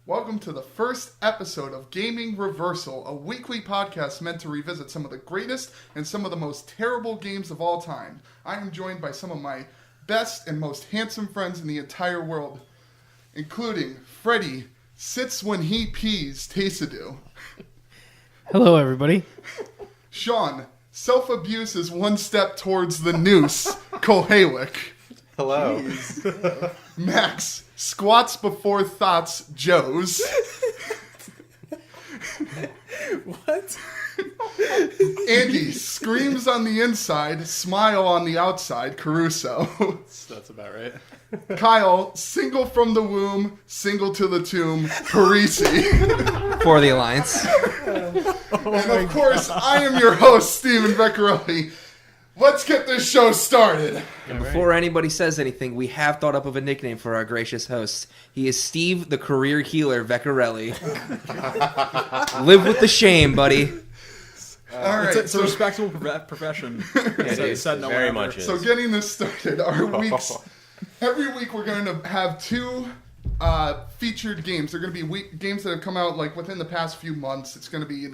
Welcome to the first episode of Gaming Reversal, a weekly podcast meant to revisit some of the greatest and some of the most terrible games of all time. I am joined by some of my best and most handsome friends in the entire world, including Freddie, sits when he pees, Tasadu. Hello, everybody. Sean, self-abuse is one step towards the noose, Kohalik. Hello. Max, squats before thoughts, Joes. What? Andy, screams on the inside, smile on the outside, Caruso. That's about right. Kyle, single from the womb, single to the tomb, Parisi. For the Alliance. And of course, I am your host, Steven Vecchiarelli. Let's get this show started. And before anybody says anything, we have thought up of a nickname for our gracious host. He is Steve, the career healer Vecchiarelli. Live with the shame, buddy. All right, it's a respectable profession. Very much is. So getting this started, our weeks. Every week we're going to have two featured games. They're going to be games that have come out like within the past few months. It's going to be,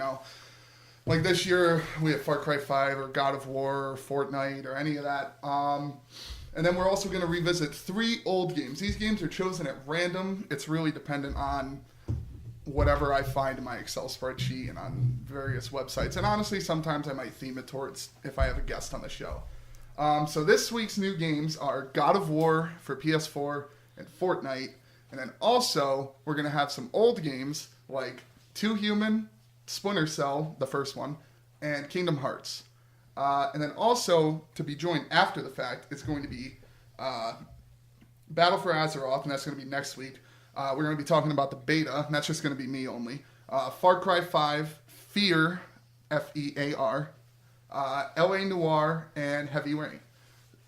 like this year we have Far Cry 5 or God of War or Fortnite or any of that. And then we're also going to revisit 3 old games. These games are chosen at random. It's really dependent on whatever I find in my Excel spreadsheet and on various websites. And honestly, sometimes I might theme it towards if I have a guest on the show. So this week's new games are God of War for PS4 and Fortnite. And then also, we're going to have some old games like Two Human, Splinter Cell, the first one, and Kingdom Hearts. And then also, to be joined after the fact, it's going to be Battle for Azeroth, and that's going to be next week. We're going to be talking about the beta, and that's just going to be me only. Far Cry 5, Fear, F-E-A-R, L.A. Noire, and Heavy Rain.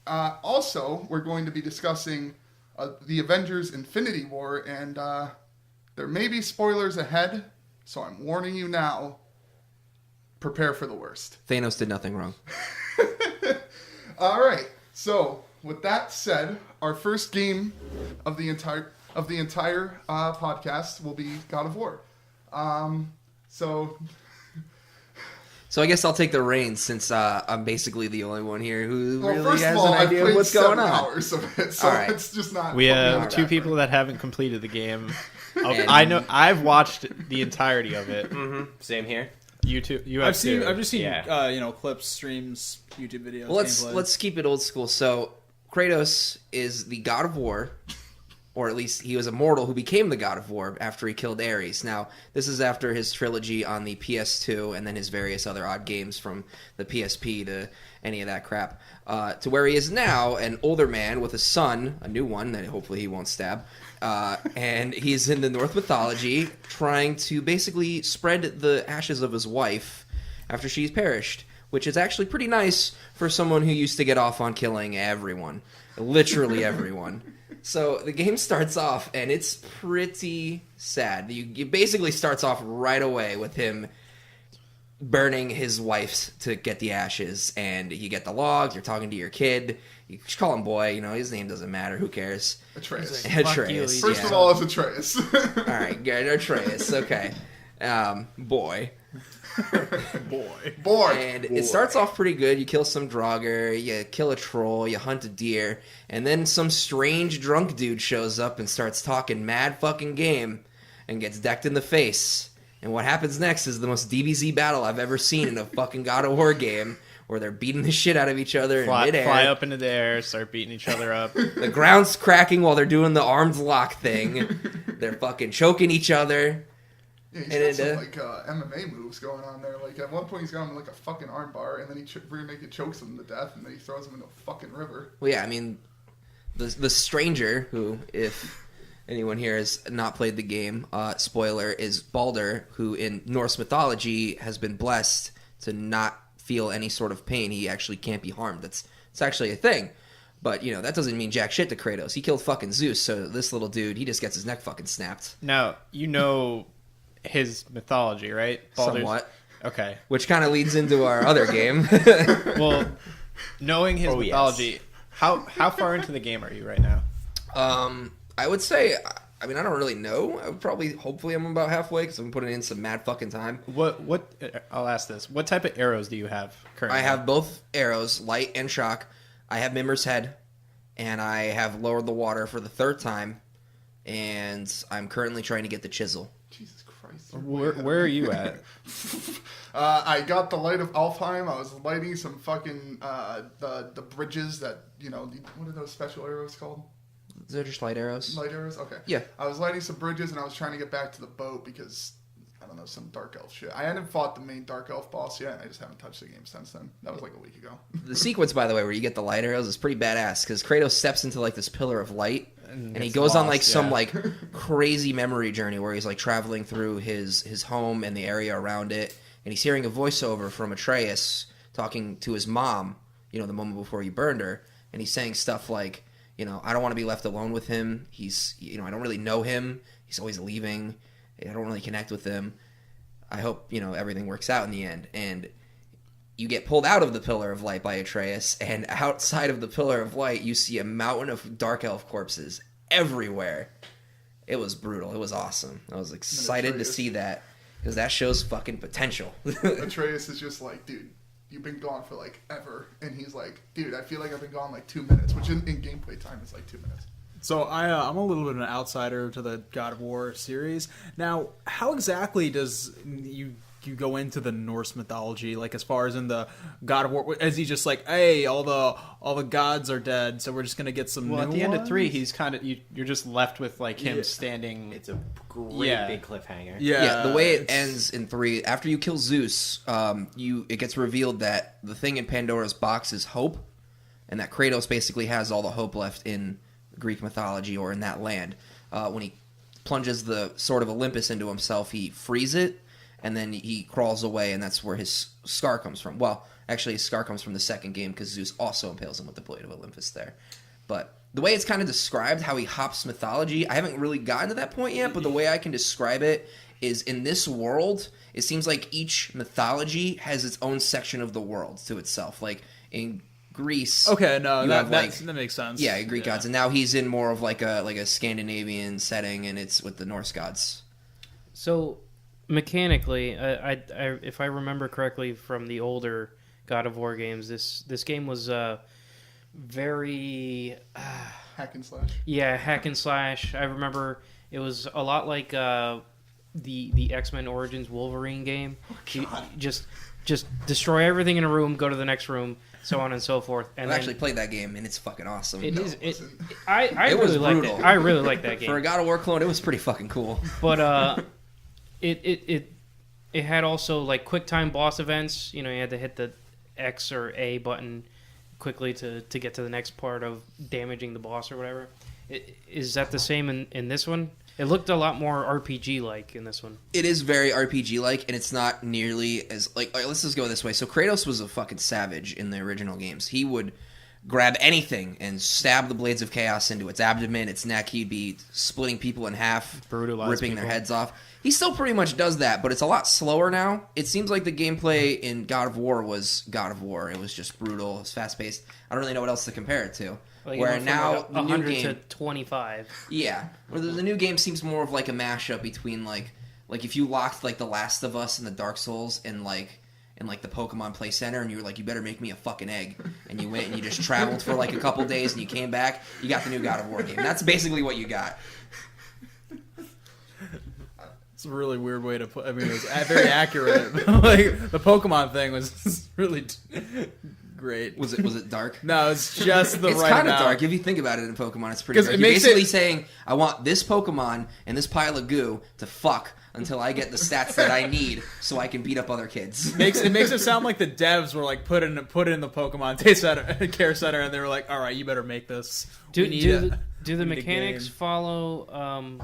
Also, we're going to be discussing the Avengers Infinity War, and there may be spoilers ahead, so I'm warning you now, prepare for the worst. Thanos did nothing wrong. All right, so with that said, our first game of the entire podcast will be God of War. So I guess I'll take the reins since I'm basically the only one here who really first has of all, an idea I've of what's played going 7 on. hours of it, so All right. it's just not. We have not two that people great. that haven't completed the game. And- I know. I've watched the entirety of it. Same here. You too. You have I've just seen Yeah. clips, streams, YouTube videos. Well, gameplay. let's keep it old school. So Kratos is the god of war, or at least he was a mortal who became the god of war after he killed Ares. Now, this is after his trilogy on the PS2 and then his various other odd games from the PSP to any of that crap, to where he is now an older man with a son, a new one that hopefully he won't stab, and he's in the Norse mythology trying to basically spread the ashes of his wife after she's perished, which is actually pretty nice for someone who used to get off on killing everyone. Literally everyone. So the game starts off, and it's pretty sad. You basically starts off right away with him burning his wife to get the ashes, and you get the logs, you're talking to your kid, you just call him boy, his name doesn't matter, who cares? Atreus. Atreus. First yeah. of all, it's Atreus. Alright, good, Atreus, okay. Boy. Boy. And it starts off pretty good. You kill some Draugr, you kill a troll, you hunt a deer, and then some strange drunk dude shows up and starts talking mad fucking game and gets decked in the face. And what happens next is the most DBZ battle I've ever seen in a fucking God of War game, where they're beating the shit out of each other in midair. Fly up into the air, start beating each other up. The ground's cracking while they're doing the arms lock thing. They're fucking choking each other. Yeah, he's And got some MMA moves going on there. Like at one point, he's got him like a fucking arm bar, and then he naked chokes him to death, and then he throws him into a fucking river. Well, yeah, I mean, the stranger who, if anyone here has not played the game, spoiler, is Baldur, who in Norse mythology has been blessed to not feel any sort of pain. He actually can't be harmed. It's actually a thing. But, that doesn't mean jack shit to Kratos. He killed fucking Zeus, so this little dude, he just gets his neck fucking snapped. Now, his mythology, right? Somewhat. Okay. Which kind of leads into our other game. Well, knowing his mythology, yes. how far into the game are you right now? I would say I mean, I don't really know. I would probably, hopefully, I'm about halfway because I'm putting in some mad fucking time. What? I'll ask this. What type of arrows do you have currently? I have both arrows, light and shock. I have Mimmer's Head, and I have lowered the water for the 3rd time, and I'm currently trying to get the chisel. Jesus Christ. Where are you at? I got the light of Alfheim. I was lighting some fucking the bridges that what are those special arrows called? They're just light arrows. Light arrows. Okay. Yeah. I was lighting some bridges and I was trying to get back to the boat because I don't know, some dark elf shit. I hadn't fought the main dark elf boss yet, and I just haven't touched the game since then. That was like a week ago. The sequence, by the way, where you get the light arrows is pretty badass because Kratos steps into like this pillar of light and he goes on like some like crazy memory journey where he's like traveling through his home and the area around it, and he's hearing a voiceover from Atreus talking to his mom, the moment before he burned her, and he's saying stuff like, I don't want to be left alone with him. He's, I don't really know him. He's always leaving. I don't really connect with him. I hope, everything works out in the end. And you get pulled out of the Pillar of Light by Atreus, and outside of the Pillar of Light, you see a mountain of dark elf corpses everywhere. It was brutal. It was awesome. I was excited to see that because that shows fucking potential. Atreus is just like, dude, you've been gone for like ever, and he's like, dude, I feel like I've been gone like 2 minutes, which in gameplay time is like 2 minutes. So I'm a little bit of an outsider to the God of War series. Now, how exactly does you go into the Norse mythology? Like as far as in the God of War, is he just like, hey, all the gods are dead, so we're just gonna get some? Well, new at the end of ones? 3, he's kind of you're just left with like him standing. It's a great big cliffhanger. Yeah, the way it ends in 3, after you kill Zeus, it gets revealed that the thing in Pandora's box is hope, and that Kratos basically has all the hope left in Greek mythology or in that land. When he plunges the Sword of Olympus into himself, he frees it, and then he crawls away, and that's where his scar comes from. Well, actually, his scar comes from the second game because Zeus also impales him with the Blade of Olympus there. But the way it's kind of described, how he hops mythology, I haven't really gotten to that point yet, but the way I can describe it is in this world, it seems like each mythology has its own section of the world to itself. Like in Greece. Okay, no, that makes sense. Yeah, Greek gods, and now he's in more of like a Scandinavian setting, and it's with the Norse gods. So mechanically, if I remember correctly from the older God of War games, this game was very hack and slash. Yeah, hack and slash. I remember it was a lot like the X-Men Origins Wolverine game. You just destroy everything in a room, go to the next room, so on and so forth. And I've actually played that game, and it's fucking awesome. It really liked it. I really liked that game. For a God of War clone, it was pretty fucking cool. But it had also like quick time boss events. You had to hit the X or A button quickly to get to the next part of damaging the boss or whatever. Is that the same in this one? It looked a lot more RPG-like in this one. It is very RPG-like, and it's not nearly as... Like, let's just go this way. So Kratos was a fucking savage in the original games. He would grab anything and stab the Blades of Chaos into its abdomen, its neck. He'd be splitting people in half, ripping their heads off. He still pretty much does that, but it's a lot slower now. It seems like the gameplay in God of War was God of War. It was just brutal. It was fast-paced. I don't really know what else to compare it to. Like where now the new 100 game, to 25. Yeah, where the new game seems more of like a mashup between like if you locked like The Last of Us and the Dark Souls and like the Pokemon Play Center, and you were like, you better make me a fucking egg, and you went and you just traveled for like a couple days and you came back, you got the new God of War game. That's basically what you got. It's a really weird way to put. I mean, it was very accurate. Like the Pokemon thing was really great. Was it dark? No, it's just the it's right kind of amount. dark. If you think about it in Pokemon, it's pretty dark. It You're makes basically saying, I want this Pokemon and this pile of goo to fuck until I get the stats that I need so I can beat up other kids. It makes it sound like the devs were like put in the Pokemon Care Center, and they were like, all right, you better make this. Do the mechanics follow...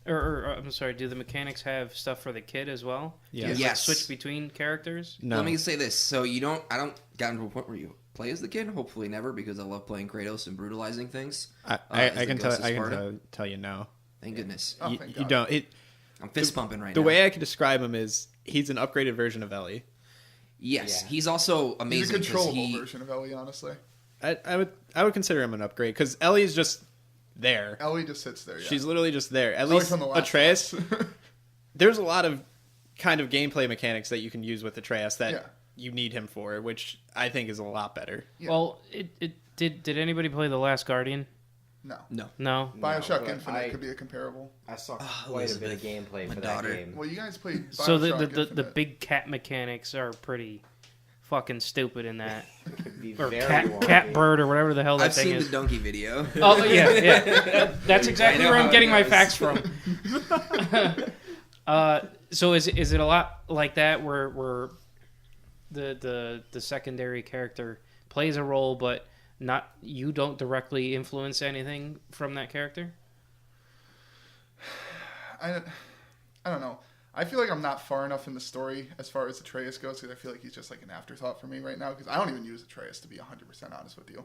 I'm sorry, do the mechanics have stuff for the kid as well? Yeah. Do you, Yes. switch between characters? No. Let me say this. So I don't get into a point where you play as the kid. Hopefully never, because I love playing Kratos and brutalizing things. I can tell you no. Thank goodness. Oh, you thank you God. don't. I'm fist pumping right now. The way I can describe him is he's an upgraded version of Ellie. Yes, Yeah. he's also amazing. He's a controllable because version of Ellie, honestly. I would consider him an upgrade because Ellie's just there. Ellie just sits there. Yeah. She's literally just there. At Ellie's least from The Last of Atreus. Us. There's a lot of kind of gameplay mechanics that you can use with Atreus that Yeah. you need him for, which I think is a lot better. Yeah. Well, did anybody play The Last Guardian? No. No. Bioshock but Infinite could be a comparable. I saw quite a bit of gameplay for that game. Well, you guys played Bioshock So the Infinite. big cat mechanics are pretty fucking stupid in that, It could be or very cat wonky. bird or whatever the hell that I've thing seen is. the donkey video. Oh yeah. That's exactly I know where how I'm it getting my goes. facts from. So is it a lot like that where the secondary character plays a role, but you don't directly influence anything from that character? I don't know. I feel like I'm not far enough in the story as far as Atreus goes, because I feel like he's just like an afterthought for me right now, because I don't even use Atreus, to be 100% honest with you.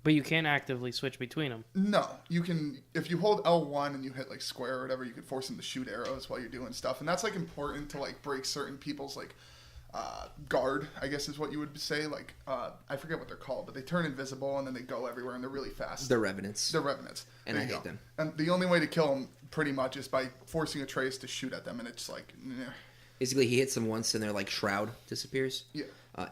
But you can't actively switch between them. No, you can, if you hold L1 and you hit like square or whatever, you can force him to shoot arrows while you're doing stuff, and that's like important to like break certain people's like guard, I guess is what you would say. Like I forget what they're called, but they turn invisible and then they go everywhere and they're really fast. The Revenants. They're Revenants. And There I you hate go. them. And the only way to kill them pretty much is by forcing Atreus to shoot at them, and it's like, Basically, he hits them once and their like shroud disappears. yeah.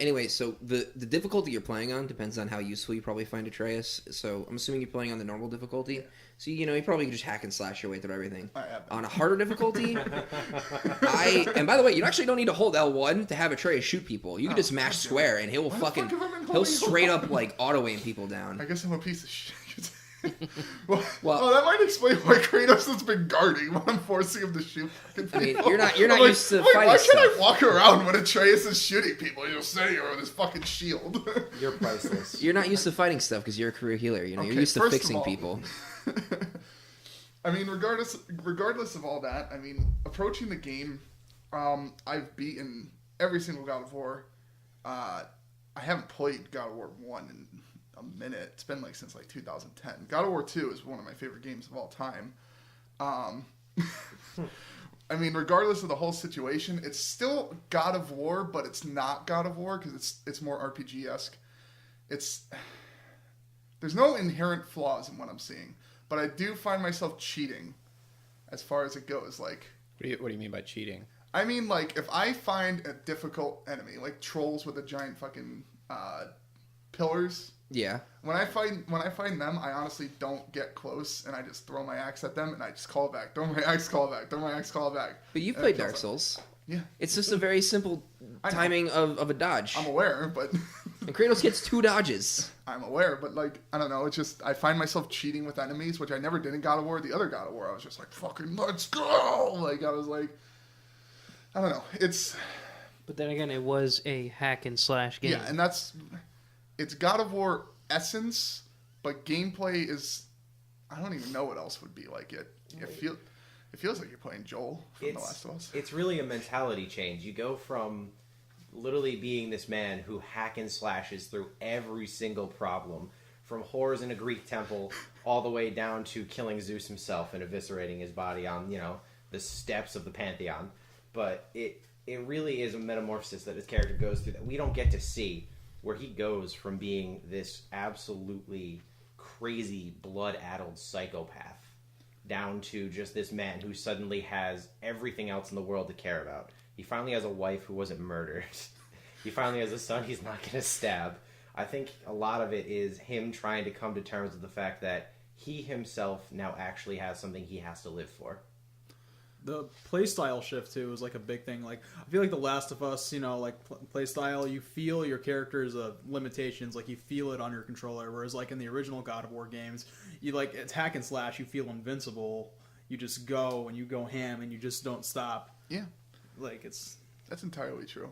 Anyway, so the difficulty you're playing on depends on how useful you probably find Atreus. So I'm assuming you're playing on the normal difficulty. So you probably can just hack and slash your way through everything. I have been. On a harder difficulty, and by the way, you actually don't need to hold L1 to have Atreus shoot people. You can just mash square and he will Why the fuck have I been he'll holding straight L1? up like auto aim people down. I guess I'm a piece of shit. well, Well- that might explain why Kratos has been guarding when I'm forcing him to shoot fucking I mean, people. you're not I'm used to like, fighting why can't I stuff. walk around when Atreus is shooting people? He'll sit here with his fucking shield. You're priceless. You're not used to fighing stuff because you're a career healer. Okay, you're used to first of fixing all- people. I mean, regardless of all that, I mean, approaching the game, I've beaten every single God of War. I haven't played God of War 1 in a minute. It's been like since like 2010. God of War 2 is one of my favorite games of all time. I mean, regardless of the whole situation, it's still God of War, but it's not God of War because it's more RPG-esque. There's no inherent flaws in what I'm seeing, but I do find myself cheating as far as it goes. Like, What do you mean by cheating? I mean, like, if I find a difficult enemy, like trolls with a giant fucking pillars, Yeah. when I find them, I honestly don't get close, and I just throw my axe at them, and I just call it back. Throw my axe, call it back. Throw my axe, call it back. But you've And played it kills Dark them. Souls. Yeah, It's just a very simple I know. timing of a dodge. I'm aware, but And Kratos gets 2 dodges. I'm aware, but like, I don't know. It's just I find myself cheating with enemies, which I never did in God of War. The other God of War, I was just like, fucking let's go. Like, I was like, I don't know. But then again, it was a hack and slash game. Yeah, and it's God of War essence, but gameplay is, I don't even know what else would be like it. It feels like you're playing Joel from The Last of Us. It's really a mentality change. You go from literally being this man who hack and slashes through every single problem, from horrors in a Greek temple all the way down to killing Zeus himself and eviscerating his body on, the steps of the Pantheon. But it really is a metamorphosis that his character goes through that we don't get to see, where he goes from being this absolutely crazy, blood-addled psychopath down to just this man who suddenly has everything else in the world to care about. He finally has a wife who wasn't murdered. He finally has a son he's not going to stab. I think a lot of it is him trying to come to terms with the fact that he himself now actually has something he has to live for. The playstyle shift too is like a big thing. Like, I feel like The Last of Us, like playstyle, you feel your character's limitations, like you feel it on your controller. Whereas like in the original God of War games, it's hack and slash. You feel invincible. You just go and you go ham and you just don't stop. Yeah, Like that's entirely true.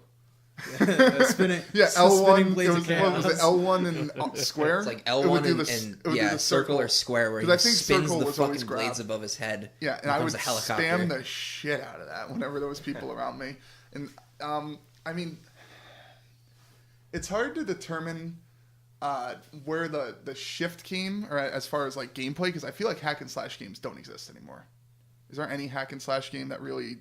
spinning. Yeah, spinning L1. blades It of was, what was it? chaos. L1 and square. It's like It would L1 do and, the- and it would do yeah, the circle or square where he 'Cause I think spins circle the was always fucking grab. blades above his head. Yeah, and I would becomes a helicopter. spam the shit out of that whenever there was people around me. And I mean, it's hard to determine where the shift came, or as far as like gameplay, because I feel like hack and slash games don't exist anymore. Is there any hack and slash game that really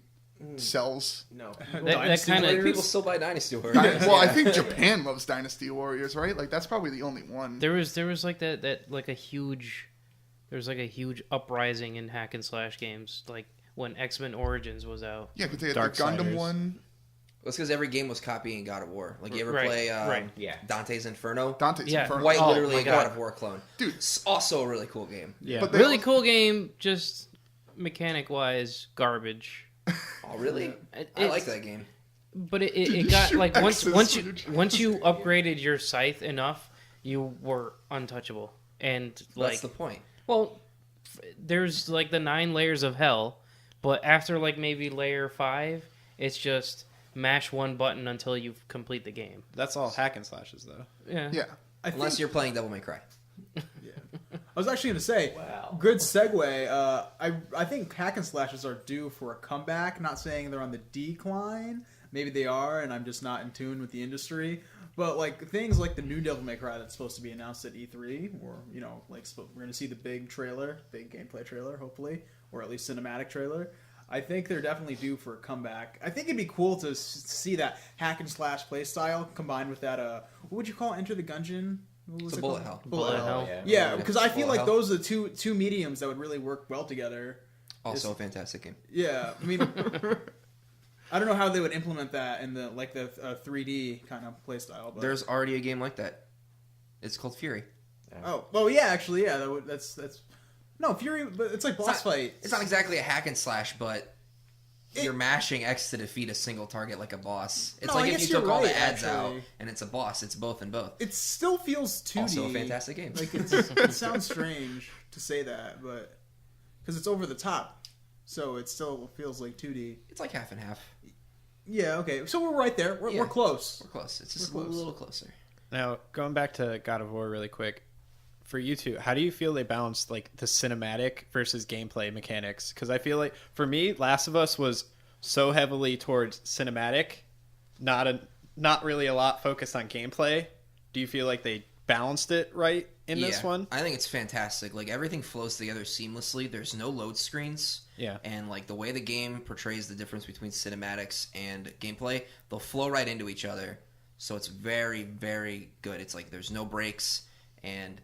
sells? No. that kind Like, of people still buy Dynasty Warriors. Well, I think Japan loves Dynasty Warriors, right? Like that's probably the only one. there was like that like a huge there's like a huge uprising in hack and slash games, like when X-Men Origins was out. Yeah, because they had Dark the Gundam Siders. one. It's because every game was copying God of War. Like, you ever Right, play right. Yeah. Dante's Inferno? Dante's Yeah. Inferno. Quite Oh, literally my a God. God of War clone. Dude. It's also a really cool game. Yeah. But they Really also- cool game, just mechanic-wise, garbage. Oh, really? I like that game. But it you got shoot like X's once when you you're trying once you upgraded your scythe enough, you were untouchable. And like, That's the point. well, there's like the 9 layers of hell, but after like maybe layer 5, it's just mash one button until you complete the game. That's all hack and slashes, though. Yeah. Yeah. Unless you're playing Devil May Cry. I was actually going to say, Wow. good segue. I think hack and slashes are due for a comeback. Not saying they're on the decline. Maybe they are, and I'm just not in tune with the industry. But like things like the new Devil May Cry that's supposed to be announced at E3, or like we're going to see the big gameplay trailer, hopefully, or at least cinematic trailer. I think they're definitely due for a comeback. I think it'd be cool to see that hack and slash play style combined with that. What would you call it? Enter the Gungeon? What was It's a it bullet called? hell. Bullet hell. Yeah, because I feel Bullet like hell. those are the two mediums that would really work well together. Also a fantastic game. Yeah, I mean, I don't know how they would implement that in the 3D kind of play style. But There's already a game like that. It's called Fury. oh, well, yeah, actually, yeah, that's no Fury, but it's like boss fight. It's not exactly a hack and slash, but you're mashing X to defeat a single target like a boss. It's No, I like if guess you took you're all the right, ads actually. out and it's a boss. It's both and both. It still feels 2D. Also a fantastic game. Like it sounds strange to say that, but because it's over the top, so it still feels like 2D. It's like half and half. Yeah, okay, so we're right there. We're Yeah. close. We're close. It's just We're a close. little closer. Now, going back to God of War really quick, for you two, how do you feel they balanced like the cinematic versus gameplay mechanics? Because I feel like for me, Last of Us was so heavily towards cinematic, not really a lot focused on gameplay. Do you feel like they balanced it right in this one? I think it's fantastic. Like, everything flows together seamlessly. There's no load screens. Yeah. And like the way the game portrays the difference between cinematics and gameplay, they'll flow right into each other. So it's very, very good. It's like there's no breaks, and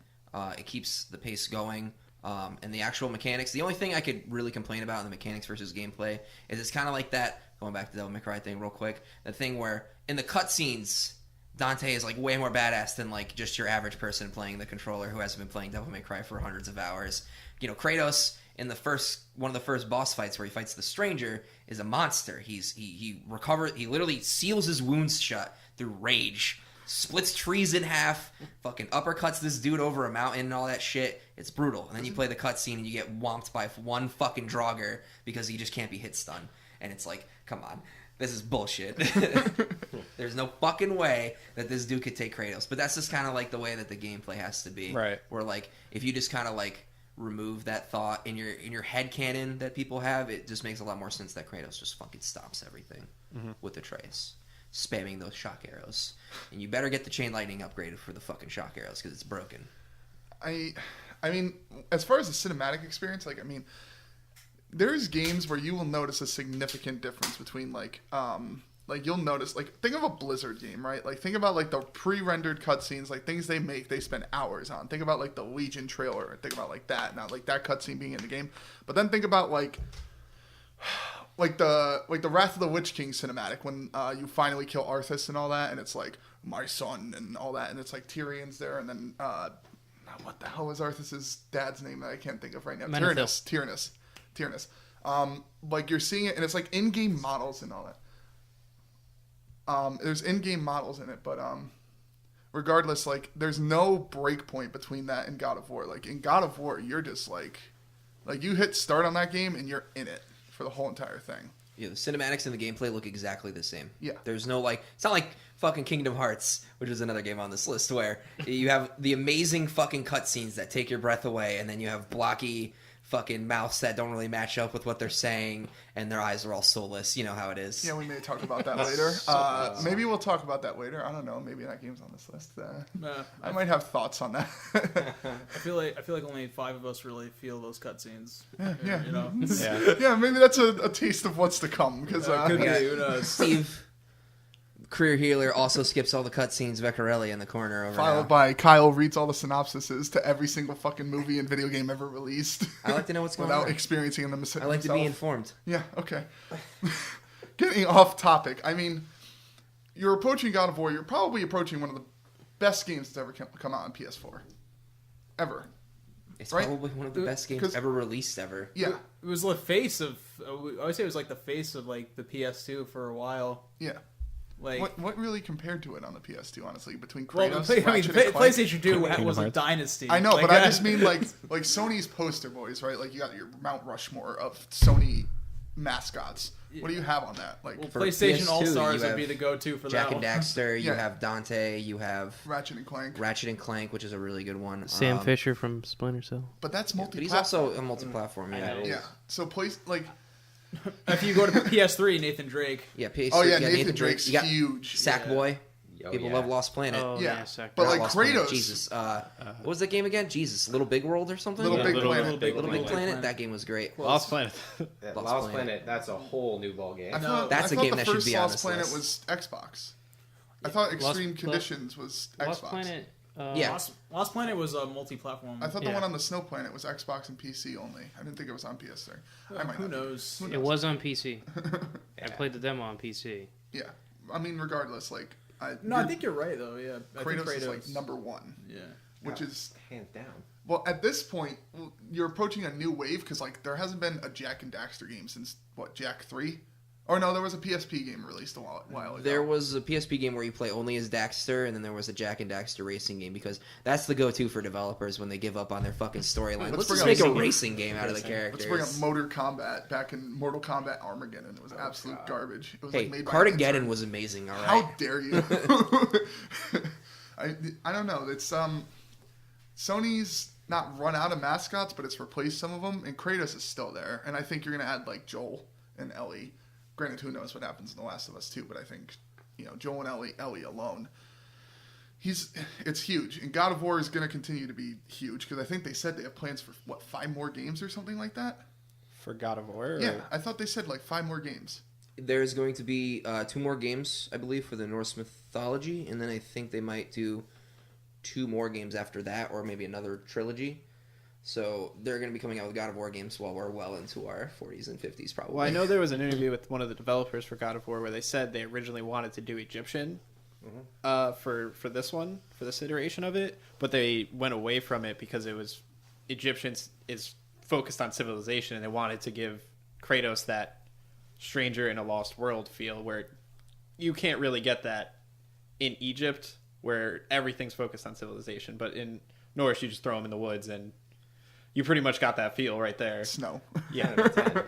it keeps the pace going. And the actual mechanics, the only thing I could really complain about in the mechanics versus gameplay is it's kind of like that, going back to the Devil May Cry thing real quick, the thing where in the cutscenes, Dante is like way more badass than like just your average person playing the controller who hasn't been playing Devil May Cry for hundreds of hours. Kratos in one of the first boss fights where he fights the stranger is a monster. He literally seals his wounds shut through rage, splits trees in half, fucking uppercuts this dude over a mountain and all that shit. It's brutal. And then you play the cutscene and you get whomped by one fucking Draugr because he just can't be hit stun. And it's like, come on, this is bullshit. There's no fucking way that this dude could take Kratos. But that's just kind of like the way that the gameplay has to be. Right. Where like, if you just kind of like remove that thought in your head canon that people have, it just makes a lot more sense that Kratos just fucking stops everything with Atreus, spamming those shock arrows. And you better get the chain lightning upgraded for the fucking shock arrows because it's broken. I mean, as far as the cinematic experience, there's games where you will notice a significant difference between you'll notice, think of a Blizzard game, right? Like, think about, the pre-rendered cutscenes, things they spend hours on. Think about, the Legion trailer. Think about, that. Now, that cutscene being in the game. But then think about, the Wrath of the Witch King cinematic when you finally kill Arthas and all that, and it's my son and all that, and it's Tyrion's there, and then what the hell is Arthas's dad's name that I can't think of right now? Menethil. Tyrannus. You're seeing it, and it's in-game models and all that. There's in-game models in it, but regardless, there's no break point between that and God of War. In God of War, you're just you hit start on that game and you're in it for the whole entire thing. Yeah, the cinematics and the gameplay look exactly the same. Yeah. There's no it's not like fucking Kingdom Hearts, which is another game on this list, where you have the amazing fucking cutscenes that take your breath away, and then you have blocky fucking mouths that don't really match up with what they're saying, and their eyes are all soulless. You know how it is. Yeah, we may talk about that later. Maybe we'll talk about that later. I don't know. Maybe that game's on this list. I might have thoughts on that. I feel like only 5 of us really feel those cutscenes. Yeah. You know? Yeah. Yeah, maybe that's a taste of what's to come. Because Could be, Yeah. who knows? Steve, career healer also skips all the cutscenes. Veccarelli in the corner over Followed now. by Kyle reads all the synopsises to every single fucking movie and video game ever released. I like to know what's going without on. experiencing them himself. I like to be informed. Yeah, okay. Getting off topic. I mean, you're approaching God of War. You're probably approaching one of the best games that's ever come out on PS4. Ever. It's Right? probably one of the best games 'Cause- ever released ever. Yeah, It was the face of. I would say it was like the face of like the PS2 for a while. yeah. Like, What really compared to it on the PS2, honestly, between well, Kratos, I mean, Ratchet and Clank? PlayStation 2 Kingdom was a Hearts. dynasty. I know, Like, but I just mean like Sony's poster boys, right? Like you got your Mount Rushmore of Sony mascots. What do you have on that? Like Well, For PlayStation PS2, All Stars you would have be the go-to for Jack that and one. Daxter, you Yeah. have Dante, you have Ratchet and Clank, Ratchet and Clank, which is a really good one. Sam Fisher from Splinter Cell. but that's But he's multi-platform. also a multi-platform. Yeah, know. Yeah. So like If you go to PS3, Nathan Drake. yeah. PS3, oh yeah, you got Nathan Drake's You got huge. Sackboy. Oh, People yeah. love Lost Planet. Oh, Yeah. yeah, Sack- But Not like Lost Planet, Kratos, Jesus. What was that game again? Jesus, Little Big World or something? Little Yeah, Big Little- Planet. Little Big Planet. That game was great. Lost Planet. Yeah, Lost Lost Planet. Planet, that's a whole new ball game. I thought, That's I a thought game the that should first be on Lost this Planet list. was Xbox. I thought Extreme Conditions was Xbox. Lost Planet. Yeah. Lost Planet was a multi-platform. I thought the Yeah. one on the Snow Planet was Xbox and PC only. I didn't think it was on PS3. I might Who not be. knows? It was on PC. I played the demo on PC. Yeah. I mean, regardless, like No, I think you're right though. Yeah, I think Kratos is like number one, Yeah. which is Hands down. well at this point you're approaching a new wave because like there hasn't been a Jack and Daxter game since what Jack 3, or no, there was a PSP game released a while ago. There was a PSP game where you play only as Daxter, and then there was a Jack and Daxter racing game because that's the go-to for developers when they give up on their fucking storyline. Let's bring just up make a racing racing game out of the characters. Let's bring up Motor Combat back in Mortal Kombat Armageddon. It was absolute garbage. It was Hey, like made by Cartageddon Intern. was amazing. All right. How dare you? I don't know. It's Sony's not run out of mascots, but it's replaced some of them, and Kratos is still there. And I think you're gonna add like Joel and Ellie. Granted, who knows what happens in The Last of Us 2, but I think Joel and Ellie alone. It's huge, and God of War is gonna continue to be huge because I think they said they have plans for 5 more games or something like that. For God of War? Or... Yeah, I thought they said like 5 more games. There's going to be 2 more games, I believe, for the Norse mythology, and then I think they might do 2 more games after that, or maybe another trilogy. So they're going to be coming out with God of War games while we're well into our 40s and 50s, probably. Well, I know there was an interview with one of the developers for God of War where they said they originally wanted to do Egyptian for this one, for this iteration of it, but they went away from it because it was Egyptians is focused on civilization, and they wanted to give Kratos that stranger in a lost world feel where you can't really get that in Egypt where everything's focused on civilization, but in Norse you just throw them in the woods and you pretty much got that feel right there. Snow. Yeah. 10 out of 10.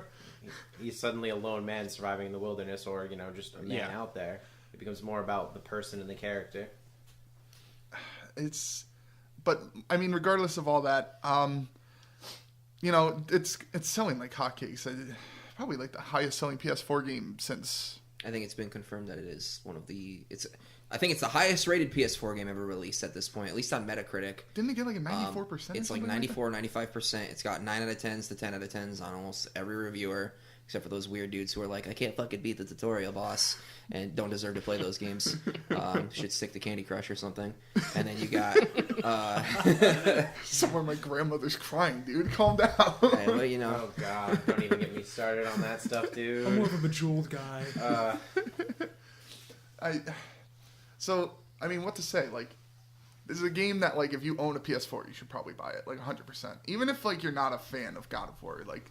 He's suddenly a lone man surviving in the wilderness, or just a man Yeah. out there. It becomes more about the person and the character. But I mean, regardless of all that, it's selling like hotcakes. Probably like the highest selling PS4 game since. I think it's been confirmed that it is one of the... I think it's the highest rated PS4 game ever released at this point, at least on Metacritic. Didn't it get like a 94%? It's like 94, 95%. It's got 9 out of 10s to 10 out of 10s on almost every reviewer, except for those weird dudes who are like, I can't fucking beat the tutorial boss, and don't deserve to play those games. Should stick to Candy Crush or something. And then you got... Somewhere my grandmother's crying, dude. Calm down. Hey, well, you know... Oh god, don't even get me started on that stuff, dude. I'm more of a Bejeweled guy. So, I mean, what to say? Like, this is a game that, like, if you own a PS4, you should probably buy it, like, 100%. Even if, like, you're not a fan of God of War, like...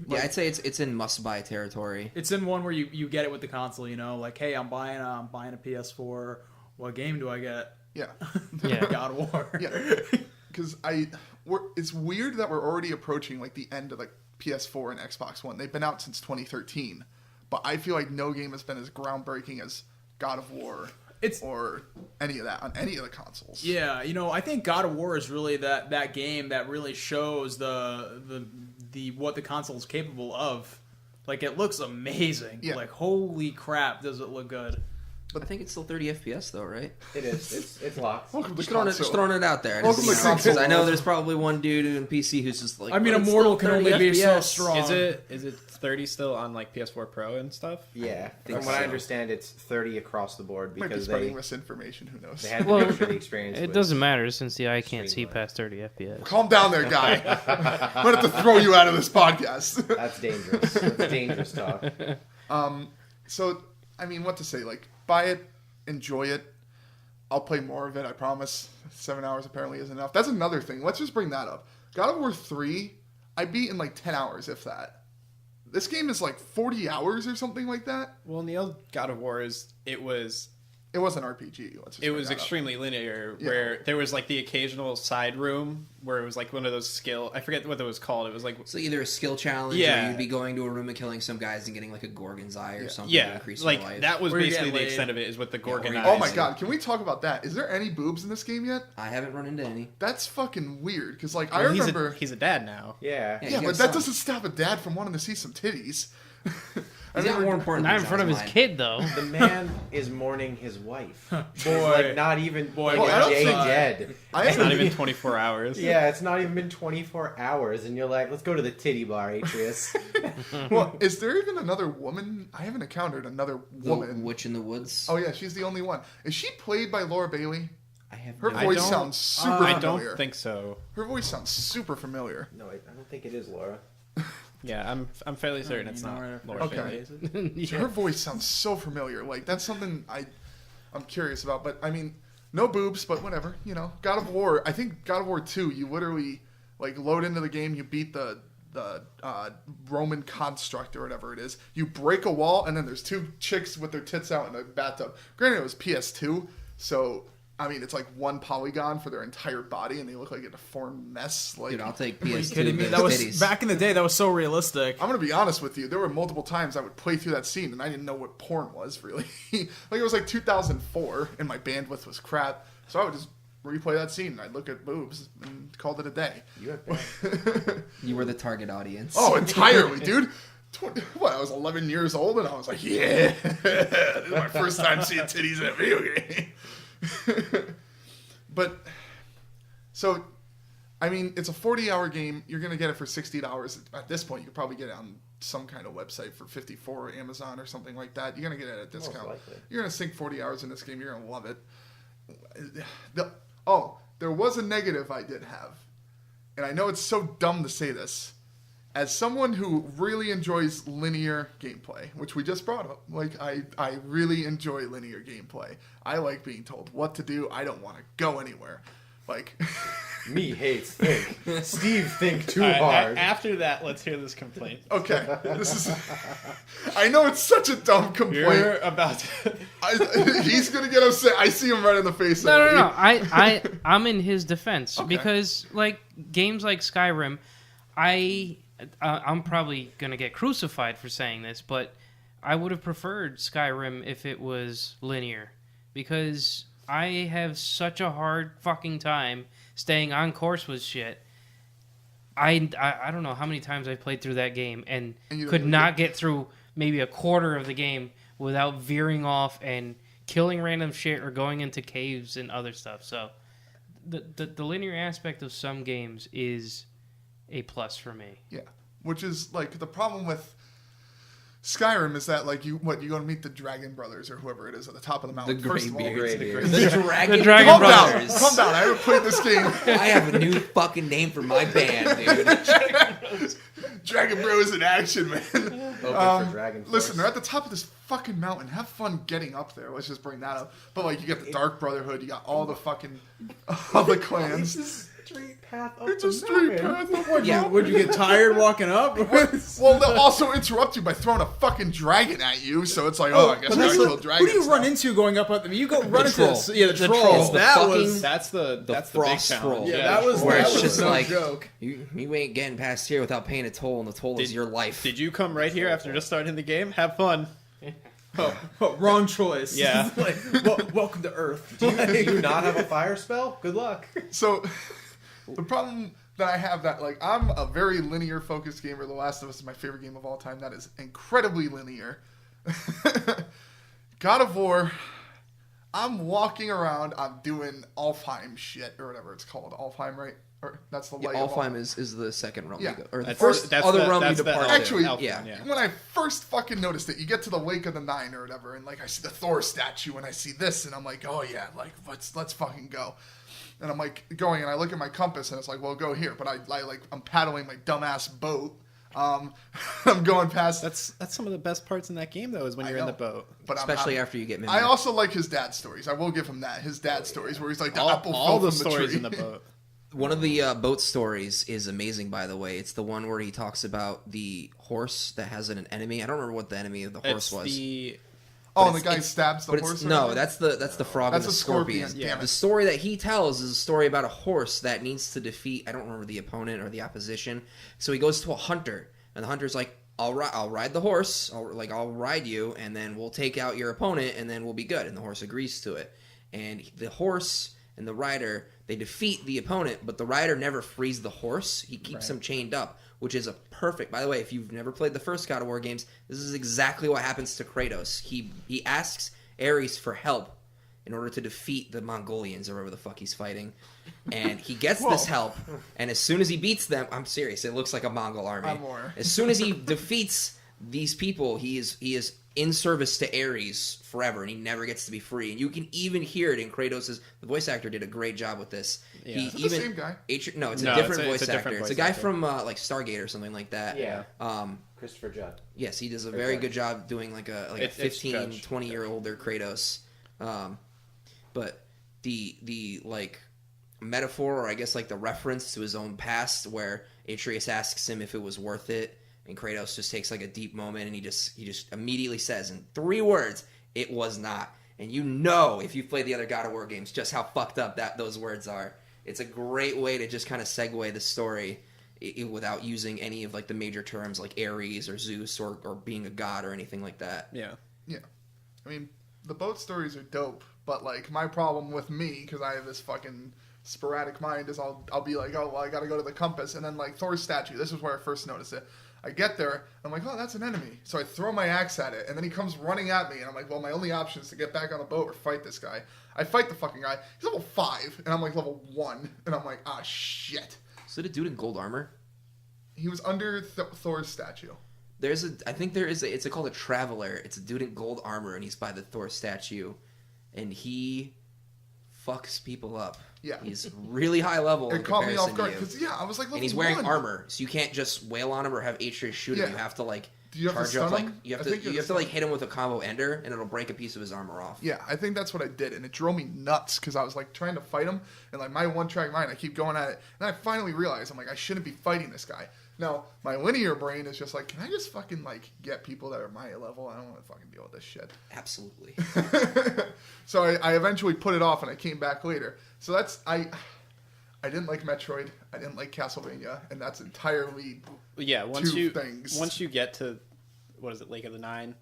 Yeah, I'd say it's in must-buy territory. It's in one where you get it with the console, like, hey, I'm buying a PS4. What game do I get? Yeah. Yeah. God of War. Yeah. Because it's weird that we're already approaching, like, the end of, like, PS4 and Xbox One. They've been out since 2013. But I feel like no game has been as groundbreaking as God of War or any of that on any of the consoles. Yeah, I think God of War is really that game that really shows the what the console is capable of. Like, it looks amazing. Yeah. Like, holy crap, does it look good. I think it's still 30 FPS though, right? It is. It's locked. Welcome to Just throwing it out there. Welcome Just, to console. I know there's probably one dude in PC who's just like. I mean, "But it's Immortal still can 30 only be so FPS." strong. Is it 30 still on like PS4 Pro and stuff? Yeah, think from what I so. understand, it's 30 across the board Might be because spreading they misinformation. Who knows? had to Well, make sure the experience. It was- doesn't matter since the eye can't see streamlined. past 30 FPS. Calm down there, guy. I'm gonna have to throw you out of this podcast. That's dangerous. That's dangerous talk. So, I mean, what to say? Like, buy it, enjoy it. I'll play more of it, I promise. 7 hours apparently is enough. That's another thing. Let's just bring that up. God of War 3, I beat in like 10 hours, if that. This game is like 40 hours or something like that. Well, in the old God of Wars, it was RPG. Let's just bring that up. extremely linear, Yeah. where there was like the occasional side room where it was like one of those skill. I forget what it was called. It was like So either a skill challenge, Yeah. or you'd be going to a room and killing some guys and getting like a Gorgon's eye or something to yeah, increase like your life. that was Where you basically get the laid. extent of it. Is with the Gorgon where eyes. you Oh my god, can we talk about that? Is there any boobs in this game yet? I haven't run into any. That's fucking weird, because like, I Well, remember... he's a dad now. Yeah. Yeah, Yeah, you but got that some. doesn't stop a dad from wanting to see some titties. I He's got remember- more important Not in things front on of his mind. kid, though. The man is mourning his wife. He's Boy. like not even Boy, Well, I don't day think- dead. I It's not haven't- even 24 hours. Yeah, it's not even been 24 hours, and you're like, let's go to the titty bar, Atreus. Well, is there even another woman? I haven't encountered another The woman. Witch in the Woods. Oh yeah, she's the only one. Is she played by Laura Bailey? I have Her no voice don't- sounds super I familiar. don't think so. Her voice sounds super familiar. No, I don't think it is Laura. Yeah, I'm fairly certain it's you know not where- Laura Okay. Bailey, is it? Yeah. Her voice sounds so familiar. Like that's something I'm curious about. But I mean, no boobs, but whatever. You know, God of War. I think God of War 2. You literally like load into the game. You beat the Roman construct or whatever it is. You break a wall, and then there's two chicks with their tits out in a bathtub. Granted, it was PS2, so. I mean, it's like one polygon for their entire body, and they look like a deformed mess. Like, Dude, I'll take Are you PS2. kidding me? with That was titties. back in the day. That was so realistic. I'm gonna be honest with you. There were multiple times I would play through that scene, and I didn't know what porn was really. Like it was like 2004, and my bandwidth was crap, so I would just replay that scene, and I'd look at boobs and called it a day. You have bad. You were the target audience. Oh, entirely, dude. I was 11 years old, and I was like, yeah, this is my first time seeing titties in a video game. But, so, I mean, it's a 40-hour game. You're going to get it for $60. At this point, you could probably get it on some kind of website for $54 or Amazon or something like that. You're going to get it at a discount. likely. You're going to sink 40 hours in this game. You're going to love it. There was a negative I did have. And I know it's so dumb to say this. As someone who really enjoys linear gameplay, which we just brought up, like I really enjoy linear gameplay. I like being told what to do. I don't want to go anywhere. Like, Me hates think. Steve think too All right, hard. after that, let's hear this complaint. okay, this is. I know it's such a dumb complaint. You're about to... He's gonna get upset. I see him right in the face. No. already. I'm in his defense Okay. because like games like Skyrim, I'm probably gonna get crucified for saying this, but I would have preferred Skyrim if it was linear because I have such a hard fucking time staying on course with shit. I don't know how many times I've played through that game and And you don't could even not get through maybe a quarter of the game without veering off and killing random shit or going into caves and other stuff. So the linear aspect of some games is a plus for me. Yeah, which is like the problem with Skyrim is that like you go to meet the Dragon Brothers or whoever it is at the top of the The mountain. First of all, Greybeards. The Dragon, The Dragon calm Brothers. down, calm down. I haven't played this game. I have a new fucking name for my band, dude. Dragon Bros in action, man. Open for Dragon Force. Listen, they're at the top of this fucking mountain. Have fun getting up there. Let's just bring that up. But like, you got the Dark Brotherhood. You got all the fucking all the clans. It's a straight path up It's a straight path. Yeah, would you get tired walking up? Well, they'll also interrupt you by throwing a fucking dragon at you. So it's like, oh, I guess But I that's gotta what- kill dragons. who do you run now. into going up? You go run into troll. the The trolls. troll. The That fucking- was That's the big frost challenge. scroll. yeah, that was Where that it's was just no like joke. you ain't getting past here without paying a toll, and the toll is your life. Did you come right here after just starting the game? Have fun. Oh, wrong choice. Yeah. Like, welcome to Earth. Do you not have a fire spell? Good luck. So the problem that I have that like I'm a very linear focused gamer. The Last of Us is my favorite game of all time. That is incredibly linear. God of War I'm walking around. I'm doing Alfheim shit or whatever it's called. Alfheim, right? Or that's the light. Alfheim is the second realm. Yeah. You go, or the That's- first that's other the- realm you that's the depart. elf- Actually, elf yeah. one, yeah. When I first fucking noticed it, you get to the Wake of the Nine or whatever, and like I see the Thor statue, and I see this, and I'm like, oh yeah, like let's fucking go. And I'm like going, and I look at my compass, and it's like, well, go here. But I'm paddling my dumbass boat. I'm going past. That's some of the best parts in that game, though, is when I you're in know. the boat. But Especially after you get Mimir. I also like his dad's stories. I will give him that. His dad's stories, where he's like the apple All fell the from the stories tree. in the boat. One of the boat stories is amazing, by the way. It's the one where he talks about the horse that has an enemy. I don't remember what the enemy of the horse It's was. the Oh, and the guy stabs the But horse. it's or no, whatever? that's the frog That's and the a scorpion. scorpion. Damn it. The story that he tells is a story about a horse that needs to defeat. I don't remember the opponent or the opposition. So he goes to a hunter, and the hunter's like, I'll ride the horse. I'll ride you, and then we'll take out your opponent, and then we'll be good. And the horse agrees to it. And the horse and the rider, they defeat the opponent, but the rider never frees the horse. He keeps him chained up, which is a perfect. By the way, if you've never played the first God of War games, this is exactly what happens to Kratos. He asks Ares for help in order to defeat the Mongolians or whatever the fuck he's fighting. And he gets this help, and as soon as he beats them, I'm serious, it looks like a Mongol army. I'm more. As soon as he defeats these people, he is in service to Ares forever, and he never gets to be free. And you can even hear it in Kratos'. The voice actor did a great job with this. Yeah. He Is it the same guy? No, it's No, a different it's a voice different actor. voice It's a guy actor. from like Stargate or something like that. Yeah. Um, Christopher Judd. yes, he does a Or very Judge. good job doing like a It's 15, Judge. 20 year older Kratos. But the like metaphor, or I guess like the reference to his own past, where Atreus asks him if it was worth it, and Kratos just takes like a deep moment, and he just immediately says in 3 words, "It was not." And you know, if you've played the other God of War games, just how fucked up those words are. It's a great way to just kind of segue the story without using any of like the major terms like Ares or Zeus or being a god or anything like that. yeah. Yeah. I mean, the boat stories are dope, but like my problem with me, because I have this fucking sporadic mind, is I'll be like, oh well, I gotta go to the compass, and then like Thor's statue. This is where I first noticed it. I get there, I'm like, oh, that's an enemy. So I throw my axe at it, and then he comes running at me, and I'm like, well, my only option is to get back on the boat or fight this guy. I fight the fucking guy. He's level 5, and I'm like level 1, and I'm like, ah, shit. Is it a dude in gold armor? He was under Thor's statue. I think there is it's called a traveler. It's a dude in gold armor, and he's by the Thor statue, and he fucks people up. Yeah. He's really high level. It in caught me off comparison guard, to you. because, yeah, I was like level 1. And he's wearing armor, so you can't just wail on him or have Atreus shoot him. Yeah. You have to like Do you have to charge stun up, him? like you I have think to you have to like hit him with a combo ender, and it'll break a piece of his armor off. Yeah, I think that's what I did, and it drove me nuts, because I was like trying to fight him, and like my one-track mind, I keep going at it, and I finally realized, I'm like, I shouldn't be fighting this guy. Now, my linear brain is just like, can I just fucking like get people that are my level? I don't want to fucking deal with this shit. Absolutely. So I eventually put it off, and I came back later. So that's I didn't like Metroid, I didn't like Castlevania, and that's entirely Yeah, two things. once you get to what is it, Lake of the Nine?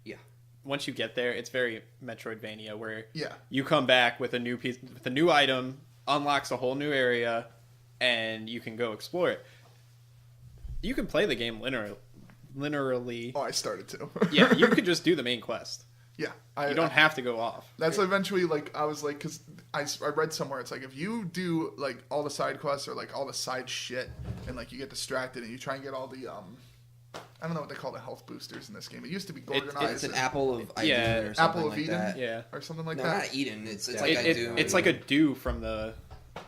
Yeah. Once you get there, it's very Metroidvania, where Yeah. you come back with a new piece, with a new item, unlocks a whole new area, and you can go explore it. You can play the game linearly. Oh, I started to. Yeah, you could just do the main quest. Yeah, You don't have to go off. That's eventually like I was like, because I read somewhere it's like if you do like all the side quests or like all the side shit and like you get distracted and you try and get all the I don't know what they call the health boosters in this game. It used to be Gorgonite. It's an apple of Eden Yeah, or something Apple of like Eden? that. Yeah. or something like No, that. not Eden. It's Yeah. like I do. It's like a dew from the,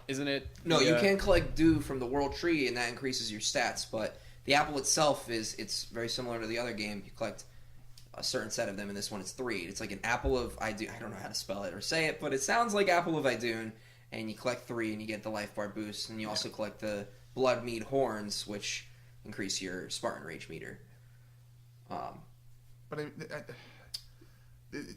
isn't it? No, you The, can collect dew from the world tree, and that increases your stats. But the apple itself it's very similar to the other game. You collect a certain set of them. In this one, it's 3. It's like an apple of Idun. I don't know how to spell it or say it, but it sounds like apple of Idun. And you collect 3, and you get the life bar boost. And you also collect the blood mead horns, which increase your Spartan rage meter. But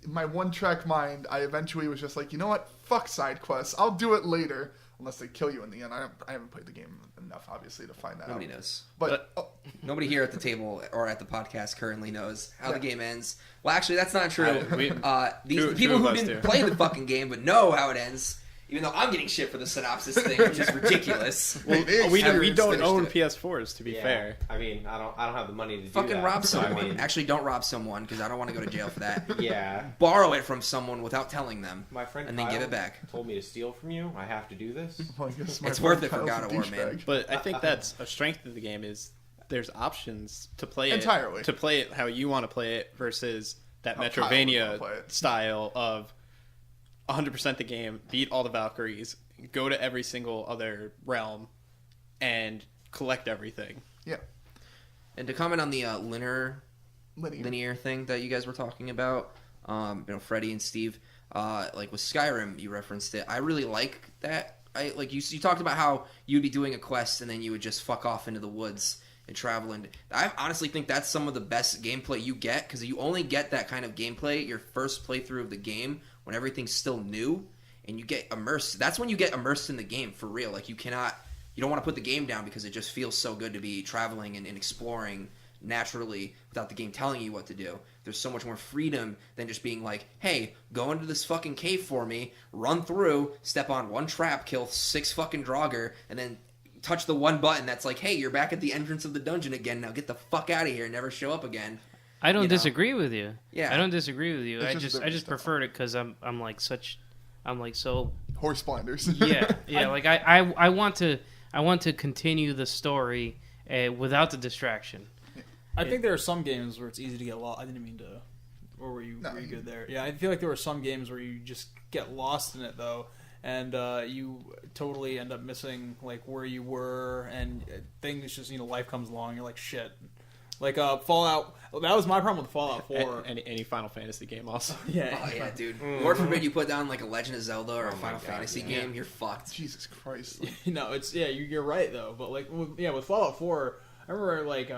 my one-track mind, I eventually was just like, you know what? Fuck side quests. I'll do it later, unless they kill you in the end. I haven't played the game enough, obviously, to find that Nobody out. knows. But Nobody here at the table or at the podcast currently knows how the game ends. Well, actually, that's not true. We- The two people of who us didn't do. play the fucking game but know how it ends Even though I'm getting shit for the synopsis thing, which is ridiculous. Well, we don't own PS4s, to be Yeah. fair. I mean, I don't have the money to do Fucking that. rob So, I someone. mean, Actually, don't rob someone because I don't want to go to jail for that. yeah. Borrow it from someone without telling them, My friend and then Kyle give it back. told me to steal from you. I have to do this. Well, I guess my It's friend worth it for Kyle's God a of War, man. douchebag. But I think that's a strength of the game is there's options to play Entirely. it to play it how you want to play it versus that How Kyle would Metrovania wanna play it. style of 100% the game, beat all the Valkyries, go to every single other realm, and collect everything. Yeah. And to comment on the Linear. linear thing that you guys were talking about, Freddie and Steve, like with Skyrim, you referenced it. I really like that. I like you talked about how you'd be doing a quest and then you would just fuck off into the woods and travel. And I honestly think that's some of the best gameplay you get because you only get that kind of gameplay your first playthrough of the game when everything's still new and you get immersed. That's when you get immersed in the game for real. Like you don't want to put the game down because it just feels so good to be traveling and exploring naturally without the game telling you what to do. There's so much more freedom than just being like, hey, go into this fucking cave for me, run through, step on one trap, kill 6 fucking Draugr, and then touch the one button that's like, hey, you're back at the entrance of the dungeon again, now get the fuck out of here and never show up again. I don't You know? disagree with you. Yeah. I don't disagree with you. It's I just just different just stuff. preferred it because I'm so Horse blinders. yeah. Like I want to continue the story without the distraction. I think there are some games where it's easy to get lost. I didn't mean to. Or were you good there? Yeah, I feel like there were some games where you just get lost in it though, and you totally end up missing like where you were, and things just life comes along. You're like shit. Like Fallout. That was my problem with Fallout 4. Any Final Fantasy game also. Yeah. Oh yeah, dude. Lord forbid you put down like a Legend of Zelda or a Final God, Fantasy yeah. game, you're fucked. Jesus Christ. It's you're right though. But like with Fallout 4, I remember like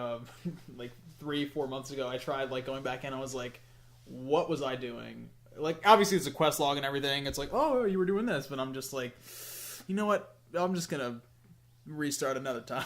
like 3-4 months ago, I tried like going back in. I was like, what was I doing? Like obviously it's a quest log and everything. It's like, oh, you were doing this, but I'm just like, you know what? I'm just gonna restart another time.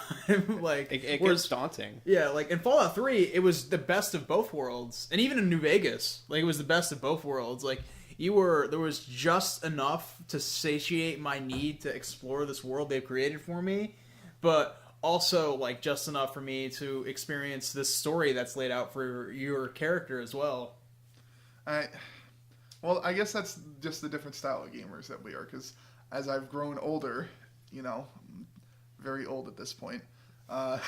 Like It gets daunting. yeah, like in Fallout 3, it was the best of both worlds, and even in New Vegas, like it was the best of both worlds. Like there was just enough to satiate my need to explore this world they've created for me, but also like just enough for me to experience this story that's laid out for your character as well. Well, I guess that's just the different style of gamers that we are, because as I've grown older, I'm very old at this point, at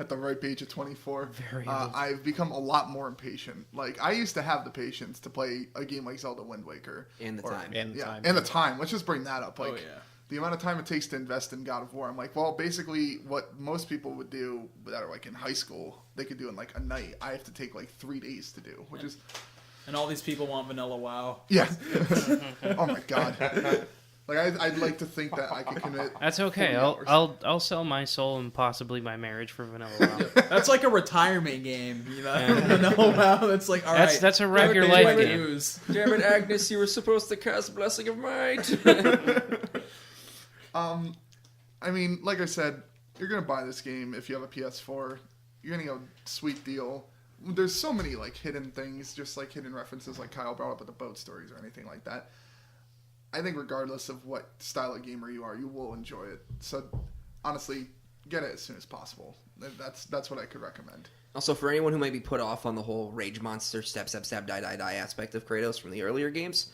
the ripe age of 24, I've become a lot more impatient. Like, I used to have the patience to play a game like Zelda Wind Waker. And the time. And And the time. Let's just bring that up. Like, Oh, yeah. the amount of time it takes to invest in God of War. I'm like, well, basically what most people would do that are like in high school, they could do in like a night. I have to take like 3 days to do, which is... And all these people want vanilla WoW. Yeah. Oh my god. Like I'd like to think that I could commit. That's okay. 40 hours. I'll sell my soul and possibly my marriage for vanilla WoW. That's like a retirement game, vanilla WoW. That's like all right. That's a wreck your Okay, life what game. news? Damn it, Agnes, you were supposed to cast Blessing of Might. I mean, like I said, you're gonna buy this game if you have a PS4. You're gonna go sweet deal. There's so many like hidden things, just like hidden references, like Kyle brought up with the boat stories or anything like that. I think regardless of what style of gamer you are, you will enjoy it. So honestly, get it as soon as possible. That's what I could recommend. Also, for anyone who might be put off on the whole rage monster, stab, stab, stab, die, die, die aspect of Kratos from the earlier games,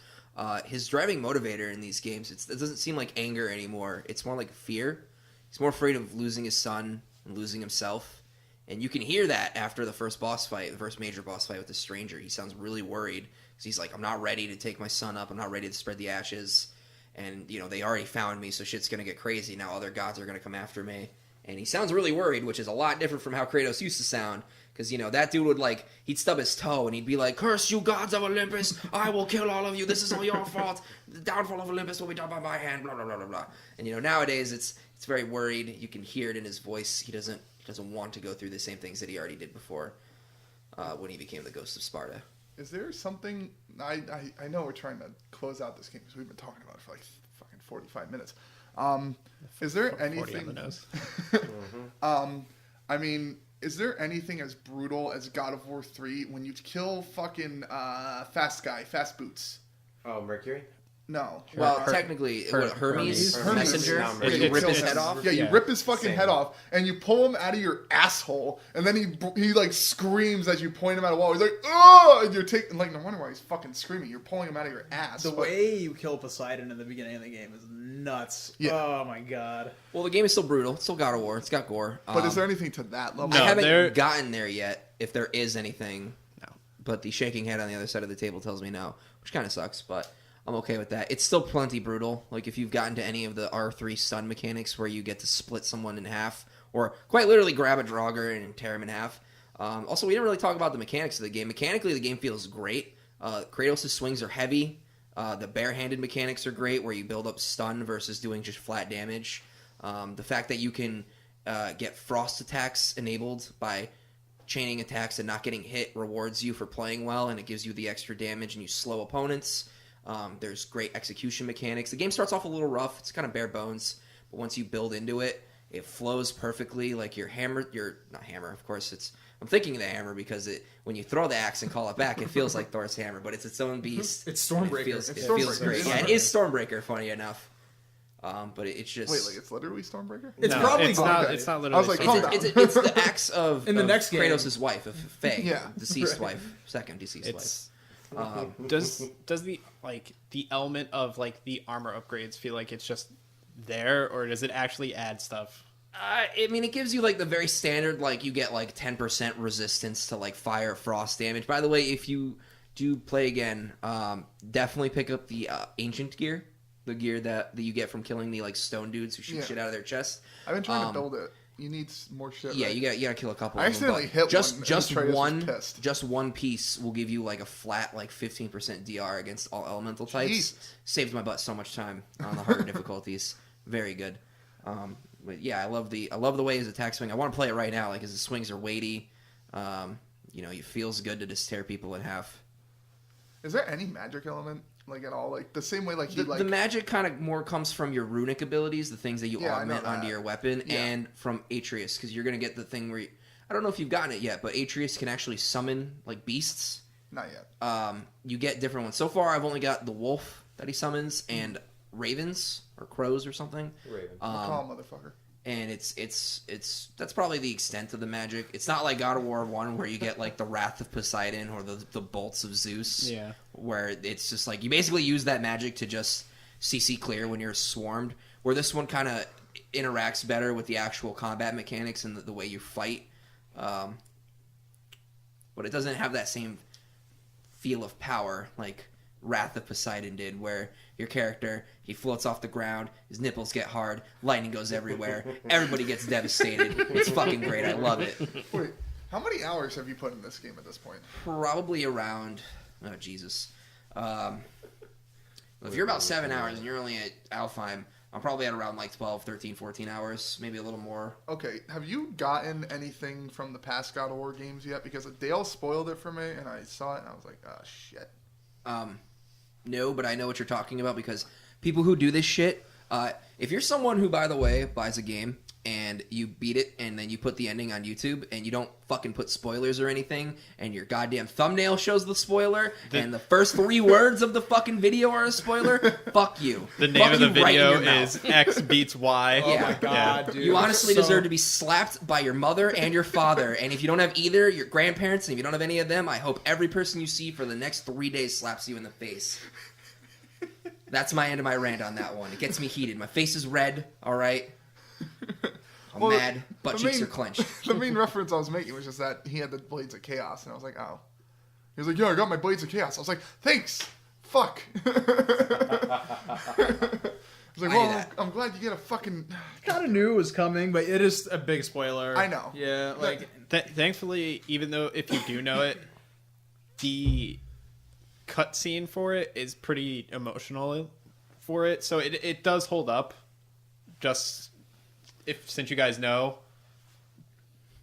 his driving motivator in these games, it doesn't seem like anger anymore. It's more like fear. He's more afraid of losing his son and losing himself. And you can hear that after the first boss fight, the first major boss fight with the stranger. He sounds really worried because he's like, I'm not ready to take my son up. I'm not ready to spread the ashes. And, they already found me, so shit's going to get crazy. Now other gods are going to come after me. And he sounds really worried, which is a lot different from how Kratos used to sound. Because, that dude would, he'd stub his toe and he'd be like, curse you gods of Olympus, I will kill all of you, this is all your fault, the downfall of Olympus will be done by my hand, blah, blah, blah, blah, blah. And, nowadays it's very worried. You can hear it in his voice. He doesn't want to go through the same things that he already did before when he became the Ghost of Sparta. Is there something... I know we're trying to close out this game because we've been talking about it for like fucking 45 minutes. Is there 40 on anything... the nose. I mean, is there anything as brutal as God of War 3 when you kill fucking Fast Boots? Oh, Mercury? No. Well, technically, Hermes messenger. Hermes. You rip his kills head him. off. Yeah, you Yeah. rip his fucking Same. head off, and you pull him out of your asshole, and then he like screams as you point him at a wall. He's like, oh! And you're taking like, no wonder why he's fucking screaming. You're pulling him out of your ass. The But- way you kill Poseidon in the beginning of the game is nuts. Yeah. Oh my god. Well, the game is still brutal. It's still God of War. It's got gore. But is there anything to that level? No. I haven't there- gotten there yet. If there is anything, No. But the shaking head on the other side of the table tells me no, which kind of sucks. But I'm okay with that. It's still plenty brutal. Like if you've gotten to any of the R3 stun mechanics where you get to split someone in half, or quite literally grab a Draugr and tear him in half. Also, we didn't really talk about the mechanics of the game. Mechanically, the game feels great. Kratos' swings are heavy. The barehanded mechanics are great, where you build up stun versus doing just flat damage. The fact that you can get frost attacks enabled by chaining attacks and not getting hit rewards you for playing well, and it gives you the extra damage and you slow opponents. There's great execution mechanics. The game starts off a little rough. It's kind of bare bones, but once you build into it, it flows perfectly. Like your not hammer, of course. I'm thinking of the hammer because when you throw the axe and call it back, it feels like Thor's hammer, but it's its own beast. It's Stormbreaker. It feels, It's it feels Stormbreaker. great. It's Yeah, it Stormbreaker. is Stormbreaker. Funny enough, but it's just Wait, like it's literally Stormbreaker? It's No, probably it's gone. not. Okay. It's not I was literally. like, Stormbreaker. calm down. it's the axe of In the of next game. Kratos' wife, of Faye, Yeah. deceased wife, second deceased It's wife. does the the element of like the armor upgrades feel like it's just there, or does it actually add stuff? I mean, it gives you like the very standard, like you get like 10% resistance to like fire, frost damage. By the way, if you do play again, definitely pick up the ancient gear, the gear that you get from killing the like stone dudes who shoot Yeah. shit out of their chest. I've been trying to build it. You need more shit. Yeah, right? you gotta kill a couple. I of them, accidentally but hit just one, and just Atreus was one pissed. just one piece will give you like a flat like 15% DR against all elemental types. Jesus. Saved my butt so much time on the harder difficulties. Very good. But yeah, I love the way his attack swing. I want to play it right now, like his swings are weighty. It feels good to just tear people in half. Is there any magic element like at all? Like the same way like he The magic kind of more comes from your runic abilities, the things that you Yeah, I know augment onto that. your weapon, Yeah. and from Atreus, because you're gonna get the thing where I don't know if you've gotten it yet, but Atreus can actually summon like beasts. not yet. You get different ones. So far, I've only got the wolf that he summons and ravens or crows or something. Raven. Call him, motherfucker. And it's that's probably the extent of the magic. It's not like God of War 1 where you get like the Wrath of Poseidon or the bolts of Zeus. Yeah. Where it's just like you basically use that magic to just CC clear when you're swarmed. Where this one kind of interacts better with the actual combat mechanics and the way you fight. But it doesn't have that same feel of power like Wrath of Poseidon did, where your character, he floats off the ground, his nipples get hard, lightning goes everywhere, everybody gets devastated. It's fucking great. I love it. Wait, how many hours have you put in this game at this point? Probably around, oh Jesus. If you're about 7 hours and you're only at Alfheim, I'm probably at around like 12, 13, 14 hours, maybe a little more. Okay, have you gotten anything from the past God of War games yet? Because Dale spoiled it for me, and I saw it, and I was like, oh, shit. No, but I know what you're talking about because people who do this shit, if you're someone who, by the way, buys a game and you beat it and then you put the ending on YouTube and you don't fucking put spoilers or anything and your goddamn thumbnail shows the spoiler and the first 3 words of the fucking video are a spoiler, fuck you. The name Fuck of the you right in video your mouth. is X beats Y. Oh Yeah. my god, dude. You honestly So- deserve to be slapped by your mother and your father. And if you don't have either, your grandparents, and if you don't have any of them, I hope every person you see for the next 3 days slaps you in the face. That's my end of my rant on that one. It gets me heated. My face is red, all right? I'm Well, mad. Butt the cheeks main- are clenched. The main reference I was making was just that he had the Blades of Chaos, and I was like, oh. He was like, yeah, I got my Blades of Chaos. I was like, thanks. Fuck. I was like, I well, knew that. I'm glad you get a fucking... kind of knew it was coming, but it is a big spoiler. I know. Yeah, like Thankfully, even though if you do know it, the cutscene for it is pretty emotional for it, so it does hold up. Just since you guys know,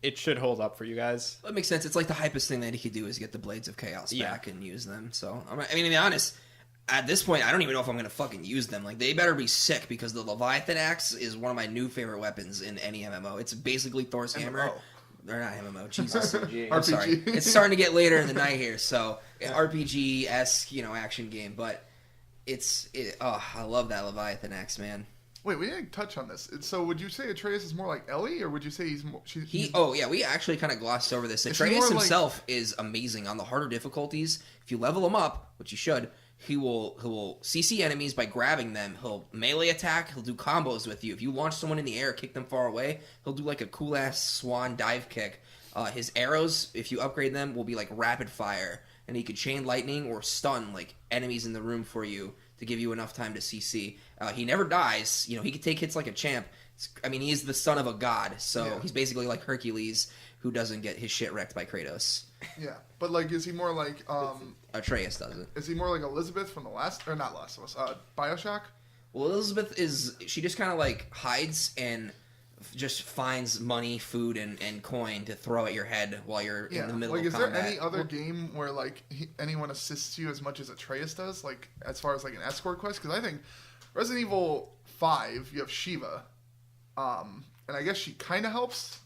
it should hold up for you guys. That makes sense. It's like the hypest thing that he could do is get the Blades of Chaos Yeah. back and use them. So, I mean, to be honest, at this point, I don't even know if I'm going to fucking use them. Like, they better be sick because the Leviathan Axe is one of my new favorite weapons in any MMO. It's basically Thor's hammer. They're not MMO, Jesus. RPG. I'm sorry. It's starting to get later in the night here, so RPG-esque, action game. But I love that Leviathan axe, man. Wait, we didn't touch on this. So would you say Atreus is more like Ellie, or would you say he's more... We actually kind of glossed over this. Is Atreus he more himself is amazing on the harder difficulties. If you level him up, which you should, he will CC enemies by grabbing them. He'll melee attack. He'll do combos with you. If you launch someone in the air, kick them far away, he'll do like a cool ass swan dive kick. His arrows, if you upgrade them, will be like rapid fire, and he could chain lightning or stun like enemies in the room for you to give you enough time to CC. He never dies. You know, he can take hits like a champ. He's the son of a god, so he's basically like Hercules, who doesn't get his shit wrecked by Kratos. Yeah, but like, is he more like Atreus doesn't. Is he more like Elizabeth from the Last of Us, BioShock? Well, Elizabeth she just kind of like hides and just finds money, food, and coin to throw at your head while you're in the middle of combat. Is there any other game where like anyone assists you as much as Atreus does, like as far as like an escort quest? Because I think Resident Evil 5, you have Shiva, and I guess she kind of helps.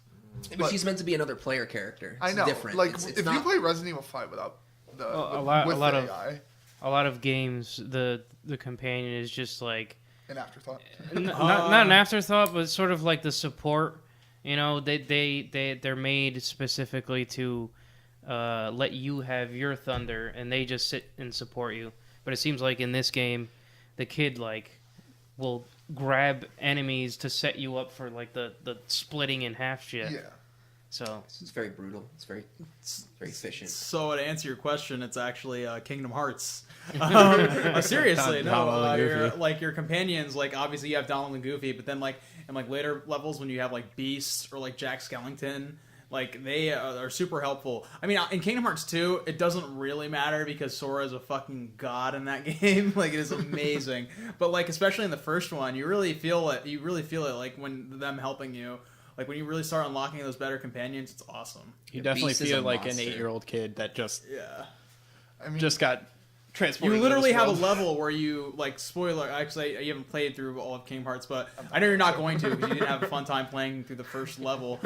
But she's meant to be another player character. It's I know. different. Like it's if not... you play Resident Evil 5 without the AI, a lot of games, the companion is just like an afterthought. Not an afterthought, but sort of like the support. You know, they're made specifically to let you have your thunder, and they just sit and support you. But it seems like in this game, the kid like will grab enemies to set you up for like the splitting in half shit. Yeah. So it's very brutal. It's very efficient. So to answer your question, it's actually Kingdom Hearts. Seriously, no. Your companions, like obviously you have Donald and Goofy, but then like in like later levels when you have like Beast or like Jack Skellington, like they are super helpful. I mean, in Kingdom Hearts 2, it doesn't really matter because Sora is a fucking god in that game. Like it is amazing. But like especially in the first one, you really feel it. You really feel it like when them helping you. Like, when you really start unlocking those better companions, it's awesome. You definitely feel like an 8-year-old kid that just just got transported. You literally have a level where you, like, spoiler, actually, you haven't played through all of Kingdom Hearts, but I know you're not going to because you didn't have a fun time playing through the first level.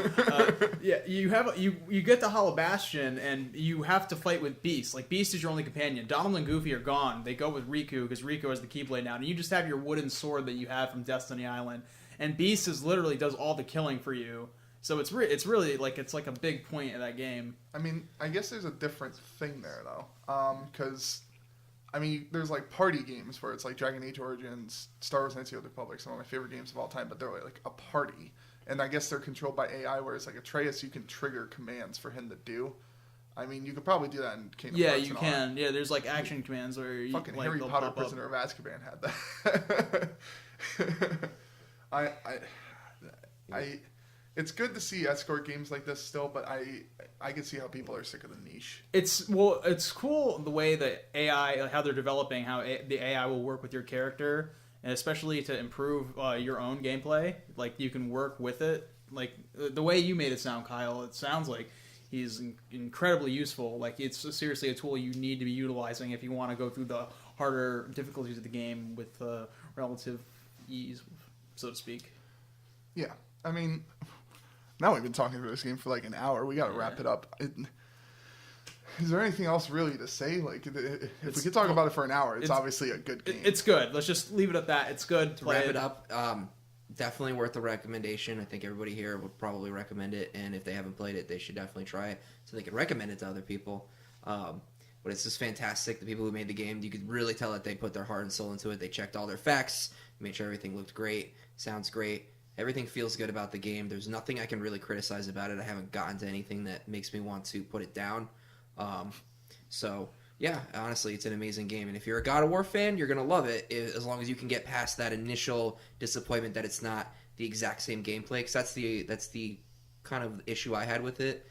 You get the Hollow Bastion, and you have to fight with Beast. Like, Beast is your only companion. Donald and Goofy are gone. They go with Riku because Riku has the Keyblade now, and you just have your wooden sword that you have from Destiny Island. And Beast literally does all the killing for you, so it's really like it's like a big point of that game. I mean, I guess there's a different thing there though, because I mean, there's like party games where it's like Dragon Age Origins, Star Wars: Knights of the Old Republic, some of my favorite games of all time, but they're like a party, and I guess they're controlled by AI. Whereas like Atreus, you can trigger commands for him to do. I mean, you could probably do that in Kingdom Hearts. Yeah, you can. Yeah, there's like action commands where you fucking like, Harry Potter Prisoner of Azkaban had that. It's good to see escort games like this still, but I can see how people are sick of the niche. It's cool the way that AI, how they're developing, how the AI will work with your character, and especially to improve your own gameplay. Like you can work with it. Like the way you made it sound, Kyle, it sounds like he's incredibly useful. Like it's seriously a tool you need to be utilizing if you want to go through the harder difficulties of the game with relative ease, so to speak. Yeah, I mean, now we've been talking about this game for like an hour. We got to wrap it up. Is there anything else really to say? Like, if we could talk about it for an hour, it's obviously a good game. It's good. Let's just leave it at that. It's good. To wrap it up, definitely worth the recommendation. I think everybody here would probably recommend it, and if they haven't played it, they should definitely try it so they can recommend it to other people. But it's just fantastic. The people who made the game, you could really tell that they put their heart and soul into it. They checked all their facts, made sure everything looked great, sounds great. Everything feels good about the game. There's nothing I can really criticize about it. I haven't gotten to anything that makes me want to put it down. So, yeah, honestly, it's an amazing game. And if you're a God of War fan, you're going to love it as long as you can get past that initial disappointment that it's not the exact same gameplay. Because that's the kind of issue I had with it,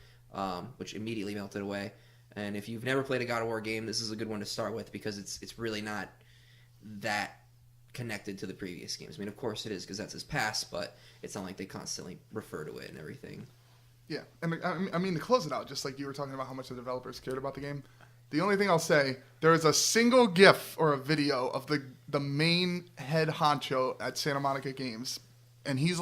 which immediately melted away. And if you've never played a God of War game, this is a good one to start with because it's really not that connected to the previous games. I mean, of course it is because that's his past, but it's not like they constantly refer to it and everything. Yeah, and I mean, to close it out, just like you were talking about how much the developers cared about the game, the only thing I'll say, there is a single GIF or a video of the main head honcho at Santa Monica Games, and he's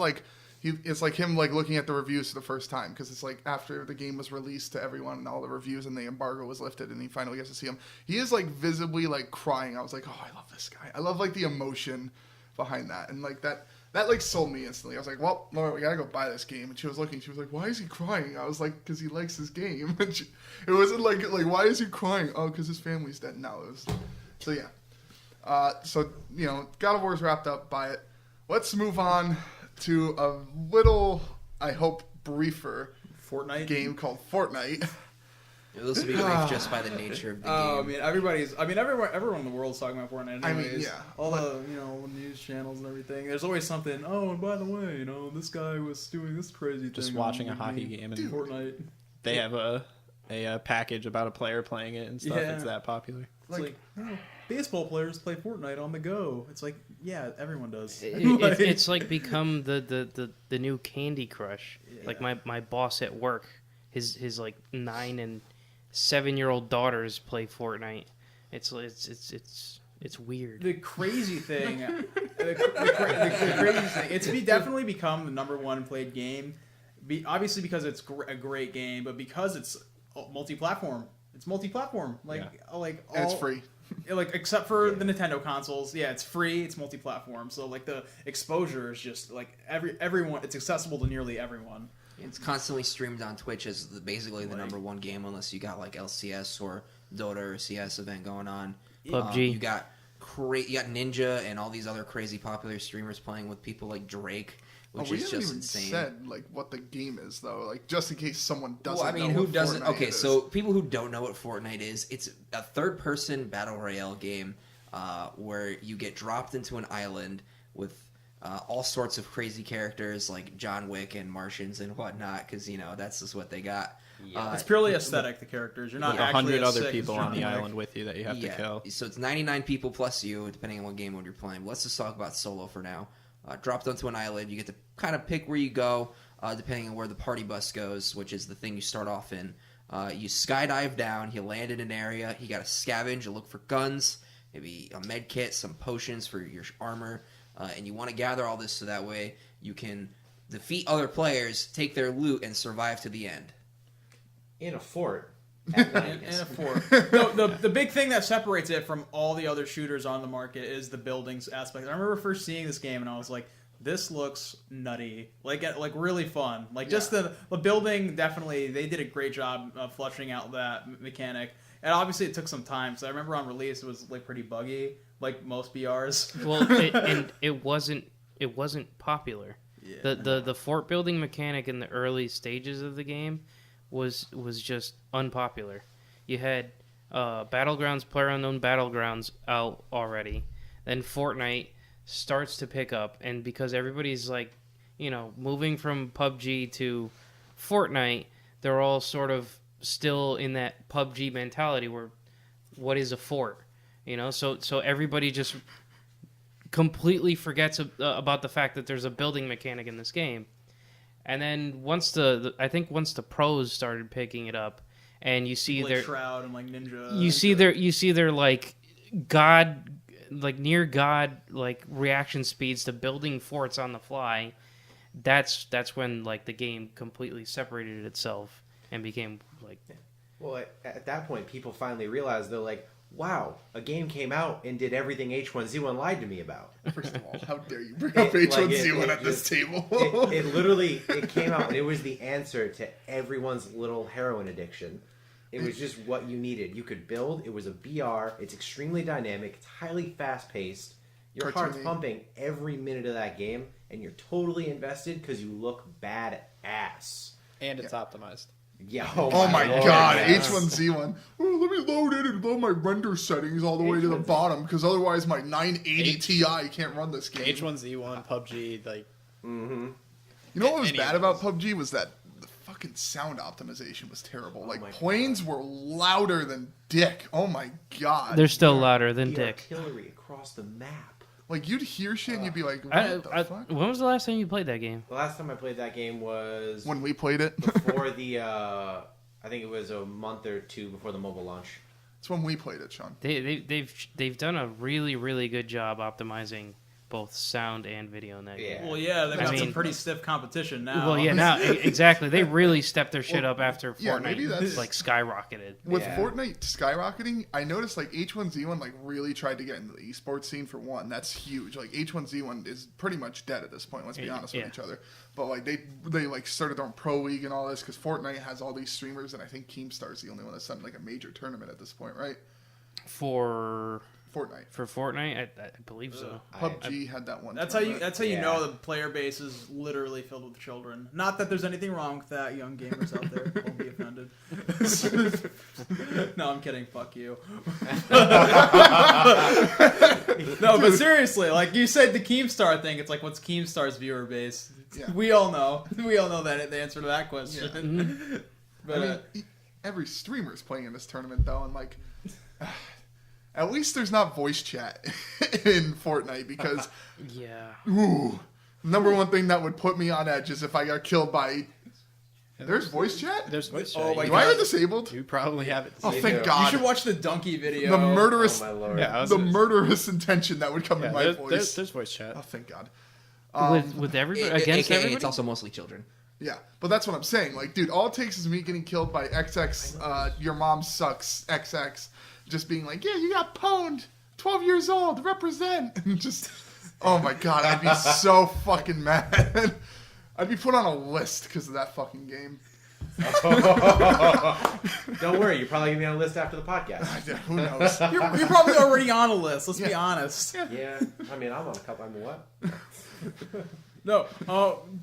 it's like him like looking at the reviews for the first time because it's like after the game was released to everyone and all the reviews and the embargo was lifted and he finally gets to see him. He is like visibly like crying. I was like, oh, I love this guy. I love like the emotion behind that and like that like sold me instantly. I was like, well, Laura, we gotta go buy this game. And she was looking. She was like, why is he crying? I was like, because he likes his game. And it wasn't like why is he crying? Oh, because his family's dead. No, it was so yeah. So you know, God of War's wrapped up. Buy it. Let's move on to a little, I hope, briefer Fortnite game called Fortnite. This will be brief just by the nature of the game. Everyone in the world's talking about Fortnite. Anyways. Yeah. All the news channels and everything. There's always something. Oh, and by the way, this guy was doing this crazy thing. Just watching a hockey game and Fortnite. They have a package about a player playing it and stuff. Yeah. It's that popular. It's like baseball players play Fortnite on the go. It's like, yeah, everyone does. It's like become the new Candy Crush. Yeah. Like my boss at work, his like 9 and 7-year-old daughters play Fortnite. It's weird. The crazy thing, the crazy thing, it's definitely become the number one played game. Obviously because it's a great game, but because it's multi-platform. It's multi-platform. And it's free. Except for the Nintendo consoles. Yeah, it's free. It's multi-platform. So like the exposure is just like everyone. It's accessible to nearly everyone. It's constantly streamed on Twitch as basically the number one game, unless you got like LCS or Dota or CS event going on. PUBG. You got Ninja and all these other crazy popular streamers playing with people like Drake, which is just insane. We haven't even said like what the game is though, like just in case someone doesn't. Well, I mean, know who what doesn't? Fortnite Okay, is. so people who don't know what Fortnite is, it's a third-person battle royale game where you get dropped into an island with all sorts of crazy characters like John Wick and Martians and whatnot, because that's just what they got. Yeah. It's purely aesthetic. The characters. You're not actually 100 other sick people as on the John Wick. island with you that you have to kill. So it's 99 people plus you, depending on what game mode you're playing. But let's just talk about solo for now. Dropped onto an island, you get to kind of pick where you go, depending on where the party bus goes, which is the thing you start off in. You skydive down, you land in an area, you got to scavenge, you look for guns, maybe a med kit, some potions for your armor, and you want to gather all this so that way you can defeat other players, take their loot, and survive to the end. In a fort. At night. In a fort. The big thing that separates it from all the other shooters on the market is the buildings aspect. I remember first seeing this game and I was like, this looks nutty. Like really fun. Just the building, definitely, they did a great job of fleshing out that mechanic. And obviously it took some time. So I remember on release it was like pretty buggy, like most BRs. Well, it wasn't popular. Yeah. The fort building mechanic in the early stages of the game was just unpopular. You had Battlegrounds, PlayerUnknown Battlegrounds out already. Then Fortnite starts to pick up, and because everybody's moving from PUBG to Fortnite, they're all sort of still in that PUBG mentality where what is a fort? So everybody just completely forgets about the fact that there's a building mechanic in this game. And then once the pros started picking it up, and you see their Shroud and like Ninja, you see their like god, like near god, like reaction speeds to building forts on the fly. That's when like the game completely separated itself and became like. Well, at that point, people finally realized they're like, wow, a game came out and did everything H1Z1 lied to me about. First of all, how dare you bring up H1Z1 at this table? it literally came out and it was the answer to everyone's little heroin addiction. It was just what you needed. You could build. It was a BR. It's extremely dynamic. It's highly fast-paced. Your heart's pumping every minute of that game, and you're totally invested because you look badass. And it's optimized. Yeah. Oh my Lord, god, yes. H1Z1. Oh, let me load in and load my render settings all the way to the bottom because otherwise my 980 Ti can't run this game. H1Z1, PUBG, like. Mm-hmm. You know what was bad about PUBG was that the fucking sound optimization was terrible. Like planes were louder than dick. Oh my god. They're still louder than the dick. Artillery across the map. Like you'd hear shit and you'd be like, what the fuck? When was the last time you played that game? The last time I played that game was when we played it. before the I think it was a month or two before the mobile launch. It's when we played it, Sean. They've done a really, really good job optimizing both sound and video in that Yeah. game. Well, yeah, they've I got some mean- pretty stiff competition now. Well, yeah, now exactly. They really stepped their shit up after yeah, maybe that's- Fortnite like skyrocketed. With Yeah. Fortnite skyrocketing, I noticed like H1Z1 like really tried to get into the esports scene for one. That's huge. Like H1Z1 is pretty much dead at this point. Let's be honest with Yeah. each other. But like they like started their own pro league and all this because Fortnite has all these streamers, and I think Keemstar's the only one that's done like a major tournament at this point, right? For Fortnite. Fortnite, I believe so. PUBG had that one. That's how you. tournament. That's how you Yeah. know the player base is literally filled with children. Not that there's anything wrong with that, young gamers out there. Won't be offended. No, I'm kidding. Fuck you. No, but seriously, like you said, the Keemstar thing. It's like, what's Keemstar's viewer base? Yeah. We all know. We all know that the answer to that question. But I mean, every streamer is playing in this tournament though, and like. At least there's not voice chat in Fortnite because Yeah. ooh, number one thing that would put me on edge is if I got killed by. There's voice chat? There's voice chat. Oh my Do I have it disabled? You probably have it. Oh, They thank do. God. you should watch the donkey video. The murderous, Oh my lord. Yeah, I was the gonna- murderous intention that would come in my voice. there's voice chat. Oh, thank God. with everybody against AKA, everybody. it's also mostly children. Yeah, but that's what I'm saying. Like, dude, all it takes is me getting killed by XX. Your mom sucks. XX, just being like, yeah, you got pwned. 12 years old. Represent. And just, oh my God, I'd be so fucking mad. I'd be put on a list because of that fucking game. Don't worry, you're probably gonna be on a list after the podcast. Who knows? You're probably already on a list. Let's be honest. Yeah, I mean, I'm on a couple. I mean, what? No.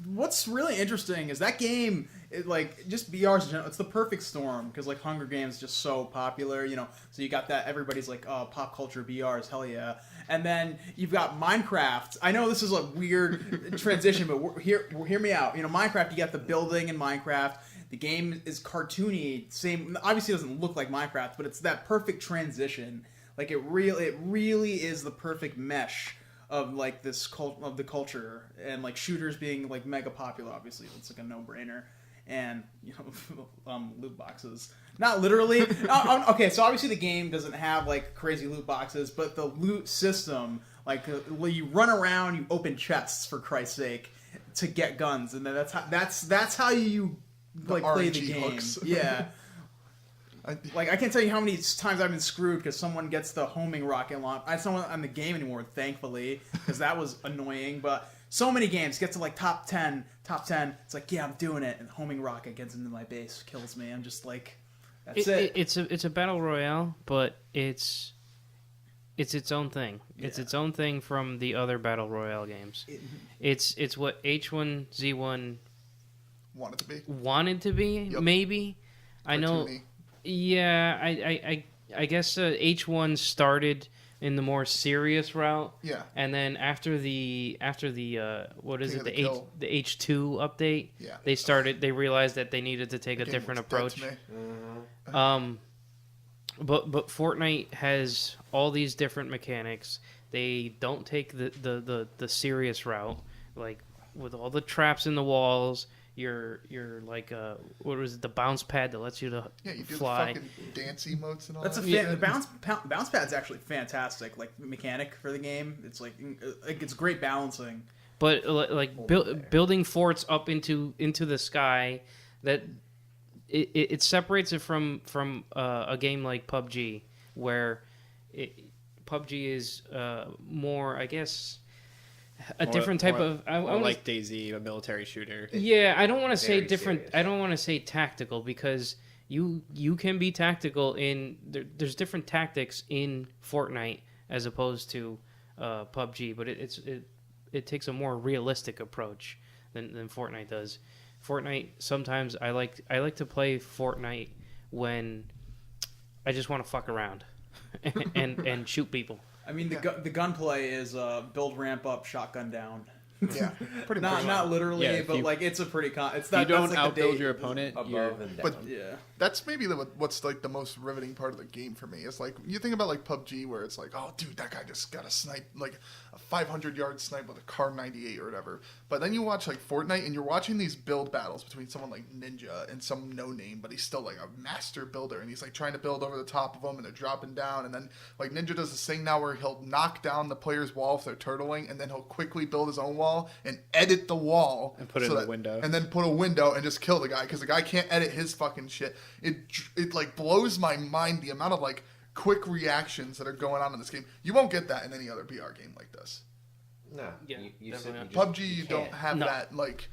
What's really interesting is that game. Like just BRs in general, it's the perfect storm because like Hunger Games is just so popular, you know. So you got that everybody's like, oh, pop culture BRs, hell yeah. And then you've got Minecraft. I know this is a weird transition, but hear me out. You know, Minecraft, you got the building in Minecraft. The game is cartoony. Same, obviously, it doesn't look like Minecraft, but it's that perfect transition. Like it really is the perfect mesh of like this of the culture and like shooters being like mega popular. Obviously, it's like a no-brainer. And you know, loot boxes. Not literally. Okay, so obviously the game doesn't have like crazy loot boxes, but the loot system, like where you run around, you open chests for Christ's sake to get guns, and then that's how you like play the RNG game. hooks. Yeah. Like I can't tell you how many times I've been screwed because someone gets the homing rocket launch. I don't on the game anymore, thankfully, because that was annoying. But so many games get to like top 10. It's like, yeah, I'm doing it, and homing rocket gets into my base, kills me. I'm just like, that's it. It's a battle royale, but it's its own thing. It's its own thing from the other battle royale games. It's what H1Z1 Want it to be? wanted to be, Yep. maybe. I know. Cartoony. Yeah, I guess H1 started in the more serious route. Yeah. And then after the what is King it, of the Kill. the H2 update, Yeah. they realized that they needed to take a Game different was dead approach. to me. But Fortnite has all these different mechanics. They don't take the serious route, like with all the traps in the walls. You're like what was it, the bounce pad that lets you to Yeah, you do fly. the fucking dance emotes and all That's a that. the bounce pad's actually fantastic. Like mechanic for the game, it's like it's great balancing. But like building forts up into the sky, that it separates it from a game like PUBG, where PUBG is more, I guess, a different type of. I More wanna- like DayZ, a military shooter. Yeah, I don't want to say Very different. serious. I don't want to say tactical because you can be tactical in there's different tactics in Fortnite as opposed to PUBG, but it takes a more realistic approach than Fortnite does. Fortnite, sometimes I like to play Fortnite when I just want to fuck around and shoot people. I mean, the gunplay is build ramp up, shotgun down. Yeah, pretty not much. not literally, Yeah, if but you- like it's a pretty it's If you not don't that's like outbuild the your opponent, you're Above and down. But yeah. That's maybe what's like the most riveting part of the game for me. Is like you think about like PUBG, where it's like, oh, dude, that guy just got a snipe, like a 500-yard snipe with a Car 98 or whatever. But then you watch like Fortnite, and you're watching these build battles between someone like Ninja and some no name, but he's still like a master builder, and he's like trying to build over the top of them, and they're dropping down, and then like Ninja does this thing now where he'll knock down the player's wall if they're turtling, and then he'll quickly build his own wall and edit the wall And put it in a window. and then put a window and just kill the guy because the guy can't edit his fucking shit. It like blows my mind the amount of like quick reactions that are going on in this game. You won't get that in any other BR game like this. No, Yeah, you definitely just, PUBG, you don't can't. have No. that like.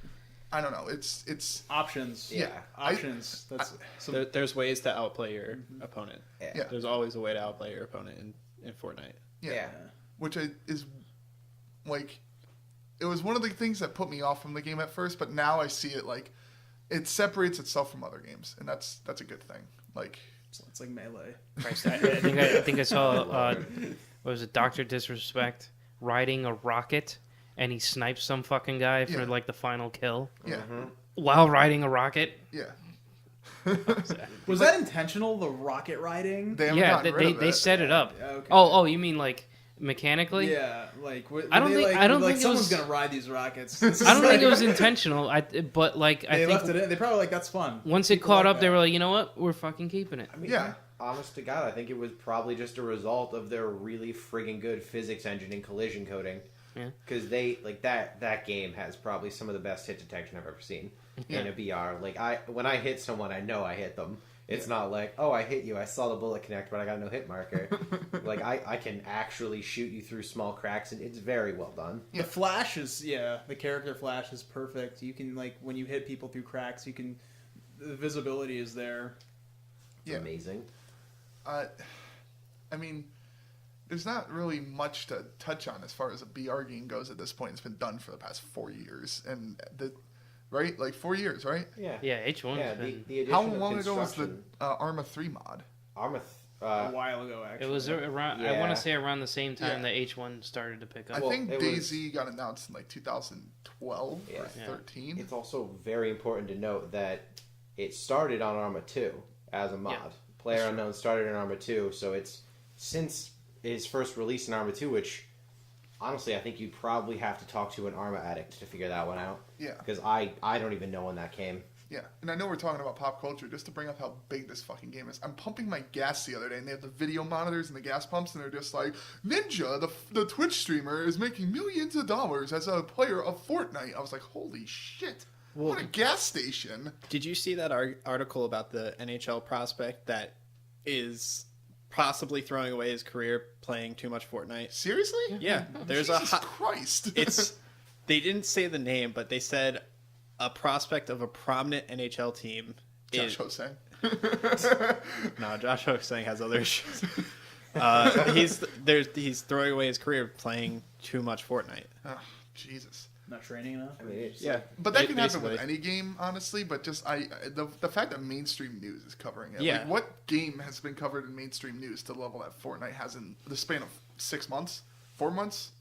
I don't know. It's Options. Yeah. Options. That's some, there's ways to outplay your opponent. Yeah. There's always a way to outplay your opponent in Fortnite. yeah, which is like it was one of the things that put me off from the game at first, but now I see it like it separates itself from other games, and that's a good thing. Like it's like Melee. Christ, I think I saw what was it, Dr. Disrespect riding a rocket, and he snipes some fucking guy for Yeah. like the final kill yeah, while riding a rocket. yeah. Was that intentional? The rocket riding? They haven't Yeah, gotten rid of they it. set it up. Okay. Oh, you mean like mechanically? Yeah, like I don't think- I don't think it someone's was- gonna ride these rockets. I don't think it was intentional. But like I They think left it in. They probably like that's fun. once it People caught like up, they that. were like, you know what, we're fucking keeping it. I mean, Yeah. honest to God, I think it was probably just a result of their really friggin' good physics engine and collision coding. Yeah. Because they like that game has probably some of the best hit detection I've ever seen in a BR. Like when I hit someone, I know I hit them. It's not like, oh, I hit you, I saw the bullet connect, but I got no hit marker. Like I can actually shoot you through small cracks, and it's very well done. The flash is the character flash is perfect. You can like when you hit people through cracks, you can the visibility is there. It's Yeah. amazing. I mean, there's not really much to touch on as far as a BR game goes at this point. It's been done for the past 4 years, and right, like 4 years, right? Yeah. Yeah, H1's Yeah, been. the addition How of long ago was the construction- Arma 3 mod? Arma? A while ago, actually. It was around. I Yeah. want to say around the same time Yeah. that H1 started to pick up. I Well, think it was- DayZ got announced in like 2012 Yeah. or 13. It's also very important to note that it started on Arma 2 as a mod. Yeah. Player Unknown started in Arma 2, so it's since his first release in Arma 2, which honestly I think you'd probably have to talk to an Arma addict to figure that one out. Yeah. Because I don't even know when that came. Yeah, and I know we're talking about pop culture, just to bring up how big this fucking game is. I'm pumping my gas the other day, and they have the video monitors and the gas pumps, and they're just like, Ninja, the Twitch streamer, is making millions of dollars as a player of Fortnite. I was like, holy shit. What a gas station. Did you see that article about the NHL prospect that is possibly throwing away his career playing too much Fortnite? Seriously? Yeah, there's Jesus a Christ. it's they didn't say the name, but they said a prospect of a prominent NHL team. Josh Hosang. No, Josh Hosang has other issues. He's throwing away his career playing too much Fortnite. Oh, Jesus. Not training enough. I mean, it's Yeah, But that can happen with basically. any game, honestly. But just the fact that mainstream news is covering it. Yeah. Like, what game has been covered in mainstream news to the level that Fortnite has in the span of 6 months, 4 months?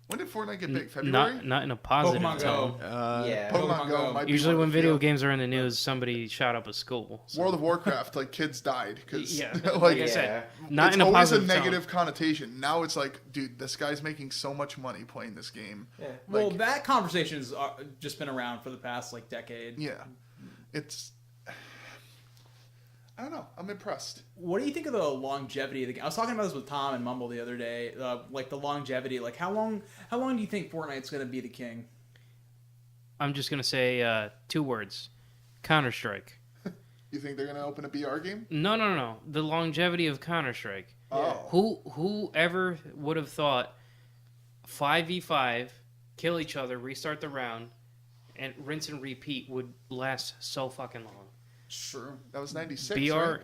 When did Fortnite get big? February. Not in a positive Pokemon tone. Go. yeah. Pokemon Go. Go. Might be Usually one when of the video few. games are in the news, somebody shot up a school. So. World of Warcraft, like kids died because Yeah, like like I Yeah. said, not it's in a always a positive tone. negative connotation. Now it's like, dude, this guy's making so much money playing this game. Yeah. Well, Like, that conversation's just been around for the past like decade. yeah, it's. I don't know. I'm impressed. What do you think of the longevity of the game? I was talking about this with Tom and Mumble the other day. Like the longevity. Like how long do you think Fortnite's going to be the king? I'm just gonna say 2 words: Counter Strike. You think they're gonna open a BR game? No. The longevity of Counter Strike. Oh, Whoever would have thought 5v5, kill each other, restart the round, and rinse and repeat would last so fucking long. true. That was '96. BR, Right?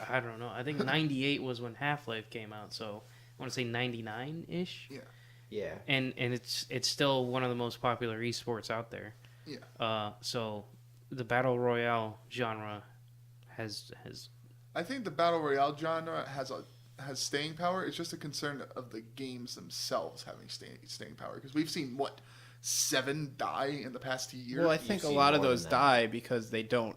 I don't know. I think 98 was when Half-Life came out, so I want to say 99-ish. Yeah. Yeah. And it's still one of the most popular esports out there. Yeah. So the battle royale genre has I think the battle royale genre has staying power. It's just a concern of the games themselves having staying power because we've seen what 7 die in the past year. Well, I think a seen lot of more those than that. die because they don't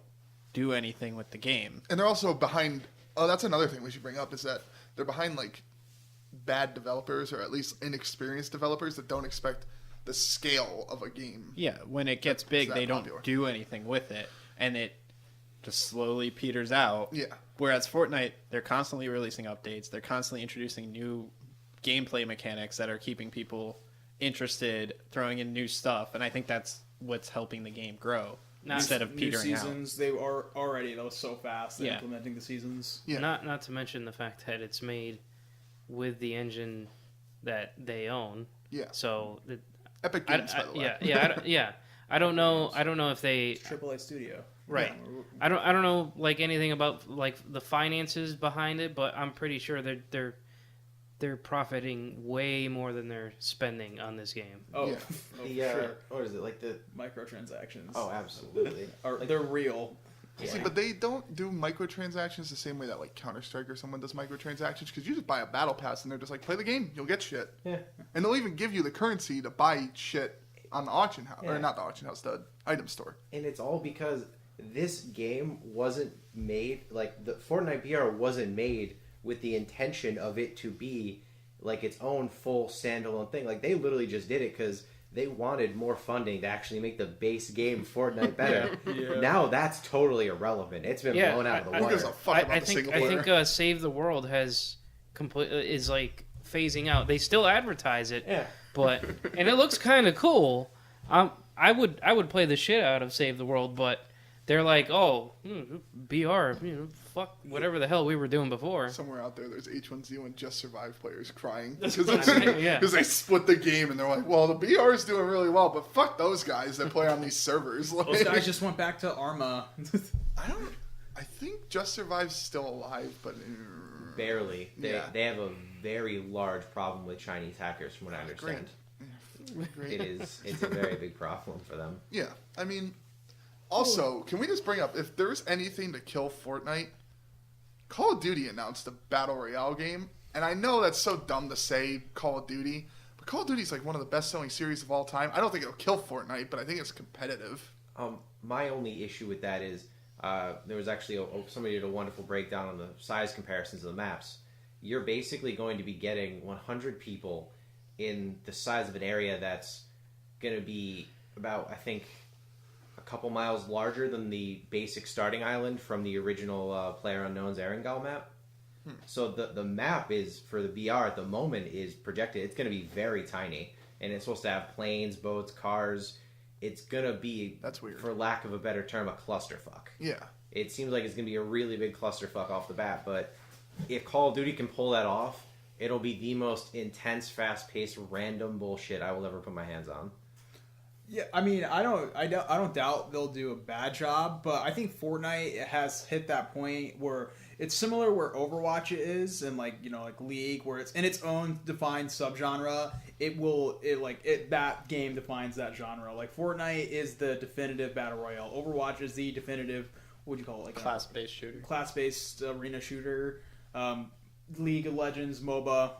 do anything with the game. And they're also behind. Oh, that's another thing we should bring up is that they're behind like bad developers or at least inexperienced developers that don't expect the scale of a game. Yeah, when it gets big, that they don't popular. do anything with it, and it just slowly peters out. Yeah. Whereas Fortnite, they're constantly releasing updates. They're constantly introducing new gameplay mechanics that are keeping people interested, throwing in new stuff, and I think that's what's helping the game grow instead of New petering out. seasons, they are already that was so fast at Yeah. implementing the seasons. Yeah. Not to mention the fact that it's made with the engine that they own. Yeah. So Epic Games, by the way. yeah. I don't know if they AAA studio. right. I don't know like anything about like the finances behind it, but I'm pretty sure they're profiting way more than they're spending on this game. Oh, Yeah. oh, The sure. what is it like the? Microtransactions. Oh, absolutely. They're real. See, but they don't do microtransactions the same way that like Counter-Strike or someone does microtransactions because you just buy a battle pass and they're just like, play the game, you'll get shit. Yeah. And they'll even give you the currency to buy shit on the auction house, Yeah. or not the auction house, the item store. And it's all because this game wasn't made like the Fortnite BR wasn't made with the intention of it to be like its own full standalone thing. Like they literally just did it because they wanted more funding to actually make the base game Fortnite better. Yeah. Now that's totally irrelevant. It's been blown out of the Who gives water. a fuck about I the think single I player? think Save the World is like phasing out. They still advertise it, Yeah. but and it looks kind of cool. I would play the shit out of Save the World, but they're like, oh, BR, fuck whatever the hell we were doing before. Somewhere out there, there's H1Z1 Just Survive players crying because Yeah. they split the game and they're like, well, the BR is doing really well, but fuck those guys that play on these servers. Like, Those guys just went back to Arma. I think Just Survive's still alive, but Barely. Yeah. They have a very large problem with Chinese hackers, from what I understand. It's a very big problem for them. Yeah, I mean, also, can we just bring up if there's anything to kill Fortnite? Call of Duty announced a battle royale game, and I know that's so dumb to say Call of Duty, but Call of Duty is like one of the best-selling series of all time. I don't think it'll kill Fortnite, but I think it's competitive. My only issue with that is there was actually somebody did a wonderful breakdown on the size comparisons of the maps. You're basically going to be getting 100 people in the size of an area that's going to be about, I think, a couple miles larger than the basic starting island from the original PlayerUnknown's Erangel map. So the map is, for the BR at the moment, is projected. It's going to be very tiny, and it's supposed to have planes, boats, cars. It's going to be, That's weird. for lack of a better term, a clusterfuck. Yeah. It seems like it's going to be a really big clusterfuck off the bat, but if Call of Duty can pull that off, it'll be the most intense, fast-paced, random bullshit I will ever put my hands on. Yeah, I mean, I don't doubt they'll do a bad job, but I think Fortnite has hit that point where it's similar where Overwatch is, and like League, where it's in its own defined subgenre. That game defines that genre. Like Fortnite is the definitive battle royale. Overwatch is the definitive, what do you call it? Like Class-based shooter. class-based arena shooter. League of Legends, MOBA.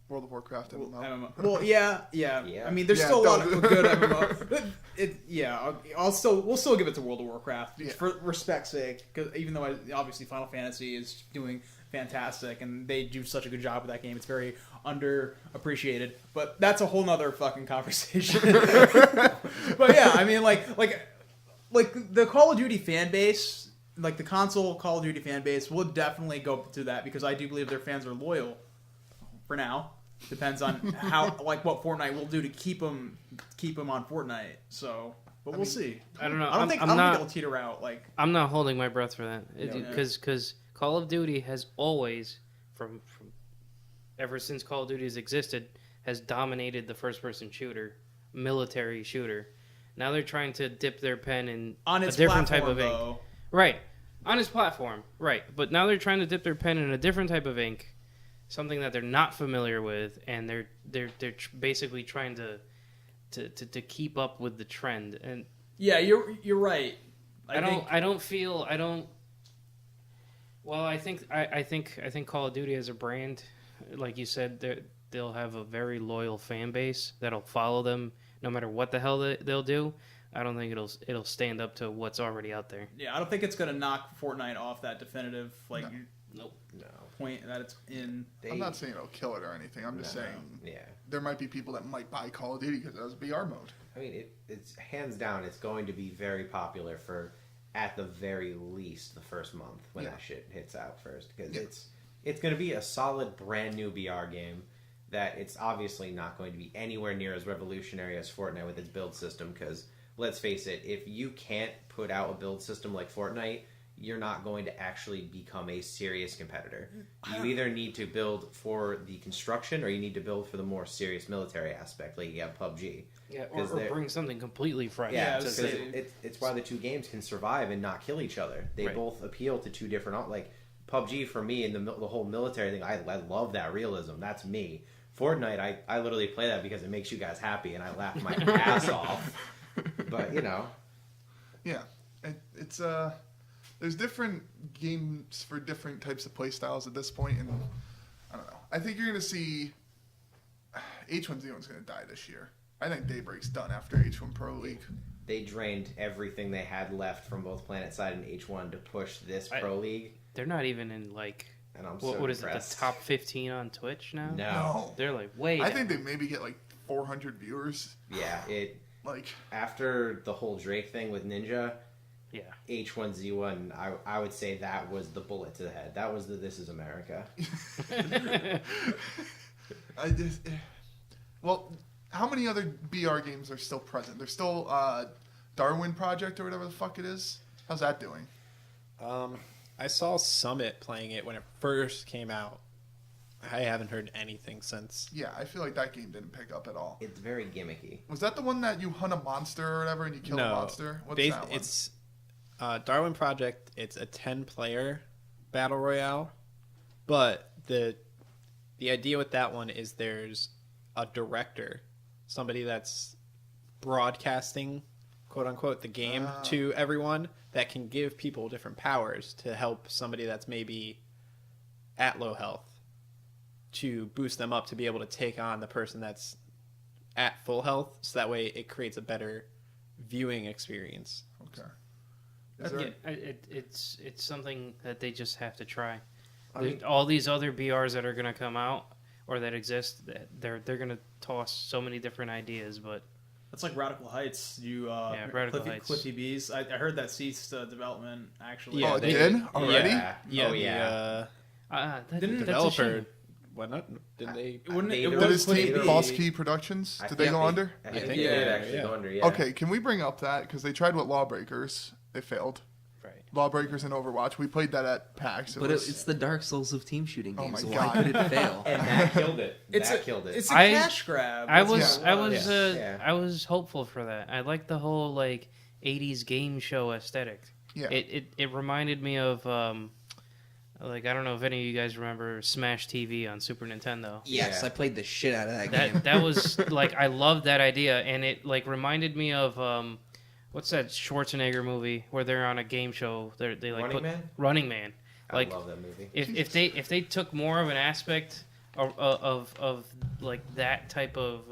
World of Warcraft, MMO. MMO. Well, yeah. Yeah. I mean, there's Yeah, still a lot of don't- good MMO. But we'll still give it to World of Warcraft Yeah. for respect's sake. Because even though obviously Final Fantasy is doing fantastic and they do such a good job with that game, it's very underappreciated. But that's a whole nother fucking conversation. But yeah, I mean, like the Call of Duty fan base, like the console Call of Duty fan base, will definitely go to that because I do believe their fans are loyal. For now, depends on how what Fortnite will do to keep them on Fortnite. So, but we'll see. I don't know. I don't think it'll teeter out. Like, I'm not holding my breath for that Yeah. because Call of Duty has always, from ever since Call of Duty has existed, has dominated the first-person shooter, military shooter. Now they're trying to dip their pen in on its a different type platform, of ink. though. Right, on its platform, right. But now they're trying to dip their pen in a different type of ink, something that they're not familiar with, and they're basically trying to keep up with the trend. And Yeah, you're right. I think Call of Duty as a brand, like you said, they'll have a very loyal fan base that'll follow them no matter what the hell they'll do, I don't think it'll stand up to what's already out there. Yeah, I don't think it's going to knock Fortnite off that definitive Nope. No. point that it's in. I'm not saying it'll kill it or anything. I'm just saying Yeah. there might be people that might buy Call of Duty because it has VR mode. I mean, it's hands down, it's going to be very popular for, at the very least, the first month when that shit hits out first. Because it's going to be a solid, brand new VR game that it's obviously not going to be anywhere near as revolutionary as Fortnite with its build system. Because, let's face it, if you can't put out a build system like Fortnite, you're not going to actually become a serious competitor. You either need to build for the construction or you need to build for the more serious military aspect, like you have PUBG. Yeah, or bring something completely fresh. Yeah, to because it's why the two games can survive and not kill each other. They both appeal to two different... Like, PUBG for me and the whole military thing, I love that realism. That's me. Fortnite, I literally play that because it makes you guys happy and I laugh my ass off. But, you know. Yeah. It's there's different games for different types of play styles at this point, and I don't know. I think you're going to see H1Z1's going to die this year. I think Daybreak's done after H1 Pro League. They drained everything they had left from both PlanetSide and H1 to push this Pro League. They're not even in, like... And I'm what is it, the top 15 on Twitch now? No. They're like way I down. think they maybe get like 400 viewers. Yeah, Like after the whole Drake thing with Ninja, yeah, H1Z1, I would say that was the bullet to the head. That was the This Is America. Well, how many other BR games are still present? There's still Darwin Project or whatever the fuck it is. How's that doing? I saw Summit playing it when it first came out. I haven't heard anything since. Yeah, I feel like that game didn't pick up at all. It's very gimmicky. Was that the one that you hunt a monster or whatever and you kill a monster? What's that one? It's Darwin Project. It's a 10-player battle royale, but the idea with that one is there's a director, somebody that's broadcasting, quote unquote, the game to everyone that can give people different powers to help somebody that's maybe at low health to boost them up to be able to take on the person that's at full health, so that way it creates a better viewing experience. Okay. it's something that they just have to try. All these other BRs that are going to come out or that exist, they're going to toss so many different ideas, but That's like Radical Heights. Radical Heights. Cliffy Bees. I heard that ceased development actually. Yeah, it did already. Yeah. The Didn't that's a developer. shame. Why not? Did they? Wouldn't it, Did Did his Cliffy team, Bees. Boss Key Productions, did they go under? I think think they did they- actually yeah. go under, yeah. Okay, can we bring up that? Because they tried with Lawbreakers. They failed. Right. Lawbreakers and Overwatch. We played that at PAX. But it's the Dark Souls of team shooting Oh games. my so God. why could it fail? And that killed it. It's That killed it. It's a I- cash grab. I That's was what I it was Yeah. I was hopeful for that. I like the whole like 80s game show aesthetic. Yeah. It reminded me of like I don't know if any of you guys remember Smash TV on Super Nintendo. Yes, Yeah. I played the shit out of that game. That was like I loved that idea, and it like reminded me of what's that Schwarzenegger movie where they're on a game show? They like Running Man? Running Man. Like I love that movie. if they took more of an aspect of like that type of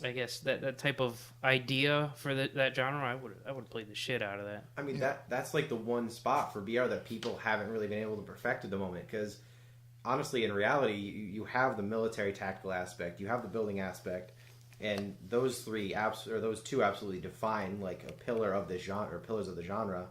I guess that type of idea for that genre, I would have played the shit out of that. I mean, that's like the one spot for BR that people haven't really been able to perfect at the moment. Because honestly, in reality, you have the military tactical aspect, you have the building aspect, and those those two absolutely define like a pillar of the genre or pillars of the genre.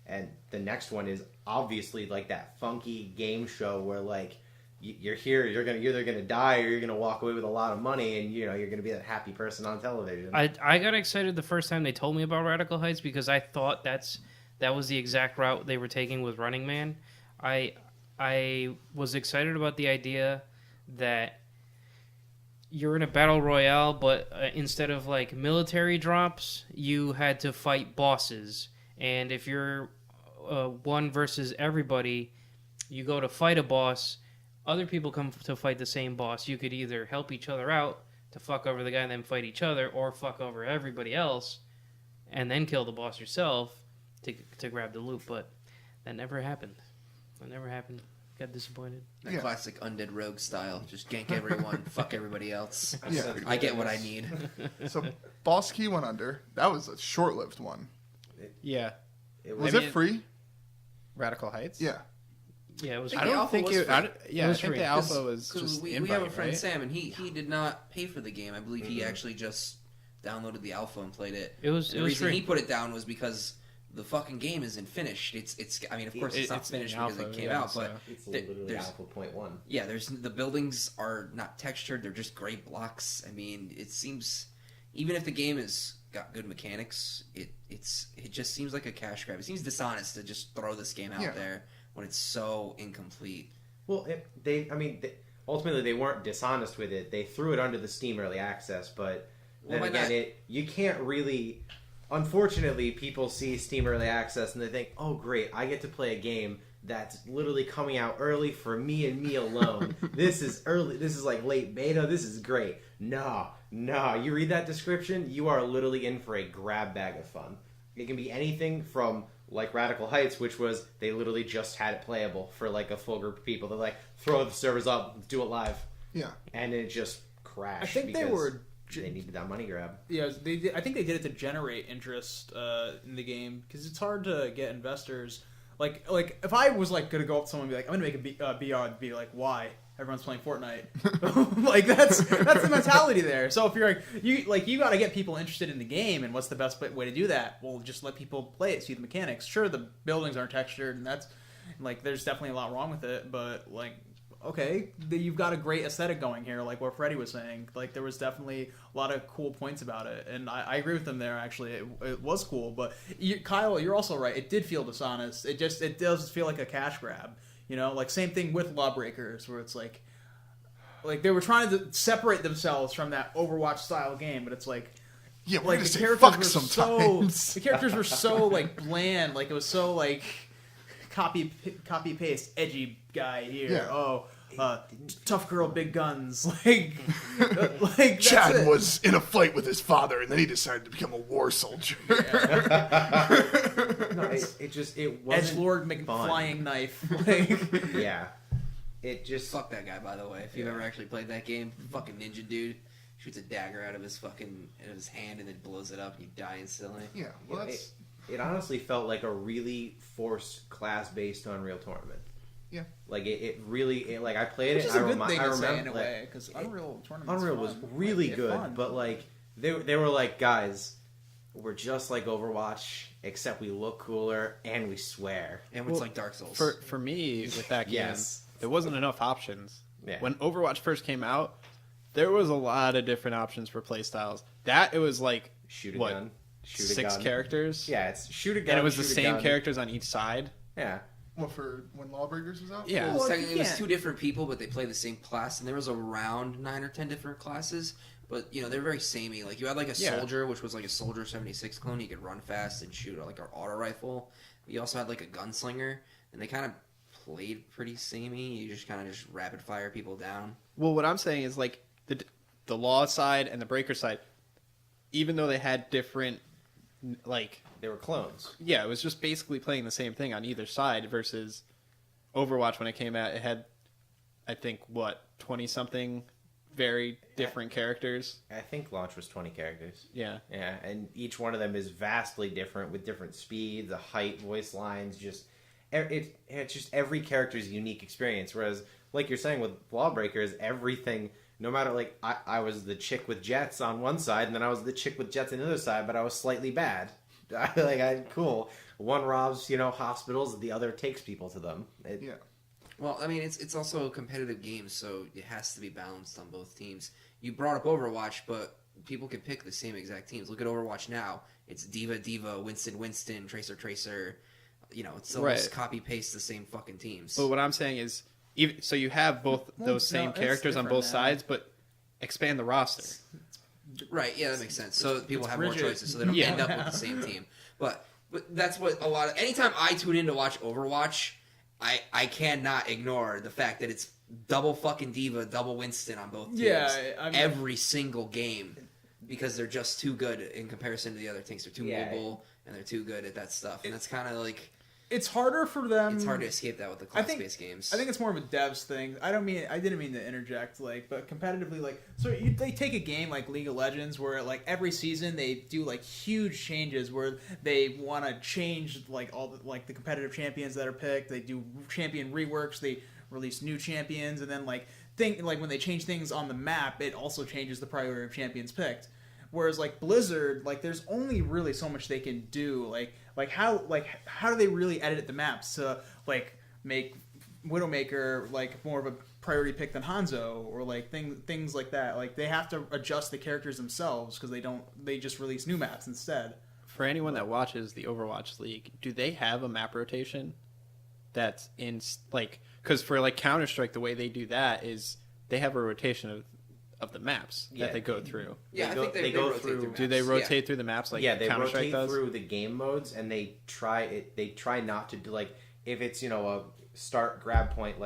And the next one is obviously like that funky game show where like you're here, you're either gonna die or you're gonna walk away with a lot of money, and you're gonna be that happy person on television. I got excited the first time they told me about Radical Heights because I thought that was the exact route they were taking with Running Man. I was excited about the idea that you're in a battle royale, but instead of like military drops, you had to fight bosses, and if you're one versus everybody, you go to fight a boss. Other people come to fight the same boss. You could either help each other out to fuck over the guy and then fight each other, or fuck over everybody else and then kill the boss yourself to grab the loot. But that never happened. That never happened. got disappointed. That Yeah. classic undead rogue style. Just gank everyone, fuck everybody else. Yeah. I get what I need. So Boss Key went under. That was a short-lived one. Yeah. Was I it mean- free? Radical Heights. Yeah. Yeah, it was. I I think the don't alpha think was it. free. Yeah, It I was think free. the alpha was Because just we invite, have a friend right? Sam, and he did not pay for the game. I believe he actually just downloaded the alpha and played it. It was. And It the was reason free. he put it down was because the fucking game isn't finished. It's. I mean, of course, it's not It's in finished because alpha, it came yeah, out, but It's There- literally there's- Alpha Point 1. yeah, there's the buildings are not textured; they're just gray blocks. I mean, it seems even if the game has got good mechanics, it just seems like a cash grab. It seems dishonest to just throw this game out Yeah. there when it's so incomplete. Well, ultimately they weren't dishonest with it. They threw it under the Steam Early Access, but then Well, why again, not? you can't really. Unfortunately, people see Steam Early Access and they think, "Oh, great! I get to play a game that's literally coming out early for me and me alone. This is early. This is like late beta. This is great." No. You read that description, you are literally in for a grab bag of fun. It can be anything from like Radical Heights, which was they literally just had it playable for like a full group of people. They're like, throw the servers up, let's do it live, Yeah. and it just crashed. I think they because were. they needed that money grab. Yeah, they did, I think they did it to generate interest in the game because it's hard to get investors. Like if I was like gonna go up to someone and be like, I'm gonna make a BR, and be like, why? Everyone's playing Fortnite. Like that's the mentality there. So if you're you got to get people interested in the game, and what's the best way to do that? Well, just let people play it, see the mechanics. Sure, the buildings aren't textured, and that's like there's definitely a lot wrong with it, but like. Okay, you've got a great aesthetic going here, like what Freddie was saying. Like there was definitely a lot of cool points about it, and I agree with him there. Actually, it was cool, but Kyle, you're also right. It did feel dishonest. It does feel like a cash grab. You know, like same thing with Lawbreakers, where it's like they were trying to separate themselves from that Overwatch style game, but it's like. Yeah, we're Like gonna the say characters fuck were sometimes. the characters were so like bland, like it was so like copy paste edgy guy here. Yeah. Oh, tough girl, big guns. Like that's Chad it. was in a fight with his father, and then he decided to become a war soldier. No, it wasn't Edgelord making fun. flying knife. Like, Yeah, it just Fuck that guy, by the way. If you've ever actually played that game, fucking ninja dude shoots a dagger out of his hand and then blows it up and you die instantly. Yeah, well, that's it honestly felt like a really forced class-based Unreal tournament. Yeah. Like it really like I played which it. is a I good remi- thing I to say remember in a like, way, because Unreal tournament. Unreal was really good, but like they were like, guys, we're just like Overwatch, except we look cooler and we swear. And it's like Dark Souls. For me, with that game, Yes. there wasn't enough options. Yeah. When Overwatch first came out, there was a lot of different options for playstyles. That it was like Shoot a what, gun, shoot a 6 gun. characters. Yeah, it's shoot a gun. And it was the shoot a same gun. characters on each side. Yeah. what for when Lawbreakers was out. Yeah. Well, Technically, it was can't. 2 different people, but they played the same class, and there was around 9 or 10 different classes. But you know, they're very samey. Like you had like a Yeah. soldier, which was like a soldier 76 clone. You could run fast and shoot like an auto rifle. You also had like a gunslinger, and they kind of played pretty samey. You just kind of just rapid fire people down. Well, what I'm saying is like the law side and the breaker side, even though they had different like They were clones. yeah, it was just basically playing the same thing on either side versus Overwatch when it came out. It had, I think, 20 something very different characters. I think launch was 20 characters. Yeah. Yeah, and each one of them is vastly different with different speeds, the height, voice lines, it's just every character's unique experience. Whereas, like you're saying with Lawbreakers, everything, no matter, like, I was the chick with jets on one side, and then I was the chick with jets on the other side, but I was slightly bad. Cool. One robs, hospitals, the other takes people to them. Yeah. Well, I mean, it's also a competitive game, so it has to be balanced on both teams. You brought up Overwatch, but people can pick the same exact teams. Look at Overwatch now. It's D.Va, Winston, Tracer. It's almost Right. copy-paste the same fucking teams. But what I'm saying is, so you have both those same it's characters on both different now. sides, but expand the roster. Right, yeah, that makes sense. So people it's have more rigid. choices, so they don't Yeah. end up with the same team. But that's what a lot of... Anytime I tune in to watch Overwatch, I cannot ignore the fact that it's double fucking D.Va, double Winston on both teams. Yeah, I mean- every single game. Because they're just too good in comparison to the other teams. They're too Yeah. mobile, and they're too good at that stuff. And that's kind of like... it's harder for them. It's hard to escape that with the class-based games. I think it's more of a devs thing. I didn't mean to interject, but competitively, they take a game like League of Legends where every season they do huge changes where they want to change all the competitive champions that are picked. They do champion reworks. They release new champions, and then when they change things on the map, it also changes the priority of champions picked. Whereas Blizzard, there's only really so much they can do. How do they really edit the maps to make Widowmaker more of a priority pick than Hanzo or things like that. They have to adjust the characters themselves because they just release new maps instead. For anyone that watches the Overwatch League, do they have a map rotation that's in because for Counter-Strike, the way they do that is they have a rotation of the maps that they go through. Yeah, I think they go through maps. Do they rotate through the maps like they Counter-Strike rotate does? through the game modes, and they try not to do if it's a start grab point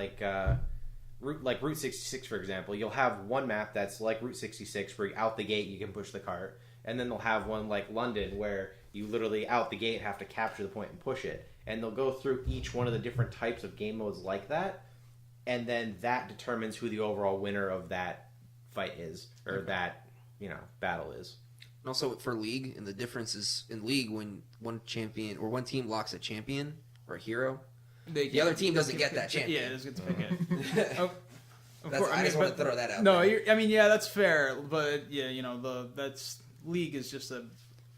Route 66, for example. You'll have one map that's like Route 66 where out the gate you can push the cart, and then they'll have one like London where you literally out the gate have to capture the point and push it, and they'll go through each one of the different types of game modes like that, and then that determines who the overall winner of that fight is, or that battle is. And also for League, and the difference is in League when one champion or one team locks a champion or a hero, the other team doesn't get that champion. Yeah, it doesn't get to pick it. I just want to throw that out. No, there. that's fair, but that's League is just a.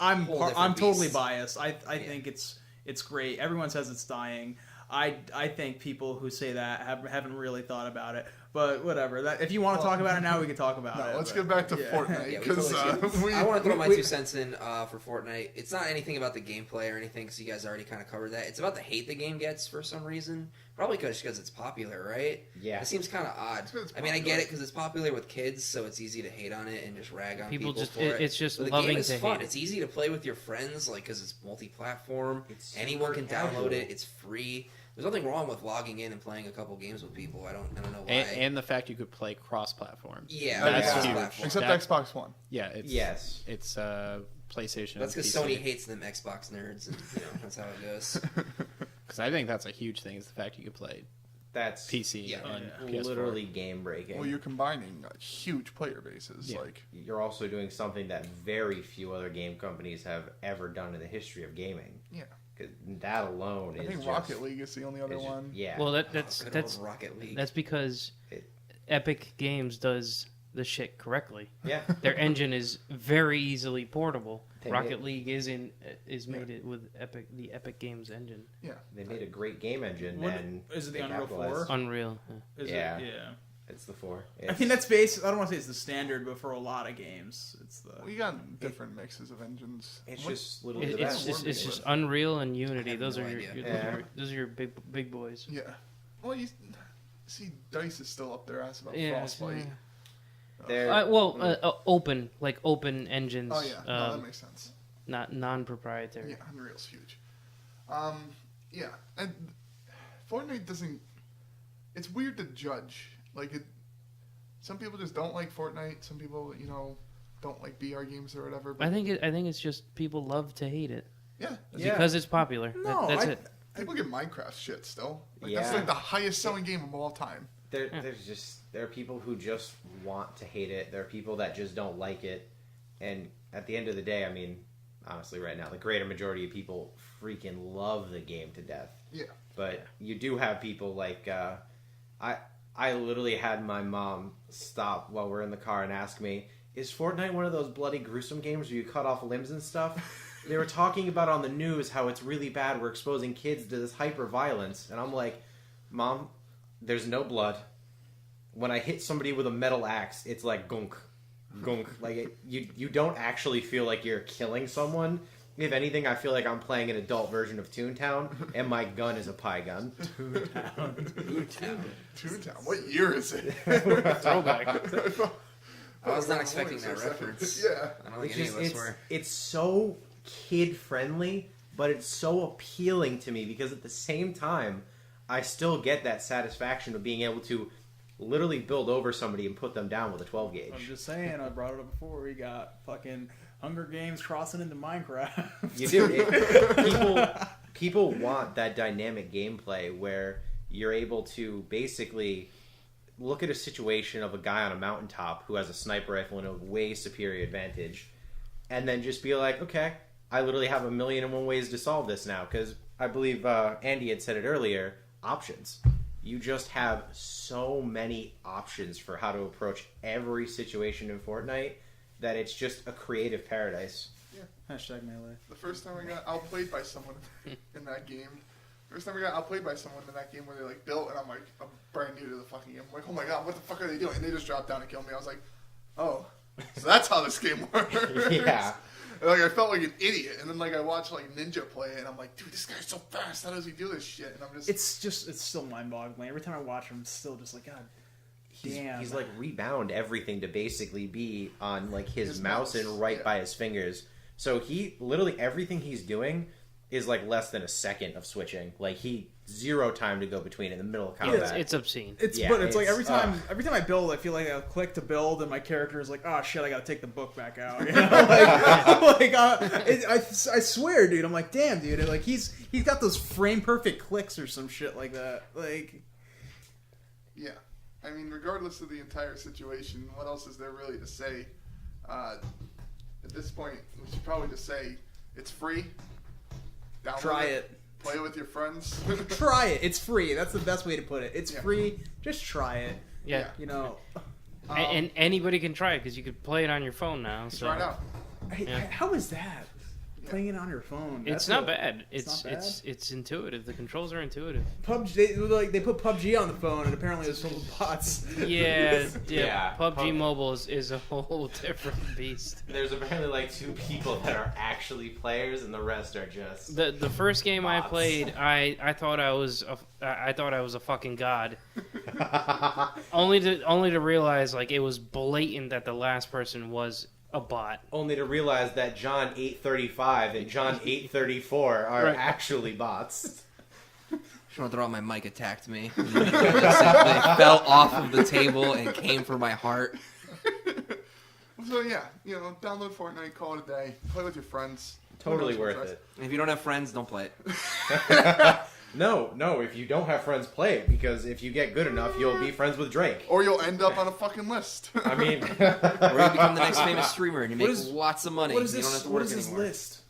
I'm totally biased. I think it's great. Everyone says it's dying. I think people who say that haven't really thought about it. But whatever. If you want to talk about it now, we can talk about it. Let's get back to Fortnite. I want to throw my 2 cents in for Fortnite. It's not anything about the gameplay or anything, because you guys already kind of covered that. It's about the hate the game gets for some reason. Probably because it's popular, right? Yeah. It seems kind of odd. I mean, I get it because it's popular with kids, so it's easy to hate on it and just rag on people for it. It's just but the loving game is to fun. hate. It's easy to play with your friends, because it's multi-platform. Anyone can casual. download it. It's free. There's nothing wrong with logging in and playing a couple games with people. I don't know why. And the fact you could play cross-platform. Yeah, that's huge. Except Xbox One. Yeah, it's PlayStation. That's because Sony hates them Xbox nerds, and that's how it goes. Because I think that's a huge thing, is the fact you could play That's PC and PS4. literally game breaking. Well, you're combining huge player bases. Yeah. You're also doing something that very few other game companies have ever done in the history of gaming. Yeah. Because that alone I think Rocket League is the only other one. Yeah. Well, that's Rocket League. That's because Epic Games does the shit correctly. Yeah. Their engine is very easily portable. Rocket League is made it with the Epic Games engine. Yeah. They made a great game engine. Is it the they Unreal capitalized. 4? Unreal. Yeah. Yeah. It's the 4. I mean, that's basic. I don't want to say it's the standard, but for a lot of games, it's the. We got different mixes of engines. It's just literally the It's best. just Unreal and Unity. have Those no are idea. those are your big boys. Yeah. Well, you see, DICE is still up their ass about Yeah, Frostbite. They're- Open engines. Oh yeah, no, that makes sense. Not non-proprietary. Yeah, Unreal's huge. Yeah, and Fortnite doesn't. It's weird to judge. Some people just don't like Fortnite. Some people, don't like BR games or whatever. But I think it's just people love to hate it yeah, because it's popular. No, That's it. people get Minecraft shit still. That's Yeah. the highest selling game of all time. There are people who just want to hate it. There are people that just don't like it. And at the end of the day, I mean, honestly, right now, the greater majority of people freaking love the game to death. Yeah. But you do have people like I literally had my mom stop while we're in the car and ask me, "Is Fortnite one of those bloody gruesome games where you cut off limbs and stuff?" They were talking about on the news how it's really bad. We're exposing kids to this hyper violence, and I'm like, "Mom, there's no blood. When I hit somebody with a metal axe, it's like gunk, gunk. You don't actually feel like you're killing someone. If anything, I feel like I'm playing an adult version of Toontown, and my gun is a pie gun." Toontown. What year is it? Throwback. I was not expecting that reference. Yeah. I don't think any of us were. It's so kid friendly, but it's so appealing to me because at the same time, I still get that satisfaction of being able to literally build over somebody and put them down with a 12 gauge. I'm just saying. I brought it up before. We got fucking Hunger Games crossing into Minecraft. You do. people want that dynamic gameplay where you're able to basically look at a situation of a guy on a mountaintop who has a sniper rifle and a way superior advantage, and then just be like, okay, I literally have 1,000,001 ways to solve this now, because I believe Andy had said it earlier, options. You just have so many options for how to approach every situation in Fortnite that it's just a creative paradise. Yeah. Hashtag melee. The first time I got outplayed by someone in that game. First time I got outplayed by someone in that game where they like built, and I'm like, I'm brand new to the fucking game. I'm like, oh my god, what the fuck are they doing? And they just dropped down and killed me. I was like, oh, so that's how this game works. Yeah. And, like, I felt like an idiot, and then like I watched like Ninja play it, and I'm like, dude, this guy's so fast. How does he do this shit? And I'm just, It's still mind-boggling. Every time I watch him, I'm still just like, God damn. He's like rebound everything to basically be on like his mouse and yeah. by his fingers. So he literally everything he's doing is like less than a second of switching. Like he zero time to go between in the middle of combat. It's obscene. But it's like every time I build, I feel like I click to build, and my character is like, "Oh shit, I gotta take the book back out." You know? I swear, dude. I'm like, damn, dude. And like he's got those frame perfect clicks or some shit like that. Like, yeah. I mean, regardless of the entire situation, what else is there really to say? At this point, we should probably just say it's free. Download try it. Play it with your friends. Try it. It's free. That's the best way to put it. It's free. Just try it. Yeah. You know. And anybody can try it because you could play it on your phone now. So Try it out. How is that? Playing it on your phone. It's not bad. It's not bad? It's intuitive. The controls are intuitive. PUBG, they put PUBG on the phone, and apparently it's full of bots. Yeah. Yeah. PUBG Mobile is a whole different beast. There's apparently like 2 people that are actually players, and the rest are just The first game bots. I played, I thought I was a fucking god. only to realize like it was blatant that the last person was a bot. Only to realize that John 835 and John 834 are actually bots. Just throw out my mic attacked me. They fell off of the table and came for my heart. So yeah, download Fortnite, call it a day, play with your friends. Totally worth it. And if you don't have friends, don't play it. No, if you don't have friends, play it, because if you get good enough, you'll be friends with Drake. Or you'll end up on a fucking list. I mean... Or you become the next famous streamer and you make lots of money. What is You don't this? have to What work is this anymore. list?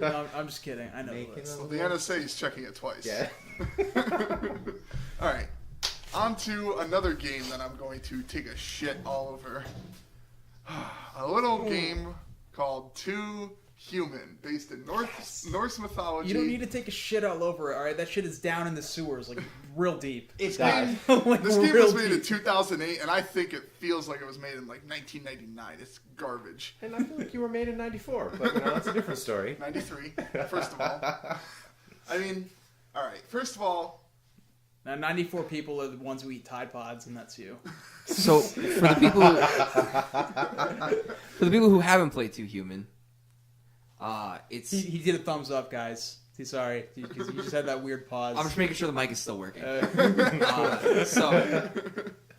No, I'm just kidding. I know the list. Well, the NSA is checking it twice. Yeah. Alright. On to another game that I'm going to take a shit all over. A little game called Too Human, based in Norse mythology. You don't need to take a shit all over it, alright? That shit is down in the sewers, like, real deep. This died. game Like, was real made in deep. 2008, and I think it feels like it was made in, like, 1999. It's garbage. And I feel like you were made in 94, but that's a different story. 93, first of all. I mean, alright, first of all, Now, 94 people are the ones who eat Tide Pods, and that's you. So for the people who haven't played Too Human, it's. He did a thumbs up, guys. He's sorry. Because you just had that weird pause. I'm just making sure the mic is still working. So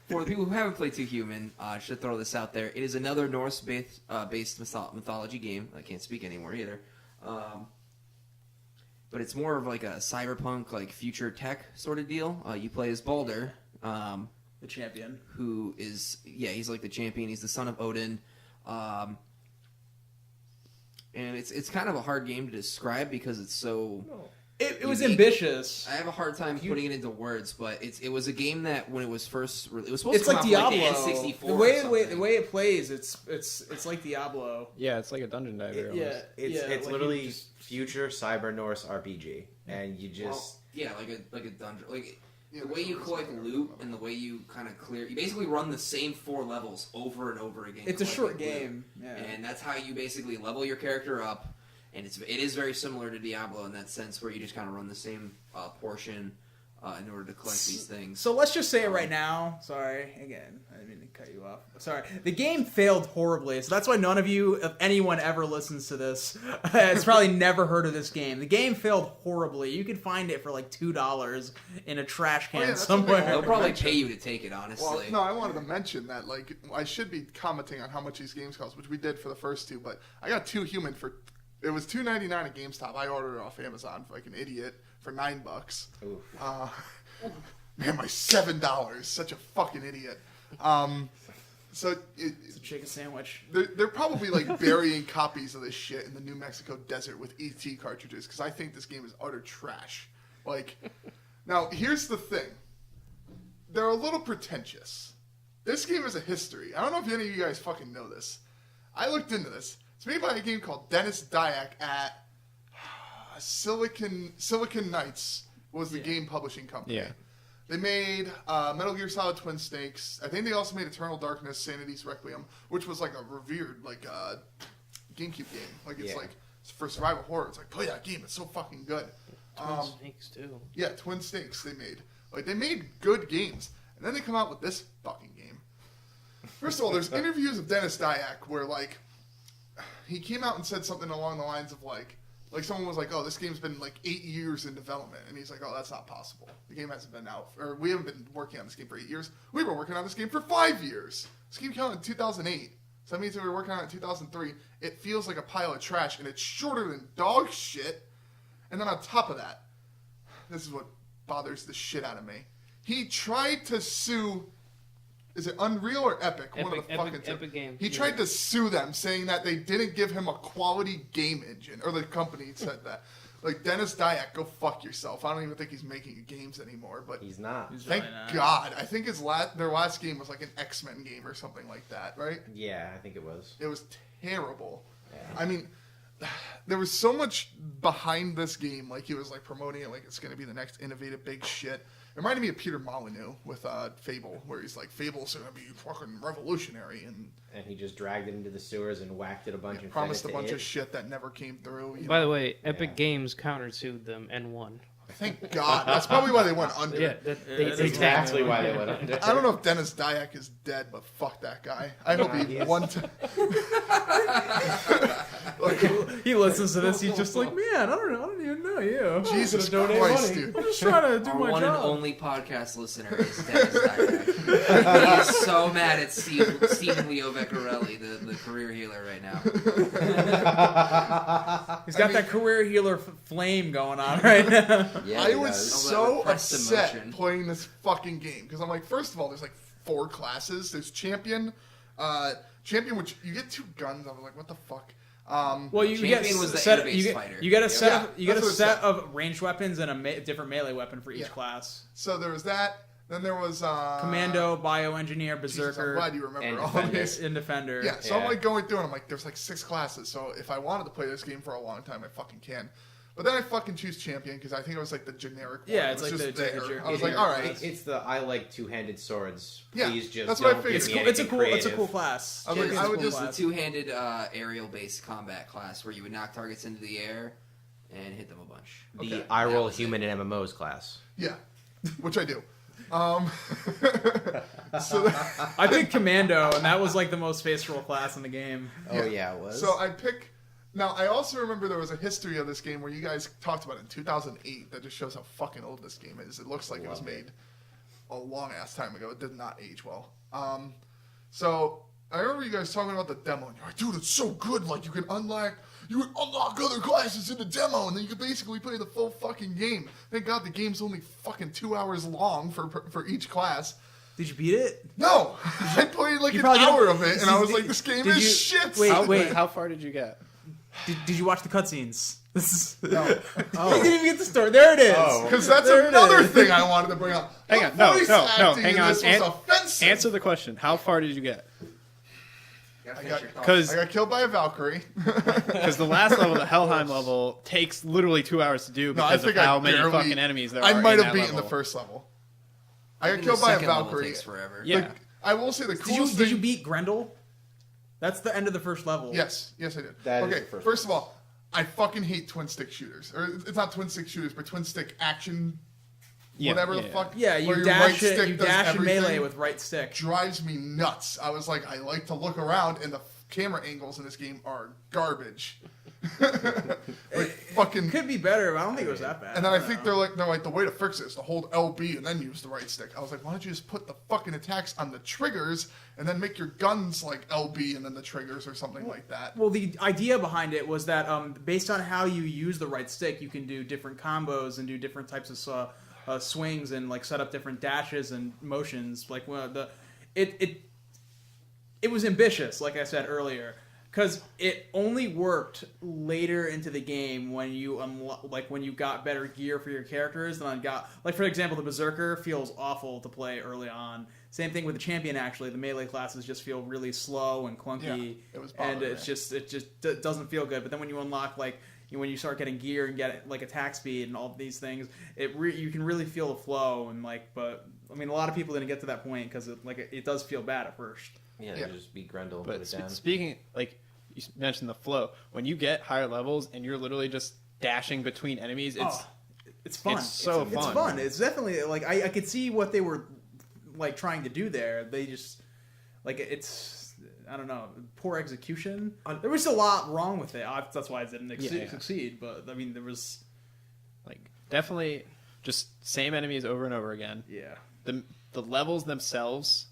for the people who haven't played Too Human, I should throw this out there. It is another Norse-based mythology game. I can't speak anymore either. But it's more of like a cyberpunk, like future tech sort of deal. You play as Baldur, the champion. who is he's like the champion. He's the son of Odin, and it's kind of a hard game to describe because it's so. It was unique. ambitious. I have a hard time putting it into words, but it was a game that when it was first it was supposed It's to like come Diablo. out for, like, the N64 the way it plays, it's like Diablo. Yeah, it's like a dungeon diver. almost. It's like literally you just- future cyber Norse RPG, and you just like a dungeon, like Yeah, the way you that's collect what loot and the way you kind of clear. You basically run the same 4 levels over and over again. It's a short collecting loot. game. Yeah. And that's how you basically level your character up. And it is very similar to Diablo in that sense, where you just kind of run the same portion in order to collect these things. So let's just say it right now. Sorry, again, I didn't mean to cut you off. Sorry. The game failed horribly, so that's why none of you, if anyone ever listens to this, has probably never heard of this game. The game failed horribly. You could find it for like $2 in a trash can that's somewhere. okay. They'll probably pay you to take it, honestly. well, no, I wanted to mention that, like, I should be commenting on how much these games cost, which we did for the first 2, but I got Too Human for It was $2.99 at GameStop. I ordered it off Amazon like an idiot for $9. Oof. Man, my $7. Such a fucking idiot. So It's a chicken sandwich. they're probably like burying copies of this shit in the New Mexico desert with ET cartridges because I think this game is utter trash. Like, now here's the thing: they're a little pretentious. This game has a history. I don't know if any of you guys fucking know this. I looked into this. It's made by a game called Dennis Dyack at Silicon Knights was the game publishing company. Yeah. They made Metal Gear Solid Twin Snakes. I think they also made Eternal Darkness, Sanity's Requiem, which was like a revered GameCube game. Like it's like for survival horror. It's like play that game. It's so fucking good. Twin Snakes too. Yeah, Twin Snakes they made. Like they made good games, and then they come out with this fucking game. First of all, there's interviews of Dennis Dyack where like he came out and said something along the lines of like someone was like, oh, this game's been like 8 years in development. And he's like, oh, that's not possible. The game hasn't been out. Or we haven't been working on this game for 8 years. We were working on this game for 5 years. This game came out in 2008. So that means we were working on it in 2003. It feels like a pile of trash, and it's shorter than dog shit. And then on top of that, this is what bothers the shit out of me. He tried to sue... Is it Unreal or Epic? One of the fucking two. Epic Games. He tried to sue them, saying that they didn't give him a quality game engine, or the company said that. Like Dennis Dyack, go fuck yourself. I don't even think he's making games anymore. But He's not. thank God. I think their last game was like an X-Men game or something like that, right? Yeah, I think it was. It was terrible. Yeah. I mean, there was so much behind this game. Like he was like promoting it like it's going to be the next innovative big shit. It reminded me of Peter Molyneux with Fable, where he's like, Fable's going to be fucking revolutionary. And he just dragged it into the sewers and whacked it a bunch and promised a fed it to bunch it. of shit that never came through. By the way, Epic Games countersued them and won. Thank God. That's probably why they went under. Yeah, That's exactly why they went under. I don't know if Dennis Dyack is dead, but fuck that guy. I hope he one time. He listens to this. He's just like, man, I don't even know you. Jesus donate Christ, money. dude. I'm just trying to do Our my one job. and only podcast listener is Dennis Dyack. He is so mad at Stephen Leo Vecchiarelli, the career healer right now. He's got that career healer flame going on right now. Yeah, I he was does. so repressed upset emotion. playing this fucking game because I'm like, first of all, there's like 4 classes. There's champion, which you get 2 guns. I was like, what the fuck? Well, you Champion get was the set, air-based you get, fighter. you get a set. Yeah, of, you get a that's what it set said. of ranged weapons and a different melee weapon for each Yeah. class. So there was that. Then there was Commando, bioengineer, Jesus, berserker, I'm glad you remember and all of defender. these. and defender. Yeah, so I'm Yeah. like going through and I'm like, there's like 6 classes. So if I wanted to play this game for a long time, I fucking can. But then I fucking choose champion because I think it was like the generic one. Yeah, It it's was like just the there. generic- I was like, all right. It's the I like two-handed swords. Yeah, Please just that's what I don't figured. give It's me cool. It's a anything cool. It's a creative. cool class. I was like, Champion's I a would cool just- The class. two-handed aerial-based combat class where you would knock targets into the air and hit them a bunch. The Okay. I roll That was human in MMOs class. Yeah, which I do. So I picked Commando, and that was like the most face roll class in the game. Oh yeah, it was. So I pick. Now I also remember there was a history of this game where you guys talked about it in 2008. That just shows how fucking old this game is. It looks like it was Love it. made a long ass time ago. It did not age well. So I remember you guys talking about the demo, and you're like, dude, it's so good. Like you would unlock other classes in the demo, and then you could basically play the full fucking game. Thank God the game's only fucking 2 hours long for each class. Did you beat it? No, I played like You an probably hour didn't- of it, and I was like, this game did is you- shit. wait. How far did you get? Did you watch the cutscenes? This is. No. You didn't even get the story. There it is. Because that's There it another is. thing I wanted to bring up. Hang The on, no, voice no, acting hang in on. This was offensive. Answer the question. How far did you get? You gotta I finish got- your thoughts. Because I got killed by a Valkyrie. the last level, the Helheim level, takes literally 2 hours to do No, I because of think I how many barely- fucking enemies there are. I might in have that beaten level. the first level. I got Even killed the by a second level Valkyrie. takes forever. Yeah. I will say the Did coolest you thing. did you beat Grendel? That's the end of the first level. Yes, I did. That is okay, the first first of all, I fucking hate twin stick shooters. Or it's not twin stick shooters, but twin stick action. Yeah, whatever yeah. the fuck. Yeah, you where your dash right it. stick You does dash and everything. melee with right stick. Drives me nuts. I was like, I like to look around, and the camera angles in this game are garbage. fucking. Could be better, but I don't think it was that bad. And then I think they're like the way to fix it is to hold LB and then use the right stick. I was like, why don't you just put the fucking attacks on the triggers and then make your guns like LB and then the triggers or something like that? Well, the idea behind it was that based on how you use the right stick, you can do different combos and do different types of swings and like set up different dashes and motions. Like it was ambitious, like I said earlier. Because it only worked later into the game when you when you got better gear for your characters. Than for example, the Berserker feels awful to play early on. Same thing with the Champion. Actually, the melee classes just feel really slow and clunky, it was and it just doesn't feel good. But then when you unlock when you start getting gear and get like attack speed and all these things, you can really feel the flow and but I mean a lot of people didn't get to that point because it does feel bad at first. Yeah, just beat Grendel and But put it down. speaking, like, you mentioned the flow. When you get higher levels and you're literally just dashing between enemies, It's fun. It's so fun. It's fun. It's definitely I could see what they were trying to do there. They just it's I don't know, poor execution. There was a lot wrong with it. That's why it didn't succeed. But I mean, there was definitely just same enemies over and over again. Yeah. The levels themselves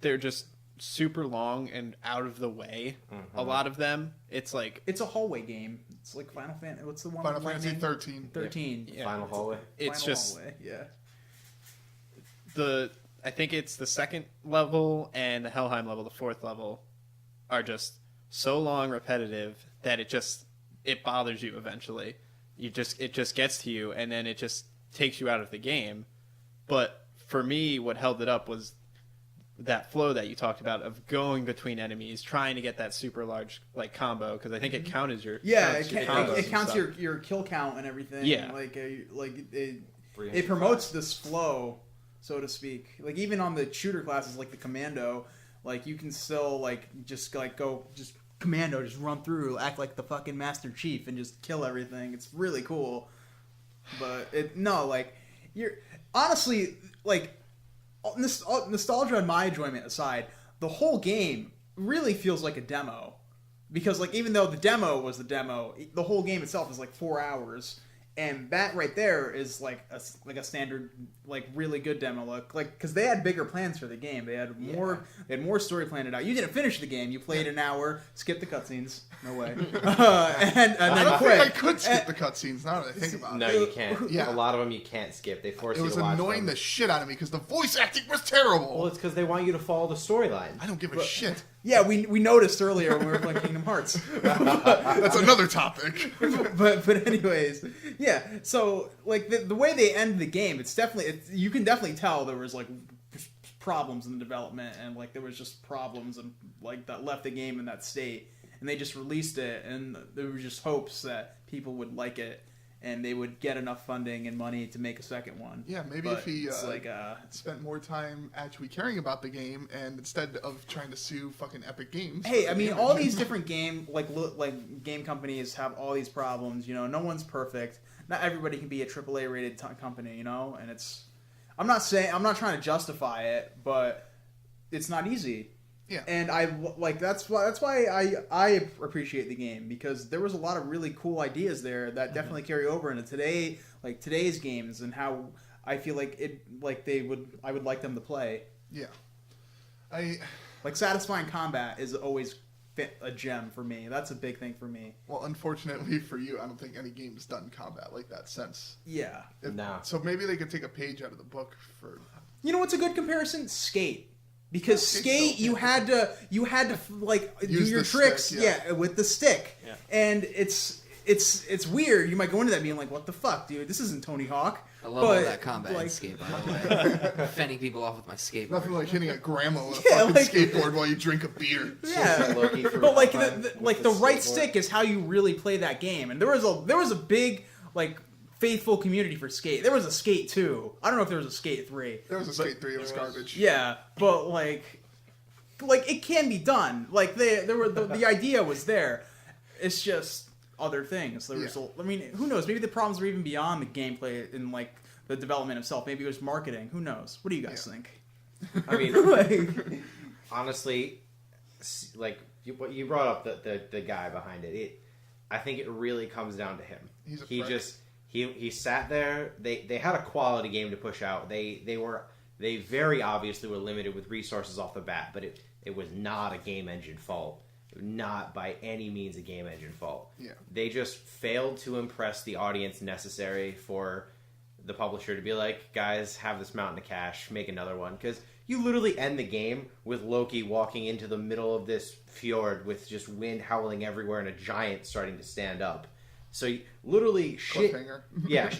they're just super long and out of the way. A lot of them. It's a hallway game. It's like Final Fantasy. What's the one? Final Fantasy 13. 13. Yeah. Final hallway. It's Final just hallway. Yeah. I think it's the second level and the Helheim level, the fourth level, are just so long, repetitive that it bothers you eventually. It just gets to you, and then it just takes you out of the game. But for me, what held it up was that flow that you talked about of going between enemies, trying to get that super large combo, because I think it counts your it counts your kill count and everything. Yeah, it promotes this flow, so to speak. Like even on the shooter classes, like the Commando, you can still just Commando, just run through, act like the fucking Master Chief, and just kill everything. It's really cool. But you're honestly nostalgia and my enjoyment aside, the whole game really feels like a demo, because even though the demo was the demo, the whole game itself is 4 hours, and that right there is a standard really good demo look, because they had bigger plans for the game. They had more story planned out. You didn't finish the game. You played an hour, skipped the cutscenes. No way. and then quit. I could skip the cutscenes now that I think about it. No, you can't. Yeah. A lot of them you can't skip. They force you to watch It was annoying the shit out of me because the voice acting was terrible. Well, it's because they want you to follow the storyline. I don't give a shit. Yeah, we noticed earlier when we were playing Kingdom Hearts. That's another topic. but anyways, yeah. So the way they end the game, you can definitely tell there was problems in the development, and there was just problems and that left the game in that state, and they just released it, and there were just hopes that people would like it and they would get enough funding and money to make a second one. Yeah, maybe if he spent more time actually caring about the game, and instead of trying to sue fucking Epic Games. Hey, I mean, all these different game game companies have all these problems. No one's perfect. Not everybody can be a AAA rated company. And I'm not trying to justify it, but it's not easy. Yeah, and that's why I appreciate the game, because there was a lot of really cool ideas there that definitely carry over into today's games, and how I feel I would like them to play. Yeah, satisfying combat is always a gem for me. That's a big thing for me. Well, unfortunately for you, I don't think any game's done combat like that since. Yeah. No. So maybe they could take a page out of the book for. You know what's a good comparison? Skate. Because Skate, you had to do your tricks, stick, with the stick, and it's weird. You might go into that being like, "What the fuck, dude? This isn't Tony Hawk." I love all that combat in Skate, by the way. Fending people off with my skateboard. Nothing like hitting a grandma with a fucking skateboard while you drink a beer. Yeah, but the right stick is how you really play that game. And there was a big faithful community for Skate. There was a Skate 2. I don't know if there was a Skate 3. There was a Skate 3. It was garbage. Yeah, but it can be done. The idea was there. It's just other things. There was who knows? Maybe the problems were even beyond the gameplay and the development itself. Maybe it was marketing. Who knows? What do you guys think? I mean, honestly, you brought up the guy behind it. I think it really comes down to him. He's a he prick. just he sat there. They had a quality game to push out. They very obviously were limited with resources off the bat, but it was not a game engine fault. Not by any means a game engine fault. Yeah. They just failed to impress the audience necessary for the publisher to be like, guys, have this mountain of cash, make another one. Because you literally end the game with Loki walking into the middle of this fjord with just wind howling everywhere and a giant starting to stand up. So literally shit,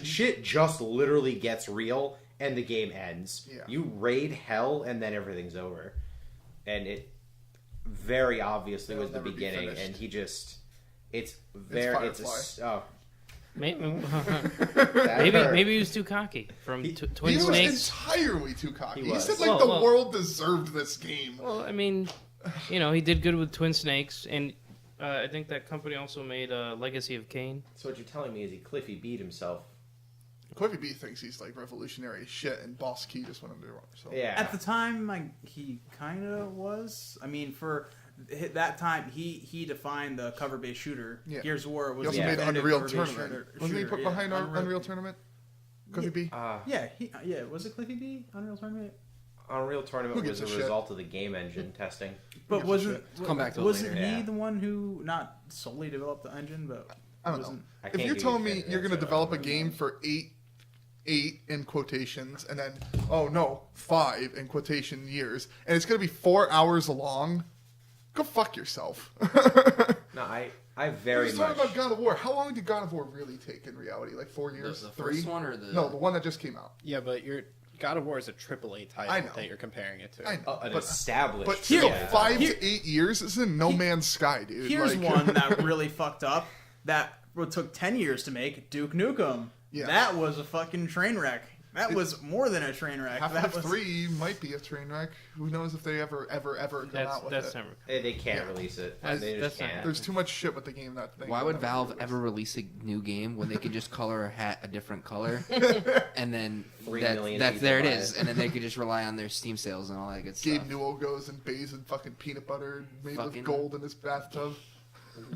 shit just literally gets real and the game ends. Yeah. You raid hell and then everything's over. And it very obviously was the never be beginning, finished. and he just It's Firefly. Maybe, hurt. maybe he was too cocky from Twin He was Snakes. entirely too cocky. He He was. said like Well, the well- world deserved this game. Well, I mean, he did good with Twin Snakes, and I think that company also made Legacy of Kain. So what you're telling me is he Cliffy beat himself. Cliffy B thinks he's like revolutionary as shit, and Boss Key just went under. So Yeah. At the time, he kind of was. I mean, for that time, he defined the cover-based shooter. Yeah. Gears of War was he also the made definitive Unreal cover-based Tournament. shooter. Wasn't he put Yeah, behind Unreal Tournament? Cliffy B. Yeah, was it Cliffy B? Unreal Tournament? Unreal Tournament Who was gives a a shit? result of the game engine testing. But gives a wasn't Come back to it wasn't later. he Yeah. the one who not solely developed the engine, but I don't know. wasn't? I If can't you're give telling you me definitive you're going to answer. develop a game for eight in quotations, and then 5 in quotation years, and it's going to be 4 hours long, go fuck yourself. No, I We're very just much. talking about God of War. How long did God of War really take in reality? Like 4 years? The 3? first one or the No, the one that just came out. Yeah, but God of War is a AAA title I know. that you're comparing it to. I know. An but established. but still, yeah. 5 to 8 years is in no man's sky, dude. Here's Like- one that really fucked up. That took 10 years to make. Duke Nukem. Yeah. That was a fucking train wreck. That was more than a train wreck. That Half-Life was 3 might be a train wreck. Who knows if they ever come out with That's it. never. They can't release it. That's- They that's just not- can't. There's too much shit with the game that thing. Why will would never be Valve released. ever release a new game when they could just color a hat a different color, and then 3 million that's people there it buy is, it. and then they could just rely on their Steam sales and all that good Gabe stuff. Newell goes and bathes in fucking peanut butter made Fucking- with gold in his bathtub.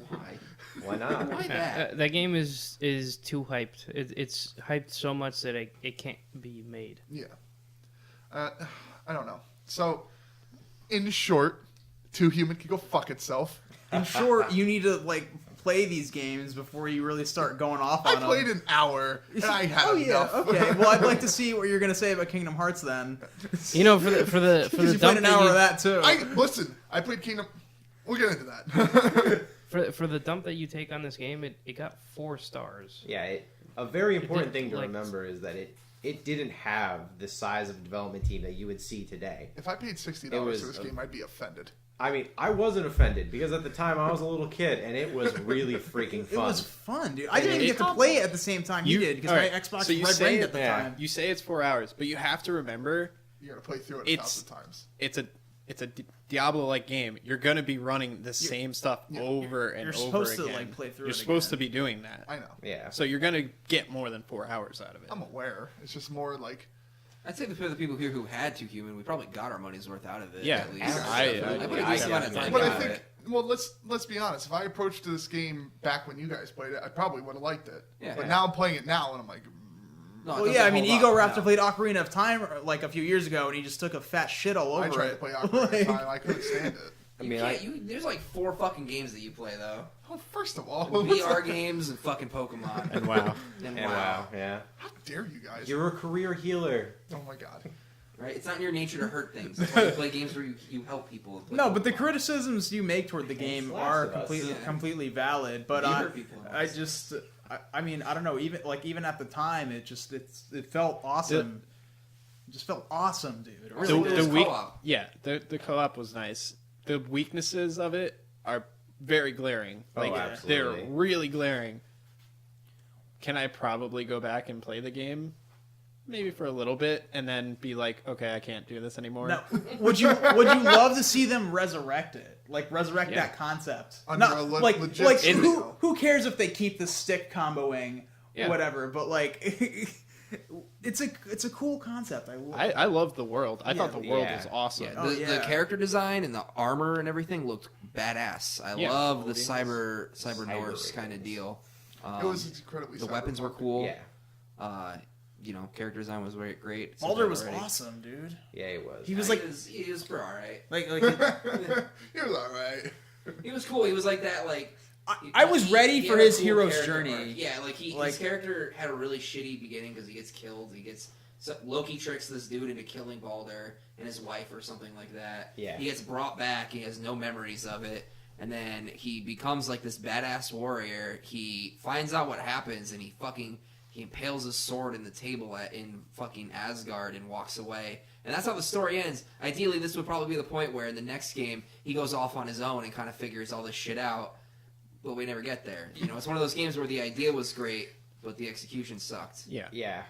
Why? Why not? Why that? That game is too hyped. It's hyped so much that it can't be made. Yeah. I don't know. So, in short, Too Human can go fuck itself. In short, you need to play these games before you really start going off on I played them. an hour and I had Oh enough. yeah, okay. Well, I'd like to see what you're gonna say about Kingdom Hearts then. For the Because you played dump an that hour you, of that too. Listen, I played Kingdom. We'll get into that. for the dump that you take on this game, it got 4 stars. Yeah, a very important did, thing to like- remember is that it didn't have the size of development team that you would see today. If I paid $60 It was for this game, I'd be offended. I mean, I wasn't offended because at the time I was a little kid and it was really freaking It fun. was fun, dude. I didn't even get to play it at the same time you did because all my right, Xbox so you red say ringed it- at the yeah. time. You say it's 4 hours, but you have to remember You gotta play through it It's- 1,000 times. it's a Diablo-like game. You're going to be running the same stuff over and You're over supposed to, again. play through You're it supposed to again. be doing that. I know. Yeah. So you're going to get more than 4 hours out of it. I'm aware. It's just more like I'd say for the people here who had Too Human, we probably got our money's worth out of it. Yeah, at least. I played a decent amount of time But I out of think, it. well, let's be honest. If I approached this game back when you guys played it, I probably would have liked it. Yeah. But now I'm playing it now, and I'm like, No, it Well, doesn't yeah, I mean, hold Ego up, Raptor no. played Ocarina of Time a few years ago, and he just took a fat shit all over I tried it. to play Ocarina of Like- Time. I couldn't stand it. I mean, There's 4 fucking games that you play though. Oh, first of all, VR games and fucking Pokemon. And WoW. And and wow, yeah. how dare you guys? You're a career healer. Oh my god. Right? It's not in your nature to hurt things. That's why you play games where you help people. Play No, but the Pokemon. criticisms you make toward the game are Last of Us. completely valid. But You hurt people. I mean, I don't know. Even at the time, it felt awesome. It just felt awesome, dude. It really The- did. It's weak, co-op. yeah, the co-op was nice. The weaknesses of it are very glaring. Oh, Like absolutely. they're really glaring. Can I probably go back and play the game? Maybe for a little bit, and then be like, okay, I can't do this anymore. Now, would you love to see them resurrect it? Resurrect Yeah. that concept? Under Not, a like legit studio. who cares if they keep the stick comboing, Yeah. whatever? But it's a cool concept. I love the world. I thought the world Yeah. was awesome. Yeah, Oh, the yeah. character design and the armor and everything looked badass. I Yeah. love the cyber Norse Cyber kind of deal. It was incredibly. The weapons were cool. Yeah. Character design was great. Baldur was awesome, dude. Yeah, he was. He was like, he was all right. like He was all right. He was cool. He was like that, like. I was ready he for had a his cool hero's character journey. arc. Yeah, his character had a really shitty beginning because he gets killed. Loki tricks this dude into killing Baldur and his wife or something like that. Yeah. He gets brought back. He has no memories of it. And then he becomes like this badass warrior. He finds out what happens and he impales his sword in the table in fucking Asgard and walks away. And that's how the story ends. Ideally, this would probably be the point where in the next game he goes off on his own and kind of figures all this shit out. But we never get there. It's one of those games where the idea was great, but the execution sucked. Yeah. Yeah.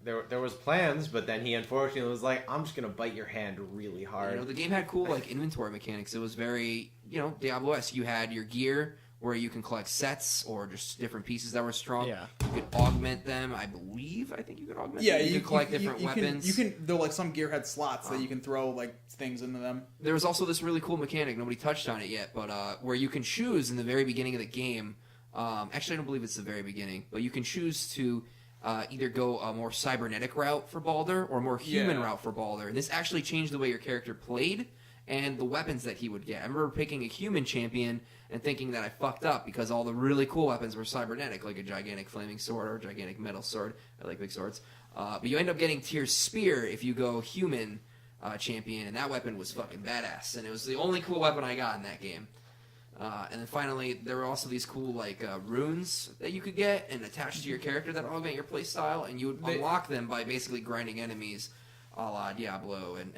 There was plans, but then he unfortunately was like, I'm just going to bite your hand really hard. The game had cool inventory mechanics. It was very, Diablo-esque. You had your gear where you can collect sets or just different pieces that were strong. Yeah. You could augment them, I think you could augment them. You could collect different weapons. Though like some gear had slots that you can throw like things into them. There was also this really cool mechanic, nobody touched on it yet, but where you can choose in the very beginning of the game, actually I don't believe it's the very beginning, but you can choose to either go a more cybernetic route for Baldur or a more human route for Baldur. And this actually changed the way your character played and the weapons that he would get. I remember picking a human champion and thinking that I fucked up because all the really cool weapons were cybernetic, like a gigantic flaming sword or a gigantic metal sword. I like big swords. But you end up getting Tyr's spear if you go human champion, and that weapon was fucking badass. And it was the only cool weapon I got in that game. And then finally, there were also these cool runes that you could get and attach to your character that augment your playstyle, and you would unlock them by basically grinding enemies, a la Diablo and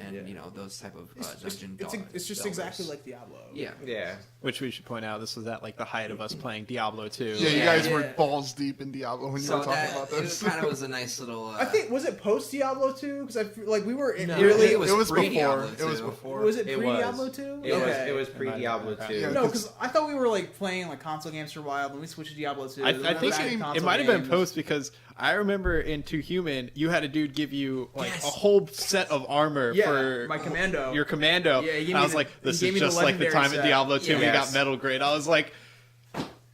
those type of dungeon. It's just exactly like Diablo. Yeah. Which we should point out, this was at like the height of us playing Diablo 2. Yeah, you guys were balls deep in Diablo when you were talking about this. It kind of was a nice little. I think was it post Diablo 2? Because I feel like we were in No, early. it was before. pre-Diablo It was 2. before. Was it It pre was. Diablo 2? It was pre-Diablo 2. Yeah. No, because I thought we were like playing like console games for a while, then we switched to Diablo 2. I then we think went back to it console might have been games. post because I remember in Two Human, you had a dude give you like Yes. a whole set of armor Yeah, for my commando. your commando. Yeah, he gave and I me was the- like, this he is gave me the just like the legendary time in set. Diablo 2 we Yes. got metal grade. I was like,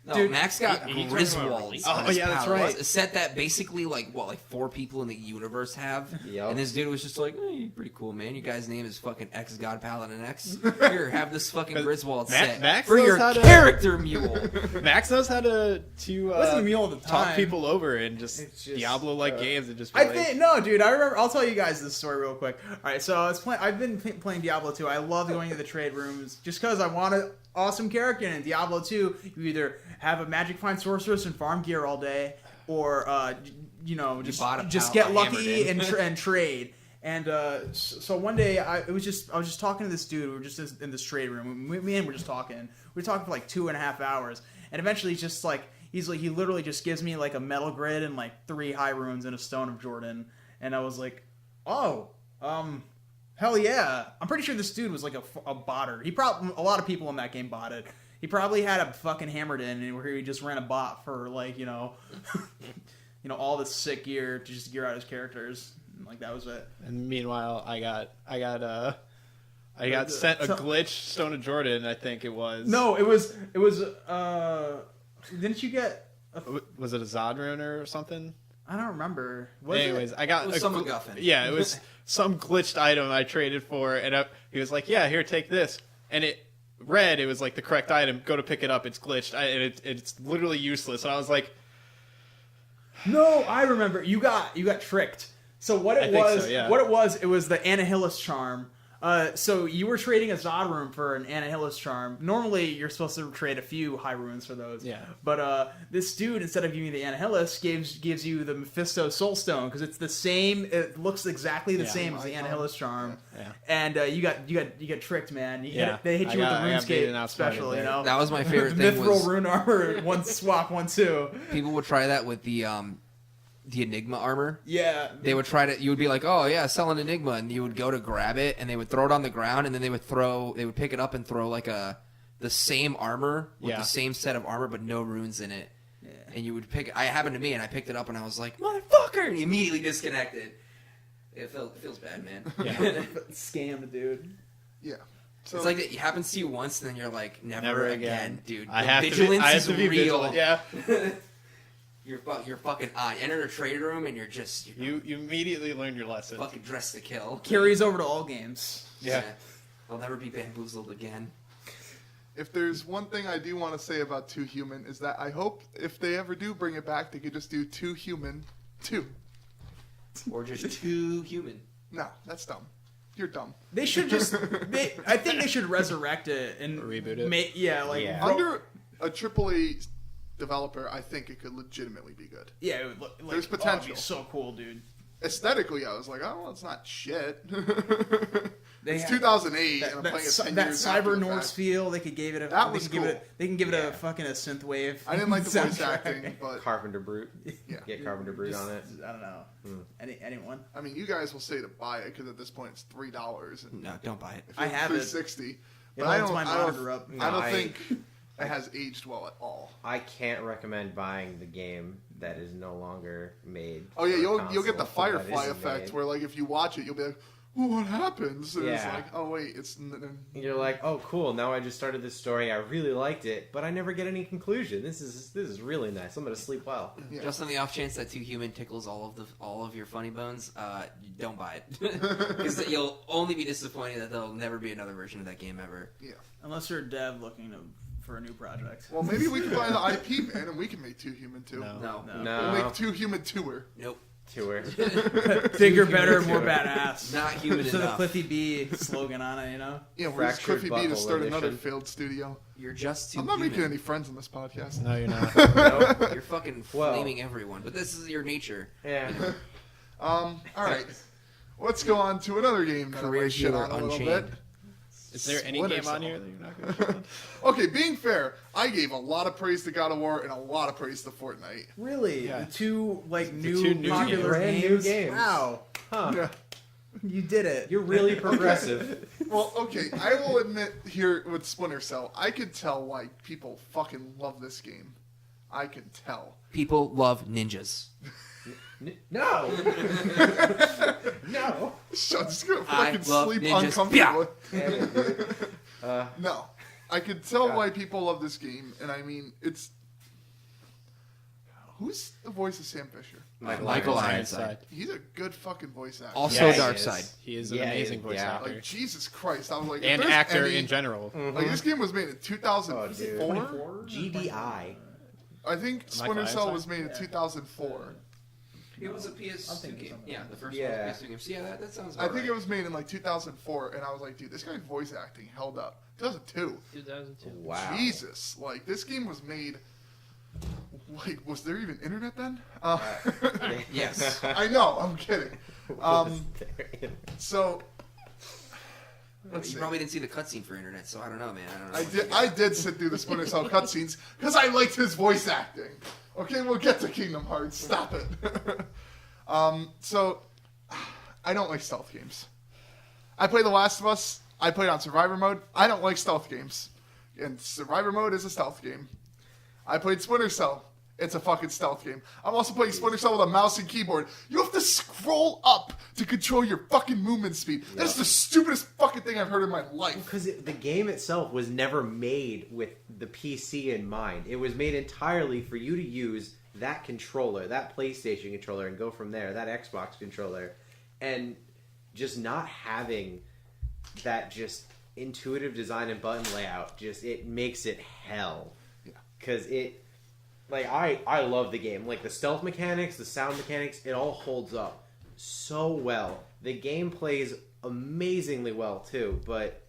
No, Dude, Max got you talking about Griswold. release? on Oh, his yeah, that's palette. right. A set that basically like 4 people in the universe have. Yep. And this dude was just like, you're pretty cool, man. You guys' name is fucking X God Paladin X. Here, have this fucking Griswold set Max for knows your how to- character mule. Max knows how to wasn't a mule at the talk time. people over and just, It's just, Diablo-like games and just be I like, think no, dude. I remember. I'll tell you guys this story real quick. All right, so I've been playing Diablo 2. I love going to the trade rooms just because I want an awesome character. And in Diablo 2, you either have a magic find sorceress and farm gear all day, or bought a just pal- get a lucky Hammerden. and trade. And so one day I was just talking to this dude. We were just in this trade room. Me and we're just talking. We were talking for like 2.5 hours, and eventually he literally just gives me like a metal grid and like 3 high runes and a stone of Jordan. And I was like, oh, hell yeah! I'm pretty sure this dude was like a botter. A lot of people in that game bought it. He probably had a fucking hammered in where he just ran a bot for like all this sick gear to just gear out his characters. And, like that was it. And meanwhile, I got sent a glitch Stone of Jordan, I think it was. No, it was. Didn't you get? Was it a Zodrun or something? I don't remember. Was Anyways, it? I got It was some MacGuffin. Yeah, it was some glitched item I traded for, and he was like, "Yeah, here, take this," and it was like the correct item. Go to pick it up. It's glitched, and it's literally useless. And I was like, No, I remember. You got tricked. So what I it think was? so, yeah. What it was the Anahilus charm. So you were trading a Zod rune for an Anahilus charm. Normally, you're supposed to trade a few high runes for those. Yeah. But this dude, instead of giving you the Anahilus, gives you the Mephisto Soulstone because it's the same. It looks exactly the same as the Anahilus charm. Yeah. And you got tricked, man. Yeah. They hit you I got with beaten the out RuneScape special. there. You know, That was my favorite thing. Mithril rune armor, 1 swap, 1/2. People would try that with the Enigma armor. Yeah. They would try to. You would be like, "Oh yeah, sell an Enigma," and you would go to grab it, and they would throw it on the ground, and then they would pick it up and throw like the same armor with the same set of armor, but no runes in it. Yeah. And you would pick. It happened to me, and I picked it up, and I was like, "Motherfucker!" And he immediately disconnected. It feels bad, man. Yeah. Scammed, dude. Yeah. So, It's like it happens to you once, and then you're like, never again, dude. I The have vigilance to be is real. vigilant. Yeah. You're fucking on. Enter a trade room, and you're You immediately learn your lesson. fucking dressed to kill. Carries over to all games. Yeah. I'll never be bamboozled again. if there's one thing I do want to say about Too Human is that I hope if they ever do bring it back, they could just do Too Human 2. Or just too human. No, that's dumb. You're dumb. They should just. I think they should resurrect it and Reboot it? Yeah. Under a AAA developer, I think it could legitimately be good. Yeah, it would look, like, There's oh, it'd potential. be so cool, dude. Aesthetically, I was like, oh, well, it's not shit. They It's had 2008, That, and I'm that, playing it cy- 10 that years after cyber the Norse fact. feel, they could give it a. That they was could give cool. it. They can give it Yeah. a fucking a synthwave. I didn't like the voice soundtrack. acting, but Carpenter Brute. yeah. Get Carpenter Brute Just- on it. I don't know. Anyone? I mean, you guys will say to buy it because at this point it's $3. And No, don't buy it. if I it's have it. $3.60. But It I holds don't. my I monitor up. I don't No, think it has aged well at all. I can't recommend buying the game that is no longer made. Oh yeah, for you'll get the console, that Firefly isn't effect made. where like if you watch it, you'll be like, well, what happens? And it's Yeah. like, oh wait, it's. You're like, oh cool, now I just started this story. I really liked it, but I never get any conclusion. This is really nice. I'm gonna sleep well. Yeah. Just on the off chance that Too Human tickles all of your funny bones, don't buy it. Because you'll only be disappointed that there'll never be another version of that game ever. Unless you're a dev looking for a new project. Well, maybe we can buy the IP, man, and we can make Too Human too. No. No. No. No, We'll make Too Human Tour. Nope. tour. Bigger, better, more badass. Not human So the enough. Cliffy B slogan on it, you know? Yeah, we're just Fractured Cliffy B to Butthole start another edition. failed studio. You're just too I'm not human. making any friends on this podcast. No, you're not. No? You're fucking Well. flaming everyone. But this is your nature. Yeah. All right. Let's go on to another game that Career I might shit Healer on a little Unchained. bit. Is there any Splinter game on Cell. here that you're not going to shit on? Okay, being fair, I gave a lot of praise to God of War and a lot of praise to Fortnite. Really? Yeah. The two, like, two new popular brand new games. Wow. Huh. Yeah. You did it. You're really progressive. Well, okay, I will admit here with Splinter Cell, I could tell why people fucking love this game. I can tell. People love ninjas. No. No. I'm just gonna I fucking love sleep ninjas. uncomfortably. Uh, No. I could tell God. why people love this game, and I mean, it's... Who's the voice of Sam Fisher? Michael Ironside. Ironside. He's a good fucking voice actor. Also Yeah, he Dark is. Side. He is an Yeah, amazing voice yeah. actor. Like, Jesus Christ. I was like... if And there's actor any- in general. Like, this game was made in 2004? Oh, GDI. I think Splinter Cell was made in Yeah. 2004. It was a PS2 game. Yeah, the first Yeah. one was a PS2 game. So yeah, that sounds I about think right. it was made in like 2004, and I was like, dude, this guy's voice acting held up. 2002. 2002. Wow. Jesus. Like, this game was made... Like, was there even internet then? Yes. I know, I'm kidding. So... Let's You see. probably didn't see the cutscene for internet, so I don't know, man. I don't know. I did sit through the Splinter Cell cutscenes because I liked his voice acting. Okay, we'll get to Kingdom Hearts. Stop it. So, I don't like stealth games. I play The Last of Us. I played on Survivor mode. I don't like stealth games. And Survivor mode is a stealth game. I played Splinter Cell. It's a fucking stealth game. I'm also playing Splinter Cell with a mouse and keyboard. You have to scroll up to control your fucking movement speed. That's the stupidest fucking thing I've heard in my life. Because the game itself was never made with the PC in mind. It was made entirely for you to use that controller, that PlayStation controller, and go from there, that Xbox controller. And just not having that just intuitive design and button layout, just it makes it hell. Yeah. Because it... Like, I love the game. Like, the stealth mechanics, the sound mechanics, it all holds up so well. The game plays amazingly well, too, but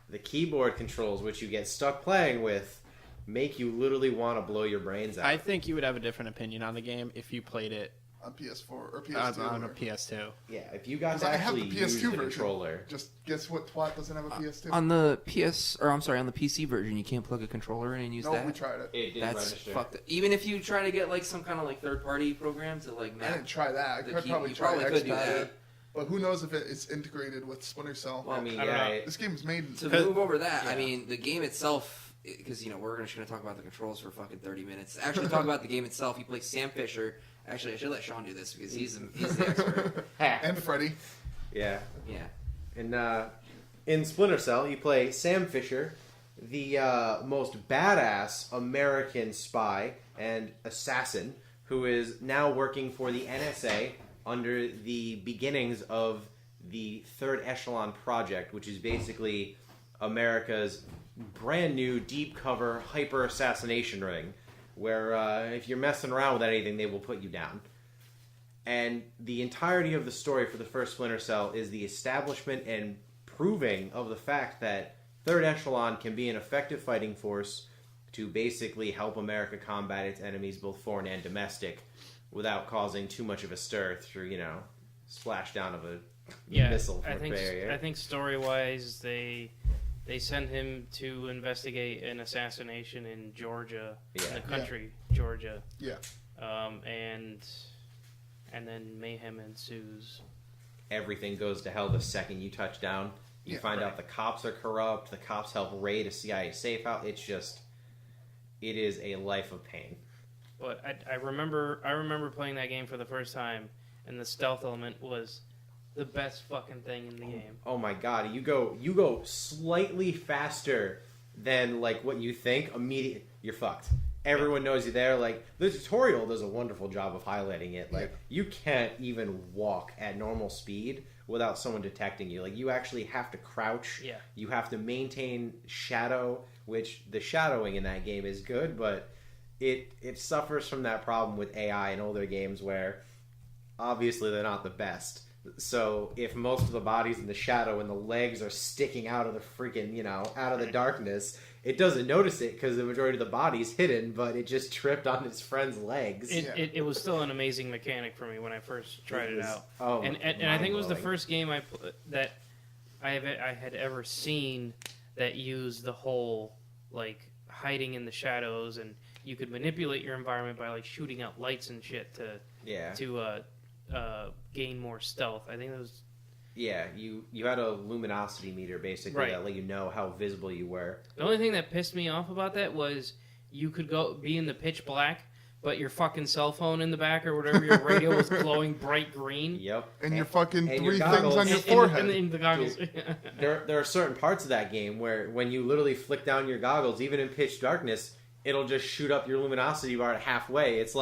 the keyboard controls, which you get stuck playing with, make you literally want to blow your brains out. I think you would have a different opinion on the game if you played it On PS4 or PS2. on a or- PS2. Yeah, if you got Because to I have actually the use PS2 the version. controller. Just guess what twat doesn't have a PS2? On the on the PC version, you can't plug a controller in and use No, that. we tried it. It didn't That's register. fucked up. Even if you try to get like some kind of like third party program to like I map didn't try that. I the could key, probably you try probably could do XPad, that. but who knows if it's integrated with Splinter Cell. I mean, I don't yeah. know. This game was made. To Cause- move over that, I Yeah. mean, the game itself, because we're just gonna talk about the controls for fucking 30 minutes. Actually, talk about the game itself. You play Sam Fisher. Actually, I should let Sean do this because he's the expert. And Freddy. Yeah. Yeah. And In Splinter Cell, you play Sam Fisher, the most badass American spy and assassin who is now working for the NSA under the beginnings of the Third Echelon Project, which is basically America's brand new deep cover hyper assassination ring, where if you're messing around with anything, they will put you down. And the entirety of the story for the first Splinter Cell is the establishment and proving of the fact that Third Echelon can be an effective fighting force to basically help America combat its enemies, both foreign and domestic, without causing too much of a stir through, splashdown of a missile from a barrier. I think story-wise, they send him to investigate an assassination in Georgia, in the country, Georgia. Yeah. And then mayhem ensues. Everything goes to hell the second you touch down. You find out the cops are corrupt. The cops help raid a CIA safe house. It is a life of pain. But I remember playing that game for the first time, and the stealth element was the best fucking thing in the game. Oh my god, you go slightly faster than what you think. Immediately, you're fucked. Everyone knows you're there. The tutorial does a wonderful job of highlighting it. You can't even walk at normal speed without someone detecting you. You actually have to crouch. Yeah. You have to maintain shadow, which the shadowing in that game is good, but it suffers from that problem with AI in older games where obviously they're not the best. So if most of the body's in the shadow and the legs are sticking out of the freaking, out of the darkness, it doesn't notice it because the majority of the body's hidden, but it just tripped on its friend's legs. It was still an amazing mechanic for me when I first tried it out. Oh, and I think it was the first game that I had ever seen that used the whole hiding in the shadows, and you could manipulate your environment by shooting out lights and shit to gain more stealth. I think that was... Yeah, you had a luminosity meter, basically, that let you know how visible you were. The only thing that pissed me off about that was you could be in the pitch black, but your fucking cell phone in the back or whatever, your radio was glowing bright green. Yep. And your fucking and three your things goggles. on your forehead. And the goggles. There are certain parts of that game where when you literally flick down your goggles, even in pitch darkness, it'll just shoot up your luminosity bar at halfway. It's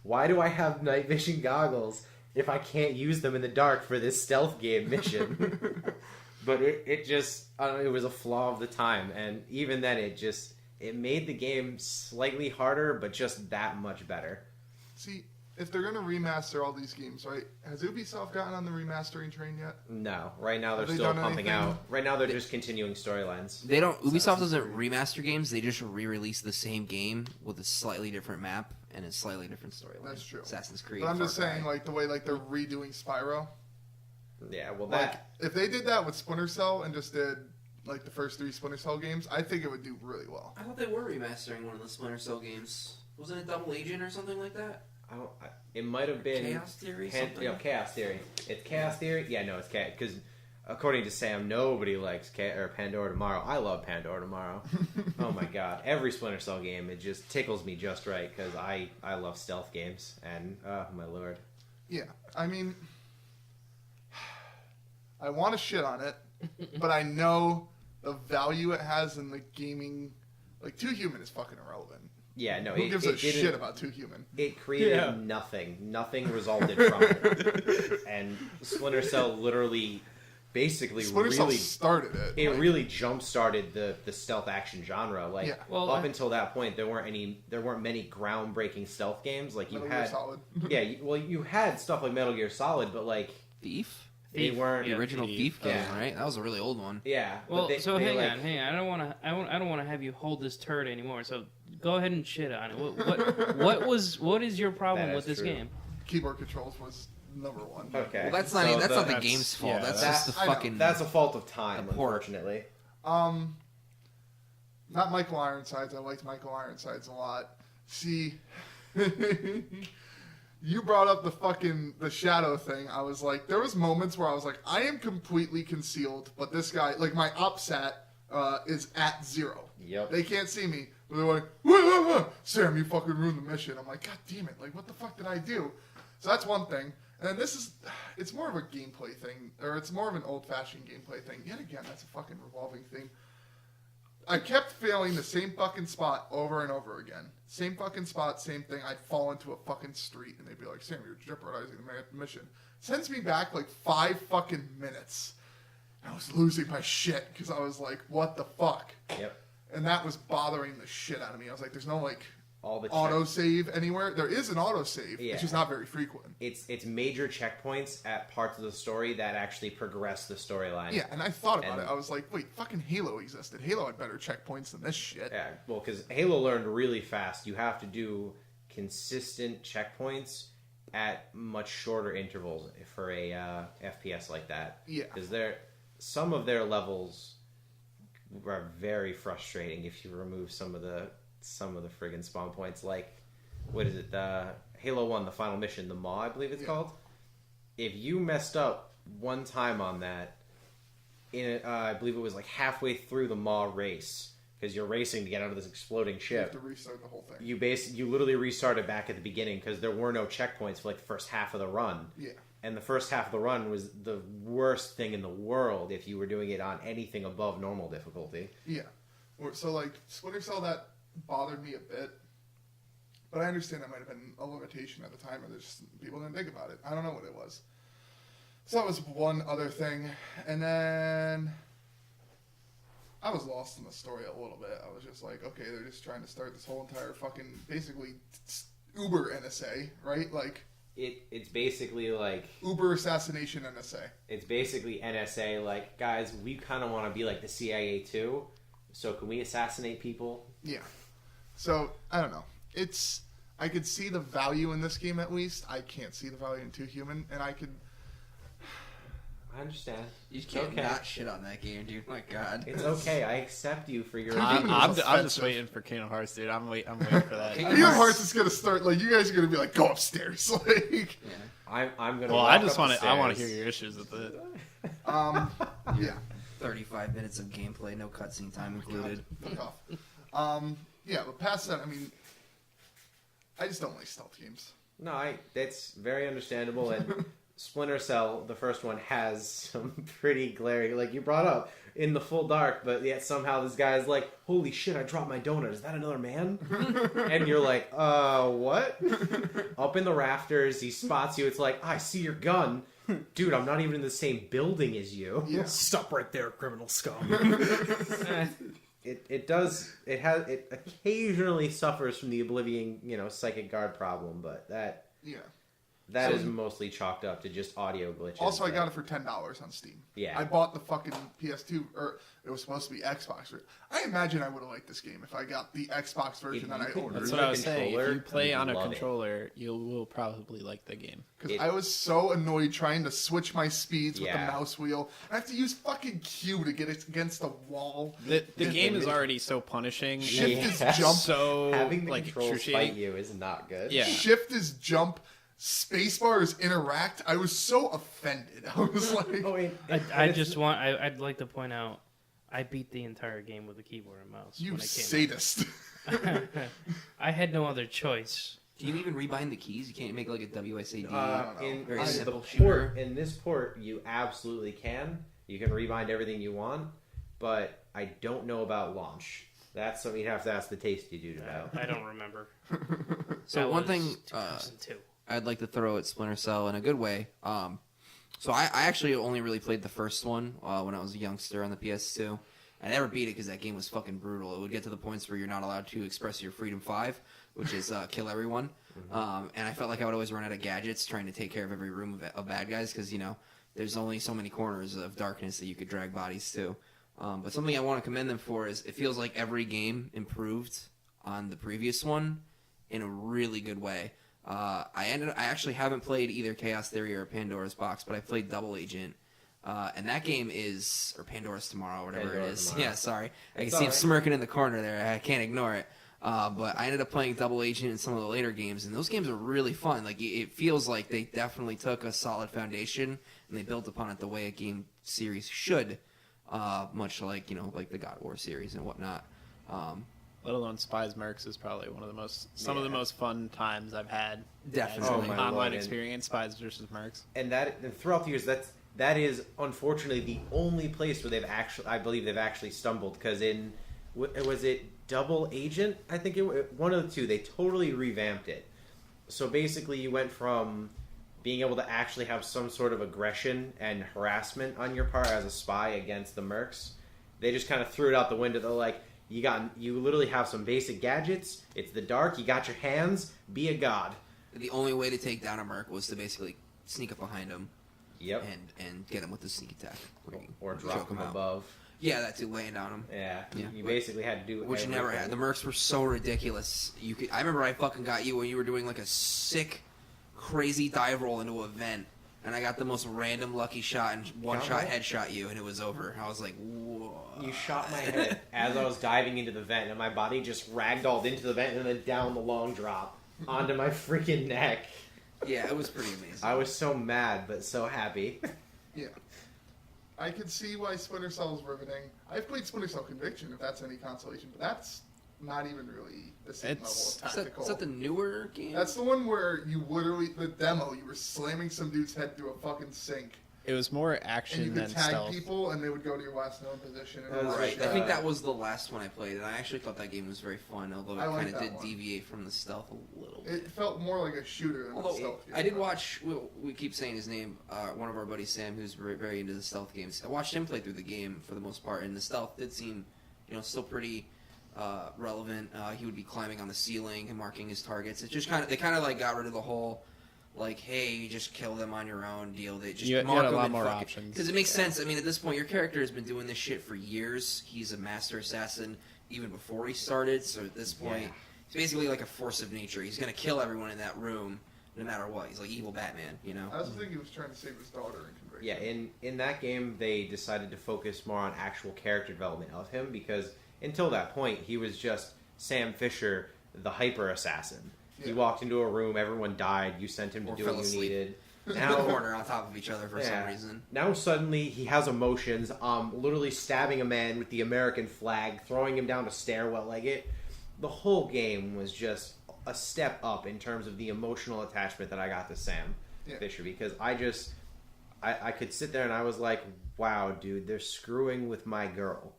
why do I have night vision goggles if I can't use them in the dark for this stealth game mission? But it just, I don't know, it was a flaw of the time. And even then, it made the game slightly harder, but just that much better. See, if they're going to remaster all these games, right, has Ubisoft gotten on the remastering train yet? No. Right now, they're Have they still done pumping anything? out. Right now, they're just continuing storylines. They don't. Ubisoft doesn't remaster games. They just re-release the same game with a slightly different map and a slightly different storyline. That's true. Assassin's Creed. But I'm just Far Cry. saying, the way they're redoing Spyro. Yeah, well, that... If they did that with Splinter Cell and just did, the first 3 Splinter Cell games, I think it would do really well. I thought they were remastering one of the Splinter Cell games. Wasn't it Double Agent or something like that? It might have been... Chaos Theory? Something? Chaos Theory. It's Chaos Theory? Yeah, no, it's Chaos... Because according to Sam, nobody likes Pandora Tomorrow. I love Pandora Tomorrow. Oh my god. Every Splinter Cell game, it just tickles me just right because I love stealth games. And, oh my lord. Yeah, I mean... I want to shit on it, but I know the value it has in the gaming... 2 Human is fucking irrelevant. Yeah, no, Who gives a shit about 2 Human? It created nothing. Nothing resulted from it. And Splinter Cell literally, basically, Splinter Cell started it. It really jump-started the stealth action genre. Up until that point, there weren't many groundbreaking stealth games. You Metal had Gear Solid. you had stuff like Metal Gear Solid, but Thief? they weren't The original Thief game, Yeah. right? That was a really old one. Yeah. Well, but hang on. I don't want to have you hold this turd anymore. So go ahead and shit on it. What is your problem That with is this true. game? Keyboard controls was number 1. Okay. Well, that's not the game's fault. That's just the I know. fucking... That's a fault of time, The port. unfortunately. Not Michael Ironsides. I liked Michael Ironsides a lot. See, you brought up the shadow thing. I was there was moments where I was I am completely concealed, but this guy, my OpSat is at 0. Yep. They can't see me. But they're wah, wah, wah. Sam, you fucking ruined the mission. I'm God damn it. What the fuck did I do? So that's one thing. And then it's more of a gameplay thing, or it's more of an old-fashioned gameplay thing. Yet again, that's a fucking revolving thing. I kept failing the same fucking spot over and over again. Same fucking spot, same thing. I'd fall into a fucking street, and they'd be like, Sam, you're jeopardizing the mission. Sends me back like 5 fucking minutes. I was losing my shit, because I was like, what the fuck? Yep. And that was bothering the shit out of me. I was like, there's no, like, All the autosave anywhere. There is an autosave. Yeah. It's just not very frequent. It's major checkpoints at parts of the story that actually progress the storyline. Yeah, and I thought about it. I was like, wait, fucking Halo existed. Halo had better checkpoints than this shit. Yeah, well, because Halo learned really fast. You have to do consistent checkpoints at much shorter intervals for a FPS like that. Yeah. Because some of their levels are very frustrating if you remove some of the friggin' spawn points. Like, what is it? The Halo 1, the final mission, the Maw, I believe it's called. If you messed up one time on that, I believe it was like halfway through the Maw race, because you're racing to get out of this exploding ship. You have to restart the whole thing. You literally restarted back at the beginning because there were no checkpoints for like the first half of the run. Yeah. And the first half of the run was the worst thing in the world if you were doing it on anything above normal difficulty. Yeah. So, like, Splinter Cell, that bothered me a bit. But I understand that might have been a limitation at the time, or just people didn't think about it. I don't know what it was. So that was one other thing. And then I was lost in the story a little bit. I was just like, okay, they're just trying to start this whole entire fucking, basically, Uber NSA, right? Like, It's basically like Uber assassination NSA. It's basically NSA. Like, guys, we kind of want to be like the CIA too. So can we assassinate people? Yeah. So I don't know. I could see the value in this game at least. I can't see the value in Two Human, and I could. I understand. You can't okay. not shit on that game, dude. My God. It's okay. I accept you for your. I'm just waiting for Kingdom Hearts, dude. I'm waiting for that. Kingdom Hearts is gonna start. Like, you guys are gonna be like, go upstairs. Like, Yeah. I'm gonna. Well, walk I just up want the to. I want to stairs. hear your issues with it. yeah. 35 minutes of gameplay, no cutscene time included. Fuck off. Yeah, but past that, I mean, I just don't like stealth games. No, that's very understandable. And Splinter Cell, the first one, has some pretty glaring, like you brought up, in the full dark, but yet somehow this guy's like, holy shit, I dropped my donut. Is that another man? And you're like, what? Up in the rafters, he spots you. It's like, I see your gun. Dude, I'm not even in the same building as you. Yeah. Stop right there, criminal scum. It occasionally suffers from the Oblivion, psychic guard problem, but that is mostly chalked up to just audio glitches. Also, I got it for $10 on Steam. Yeah. I bought the fucking PS2, or it was supposed to be Xbox. I imagine I would have liked this game if I got the Xbox version that I ordered. That's what I was saying. If you play you'd on a love it. controller, you will probably like the game. Because I was so annoyed trying to switch my speeds with the Yeah. mouse wheel. I have to use fucking Q to get it against the wall. The game is already so punishing. Shift is Yeah. jump. So Having the like controls fight excruciating. you is not good. Yeah. Shift is jump. Spacebar is interact. I was so offended. I was like, I'd like to point out, I beat the entire game with a keyboard and mouse. you when I came sadist. I had no other choice. Can you even rebind the keys? You can't make like a WSAD. Very In simple the shooter. in this port, you absolutely can. You can rebind everything you want, but I don't know about launch. That's something you'd have to ask the Tasty Dude about. I don't remember. So That one was thing 2002. I'd like to throw at Splinter Cell in a good way. So I actually only really played the first one when I was a youngster on the PS2. I never beat it because that game was fucking brutal. It would get to the points where you're not allowed to express your Freedom 5, which is kill everyone. And I felt like I would always run out of gadgets trying to take care of every room of bad guys because, there's only so many corners of darkness that you could drag bodies to. But something I want to commend them for is it feels like every game improved on the previous one in a really good way. I actually haven't played either Chaos Theory or Pandora's Box, but I played Double Agent. And that game is, or Pandora's Tomorrow, whatever Pandora it is. Tomorrow. Yeah, sorry. I can It's see him alright. smirking in the corner there. I can't ignore it. But I ended up playing Double Agent in some of the later games, and those games are really fun. Like, it feels like they definitely took a solid foundation, and they built upon it the way a game series should, much like, like the God of War series and whatnot. Let alone Spies Mercs is probably one of the some of the most fun times I've had. Definitely. Oh my Online Lord. experience, Spies versus Mercs. And throughout the years, that is unfortunately the only place where I believe they've actually stumbled, because was it Double Agent? I think one of the two. They totally revamped it. So basically, you went from being able to actually have some sort of aggression and harassment on your part as a spy against the Mercs. They just kind of threw it out the window. They're like, you literally have some basic gadgets. It's the dark. You got your hands. Be a god. The only way to take down a Merc was to basically sneak up behind him. Yep. And get him with the sneak attack. Or drop him above. Yeah, that too, laying down him. Yeah. You basically had to do Which you never had. The Mercs were so ridiculous. I remember I fucking got you when you were doing like a sick, crazy dive roll into a vent. And I got the most random lucky shot and one-shot headshot you, and it was over. I was like, whoa. You shot my head as I was diving into the vent, and my body just ragdolled into the vent and then down the long drop onto my freaking neck. Yeah, it was pretty amazing. I was so mad, but so happy. Yeah. I could see why Splinter Cell is riveting. I've played Splinter Cell Conviction, if that's any consolation, but that's not even really the same level of tactical. Is that the newer game? That's the one where you literally, the demo, you were slamming some dude's head through a fucking sink. It was more And action you than could tag stealth. people, and they would go to your last known position. And all that Right. shit. I think that was the last one I played, and I actually thought that game was very fun, although it I like kind of that did one. deviate from the stealth a little bit. It felt more like a shooter than a Although stealth game. I did watch, we keep saying his name, one of our buddies, Sam, who's very into the stealth games. I watched him play through the game for the most part, and the stealth did seem, still pretty relevant. He would be climbing on the ceiling and marking his targets. It just they kind of like got rid of the whole, like, hey, you just kill them on your own deal. They just You had mark a them lot and more fucking- options. Because it makes sense. I mean, at this point, your character has been doing this shit for years. He's a master assassin even before he started. So at this point, he's basically like a force of nature. He's gonna kill everyone in that room, no matter what. He's like evil Batman, I also think he was trying to save his daughter in Conviction. Yeah, in that game, they decided to focus more on actual character development of him, because until that point, he was just Sam Fisher, the hyper assassin. He walked into a room, everyone died, you sent him to Or do fell what you asleep. needed. in the Now, corner on top of each other for some reason. now suddenly he has emotions, literally stabbing a man with the American flag, throwing him down a stairwell like it. The whole game was just a step up in terms of the emotional attachment that I got to Sam Fisher, because I could sit there and I was like, wow, dude, they're screwing with my girl.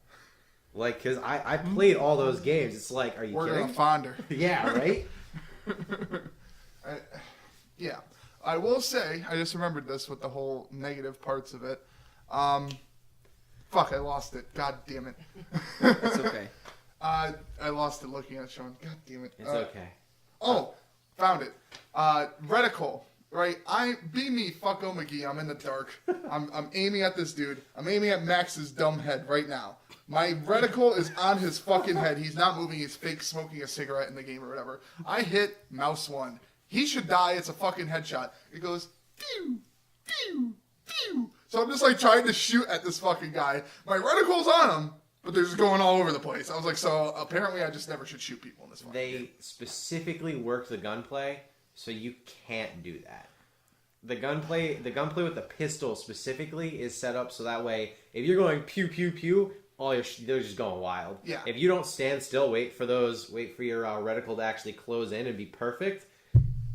Like, because I played all those games. It's like, are you We're kidding? gonna find her. Yeah, right? Yeah. I will say, I just remembered this with the whole negative parts of it. Fuck, I lost it. God damn it. It's okay. I lost it looking at Sean. God damn it. It's okay. Oh, found it. Reticle. Right? Be me, fucko McGee. I'm in the dark. I'm aiming at this dude. I'm aiming at Max's dumb head right now. My reticle is on his fucking head. He's not moving. He's fake smoking a cigarette in the game or whatever. I hit mouse 1. He should die. It's a fucking headshot. It goes, pew, pew, pew. So I'm just like trying to shoot at this fucking guy. My reticle's on him, but they're just going all over the place. I was like, so apparently I just never should shoot people in this fucking game. They specifically worked the gunplay, so you can't do that. The gunplay with the pistol specifically is set up so that way, if you're going pew pew pew, they're just going wild. Yeah. If you don't stand still, wait for your reticle to actually close in and be perfect,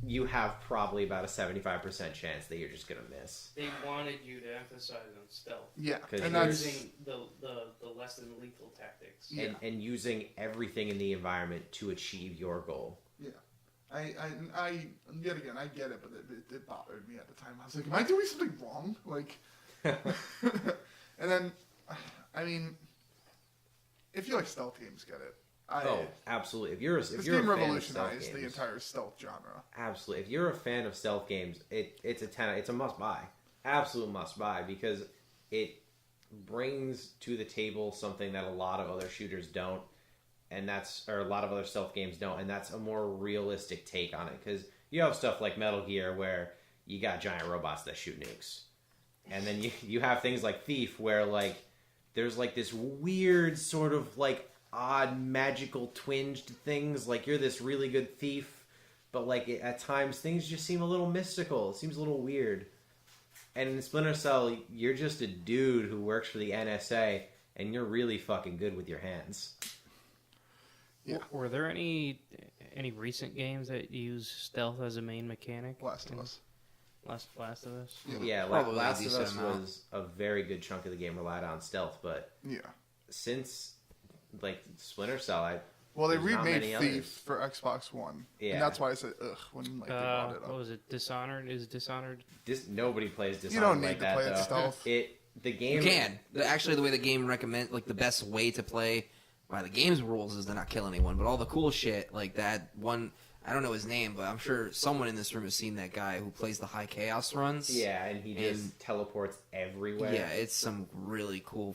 you have probably about a 75% chance that you're just gonna miss. They wanted you to emphasize on stealth. Yeah, 'Cause and you're that's Using the less than lethal tactics. Yeah. And using everything in the environment to achieve your goal. yeah. I yet again I get it, but it bothered me at the time. I was like, am I doing something wrong? Like, and then I mean, if you like stealth games, get it. Absolutely. If you're a This fan game of revolutionized stealth the games, entire stealth genre. absolutely. If you're a fan of stealth games, it's a 10. It's a must buy. Absolute must buy, because it brings to the table something that a lot of other shooters don't, or a lot of other stealth games don't, and that's a more realistic take on it. Because you have stuff like Metal Gear where you got giant robots that shoot nukes, and then you have things like Thief where like there's like this weird sort of like odd magical twinge to things. Like you're this really good thief, but like at times things just seem a little mystical. It seems a little weird. And in Splinter Cell, you're just a dude who works for the NSA, and you're really fucking good with your hands. Yeah. Were there any recent games that use stealth as a main mechanic? Last of Us. Last of Us. Yeah, Probably Last a of decent Us amount. was a very good chunk of the game relied on stealth, but Yeah. since like Splinter Cell, Well, they there's not remade many Thief others. for Xbox One. Yeah. And that's why I said, ugh, when like, they brought it What up. was it? Dishonored? Is Dishonored? Nobody plays Dishonored You don't need like to that, play it though. stealth. The game You can. Actually, the way the game recommend, like the best way to play by the game's rules is to not kill anyone. But all the cool shit, like that one, I don't know his name, but I'm sure someone in this room has seen that guy who plays the high chaos runs. Yeah, and he just teleports everywhere. Yeah, it's some really cool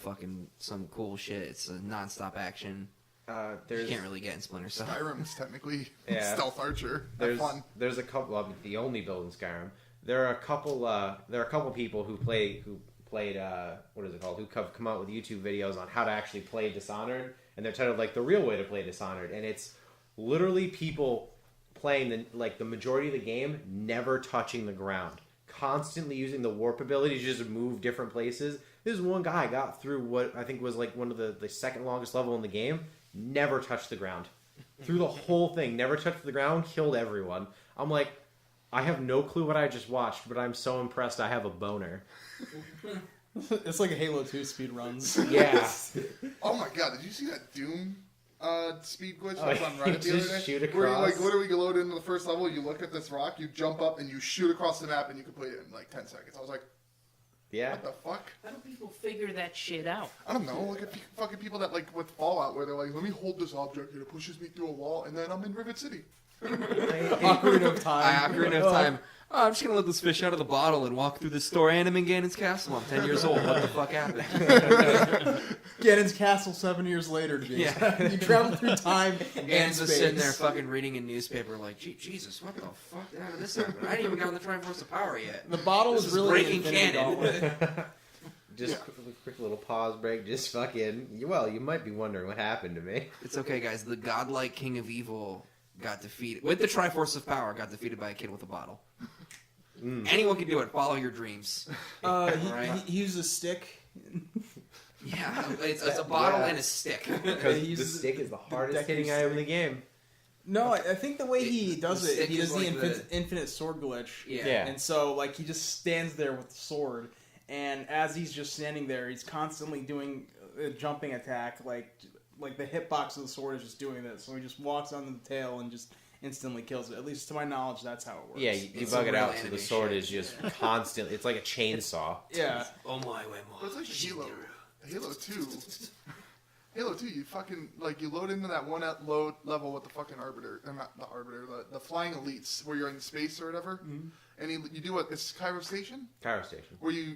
some cool shit. It's a non-stop action. You There's can't really get in Splinter Cell. Skyrim's technically Yeah. stealth archer. Have fun. there's a couple. The only build in Skyrim. There are a couple people who played what is it called? Who come out with YouTube videos on how to actually play Dishonored, and they're titled like the real way to play Dishonored, and it's literally people playing the majority of the game never touching the ground, constantly using the warp ability to just move different places. This one guy got through what I think was like one of the second longest level in the game, never touched the ground. Through the whole thing, never touched the ground, killed everyone. I'm like, I have no clue what I just watched, but I'm so impressed I have a boner. It's like a Halo 2 speed runs. Yeah. Oh my god, did you see that Doom speed glitch Oh, that was on Reddit the just other day? shoot Where you across. like literally you load into the first level, you look at this rock, you jump up, and you shoot across the map, and you complete it in like 10 seconds. I was like, Yeah. what the fuck? How do people figure that shit out? I don't know. Look at fucking people that like with Fallout, where they're like, let me hold this object and it pushes me through a wall, and then I'm in Rivet City. Ocarina of Time. Ocarina of Time. Oh, I'm just gonna let this fish out of the bottle and walk through the store. And I'm in Ganon's castle. I'm 10 years old. What the fuck happened? Ganon's castle 7 years later to be Yeah. You travel through time and Ganon's just sitting there space. fucking reading a newspaper like, Jesus, what the fuck? How did this happen? I didn't even get on the Triforce of Power yet. The bottle This is is really breaking an infinity canon. gauntlet. Just quick little pause break. Just fucking. Well, you might be wondering what happened to me. It's okay, guys. The godlike king of evil got defeated with the Triforce of Power. Got defeated by a kid with a bottle. Anyone can do it. Follow your dreams. Right. He used a stick. Yeah, it's a bottle and a stick. Because He the uses stick is the hardest deck hitting stick. item in the game. No, I think the way he does the it, stick he is does the, like infinite sword glitch. Yeah. And so, like, he just stands there with the sword, and as he's just standing there, he's constantly doing a jumping attack, like the hitbox of the sword is just doing this. So he just walks onto the tail and just instantly kills it. At least to my knowledge, that's how it works. Yeah, you It's bug a it real out so the anime sword shit. is just constant. It's like a chainsaw. Yeah. Oh my way, But it's like Halo 2. Halo 2, you fucking, like, you load into that one load level with the fucking Arbiter, not the Arbiter, the Flying Elites, where you're in space or whatever, and you do it's Cairo Station? Cairo Station. Where you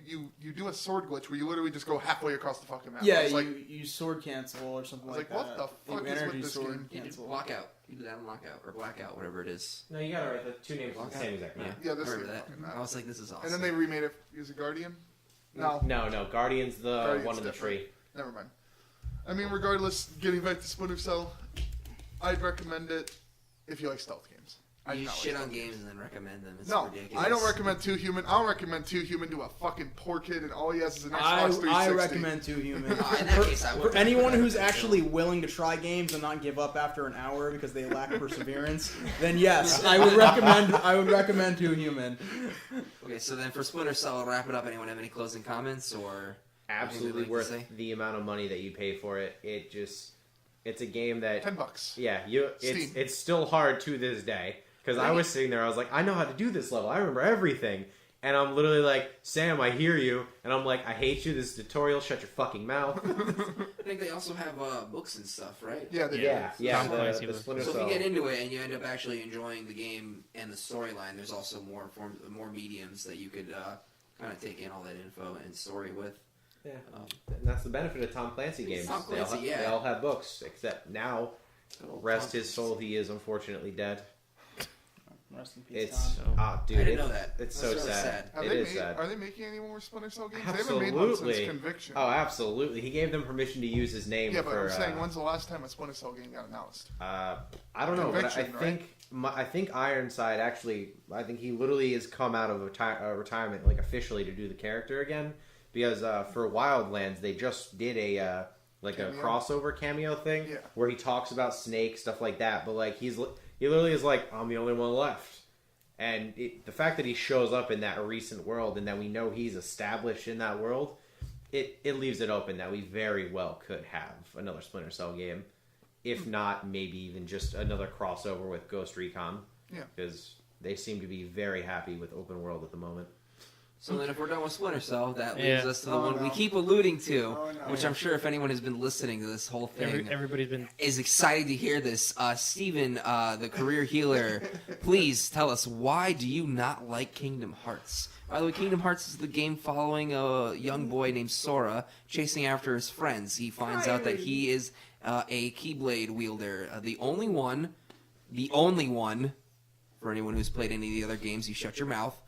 do a sword glitch where you literally just go halfway across the fucking map. Yeah, It's like, you sword cancel or something I was like like, that. what the fuck You is with energy this sword game? You did cancel. lockout. You did that on lockout or blackout, whatever it is. No, you got it right. The two names are the Lockout? same exact map. Yeah, this I remember is that. fucking map. I was like, this is awesome. And then they remade it. Is it Guardian? No. No. Guardian's the Guardian's one in the different. tree. Never mind. I mean, regardless, getting back to Splinter Cell, I'd recommend it if you like stealth games. I do You not like shit stealth on games and then recommend them. It's No, ridiculous. I don't recommend Two Human. I don't recommend Two Human to a fucking poor kid, and all he has is an Xbox I 360. recommend Two Human. In that case, I would For anyone recommend who's it. actually willing to try games and not give up after an hour because they lack perseverance, then yes, I would recommend Two Human. Okay, so then for Splinter Cell, I'll wrap it up. Anyone have any closing comments or Absolutely anything they'd like to say? worth the amount of money that you pay for it. It's a game that $10. yeah, Steam. it's still hard to this day because I was sitting there. I was like, I know how to do this level. I remember everything, and I'm literally like, Sam, I hear you, and I'm like, I hate you. This is a tutorial. Shut your fucking mouth. I think they also have books and stuff, right? Yeah, they yeah, do. yeah. Tom Clancy The was- Splinter So if Cell. you get into it and you end up actually enjoying the game and the storyline, there's also more mediums that you could kind of take in all that info and story with. Yeah, and that's the benefit of Tom Clancy games. Tom Clancy, they all have books, except now, rest his soul, he is unfortunately dead. Rest in peace, It's Tom. dude, I didn't know that. It's That's so really sad. Are It they is sad. Are they making any more Splinter Cell games? They haven't made one since Absolutely. Conviction. Oh, absolutely. He gave them permission to use his name. yeah, but for, I'm saying, when's the last time a Splinter Cell game got announced? I don't know, but I Conviction, think I think Ironside actually. I think he literally has come out of retirement, like officially, to do the character again. Because for Wildlands, they just did a like Cameo? a crossover cameo thing, Yeah. where he talks about Snake, stuff like that. But like he literally is like, I'm the only one left. And the fact that he shows up in that recent world and that we know he's established in that world, it leaves it open that we very well could have another Splinter Cell game. If not, maybe even just another crossover with Ghost Recon. Yeah. Because they seem to be very happy with open world at the moment. So then if we're done with Splinter Cell, that leaves Yeah. us to the Oh, one we no. keep alluding to, Oh, no. which I'm sure if anyone has been listening to this whole thing Everybody's been. is excited to hear this. Steven, the career healer, please tell us, why do you not like Kingdom Hearts? By the way, Kingdom Hearts is the game following a young boy named Sora chasing after his friends. He finds out that he is a Keyblade wielder, the only one, for anyone who's played any of the other games, you shut your mouth.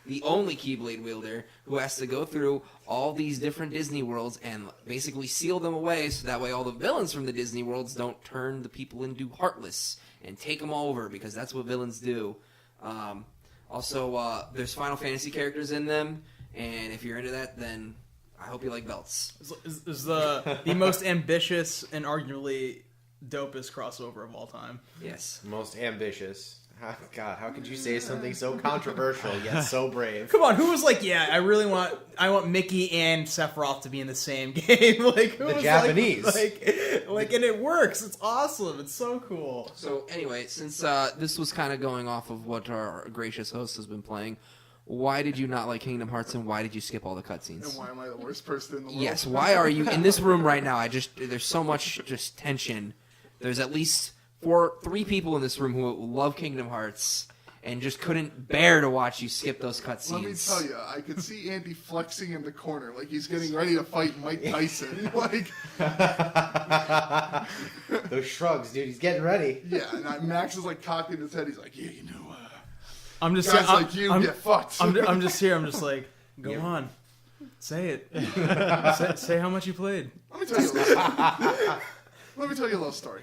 The only Keyblade wielder who has to go through all these different Disney worlds and basically seal them away so that way all the villains from the Disney worlds don't turn the people into heartless and take them all over, because that's what villains do. Also, there's Final Fantasy characters in them, and if you're into that, then I hope you like belts. Is the most ambitious and arguably dopest crossover of all time. Yes. Most ambitious. God, how could you say something so controversial yet so brave? Come on, who was like, yeah, I want Mickey and Sephiroth to be in the same game? Like who The was Japanese. like, and it works. It's awesome. It's so cool. So anyway, since this was kind of going off of what our gracious host has been playing, why did you not like Kingdom Hearts, and why did you skip all the cutscenes? And why am I the worst person in the world? Yes, why are you in this room right now? There's so much just tension. There's at least 3 people in this room who love Kingdom Hearts and just couldn't bear to watch you skip those cutscenes. Let me tell you, I could see Andy flexing in the corner like he's getting ready to fight Mike Tyson. Like, Those shrugs, dude. He's getting ready. yeah, and Max is like cocking his head. He's like, yeah, you know, I'm just guys saying, like you I'm, get fucked. I'm just here. I'm just like, go Yeah. on, say it. say how much you played. Let me tell you a little story. Let me tell you a little story.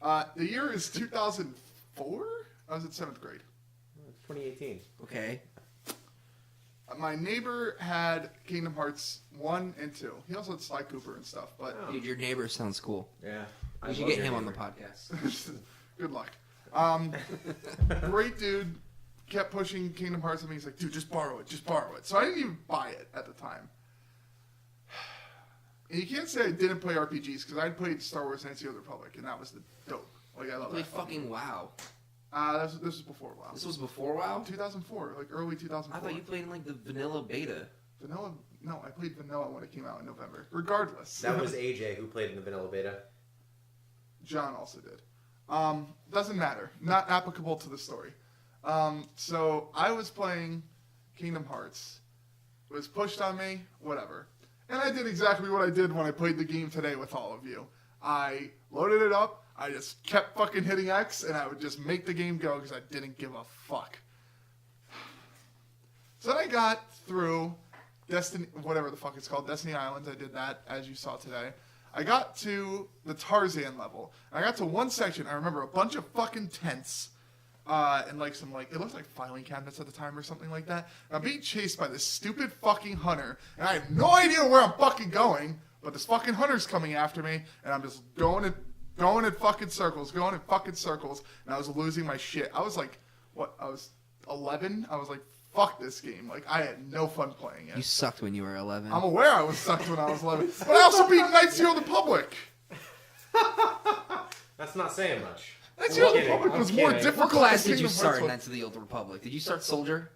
The year is 2004. I was in 7th grade. 2018. Okay. My neighbor had Kingdom Hearts 1 and 2. He also had Sly Cooper and stuff, but Dude, your neighbor sounds cool. Yeah. We should get him on the podcast. good luck. Great dude. Kept pushing Kingdom Hearts at me. He's like, dude, just borrow it. Just borrow it. So I didn't even buy it at the time. And you can't say I didn't play RPGs, because I'd played Star Wars Knights of the Old Republic, and that was the dope. Like, I love Like that. fucking WoW. This was before WoW. This was before WoW? 2004, like early 2004. I thought you played in like the vanilla beta. Vanilla? No, I played Vanilla when it came out in November. Regardless. That was AJ who played in the vanilla beta. John also did. Doesn't matter. Not applicable to the story. So I was playing Kingdom Hearts. It was pushed on me, whatever. And I did exactly what I did when I played the game today with all of you. I loaded it up. I just kept fucking hitting X, and I would just make the game go because I didn't give a fuck. So then I got through Destiny, whatever the fuck it's called, Destiny Islands. I did that, as you saw today. I got to the Tarzan level. I got to one section. I remember a bunch of fucking tents. And like some it looked like filing cabinets at the time or something like that. And I'm being chased by this stupid fucking hunter, and I have no idea where I'm fucking going. But this fucking hunter's coming after me, and I'm just going in fucking circles, and I was losing my shit. I was like, what? I was 11. I was like, fuck this game. Like, I had no fun playing it. You sucked when you were 11. I'm aware I was sucked when I was 11, but I also beat Knights of the Old Republic. That's not saying much. Knights of the Old kidding, Republic I'm was more kidding. difficult. What class than did you Kingdom start Hearts in was. Knights of the Old Republic? Did you start Soldier?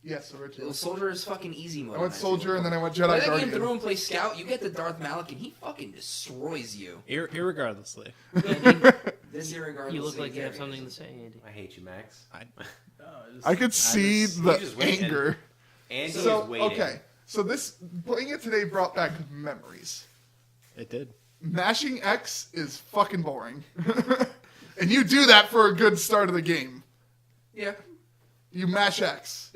Yes, originally. Well, Soldier is fucking easy mode. I went in Knights of the Soldier, Old and then I went Republic. Jedi Play that game Guardian. through and play Scout. You get the Darth Malik, and he fucking destroys you. Irregardlessly. This year, regardless. You look of like you have the something to say, Andy. I hate you, Max. I could see just the waiting. anger. Andy So is waiting. okay, so this playing it today brought back memories. It did. Mashing X is fucking boring, and you do that for a good start of the game. Yeah. You mash X.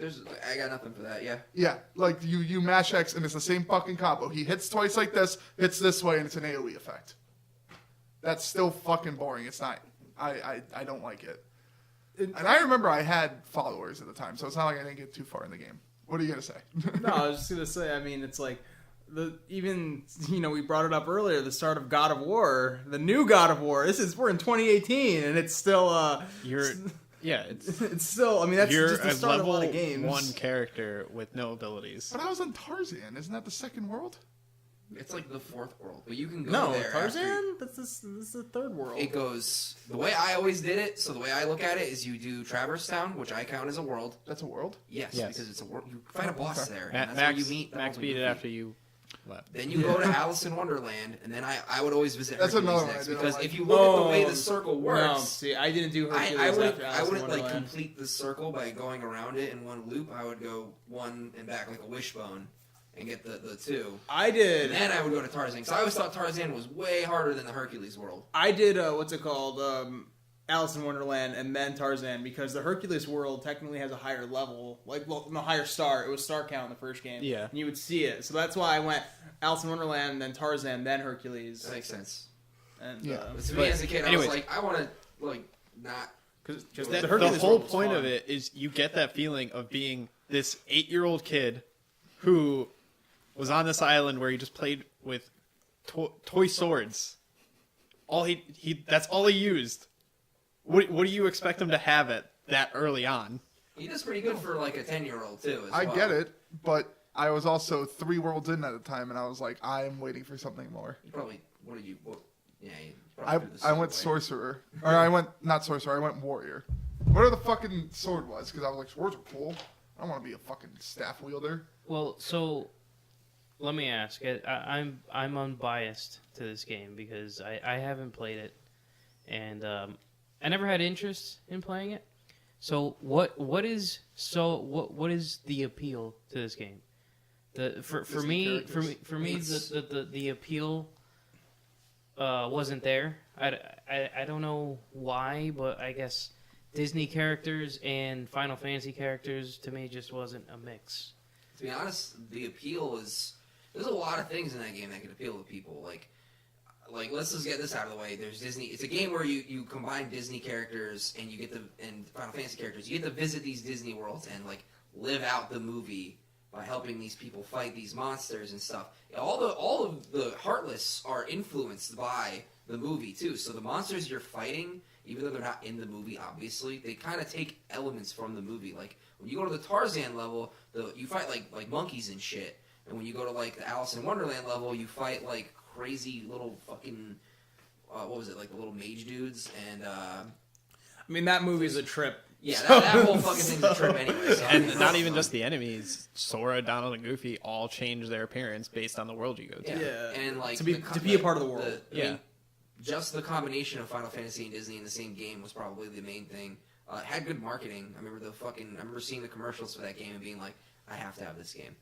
I got nothing for that. Yeah. Yeah, like you mash X, and it's the same fucking combo. He hits twice like this, hits this way, and it's an AoE effect. That's still fucking boring. It's not. I don't like it. And I remember I had followers at the time, so it's not like I didn't get too far in the game. What are you gonna say? No, I was just gonna say. I mean, it's like we brought it up earlier. The start of God of War, the new God of War. We're in 2018, and it's still it's still. I mean, that's you're just the start of a lot of games. one character with no abilities. But I was on Tarzan. Isn't that the second world? It's like the fourth world, but you can go there. Tarzan. This is the third world. It goes the way I always did it. So the way I look at it is, you do Traverse Town, which I count as a world. That's a world. Yes, Yes. because it's a world. You fight a boss there, Max, and that's where you meet. Max beat it after you left. Then you go to Alice in Wonderland, and then I would always visit That's Hercules another one I next, didn't because like. if you look at the way the circle works, No, see, I didn't do Hercules I after Alice in wouldn't like Wonderland. complete the circle by going around it in one loop. I would go one and back like a wishbone and get the two. I did. And then I would go to Tarzan. So I always thought Tarzan was way harder than the Hercules world. I did what's it called? Alice in Wonderland and then Tarzan, because the Hercules world technically has a higher level, higher star. It was star count in the first game. Yeah. And you would see it. So that's why I went Alice in Wonderland, then Tarzan, then Hercules. That makes sense. And, Yeah. But to me as a kid, I anyways. was like, I want to not. because The whole point of it is you get that feeling of being this 8-year-old kid who was on this island where he just played with toy swords. That's all he used. What do you expect him to have it that early on? He does pretty good for like a 10-year-old too. I get it, but I was also 3 worlds in at a time, and I was like, I'm waiting for something more. You probably. What did you? What, yeah. You probably threw the I sword went away. sorcerer, or I went not sorcerer. I went warrior. Whatever the fucking sword was, because I was like, swords are cool. I don't want to be a fucking staff wielder. Well, so let me ask. I'm unbiased to this game because I haven't played it, and I never had interest in playing it. So what is the appeal to this game? For me the appeal wasn't there. I don't know why, but I guess Disney characters and Final Fantasy characters to me just wasn't a mix. To be honest, the appeal is there's a lot of things in that game that can appeal to people. Like let's just get this out of the way. There's Disney. It's a game where you combine Disney characters and you get and Final Fantasy characters. You get to visit these Disney worlds and like live out the movie by helping these people fight these monsters and stuff. All of the Heartless are influenced by the movie too. So the monsters you're fighting, even though they're not in the movie, obviously, they kind of take elements from the movie. Like when you go to the Tarzan level, you fight like monkeys and shit. And when you go to like the Alice in Wonderland level, you fight like crazy little fucking what was it, like the little mage dudes. And I mean, that movie's a trip. yeah, that whole fucking thing's a trip anyway. So And not even just the enemies. Sora, Donald, and Goofy all change their appearance based on the world you go to. Yeah. And like To be a part of the world. I Yeah. mean, just the combination of Final Fantasy and Disney in the same game was probably the main thing. It had good marketing. I remember seeing the commercials for that game and being like, I have to have this game.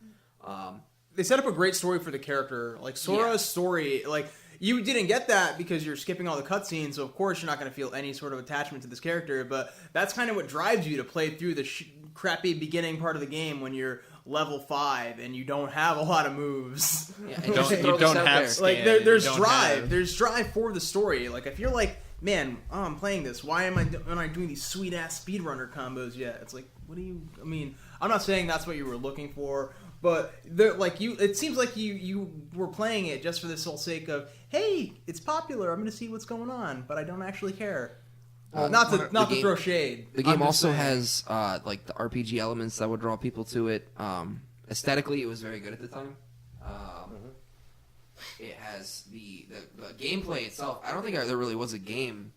They set up a great story for the character. Like Sora's story, like you didn't get that because you're skipping all the cutscenes, so of course you're not going to feel any sort of attachment to this character. But that's kind of what drives you to play through the crappy beginning part of the game when you're level 5 and you don't have a lot of moves. Yeah, and You just don't, throw you this don't out have there. scan, Like you there's don't drive. have- There's drive for the story. Like if you're like, man, I'm playing this. Why am I doing these sweet ass speedrunner combos yet? It's like, what do you? I mean, I'm not saying that's what you were looking for, but it seems like you were playing it just for the sole sake of, hey, it's popular. I'm going to see what's going on, but I don't actually care. Not to game- throw shade. The game I'm just also saying. has like the RPG elements that would draw people to it. Aesthetically, it was very good at the time. It has the gameplay itself. I don't think there really was a game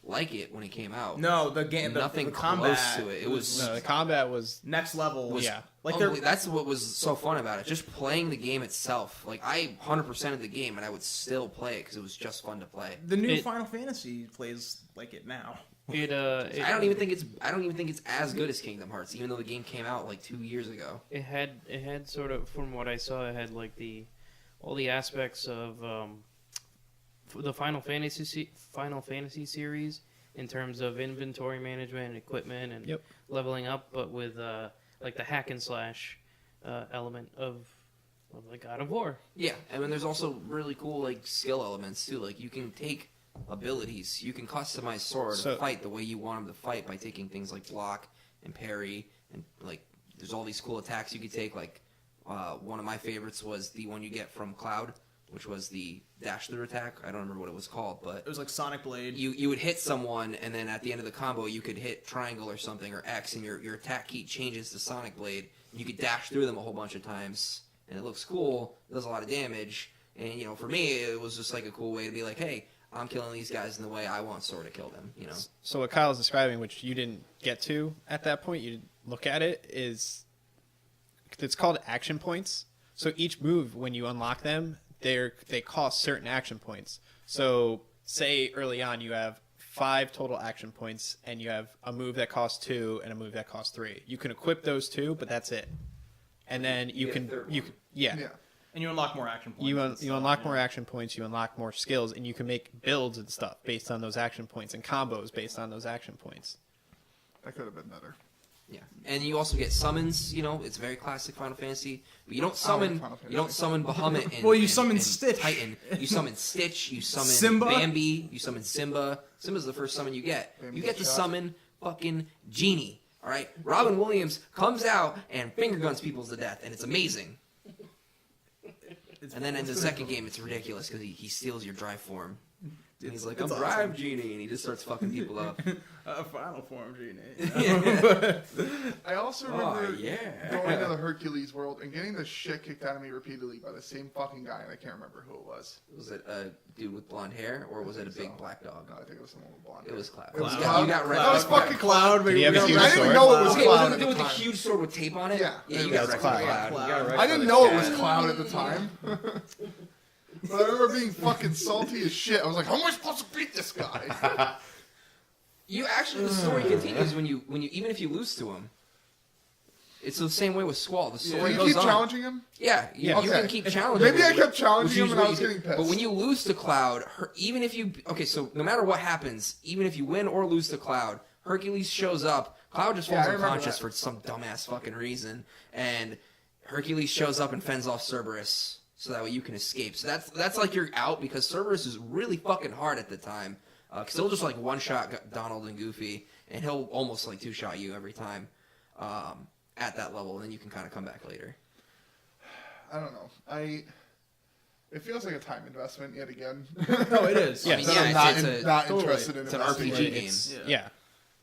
like it when it came out. No, the game, Nothing the close combat to it. It was No, the combat was next level. Yeah. Like that's what was so fun about it. Just playing the game itself. Like I 100% of the game, and I would still play it because it was just fun to play. the new It- Final Fantasy plays like it now. I don't even think it's as good as Kingdom Hearts, even though the game came out like 2 years ago. It had sort of, from what I saw, it had like all the aspects of the Final Fantasy series in terms of inventory management and equipment and Yep. leveling up, but with like the hack and slash element of like God of War. Yeah, and then there's also really cool like skill elements too. Like you can take abilities, you can customize Sora to So- fight the way you want him to fight by taking things like block and parry and like there's all these cool attacks you could take. Like one of my favorites was the one you get from Cloud, which was the dash through attack. I don't remember what it was called, but It was like Sonic Blade. you would hit someone, and then at the end of the combo, you could hit triangle or something or X, and your attack key changes to Sonic Blade. You could dash through them a whole bunch of times, and it looks cool. It does a lot of damage, and you know, for me, it was just like a cool way to be like, hey, I'm killing these guys in the way I want Sora to kill them. You know. So what Kyle's describing, which you didn't get to at that point, you didn't look at it, is it's called action points. So each move, when you unlock them, they cost certain action points. So say early on you have 5 total action points, and you have a move that costs 2 and a move that costs 3. You can equip those 2, but that's it. And then you can Yeah. And you unlock more action points. you unlock more action points, you unlock more skills, and you can make builds and stuff based on those action points and combos based on those action points. That could have been better. Yeah, and you also get summons. You know, it's very classic Final Fantasy. But you don't summon. You don't summon Bahamut. And, Well, you and- summon and Stitch. Titan. You summon Stitch. You summon Simba. Bambi. You summon Simba. Simba's the first summon you get. Bambi's You get to shot. summon fucking Genie. All right, Robin Williams comes out and finger guns people to death, and it's amazing. And then in the second game, it's ridiculous because he steals your drive form. And he's like, I'm It's Drive Genie, and he just starts fucking people up. Final form Genie. I also Oh, remember yeah. going to the Hercules world and getting the shit kicked out of me repeatedly by the same fucking guy, and I can't remember who it was. Was it a dude with blonde hair, or was it a big So. black dog? No, I think it was someone with blonde. It was Cloud. It was You Cloud? You got red. That was fucking Cloud. Did he have a huge I didn't sword? know it was Okay, Cloud was at it the the dude with the time. huge sword with tape on it? Yeah. Yeah, you That got was red Cloud. Cloud. You got I didn't know it was Cloud at the time. But I remember being fucking salty as shit. I was like, how am I supposed to beat this guy? You actually, the story continues when you even if you lose to him. It's the same way with Squall. The So story you goes keep on. challenging him? Yeah, you Okay. can keep challenging. Maybe I him, kept which challenging him is and what I was you getting do. pissed. But when you lose to Cloud, even if you so no matter what happens, even if you win or lose to Cloud, Hercules shows up. Cloud just Yeah, falls I remember unconscious that. for some dumbass fucking reason, and Hercules shows up and fends off Cerberus, so that way you can escape. So that's like you're out because Cerberus is really fucking hard at the time, because he'll just like one shot Donald and Goofy, and he'll almost like 2-shot you every time at that level, and then you can kind of come back later. I don't know. It feels like a time investment yet again. No, it is. Yeah. I mean, That I'm not, it's not totally. interested in It's an investing RPG in. game. It's, Yeah. yeah.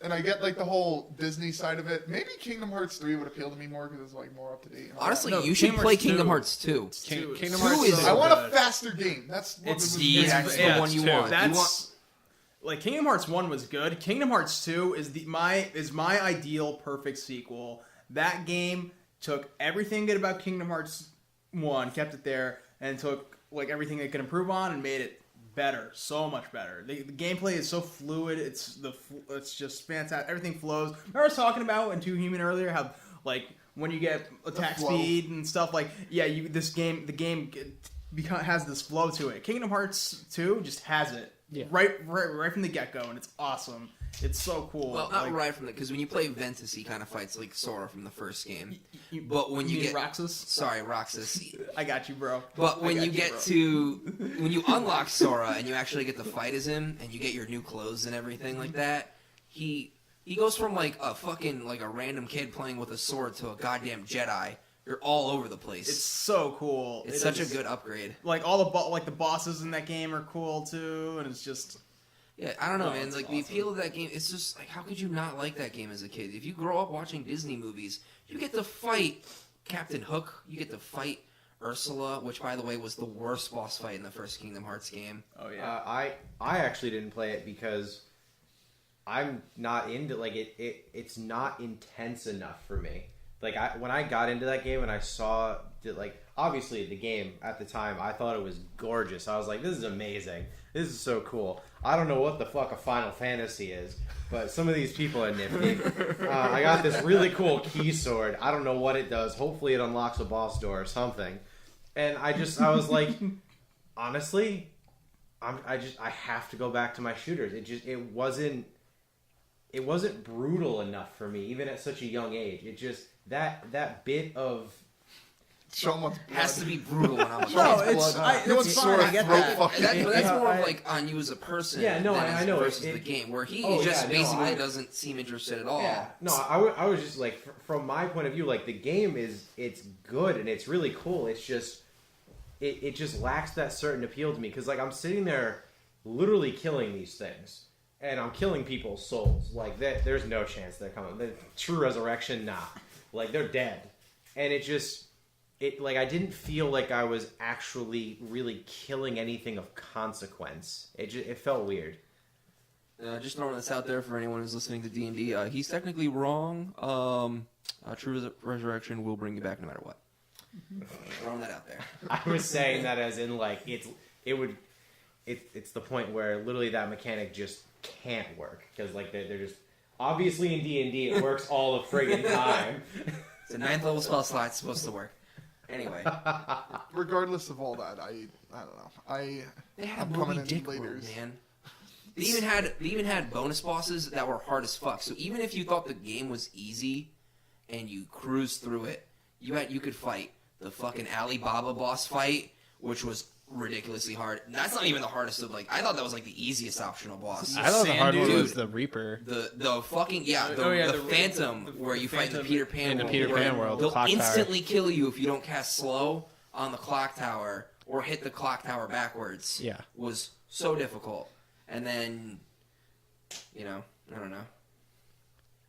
And I get like the whole Disney side of it. Maybe Kingdom Hearts 3 would appeal to me more because it's like more up to date. and all Honestly, No, you should Kingdom play Hearts Kingdom 2. Hearts 2. Kingdom Hearts is that. so I want a good. faster game. That's what It's it was the- made That's for. the Yeah, one you it's two. want. You want That's like Kingdom Hearts 1 was good. Kingdom Hearts 2 is my ideal perfect sequel. That game took everything good about Kingdom Hearts 1, kept it there, and took like everything they could improve on and made it better, so much better. The gameplay is so fluid. It's just fantastic. Everything flows. Remember I was talking about in Two Human earlier how like when you get attack flow. speed and stuff like the game has this flow to it. Kingdom Hearts 2 just has it. Yeah. Right from the get go, and it's awesome. It's so cool. well, not Like, right from the because when you play Ventus, he kind of fights like Sora from the first game. you- But when you mean get Roxas, sorry, Roxas. I got you, bro. But I when got you get bro. to when you unlock Sora and you actually get to fight as him and you get your new clothes and everything like that, he goes from like a fucking like a random kid playing with a sword to a goddamn Jedi. You're all over the place. It's so cool. It's It such is- a good upgrade. like all the bosses in that game are cool too, and it's just Yeah, I don't know, No, man. it's Like the awesome. appeal of that game, it's just like how could you not like that game as a kid? If you grow up watching Disney movies, you get to fight Captain Hook, you get to fight Ursula, which by the way was the worst boss fight in the first Kingdom Hearts game. oh yeah. I actually didn't play it because I'm not into like it's not intense enough for me. Like when I got into that game and I saw that, like obviously the game at the time I thought it was gorgeous. I was like, this is amazing. This is so cool. I don't know what the fuck a Final Fantasy is, but some of these people are nifty. I got this really cool key sword. I don't know what it does. Hopefully it unlocks a boss door or something. And I was like, honestly, I have to go back to my shooters. It wasn't brutal enough for me, even at such a young age. It just that bit of Sean wants blood. has to be brutal when I'm a No, kid. it's He wants fine. sword I get throat that. fucking. That's more of like on you as a person. Yeah, no, than I as know. versus It- the game, where he Oh, just yeah, no, basically I- doesn't seem interested at all. Yeah, no, I was just like, from my point of view, like the game it's good and it's really cool. It's just it just lacks that certain appeal to me because like I'm sitting there literally killing these things and I'm killing people's souls. Like that, there's no chance they're coming. The true resurrection, nah, like they're dead, and it like I didn't feel like I was actually really killing anything of consequence. It felt weird. Just throwing this out there for anyone who's listening to D&D, he's technically wrong. True resurrection will bring you back no matter what. Throwing that out there. I was saying that as in like it's the point where literally that mechanic just can't work because like they're just obviously in D&D it works all the friggin' time. It's a 9th level spell slot. It's supposed to work. Anyway, Regardless of all that, I don't know. they had I'm a coming Moby in Dick later. room, man. They even had bonus bosses that were hard as fuck. So even if you thought the game was easy and you cruised through it, you could fight the fucking Alibaba boss fight, which was ridiculously hard. That's not even the hardest of like. I thought that was like the easiest optional boss. I thought the Sand hard one dude. was the Reaper. The fucking the Phantom where you fight in the Peter Pan in the world. Peter where Pan world, the They'll clock tower. instantly kill you if you don't cast slow on the clock tower or hit the clock tower backwards. Yeah. Was so difficult. And then, I don't know.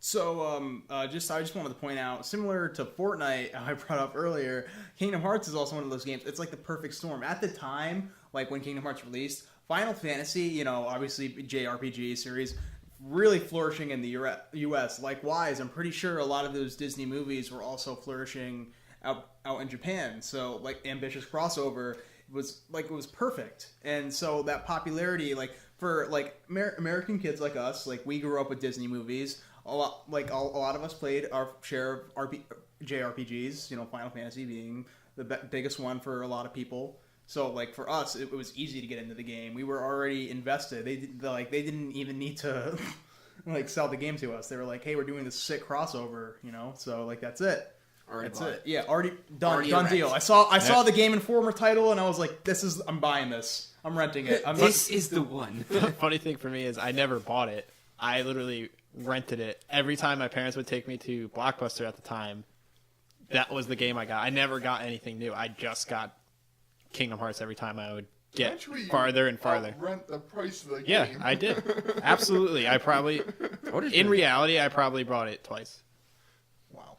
So, I just wanted to point out, similar to Fortnite, I brought up earlier, Kingdom Hearts is also one of those games. It's like the perfect storm. At the time, like when Kingdom Hearts released, Final Fantasy, obviously JRPG series, really flourishing in the U.S. Likewise, I'm pretty sure a lot of those Disney movies were also flourishing out in Japan. So, like, ambitious crossover was it was perfect. And so that popularity, like for like American kids like us, like we grew up with Disney movies. A lot of us played our share of JRPGs. Final Fantasy being the biggest one for a lot of people. So like for us, it was easy to get into the game. We were already invested. They didn't even need to like sell the game to us. They were like, hey, we're doing this sick crossover. So like that's it. Already That's bought. it. Yeah, already done. Already Done erect. deal. I saw the Game Informer title and I was like, I'm buying this. I'm renting it. This is the one. Funny thing for me is I never bought it. I literally rented it. Every time my parents would take me to Blockbuster at the time, that was the game I got. I never got anything new. I just got Kingdom Hearts every time I would get Eventually, farther and farther. Rent the price of the Yeah, game. I did. Absolutely. I probably, in reality, I probably bought it twice. Wow.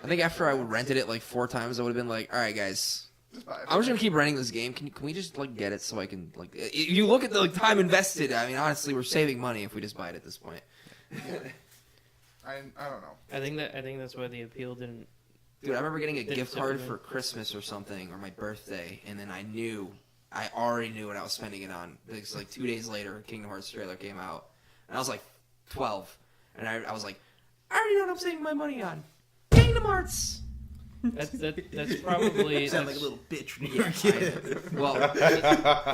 I think after I rented it like 4 times, I would have been like, all right, guys. Just buy it. I'm just gonna keep renting this game. Can we just like get it so I can like? If you look at the like, time invested. I mean, honestly, we're saving money if we just buy it at this point. I don't know. I think that's why the appeal didn't. Dude, I remember getting a Didn't gift sit card with me. for Christmas or something, or my birthday, and then I already knew what I was spending it on. Because like 2 days later, Kingdom Hearts trailer came out, and I was like 12, and I was like, I already know what I'm saving my money on. Kingdom Hearts. That's probably You sound like a little bitch when you were a Yeah, kid. well,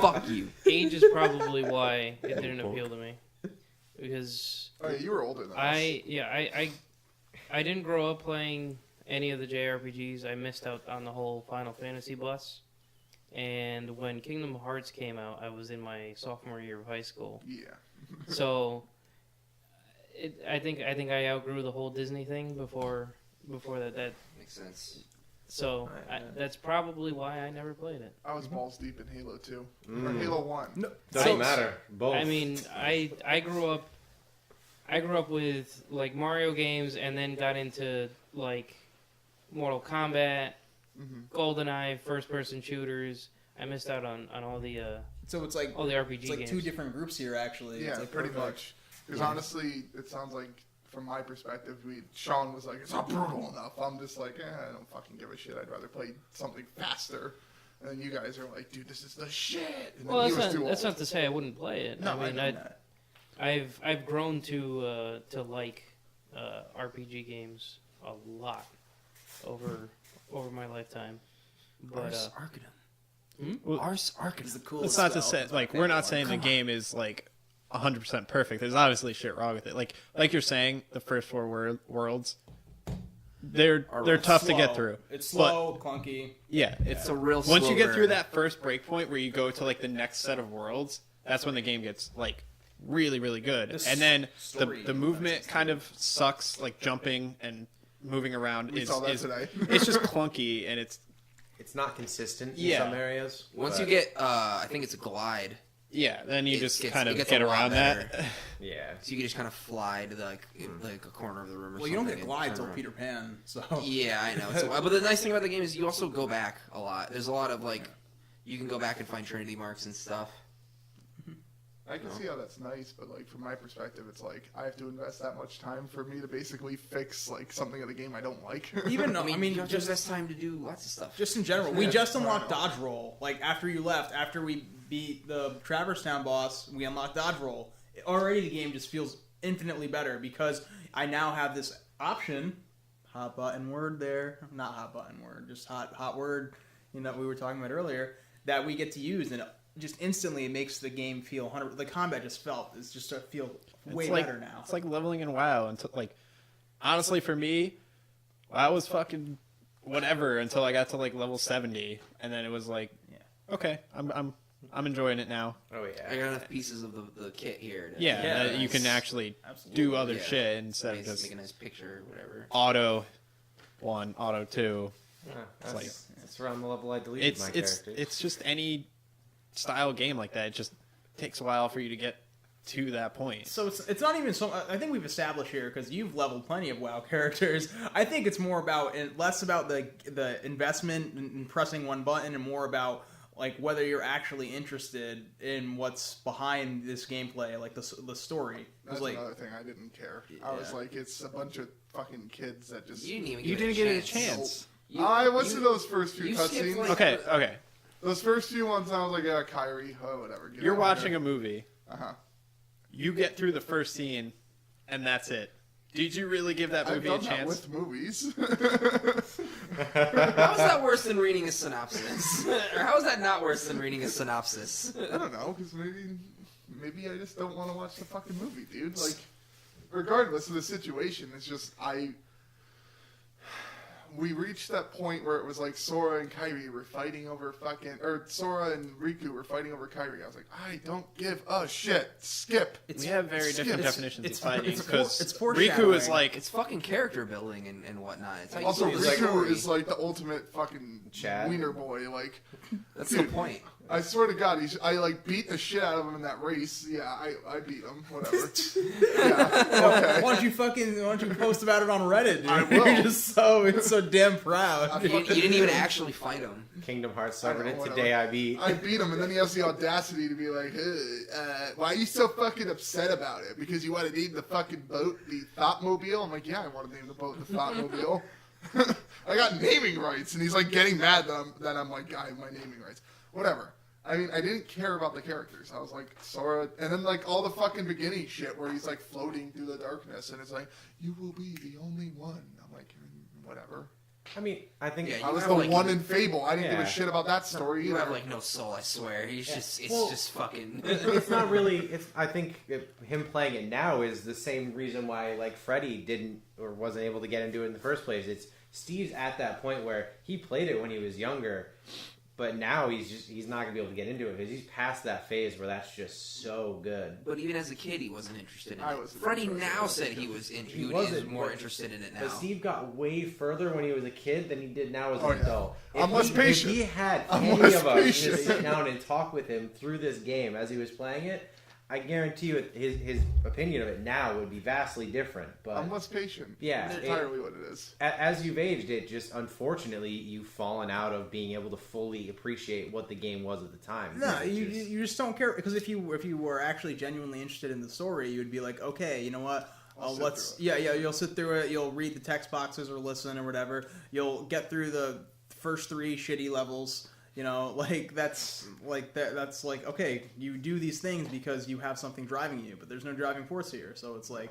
fuck you. age is probably why it didn't appeal to me, because Oh yeah, you were older than us. I didn't grow up playing any of the JRPGs. I missed out on the whole Final Fantasy bus. And when Kingdom Hearts came out, I was in my sophomore year of high school. Yeah. So I think I outgrew the whole Disney thing before that. Makes sense. So that's probably why I never played it. I was balls deep in Halo 2. Or Halo 1. Doesn't matter. Both. I mean, I grew up with like Mario games, and then got into like Mortal Kombat, GoldenEye, first-person shooters. I missed out on all the So it's like all the RPG it's like games. 2 different groups here actually. Yeah, It's like pretty perfect. much. Because honestly, it sounds like, from my perspective, Sean was like, it's not brutal enough. I'm just like, I don't fucking give a shit. I'd rather play something faster. And then you guys are like, dude, this is the shit. And then Well, he was too that's old. not to say I wouldn't play it. No, I mean, know that. I've grown to like RPG games a lot over my lifetime. But Ars Arcanum. Well, Ars Arcanum. It's the It's coolest not to spell. say, like, we're not saying the game is, like, 100% perfect. There's obviously shit wrong with it. Like you're saying, the first 4 worlds, they're tough to get Slow. through. It's slow, clunky. Yeah, It's a real once you get slow through burn. that first break point where you go to like the next set of worlds, that's when the game gets like really, really good. The And then story the movement kind of sucks, like jumping and moving around We is saw that today. it's just clunky and it's It's not consistent in Yeah. some areas. Once but- you get, I think it's a glide. then you It just gets- kind it of gets get a lot around that. better. Yeah. So you can just kind of fly to like a corner of the room or Well, something. you don't get and glides turn till around. Peter Pan, so Yeah, I know. But the nice thing about the game is you also go back a lot. There's a lot of like, you can go back and find Trinity marks and stuff. I can see how that's nice, but like from my perspective, it's like I have to invest that much time for me to basically fix like something in the game I don't like. even I mean, you have just just time to do lots of stuff. Just in general, we Yeah, just I unlocked know. dodge roll. Like after you left, after we beat the Traverse Town boss, we unlocked dodge roll. Already the game just feels infinitely better because I now have this option. Hot button word there, not hot button word, just hot word. That we were talking about earlier that we get to use, and just instantly it makes the game feel 100. The combat just it's just feel way It's like, better now. It's like leveling in WoW until like honestly for me, WoW was fucking whatever until I got to like level 70, and then it was like, okay, I'm enjoying it now. Oh I yeah. got enough pieces of the kit here. Yeah, Yeah, that you can nice. actually Absolutely. do other Yeah. shit instead of Make just a nice picture, whatever. auto 1, auto 2. That's, like- that's around the level I deleted my characters. It's just any style game like that. It just takes a while for you to get to that point. So it's not even so. I think we've established here because you've leveled plenty of WoW characters. I think it's more about less about the investment in pressing one button and more about like whether you're actually interested in what's behind this gameplay, like the story. That's like another thing I didn't care. I was Yeah. like, it's a bunch of fucking kids that just. You didn't even You give didn't it get a chance. I watched those first few you skipped, cutscenes. like- Okay. Those first few ones, I was like, yeah, Kyrie, whatever. get You're out of watching here. a movie. Uh-huh. You get through the first scene, and that's it. Did you really give that I've movie a done that chance? with movies. How is that worse than reading a synopsis? Or how is that not worse than reading a synopsis? I don't know, because maybe I just don't want to watch the fucking movie, dude. Like, regardless of the situation, it's just we reached that point where it was like Sora and Kairi were fighting over or Sora and Riku were fighting over Kairi. I was like, I don't give a shit. Skip. We have very different It's- definitions it's- of fighting it's because it's Riku foreshadowing. is like It's fucking character building and whatnot. It's how you Also, tell the Riku story. is like the ultimate fucking Chad? wiener boy. Like, That's dude, the point. I swear to God, I like beat the shit out of him in that race. Yeah, I beat him. Whatever. Yeah. why don't you post about it on Reddit, dude? I will. You're just it's so damn proud. You didn't even actually fight him. Kingdom Hearts I know, suffered it whatever. today. I beat. I beat him, and then he has the audacity to be like, hey, why are you so fucking upset about it? Because you want to name the fucking boat the Thoughtmobile? I'm like, yeah, I want to name the boat the Thoughtmobile. I got naming rights, and he's like getting mad that I'm like, I have my naming rights. Whatever. I mean, I didn't care about the characters. I was like, Sora, and then like all the fucking beginning shit where he's like floating through the darkness, and it's like, you will be the only one. I'm like, whatever. I mean, I think Yeah, I you was have, the like, one in Fable. I didn't give Yeah. a shit about that story You either. have like no soul, I swear. It's Well, just fucking. it's not really. I think him playing it now is the same reason why like Freddy didn't or wasn't able to get into it in the first place. It's Steve's at that point where he played it when he was younger, but now he's not gonna be able to get into it because he's past that phase where that's just so good. But even as a kid, he wasn't interested in I it. wasn't Freddie interested. now said he was in. He is wasn't, more but- interested in it now. But Steve got way further when he was a kid than he did now as an Oh, yeah. adult. I'm less patient. If he had I'm any less of us patient. just sit down and talk with him through this game as he was playing it, I guarantee you his opinion of it now would be vastly different. But I'm less patient. Yeah, That's it- entirely what it is. as you've aged, it just unfortunately you've fallen out of being able to fully appreciate what the game was at the time. No, It's you just- you just don't care because if you were actually genuinely interested in the story, you would be like, okay, you know what? I'll sit Let's through you'll sit through it. You'll read the text boxes or listen or whatever. You'll get through the first 3 shitty levels. You know, like that's like that's like okay, you do these things because you have something driving you, but there's no driving force here. So it's like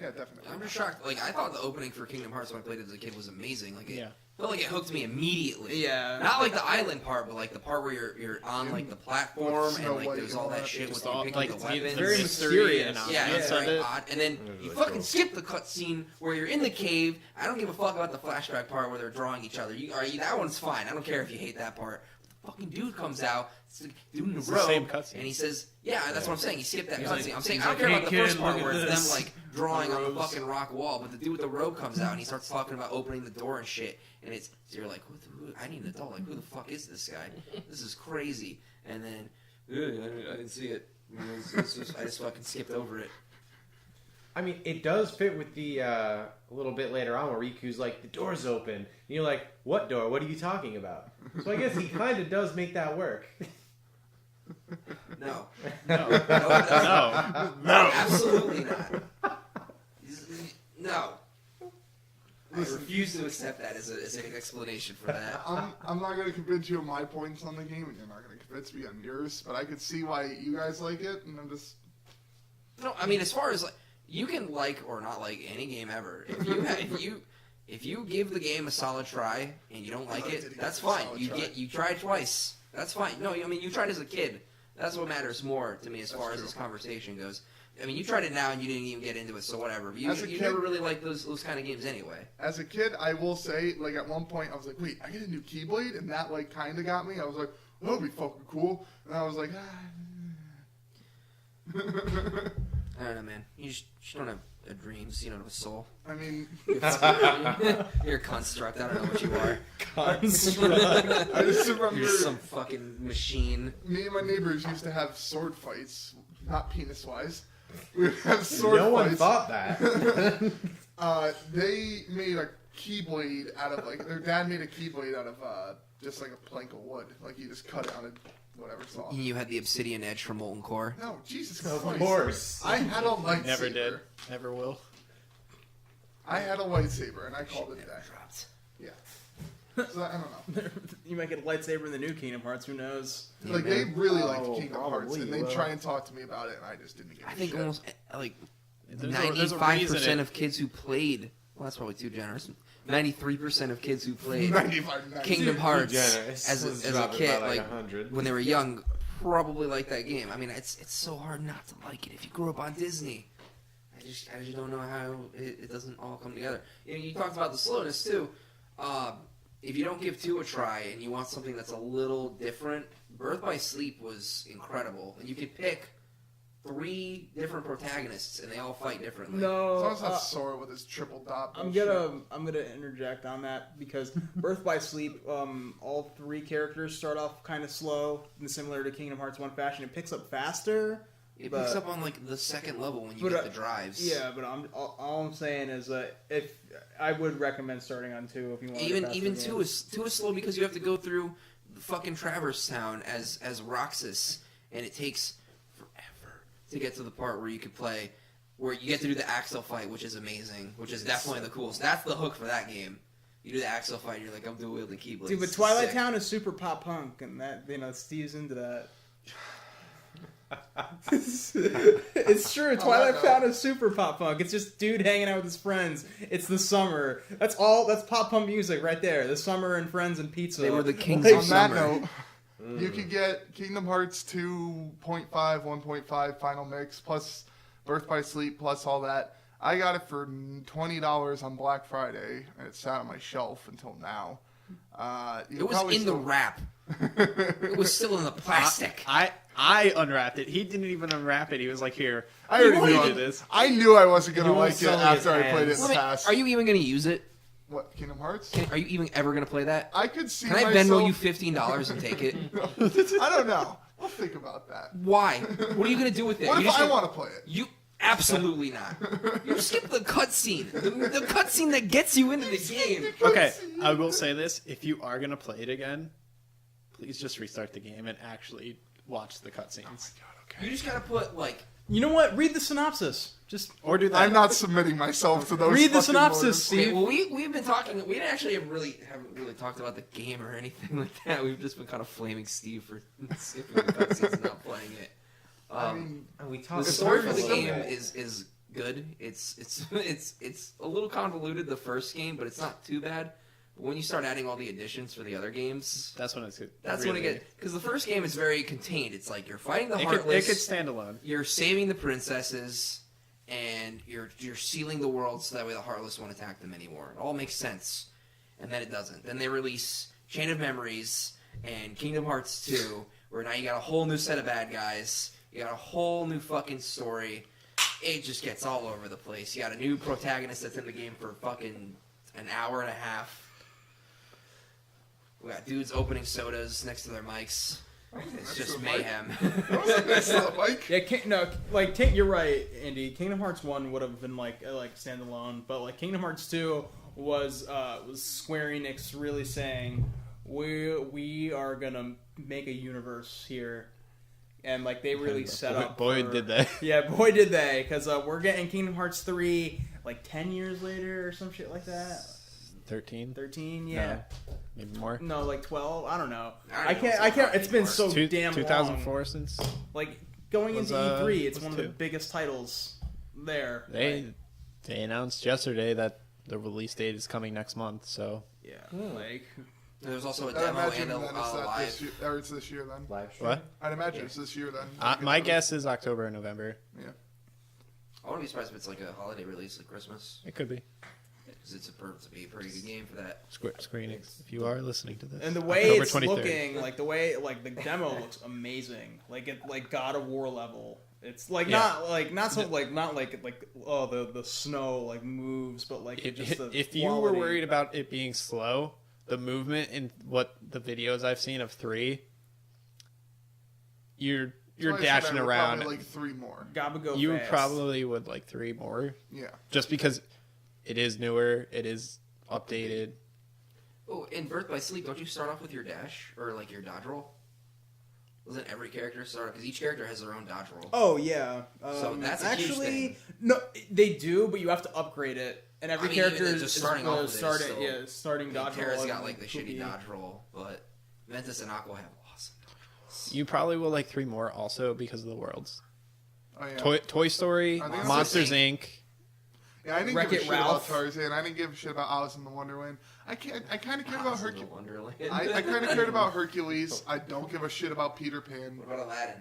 Yeah, definitely. I'm just shocked. Like I thought the opening for Kingdom Hearts when I played it as a kid was amazing. Like it, Yeah. felt like it hooked me immediately. Yeah. Not like the island part, but like the part where you're on like the platform and like there's all that shit with you picking the weapons. Very mysterious. Yeah, it's very odd. And then you fucking skip the cutscene where you're in the cave. I don't give a fuck about the flashback part where they're drawing each other. That one's fine. I don't care if you hate that part. The fucking dude comes out, dude in the robe, same cutscene. and he says, "Yeah, that's what I'm saying." He skipped that cutscene. like- I'm saying he's I don't care like, about the "Hey, first kid, part look where at it's them this." like drawing on the Robes. fucking rock wall, but the dude with the robe comes out and he starts talking about opening the door and shit, and so you're like, who, I need an adult. Like, who the fuck is this guy? This is crazy. And then I didn't see it. I just fucking skipped over it. I mean, it does fit with the a little bit later on where Riku's like, the door's open. And you're like, what door? What are you talking about? So I guess he kind of does make that work. No. No. No, absolutely not. No. I refuse to accept that as an explanation for that. I'm not going to convince you of my points on the game, and you're not going to convince me on yours, but I could see why you guys like it, and I'm just... No, I mean, as far as, like, you can like or not like any game ever. If you give the game a solid try and you don't like it, that's fine. You tried twice. That's fine. No, I mean, you tried as a kid. That's what matters more to me as far as this conversation goes. I mean, you tried it now and you didn't even get into it, so whatever. You never really liked those kind of games anyway. As a kid, I will say, like, at one point, I was like, wait, I get a new Keyblade? And that, like, kind of got me. I was like, that would be fucking cool. And I was like, I don't know, man. You just don't have dreams. You don't have a soul. I mean... You're a construct. I don't know what you are. I just remember... You're some fucking machine. Me and my neighbors used to have sword fights. Not penis-wise. We would have sword fights. No one thought that. They made a Keyblade out of, like... Their dad made a Keyblade out of just, like, a plank of wood. Like, you just cut it on a... whatever saw. You had the obsidian edge from Molten Core. No, Jesus Of Christ. course. I had a lightsaber. Never did. Never will. I had a lightsaber, and I called it that. Dropped. Yeah. So, I don't know. You might get a lightsaber in the new Kingdom Hearts. Who knows? Yeah, Like, man. they really liked Kingdom probably Hearts, and they will. try and talk to me about it, and I just didn't give a I think shit. almost like There's a 95% reason of kids who played. Well, that's probably too generous. 93% of kids who played 95. Kingdom Hearts generous. as Let's a drop it kid, by, like, like 100. when they were young, probably liked that game. I mean, it's so hard not to like it if you grew up on Disney. I just don't know how it doesn't all come together. You talked about the slowness too. If you don't give 2 a try and you want something that's a little different, Birth by Sleep was incredible. And you could pick 3 different protagonists and they all fight differently. As No. long as that's Sora with his triple dot. I'm bullshit. gonna interject on that because Birth by Sleep, all 3 characters start off kind of slow, and similar to Kingdom Hearts 1 fashion. It picks up faster. It picks up on like the second level when you But, get the drives. Yeah, but all I'm saying is if I would recommend starting on 2 if you want. Even 2 is slow because you have to go through the fucking Traverse Town as Roxas, and it takes forever to get to the part where you could play, where you get to do the Axel fight, which is amazing, which is definitely the coolest. That's the hook for that game. You do the Axel fight, and you're like, I'm dual wielding Keyblades. Dude, but It's Twilight sick. Town is super pop punk, and that Steve's into that. It's true. Twilight Town is super pop punk. It's just dude hanging out with his friends. It's the summer. That's all. That's pop punk music right there. The summer and friends and pizza. They were the kings On of that summer. note, you could get Kingdom Hearts 2.5, 1.5 Final Mix, plus Birth by Sleep, plus all that. I got it for $20 on Black Friday, and it sat on my shelf until now. It was in the wrap. It was still in the plastic. I unwrapped it. He didn't even unwrap it. He was like, "Here, I already you knew do it. this." I knew I wasn't gonna You won't like it sell me after his I played it in hands. the past. Are you even going to use it? What, Kingdom Hearts? Are you even ever going to play that? I could see Can I myself... Venmo you $15 and take it? I don't know. I'll think about that. Why? What are you going to do with it? What You if just I gonna- want to play it? You absolutely not. You skip the cutscene. The cutscene that gets you into the game. Okay, I will say this: if you are gonna play it again, please just restart the game and actually watch the cutscenes. You just gotta put like. You know what? Read the synopsis. Just Or do that. I'm not submitting myself to those. Read the fucking synopsis, orders. Steve. Okay, well, we've been talking. We actually haven't really talked about the game or anything like that. We've just been kind of flaming Steve for skipping the cutscenes and not playing it. I mean, We The talked story for about the it a game little bit. is good. It's a little convoluted, the first game, but it's not too bad. But when you start adding all the additions for the other games, That's when it's good. that's really, when it gets... Because the first game is very contained. It's like you're fighting the It Heartless, could stand alone. you're saving the princesses, and you're sealing the world so that way the Heartless won't attack them anymore. It all makes sense. And then it doesn't. Then they release Chain of Memories and Kingdom Hearts 2, where now you got a whole new set of bad guys. You got a whole new fucking story. It just gets all over the place. You got a new protagonist that's in the game for fucking an hour and a half. We got dudes opening sodas next to their mics. It's just mayhem. That was a nice little mic. Yeah, you're right, Andy. Kingdom Hearts 1 would have been like standalone, but like Kingdom Hearts 2 was Square Enix really saying we are gonna make a universe here, and like they really set up. Boy, did they! Yeah, boy, did they! Because we're getting Kingdom Hearts 3 like 10 years later or some shit like that. 13? 13, yeah. No, maybe more. No, like 12. I don't know. I don't know. I can't. It's been so Two- damn 2004 long. since Like going Was, into E3, it's was one of the 2. biggest titles there. they announced yesterday that the release date is coming next month. So Yeah, like There's also a I'd demo imagine and a then it's that live. this year, or it's this year then. Live stream. what? I'd imagine it's this year then. My guess is October and November. Yeah. I wouldn't be surprised if it's like a holiday release like Christmas. It could be. Because it's to be a pretty good game for that. Square Enix, if you are listening to this. and the way October it's 23rd. looking, like the way like the demo looks amazing. Like it like God of War level. It's like Yeah. not the snow like moves, but like just the If you were quality. worried about it being slow, the movement in what the videos I've seen of 3, you're Probably dashing said I would around. probably like 3 more. Gotta go You fast. probably would like 3 more, Yeah. just because it is newer, it is updated. Oh, in Birth by Sleep, don't you start off with your dash or like your dodge roll? Doesn't every character start? Because each character has their own dodge roll. Oh yeah. So that's a huge actually thing. no, they do, but you have to upgrade it. And every I mean, character even is just starting off with it is starting still- starting dodge roll. Terra's and got like the poopy. shitty dodge roll, but Ventus and Aqua have awesome dodge rolls. You probably will like 3 more also because of the worlds. Oh yeah. Toy Story, I think Monsters that's- Inc. Yeah, I didn't Wreck-It give a shit Ralph. about Tarzan. I didn't give a shit about Alice in the Wonderland. I kind of cared about Alice in Hercules. the Wonderland. I kind of cared about Hercules. I don't give a shit about Peter Pan. What about Aladdin?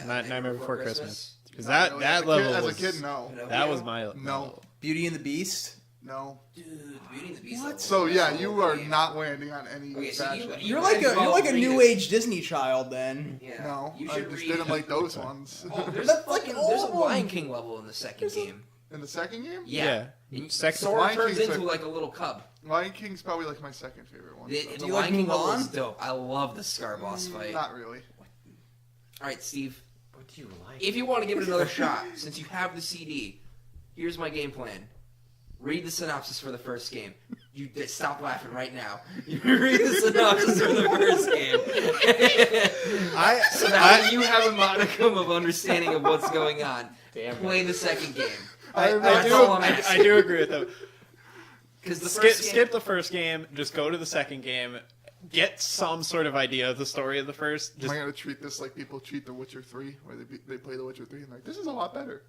Nightmare Before Christmas. Because Not that really. that As a level kid, was as a kid, no, that was my No. level. Beauty and the Beast. no. Dude, the Beauty and the Beast. What? level So is yeah, so you are great. not landing on any Okay, so fashion. You're might like as a well read new it. age Disney child then. Yeah. No, you I should just read. didn't like those ones. Oh, there's That's like fucking all there's a of them. Lion King level in the second game. In the second game, Yeah. And Second- Sora Lion turns King's into like- like a little cub. Lion King's probably like my second favorite one. The, so- the Do you Lion like King level Mulan? is dope. I love the Scar boss fight. Not really. All right, Steve. What do you like? If you want to give it another shot, since you have the CD, here's my game plan. Read the synopsis for the first game. You stop laughing right now. You read the synopsis for the first game. So that way you have a modicum of understanding of what's going on. Damn it. Play the second game. I That's all I'm do asking. I do agree with that. Because the first game, Skip the first game, just go to the second game, get some sort of idea of the story of the first. Am Just I gonna treat this like people treat The Witcher 3, where they play The Witcher 3 and like this is a lot better?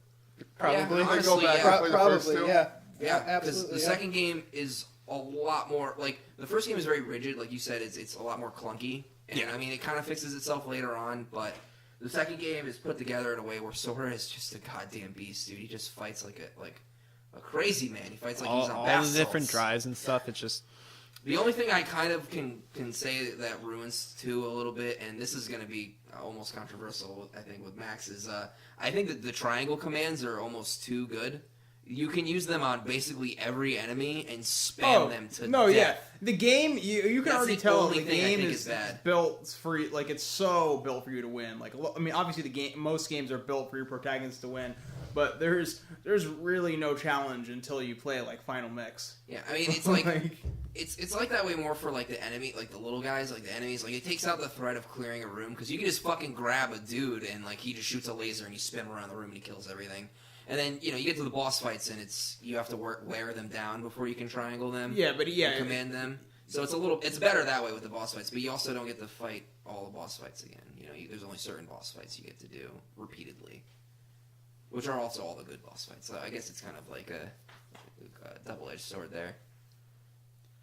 probably. Yeah, I go honestly, back yeah. and play the first two. Yeah, because the second game is a lot more like the first game is very rigid, like you said. It's a lot more clunky, and I mean it kind of fixes itself later on. But the second game is put together in a way where Sora is just a goddamn beast, dude. He just fights like a crazy man. He fights like he's on all bath the different salts. drives and stuff. It's just The only thing I kind of can say that ruins 2 a little bit, and this is going to be almost controversial, I think, with Max, is I think that the triangle commands are almost too good. You can use them on basically every enemy and spam them to death. The game you can That's already the tell only the thing I game think is is bad. built for you, like it's so built for you to win. Like I mean, obviously most games are built for your protagonist to win, but there's really no challenge until you play like Final Mix. Yeah, I mean, it's like it's like that way more for like the enemy, like the little guys, like the enemies. Like it takes out the threat of clearing a room because you can just fucking grab a dude and like he just shoots a laser and you spin around the room and he kills everything. And then you get to the boss fights and you have to wear them down before you can triangle them. Yeah, but and command them. So it's better that way with the boss fights, but you also don't get to fight all the boss fights again. There's only certain boss fights you get to do repeatedly, which are also all the good boss fights. So I guess it's kind of like a double-edged sword there.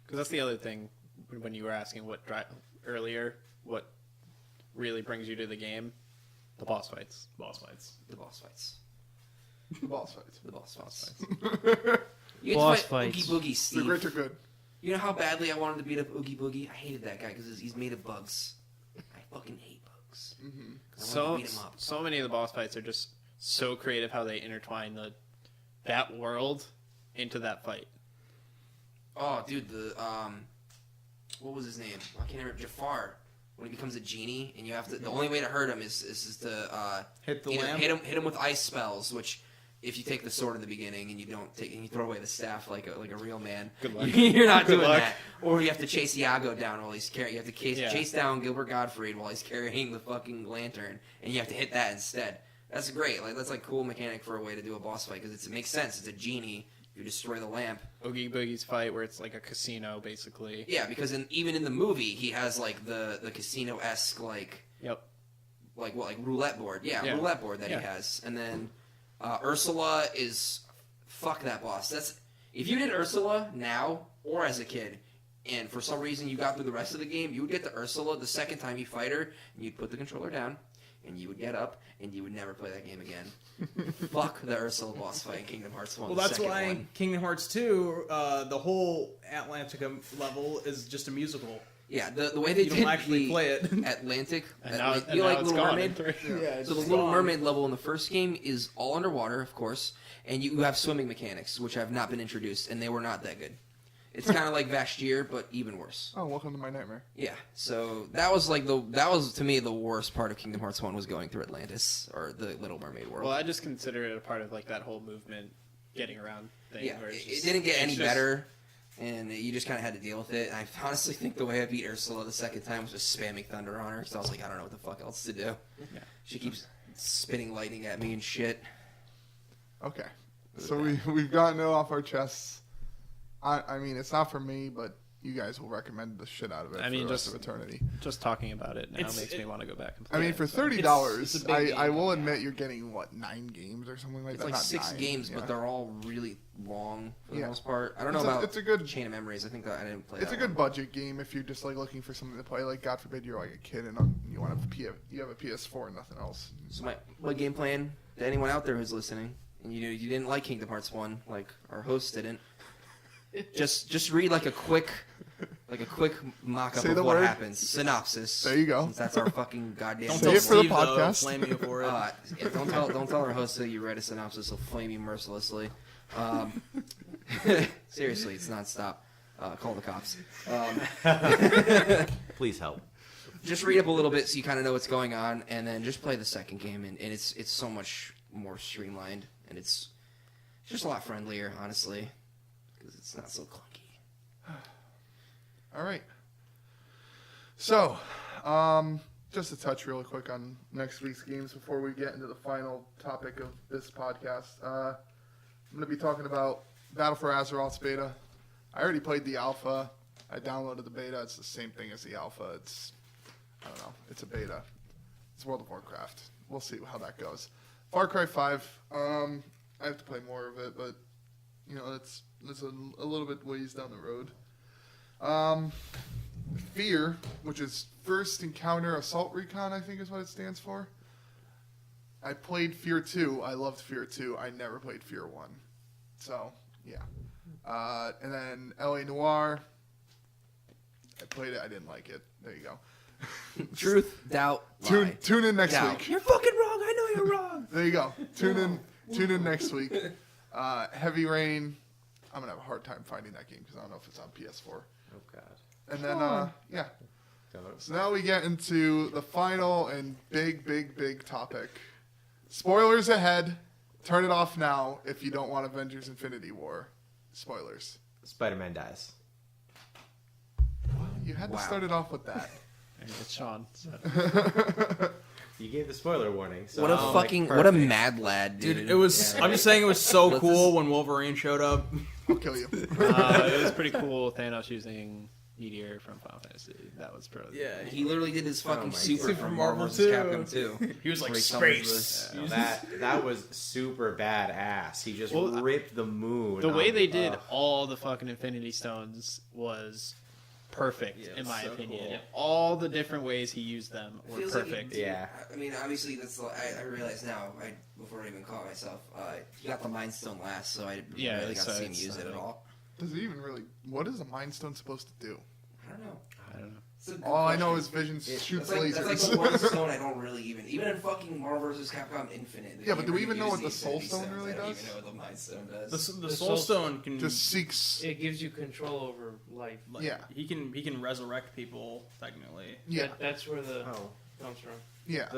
Because that's the other thing when you were asking earlier, what really brings you to the game, the boss fights. Boss fights. The boss fights. The boss fights. The boss fights. Boss You get to fight fights. Oogie Boogie The Steve. great are good. You know how badly I wanted to beat up Oogie Boogie? I hated that guy because he's made of bugs. I fucking hate bugs. Mm-hmm. I wanted to beat him up. So many of the boss fights are just so creative how they intertwine that world into that fight. Oh, dude, what was his name? I can't remember. Jafar. When he becomes a genie, and you have to. The only way to hurt him is to Hit the either lamp? hit him with ice spells, which. If you take the sword in the beginning and you throw away the staff like a real man, Good luck. you're not Good doing luck. that. Or you have to chase Iago down while he's carrying. You have to Yeah. chase down Gilbert Gottfried while he's carrying the fucking lantern, and you have to hit that instead. That's great. Like that's like cool mechanic for a way to do a boss fight because it makes sense. It's a genie. You destroy the lamp. Oogie Boogie's fight where it's like a casino basically. Yeah, because even in the movie he has like the casino-esque like Yep. like roulette board. Yeah. Roulette board that Yeah. he has, and then. Ursula is fuck that boss. That's if you did Ursula now or as a kid, and for some reason you got through the rest of the game, you would get to Ursula the second time you fight her, and you'd put the controller down, and you would get up, and you would never play that game again. Fuck the Ursula boss fight in Kingdom Hearts 1. Well, the that's second why one. Kingdom Hearts 2, the whole Atlantica level is just a musical. Yeah, the way they You did don't actually the play it. Atlantic, And now, you and now like it's Little gone Mermaid? in three. Yeah, So the Little Mermaid level in the first game is all underwater, of course, and you have swimming mechanics, which have not been introduced, and they were not that good. It's kind of like Vashtir, but even worse. Oh, welcome to my nightmare. Yeah, so that was to me the worst part of Kingdom Hearts 1 was going through Atlantis, or the Little Mermaid world. Well, I just consider it a part of like that whole movement, getting around thing. Yeah, where it's it just- didn't get it's any just- better, and you just kind of had to deal with it. And I honestly think the way I beat Ursula the second time was just spamming thunder on her, because I was like, I don't know what the fuck else to do. Yeah. She keeps spitting lightning at me and shit. Okay. So we've gotten it off our chests. I mean, it's not for me, but you guys will recommend the shit out of it I mean, for the rest just- of eternity. Just talking about it now It's- makes me want to go back and I play mean, it, for so. $30, It's a big I game. will admit you're getting, 9 games or something like It's that? like Not 6 9, games, yeah. but they're all really long for the Yeah. most part. I don't know It's a- about it's a good- Chain of Memories. I think that I didn't play It's that a good one. budget game if you're just looking for something to play. Like, God forbid you're like a kid and you want you have a PS4 and nothing else. So my game plan to anyone out there who's listening, and you didn't like Kingdom Hearts 1 like our host didn't, just read like a quick mock-up Say of the what word. happens. Synopsis. There you go. Since that's our fucking goddamn. Don't Say tell it for the Steve, podcast. Though, flame you for it. Yeah, don't tell our host that you read a synopsis. He'll flame you mercilessly. Seriously, it's nonstop. Call the cops. Please help. Just read up a little bit so you kind of know what's going on, and then just play the second game, and it's so much more streamlined, and it's just a lot friendlier, honestly, because it's not so clunky. All right. So, just to touch real quick on next week's games before we get into the final topic of this podcast. I'm going to be talking about Battle for Azeroth's beta. I already played the alpha. I downloaded the beta. It's the same thing as the alpha. I don't know. It's a beta. It's World of Warcraft. We'll see how that goes. Far Cry 5. I have to play more of it, but it's a little bit ways down the road. Fear, which is First Encounter Assault Recon, I think is what it stands for. I played Fear 2. I loved Fear 2. I never played Fear 1. So, yeah. And then L.A. Noire. I played it. I didn't like it. There you go. Truth, doubt, lie. Tune in next Doubt. week. You're fucking wrong. I know you're wrong. There you go. Tune in next week. Heavy Rain. I'm gonna have a hard time finding that game because I don't know if it's on PS4. Oh God. And then yeah. Don't. So now we get into the final and big topic. Spoilers ahead. Turn it off now if you don't want Avengers Infinity War. Spoilers. Spider-Man dies. You had to Wow. start it off with that. And it's Sean. So. You gave the spoiler warning. So What a I'll fucking make what a perfect. mad lad, dude. Dude, it was. Yeah. I'm just saying it was so Let's cool just- when Wolverine showed up. I'll kill you. It was pretty cool. Thanos using Meteor from Final Fantasy. That was probably Yeah, He literally did his fucking my super God. from Marvel Marvel vs. 2. Capcom 2. he was like Where he summons space. No, that was super badass. He just Well, ripped the moon. the way on- they did all the fucking Infinity Stones was perfect, Yeah, in my so opinion. cool. All the different ways he used them were Feels like perfect. Yeah. I mean, obviously, that's. I realize now. Before I even caught myself, he got the Mind Stone last, so I Yeah, really got to so see him it's, use it at all. Does it even really? What is a Mind Stone supposed to do? I don't know. I don't know. It's a good All I know question. is Vision shoots That's lasers. like the one stone I don't really even in fucking Marvel vs. Capcom Infinite. Yeah, but do we even know use what the these Soul Infinity Stone Stones. really I don't does? even know what the Mind Stone does. The The Soul Soul Stone can Just seeks. It gives you control over life. like, Yeah. he can resurrect people technically. Yeah, That's where the Oh, comes from. yeah.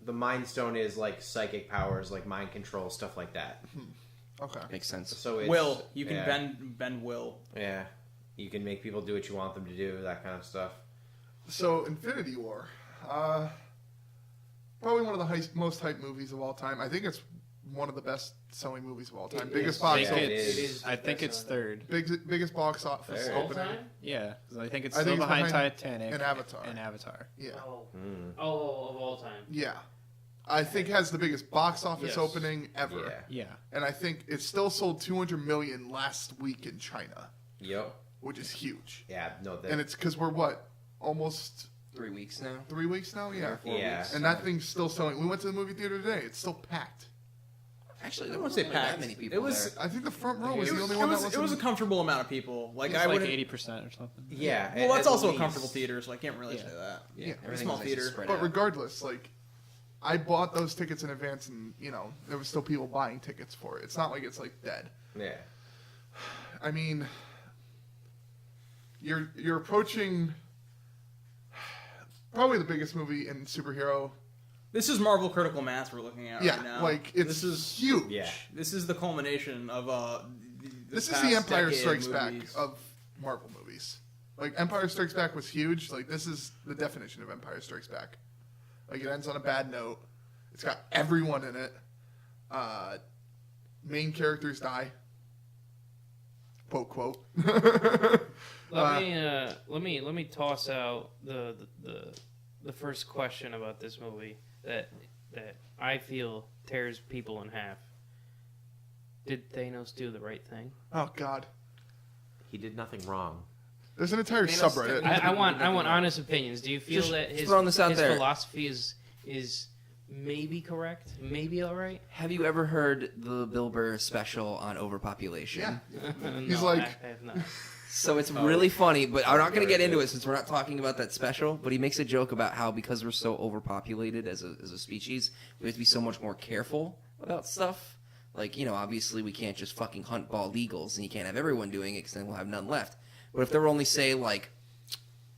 the Mind Stone is like psychic powers, like mind control, stuff like that. Okay. Makes sense. So it's, Will you can yeah, bend will. Yeah, you can make people do what you want them to do. That kind of stuff. So Infinity War, probably one of the most hyped movies of all time. I think it's one of the best selling movies of all time. It Biggest is. box I think it office. is. I think it's third. Biggest box office Third. All opening. time? Yeah, 'cause I think it's I still think it's behind behind Titanic and Avatar. And Avatar. Yeah, Oh. Mm. Oh, of all time. yeah. I think it has the biggest box office Yes. opening ever, Yeah. Yeah. and I think it still sold 200 million last week in China, Yep. which is huge. Yeah. No. That, And it's because we're almost 3 weeks now. 3 weeks now, yeah. 4 Yeah. weeks. And that thing's still selling. We went to the movie theater today; it's still packed. Actually, I there wouldn't wasn't say that packed. many people It was there. I think the front row was It the was, only it one was, that it was a wasn't. comfortable amount of people. Like It's I like would. 80% or something. yeah. Well, that's at also a least. comfortable theater, so I can't really Yeah. say that. Yeah. Everything Small was nice and theater. spread But out. regardless, like, I bought those tickets in advance, and there was still people buying tickets for it. It's not like it's like dead. Yeah. I mean, you're approaching probably the biggest movie in superhero. This is Marvel critical mass we're looking at Yeah, right now. like it's this is huge. Yeah. this is the culmination of This is past the Empire decade Strikes movies. Back of Marvel movies. Like Empire Strikes Back was huge. Like this is the definition of Empire Strikes Back. Like it ends on a bad note. It's got everyone in it. Main characters die. Quote. Let me toss out the first question about this movie that I feel tears people in half. Did Thanos do the right thing? Oh God. He did nothing wrong. There's an entire Thanos subreddit. I want honest opinions. Do you feel Just that his throwing this out there. philosophy is maybe correct, maybe all right? Have you ever heard the Bill Burr special on overpopulation? Yeah. No, He's like- I have not. So it's really funny, but I'm not going to get into it since we're not talking about that special. But he makes a joke about how because we're so overpopulated as a species, we have to be so much more careful about stuff. Like, obviously we can't just fucking hunt bald eagles, and you can't have everyone doing it because then we'll have none left. But if there were only, say, like,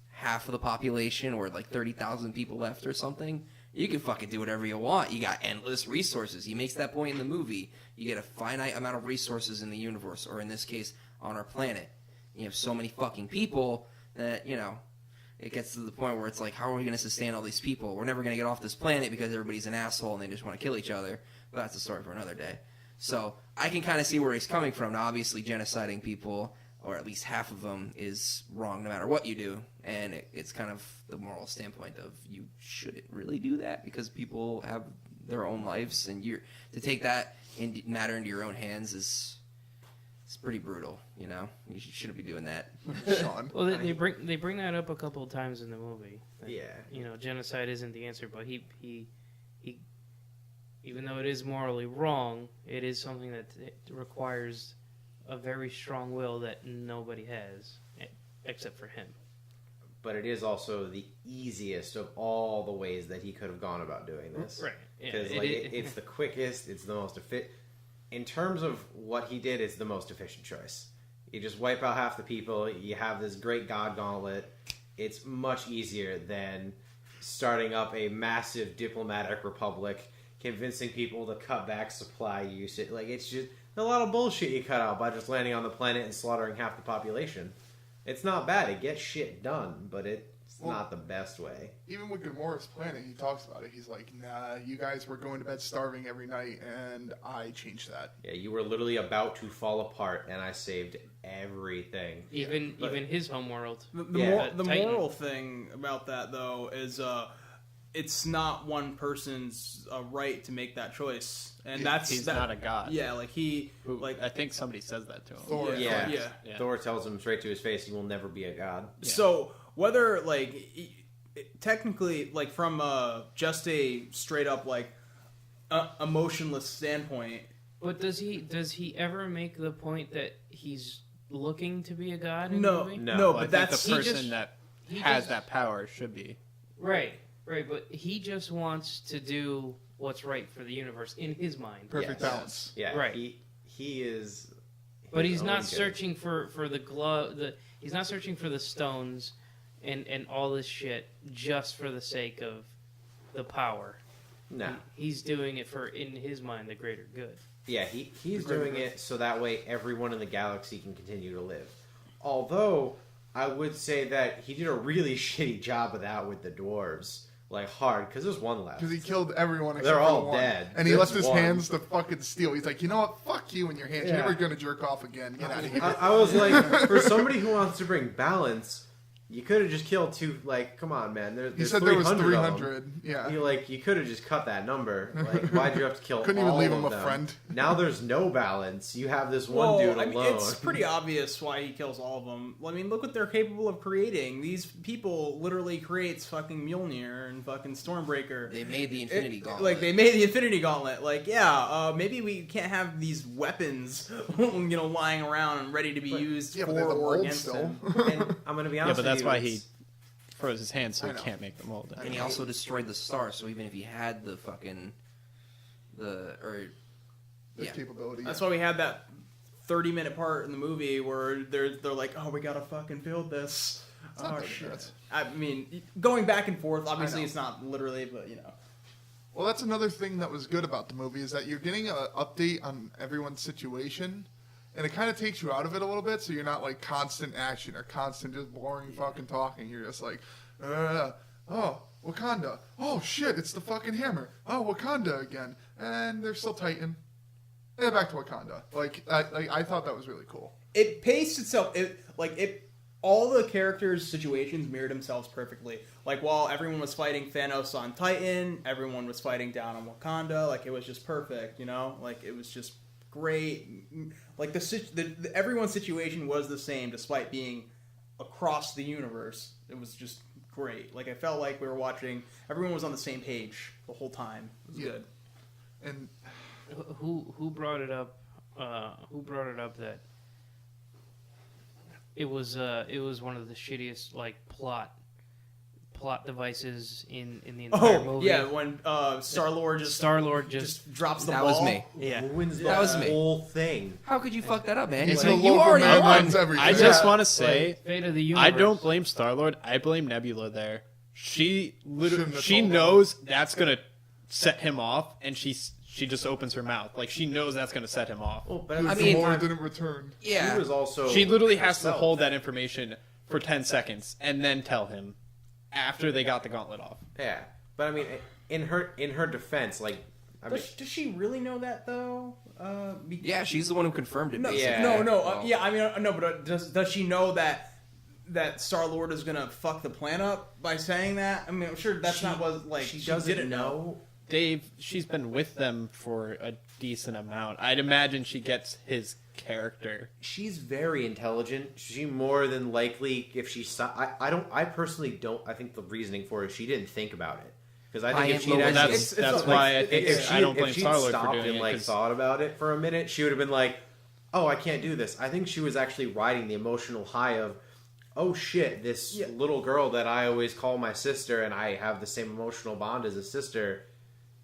half of the population or, like, 30,000 people left or something, you can fucking do whatever you want. You got endless resources. He makes that point in the movie. You get a finite amount of resources in the universe, or in this case, on our planet. You have so many fucking people that, it gets to the point where it's like, how are we going to sustain all these people? We're never going to get off this planet because everybody's an asshole and they just want to kill each other. But that's a story for another day. So I can kind of see where he's coming from. Now, obviously, genociding people, or at least half of them, is wrong no matter what you do. And it's kind of the moral standpoint of you shouldn't really do that because people have their own lives. And to take that matter into your own hands is... It's pretty brutal, you shouldn't be doing that. Sean. Well, they bring that up a couple of times in the movie. That, Yeah. Genocide isn't the answer, but he even though it is morally wrong, it is something that it requires a very strong will that nobody has, except for him. But it is also the easiest of all the ways that he could have gone about doing this. Right. Yeah, Because it's the quickest, it's the most efficient. In terms of what he did, it's the most efficient choice. You just wipe out half the people, you have this great god gauntlet. It's much easier than starting up a massive diplomatic republic, convincing people to cut back supply usage. Like, it's just a lot of bullshit you cut out by just landing on the planet and slaughtering half the population. It's not bad. It gets shit done, but it's not the best way. Even with Gamora's planning, he talks about it. He's like, nah, you guys were going to bed starving every night, and I changed that. Yeah, you were literally about to fall apart, and I saved everything. Even his homeworld. The Titan. moral thing about that, though, is it's not one person's right to make that choice, and He's not a god. Yeah, like I think somebody says that to him. Thor. Yeah. Yeah. Thor tells him straight to his face, "You will never be a god." So whether technically, like from just a straight up emotionless standpoint, But does he ever make the point that he's looking to be a god in no, the movie? no, I but think that's the person just- that he has just- that power should be. Right, but he just wants to do what's right for the universe in his mind. Perfect Yes. balance. Yeah, Right. He is. But his he's own not good. searching for the glove. He's not searching for the stones and all this shit just for the sake of the power. No. He's doing it for, in his mind, the greater good. Yeah, he's doing it so that way everyone in the galaxy can continue to live. Although, I would say that he did a really shitty job of that with the dwarves. Like, hard, because there's one left. Because he killed everyone except They're for all the one. dead. And he There's left his one. hands to fucking steal. He's like, you know what? Fuck you and your hands. Yeah. You're never going to jerk off again. Get out of here. I was like, for somebody who wants to bring balance, you could have just killed two. Like, come on, man. There's He said there was 300 of them. 300. Yeah. You could have just cut that number. Like, why'd you have to kill Couldn't even all leave of him a them? friend. Now there's no balance. You have this one dude alone. it's pretty obvious why he kills all of them. I mean, look what they're capable of creating. These people literally creates fucking Mjolnir and fucking Stormbreaker. They made the Infinity Gauntlet. Like, they made the Infinity Gauntlet. Like, maybe we can't have these weapons, lying around and ready to be used Yeah, for but they're the or mold against still. him. And I'm gonna be Yeah, honest but that's with you, why it's- he froze his hand so I he know. can't make the mold. And he also destroyed the star, so even if he had the The capability. That's why we had that 30-minute part in the movie where they're like, oh, we gotta fucking build this. It's not Oh, 30 shit. minutes. I mean, going back and forth, obviously know. it's not literally, but Well, that's another thing that was good about the movie is that you're getting an update on everyone's situation, and it kind of takes you out of it a little bit, so you're not like constant action or constant just boring fucking talking. You're just like, oh, Wakanda. Oh shit, it's the fucking hammer. Oh, Wakanda again, and they're still Titan. And back to Wakanda. I thought that was really cool. it paced itself. All the characters' situations mirrored themselves perfectly. Like, while everyone was fighting Thanos on Titan, everyone was fighting down on Wakanda. Like, it was just perfect, Like, it was just great. Like, everyone's situation was the same despite being across the universe. It was just great. Like, I felt like we were watching. Everyone was on the same page the whole time. It was good. And Who brought it up? Who brought it up that it was one of the shittiest plot devices in the entire movie. Yeah, when Star-Lord just drops the That ball. was me. Yeah. ruins the That was me. whole thing. How could you fuck that up, man? He's Like, a you local already man, won. runs everything. I just want to say, Fate of the universe. I don't blame Star-Lord. I blame Nebula there. She Shouldn't have she told him. knows that's gonna set him off, and she just opens her mouth like she knows that's gonna set him off. Well, but I at the mean- same Gamora time, didn't return. Yeah. she was also She literally has to herself. hold that information for 10 seconds and then tell him after they got the gauntlet off. Yeah, but I mean, in her defense, Does she really know that though? Yeah, she's the one who confirmed it. No, Yeah. no. But does she know that Star-Lord is gonna fuck the plan up by saying that? I mean, I'm sure that's not what she she doesn't didn't know. She's been with them for a decent amount. I'd imagine she gets his character. She's very intelligent. She more than likely, if she saw, I personally don't. I think the reasoning for it, she didn't think about it because I think I if am she'd low- actually, That's it's why I like- think if she, I don't if blame she'd Star-Lord for stopped doing and it. 'Cause thought about it for a minute, she would have been like, "Oh, I can't do this." I think she was actually riding the emotional high of, "Oh shit, this little girl that I always call my sister and I have the same emotional bond as a sister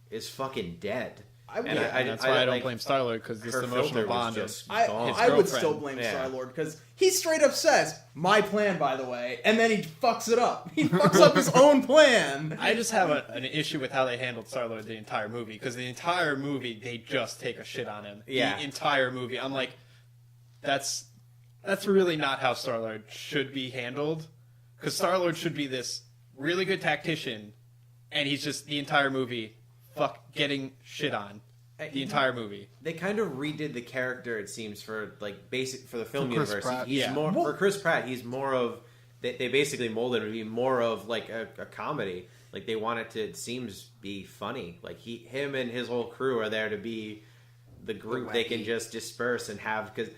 is fucking dead." and that's why I don't blame Star-Lord because this her emotional filter was bond just is gone. his I would girlfriend. still blame Yeah. Star-Lord because he straight up says, "My plan, by the way," and then he fucks it up. He fucks up his own plan. I just have an issue with how they handled Star-Lord the entire movie because the entire movie they just take a shit on him. Yeah. The entire movie. I'm like, that's really not how Star-Lord should be handled because Star-Lord should be this really good tactician, and he's just the entire movie getting shit on. The entire movie. They kind of redid the character, it seems, for like basic for the film Chris universe. Pratt. He's more for Chris Pratt. He's more of they basically molded him to be more of like a comedy. Like they want it to, it seems, be funny. Like him and his whole crew are there to be the group they can just disperse and have because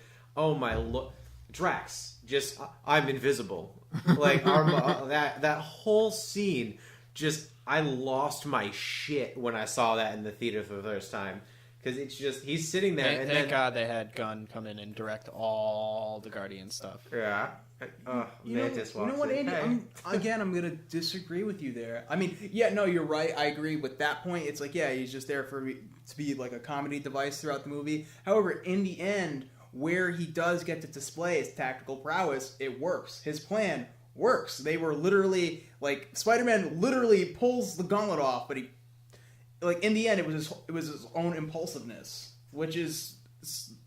Drax, just I'm invisible. Like that whole scene, just I lost my shit when I saw that in the theater for the first time because it's just he's sitting there. Thank God they had Gunn come in and direct all the Guardian stuff. Yeah. Mantis you know what, Andy? Hey. I'm gonna disagree with you there. I mean, yeah, no, you're right. I agree with that point. It's like, yeah, he's just there to be like a comedy device throughout the movie. However, in the end, where he does get to display his tactical prowess, it works. His plan works. They were literally like Spider-Man literally pulls the gauntlet off, but he like in the end it was his own impulsiveness, which is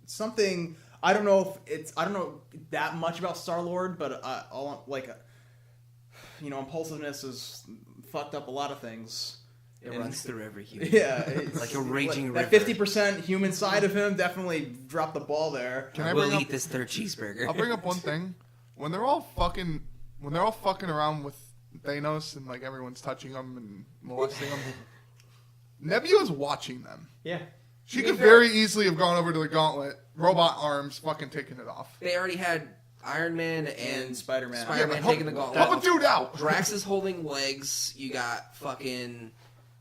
something. I don't know that much about Star-Lord, but impulsiveness has fucked up a lot of things. It runs through every human. Yeah, it's like a raging river. That 50% human side of him definitely dropped the ball there. We'll eat this third cheeseburger. I'll bring up one thing. When they're all fucking around with Thanos and like everyone's touching them and molesting them, Nebula's watching them. Yeah. She could very easily have gone over to the gauntlet, robot arms, fucking taking it off. They already had Iron Man and Spider-Man. Taking the gauntlet. Help a dude out! Drax is holding legs. You got fucking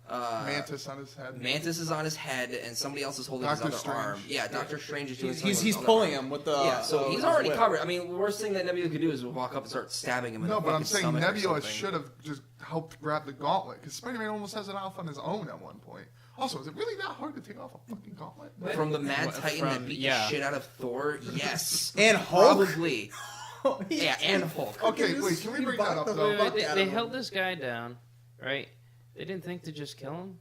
Mantis on his head. Mantis is on his head, and somebody else is holding his other arm. Yeah, Doctor Strange is doing something. He's pulling him with the. Yeah, so he's already covered. I mean, the worst thing that Nebula could do is walk up and start stabbing him. In the but I'm fucking saying stomach or Nebula something. should have just helped grab the gauntlet because Spider-Man almost has it off on his own at one point. Also, is it really that hard to take off a fucking gauntlet? From the Mad Titan that beat the shit out of Thor, yes, and Hulk. Probably. Yeah, and Hulk. Okay, wait, can we bring that up though? They held this guy down, right? They didn't think to just kill him.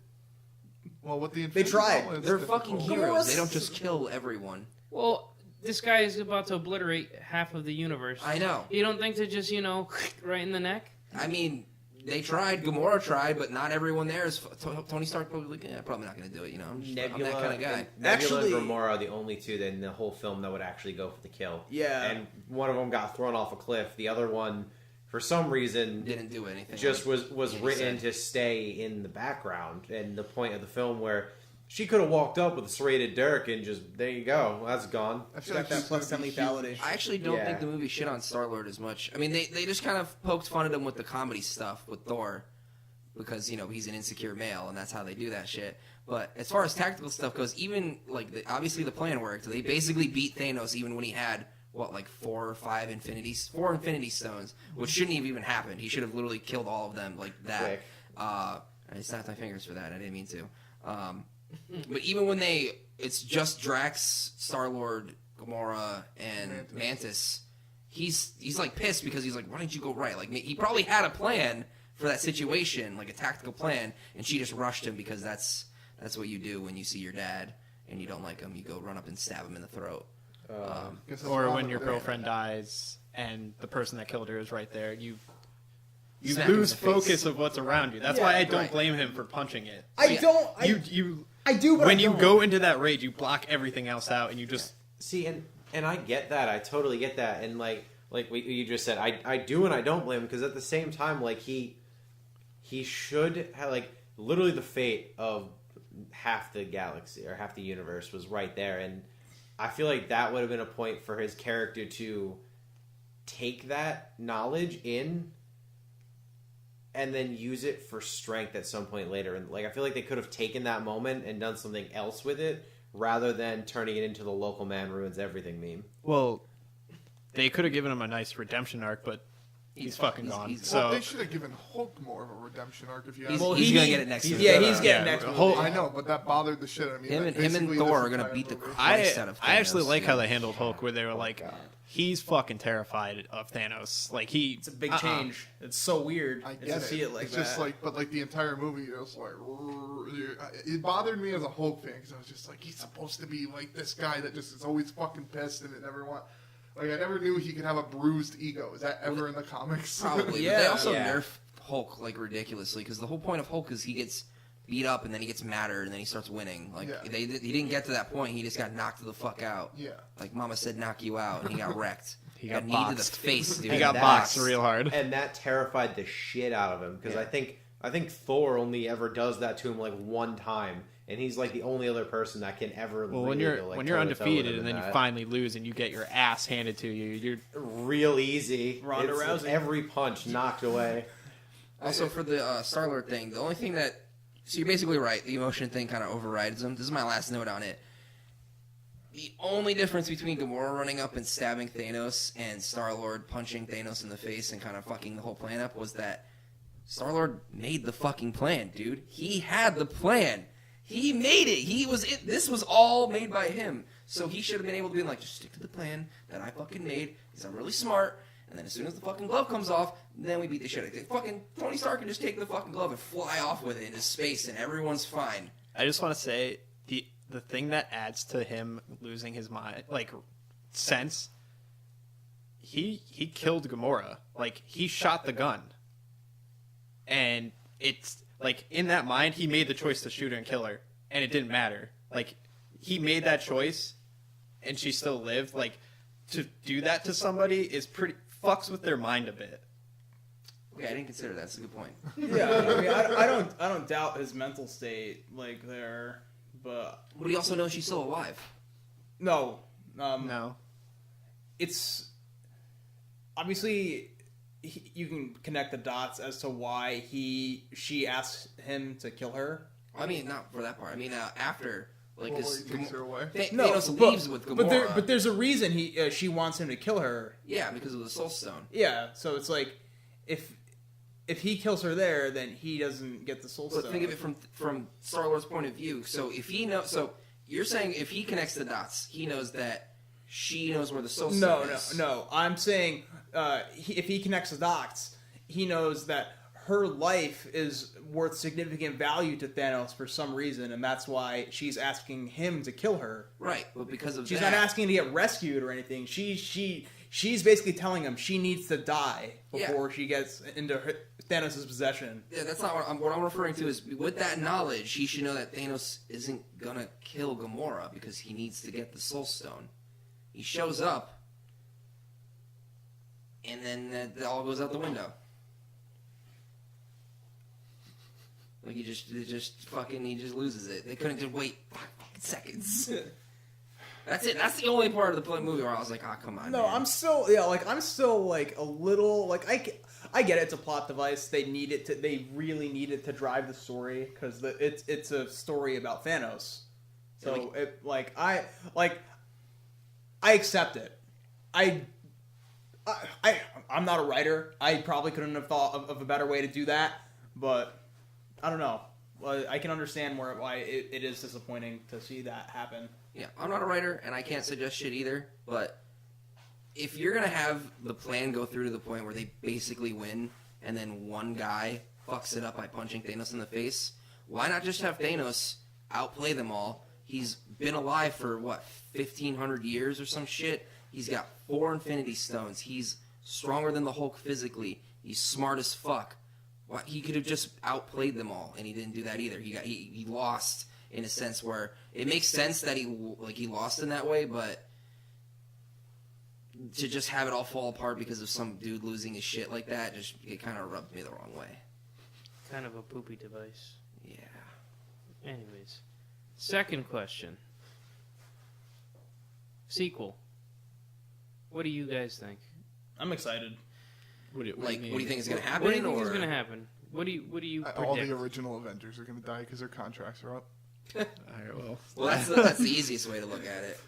Well, with the they tried. Gauntlet, They're fucking heroes. They don't just kill everyone. Well, this guy is about to obliterate half of the universe. I know. You don't think to just, right in the neck? I mean, they tried. Gamora tried, but not everyone there is. Tony Stark probably like, probably not going to do it. I'm that kind of guy. Nebula and Gamora are the only two that in the whole film that would actually go for the kill. Yeah. And one of them got thrown off a cliff. The other one, for some reason, didn't do anything. Just was written to stay in the background. And the point of the film where she could have walked up with a serrated Dirk and just, there you go, that's gone. I feel like that plus 10 lethality. I actually don't think the movie shit on Star-Lord as much. I mean, they just kind of poked fun at him with the comedy stuff with Thor. Because, he's an insecure male, and that's how they do that shit. But as far as tactical stuff goes, even, obviously the plan worked. They basically beat Thanos even when he had, 4 or 5 Infinity Stones, which shouldn't have even happened. He should have literally killed all of them like that. Quick. I snapped my fingers for that. I didn't mean to. But even when it's just Drax, Star-Lord, Gamora, and Mantis, he's pissed because he's like, why didn't you go right? Like, he probably had a plan for that situation, like a tactical plan, and she just rushed him because that's what you do when you see your dad and you don't like him. You go run up and stab him in the throat. Or when your girlfriend dies and the person that killed her is right there, you Smack lose him in the face. focus of what's around you. That's why I don't blame him for punching it. I do, but when I you don't. go into that rage, you block everything else out, and you just See, and I get that. I totally get that. And like you just said, I do and I don't blame him because at the same time, he should have, literally the fate of half the galaxy or half the universe was right there. And I feel like that would have been a point for his character to take that knowledge in and then use it for strength at some point later. And I feel like they could have taken that moment and done something else with it rather than turning it into the local man ruins everything meme. Well, they could have given him a nice redemption arc, but he's fucking gone. So they should have given Hulk more of a redemption arc if you ask He's me. gonna get it next movie. Yeah, he's getting next movie. Hulk, I know, but that bothered the shit out of me. Him and Basically, Thor this are gonna entire beat the movie. Christ out of Thanos. I actually like how they handled Hulk, where they were like, he's fucking terrified of Thanos. It's a big change. It's so weird I to get see it like it's that. just but the entire movie, it was it bothered me as a Hulk fan because I was just like, he's supposed to be like this guy that just is always fucking pissed and it never I never knew he could have a bruised ego. Is that ever in the comics? Probably. Yeah. But they also Yeah. nerf Hulk like ridiculously, because the whole point of Hulk is he gets beat up and then he gets madder and then he starts winning. Like he didn't get to that point. He just got knocked the fuck out. Yeah. Like Mama said, knock you out, and he got wrecked. He got kneed to the boxed. face, dude. He got boxed real hard. And that terrified the shit out of him because Yeah. I think Thor only ever does that to him like one time, and he's like the only other person that can ever. Well, really when go, like, when you're toe-to-toe with undefeated him and in then you that. finally lose and you get your ass handed to you, you're real easy. Ronda It's Rousey. every punch knocked away. Also, for the Star-Lord thing, the only thing that... So you're basically right. The emotion thing kind of overrides them. This is my last note on it. The only difference between Gamora running up and stabbing Thanos and Star-Lord punching Thanos in the face and kind of fucking the whole plan up was that Star-Lord made the fucking plan, dude. He had the plan. He made it. This was all made by him. So he should have been able to be like, just stick to the plan that I fucking made because I'm really smart. And then as soon as the fucking glove comes off, then we beat the shit out of it. Fucking Tony Stark can just take the fucking glove and fly off with it into space and everyone's fine. I just want to say the thing that adds to him losing his mind, like sense, he killed Gamora. Like he shot the gun, and it's like in that mind he made the choice to shoot her and kill her, and it didn't matter. Like he made that choice, and she still lived. Like to do that to somebody is pretty fucks with their mind a bit. Okay, I didn't consider that. That's a good point. Yeah, I mean, I don't doubt his mental state like there, but But he also knows she's still alive. no, No, it's obviously you can connect the dots as to why she asked him to kill her. I mean, not for that part. I mean, after, like, Well, his he takes her away. Thanos leaves with Gamora. but there's a reason she wants him to kill her. Yeah, because of the Soul Stone. Yeah, so it's like if he kills her there, then he doesn't get the Soul Stone. But think of it from Star-Lord's point of view. So if he knows, so you're saying if he connects the dots, he knows that she knows where the Soul Stone is. No. I'm saying if he connects the dots, he knows that her life is worth significant value to Thanos for some reason, and that's why she's asking him to kill her. Right, but because of She's that, not asking to get rescued or anything. She's basically telling him she needs to die before she gets into Thanos' possession. Yeah, that's not what I'm referring to. Is with that knowledge, he should know that Thanos isn't gonna kill Gamora because he needs to get the Soul Stone. He shows up, and then that all goes out the window. Like he just loses it. They couldn't just wait 5 fucking seconds. That's it. That's the only part of the movie where I was like, "Ah, oh, come on." No, man. I'm still like a little like I get it, it's a plot device. They really need it to drive the story because it's a story about Thanos. So I accept it. I'm not a writer. I probably couldn't have thought of a better way to do that, but I don't know. I can understand why it is disappointing to see that happen. Yeah, I'm not a writer, and I can't suggest shit either, but if you're going to have the plan go through to the point where they basically win, and then one guy fucks it up by punching Thanos in the face, why not just have Thanos outplay them all? He's been alive for, 1,500 years or some shit? He's got 4 Infinity Stones. He's stronger than the Hulk physically. He's smart as fuck. He could have just outplayed them all, and he didn't do that either. He lost in a sense where it makes sense that he lost in that way, but to just have it all fall apart because of some dude losing his shit like that, it kind of rubbed me the wrong way. Kind of a poopy device. Yeah. Anyways, second question. Sequel. What do you guys think? I'm excited. what do you What do you think is going to What happen? do you think is or- going to happen? What do you predict? All the original Avengers are going to die because their contracts are up. All right, well, Well, that's the easiest way to look at it.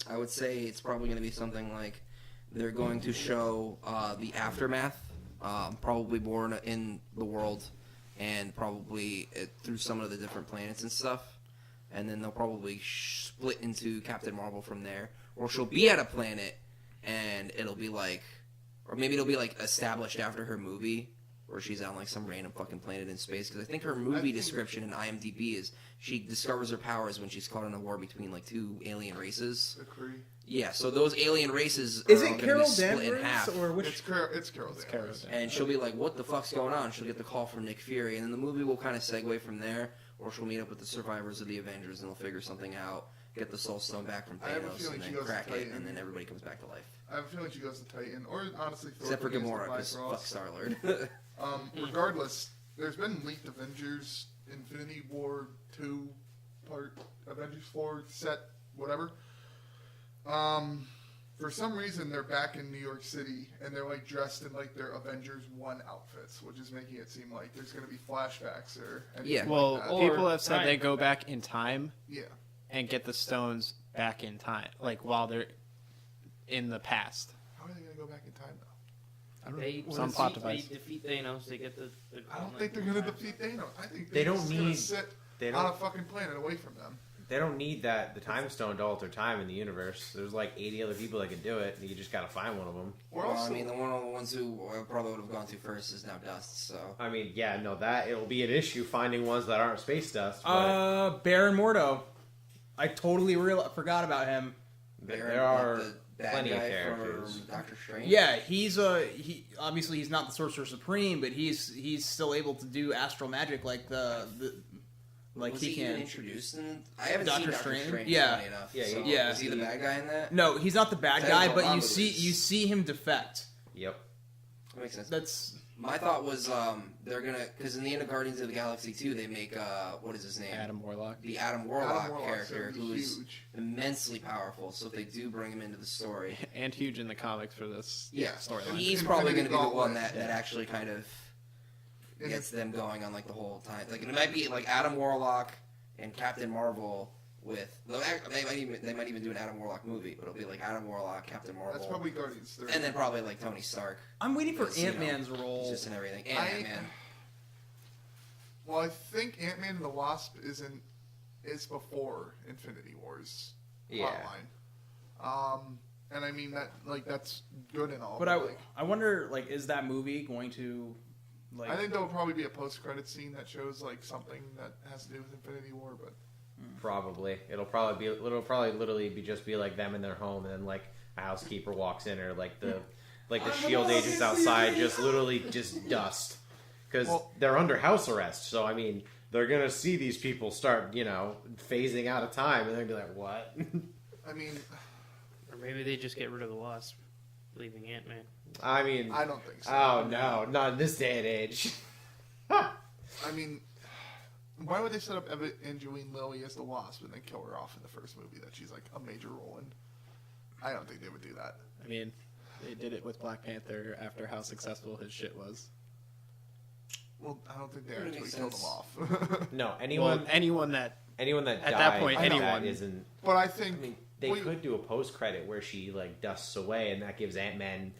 I would say it's probably going to be something like they're going to show the aftermath, probably born in the world, and probably through some of the different planets and stuff. And then they'll probably split into Captain Marvel from there, or she'll be at a planet, and it'll be like, or maybe it'll be like established after her movie, where she's on like some random fucking planet in space. Because I think her movie description in IMDb is she discovers her powers when she's caught in a war between like two alien races. The Kree. Yeah, so those alien races Is are it going to be Carol split in half. Danvers or which? It's Carol Danvers. And she'll be like, what the fuck's going on? She'll get the call from Nick Fury. And then the movie will kind of segue from there, or she'll meet up with the survivors of the Avengers and they'll figure something out, get the Soul Stone back from I have a Thanos, feeling and she then goes to crack it, Titan. and then everybody comes back to life. I have a feeling she goes to Titan, or honestly, Thor Except for begins to Gamora, fly because for fuck us. Star-Lord. Regardless, there's been leaked Avengers, Infinity War 2, part Avengers 4 set, whatever. For some reason, they're back in New York City, and they're like dressed in like their Avengers 1 outfits, which is making it seem like there's going to be flashbacks or anything Yeah. Well, like that. Or people have said time. they go back in time Yeah. and get the stones back in time, like while they're in the past. How are they going to go back in time, though? I don't They know. Some plot device. defeat Thanos. They get the I don't think they're going to defeat Thanos. I think They don't Thanos is going need- to sit They on a don't. fucking planet away from them. They don't need the time stone to alter time in the universe. There's like 80 other people that can do it, and you just gotta find one of them. We're Well, also, I mean, one of the ones who I probably would have gone to first is now Dust, so... I mean, yeah, no, that it'll be an issue finding ones that aren't space dust. But Baron Mordo. I totally forgot about him. there are the bad plenty of guy characters. from Doctor Strange. Yeah, he obviously he's not the Sorcerer Supreme, but he's still able to do astral magic like like was he he even can. introduced in... I haven't Doctor seen Doctor Strange? Strange, Yeah. funny enough. Yeah, So, yeah. Was he the bad guy in that? No, he's not the bad That guy, was a but lot you of see him defect. Yep. That makes sense. That's My thought was they're gonna... Because in the end of Guardians of the Galaxy 2, they make, what is his name? Adam Warlock. The Adam Warlock Adam Warlock's character, gonna be who's huge. immensely powerful. So if they do bring him into the story... And huge in the comics for this Yeah, storyline. he's Infinity probably going to be the one Gauntlet. that actually kind of And gets them going on like the whole time. Like it might be like Adam Warlock and Captain Marvel with they might even do an Adam Warlock movie, but it'll be like Adam Warlock, Captain Marvel, that's probably Guardians 3. and then probably like Tony Stark. I'm waiting for Because, you know, Ant-Man's He's role. just in everything. And I- Ant-Man. Well, I think Ant-Man and the Wasp is before Infinity Wars Yeah. plotline. And I mean that's good and all. But like, I wonder, like, is that movie going to, like, I think there will probably be a post-credit scene that shows like something that has to do with Infinity War. But Probably. It'll probably literally be like them in their home, and then like a housekeeper walks in, or like the shield agents outside just literally just dust. Because Well- they're under house arrest, so I mean, they're gonna see these people start, phasing out of time, and they're gonna be like, "What?" I mean, Or maybe they just get rid of the Wasp, leaving Ant-Man. I mean, I don't think so. oh no, not in this day and age. I mean, why would they set up Evangeline Lilly as the Wasp and then kill her off in the first movie that she's like a major role in? I don't think they would do that. I mean, they did it with Black Panther after how successful his shit was. Well, I don't think they That actually makes killed him sense. off. No, Well, anyone that that at died that point, like anyone- that isn't. But I think I mean, they well, could do a post credit where she like dusts away, and that gives Ant-Man,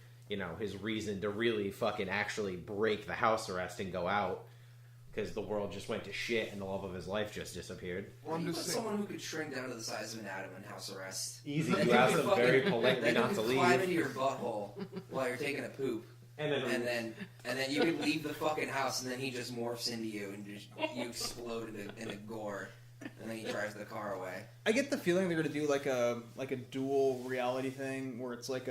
his reason to really fucking actually break the house arrest and go out, because the world just went to shit and the love of his life just disappeared. Well, I'm You just put saying. someone who could shrink down to the size of an atom in house arrest. Easy, That you dude ask could them fucking- very politely that not dude to could climb leave, into your butthole while you're taking a poop. and And then you could leave the fucking house, and then he just morphs into you, and you explode into gore, and then he drives the car away. I get the feeling they're going to do like a dual reality thing where it's like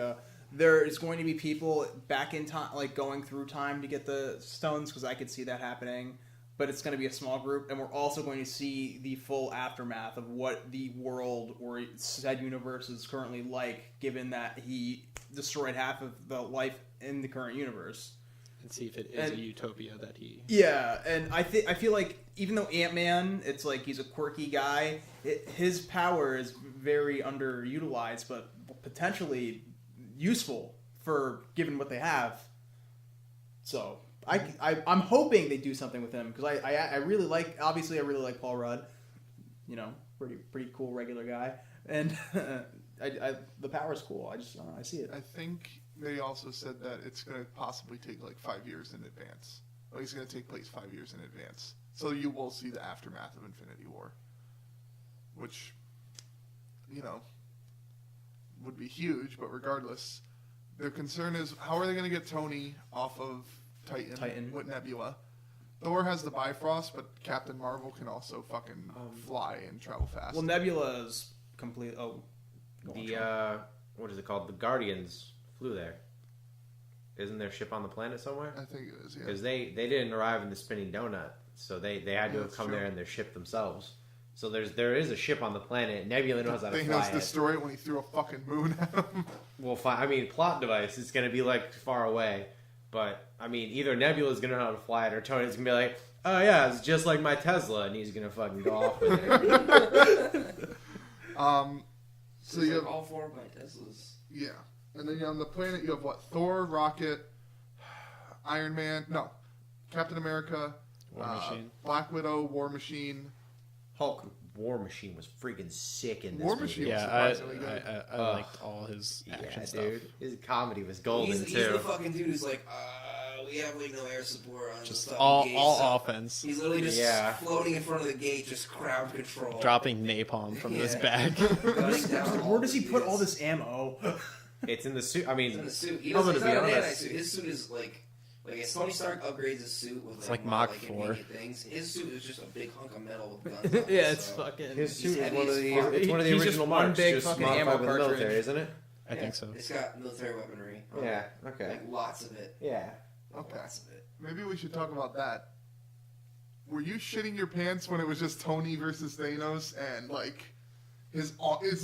there is going to be people back in time, like going through time to get the stones, because I could see that happening. But it's going to be a small group, and we're also going to see the full aftermath of what the world or said universe is currently like, given that he destroyed half of the life in the current universe. and see if it is And- a utopia that he. Yeah, and I feel like even though Ant-Man, it's like he's a quirky guy, his power is very underutilized, but potentially useful for given what they have. So I'm hoping they do something with him, because I really like Paul Rudd, pretty cool regular guy, and the power's cool. I see it. I think they also said that it's going to possibly take like 5 years in advance. Like it's going to take place 5 years in advance. So you will see the aftermath of Infinity War. Which, would be huge, but regardless, their concern is how are they going to get Tony off of Titan with Nebula. Thor has the Bifrost, but Captain Marvel can also fucking fly and travel fast. Well, Nebula's complete. Oh, what is it called? The Guardians flew there. Isn't their ship on the planet somewhere? I think it is, yeah. Because they didn't arrive in the spinning donut, so they had to have come there in their ship themselves. So there is a ship on the planet. Nebula knows how to fly Thanos destroyed it when he threw a fucking moon at him. Well, I mean, plot device. It's going to be like far away, but I mean, either Nebula's going to know how to fly it, or Tony's going to be like, "Oh yeah, it's just like my Tesla," and he's going to fucking go off with it. So you have all 4 of my Teslas. Yeah, and then on the planet you have what? Thor, Rocket, Iron Man, no, Captain America, War Machine. Black Widow, War Machine, Hulk. War Machine was freaking sick in this War movie. Machine. Yeah, surprisingly good. I liked all his action stuff. Dude. His comedy was golden He's too. the fucking dude who's like, we have like no air support on Just the all gate, all so offense. He's literally just floating in front of the gate, just crowd control. Dropping napalm from this bag. Gunning down all Where does he the put all idiots. this ammo? It's in the suit. I mean, He's in the suit. He I'm doesn't, gonna he's be not an honest. anti-suit. His suit is like as Tony Stark upgrades his suit with like Mach 4. immediate things. His suit is just a big hunk of metal with guns. On it, Yeah, it's so. fucking. his He's suit is heavy one of as the fuck. it's one of the He's just original one marks, big just fucking modified ammo with the military, cartridge. isn't it? I think so. It's got military weaponry. Yeah. Okay. Like lots of it. Yeah. Okay. Lots of it. Maybe we should talk about that. Were you shitting your pants when it was just Tony versus Thanos and like it's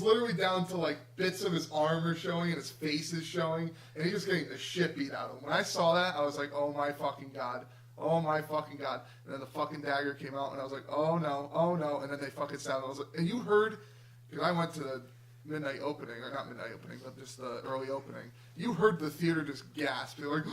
literally down to like bits of his arm are showing and his face is showing and he's just getting the shit beat out of him. When I saw that, I was like, oh my fucking god. Oh my fucking god. And then the fucking dagger came out and I was like, oh no. And then they fucking stabbed him. I was like, and you heard, because I went to the midnight opening, or not midnight opening, but just the early opening. You heard the theater just gasp. They were like,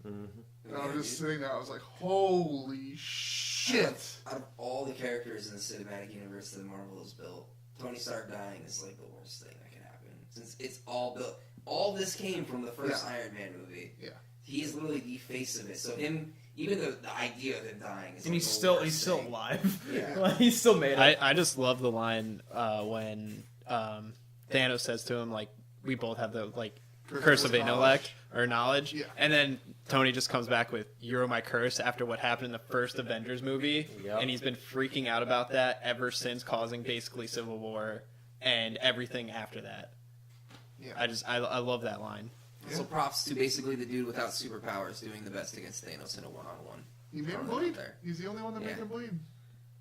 and I was just sitting there. I was like, holy shit. Out of all the characters in the cinematic universe that Marvel has built, Tony Stark dying is like the worst thing that can happen. Since it's all built. All this came from the first Iron Man movie. Yeah. He is literally the face of it. So him, even the idea of him dying is And like he's the still worst he's still thing. alive. Yeah. Like, he's still made it. I just love the line when Thanos says to him like, "We both have the like curse of intellect or knowledge," Yeah. and then Tony just comes back with "You're my curse" after what happened in the first Avengers movie, Yep. and he's been freaking out about that ever since, causing basically civil war and everything after that. Yeah. I love that line. So props to basically the dude without superpowers doing the best against Thanos in a one-on-one. He made him Throwing it out bleed. there. He's the only one that made Yeah. him bleed.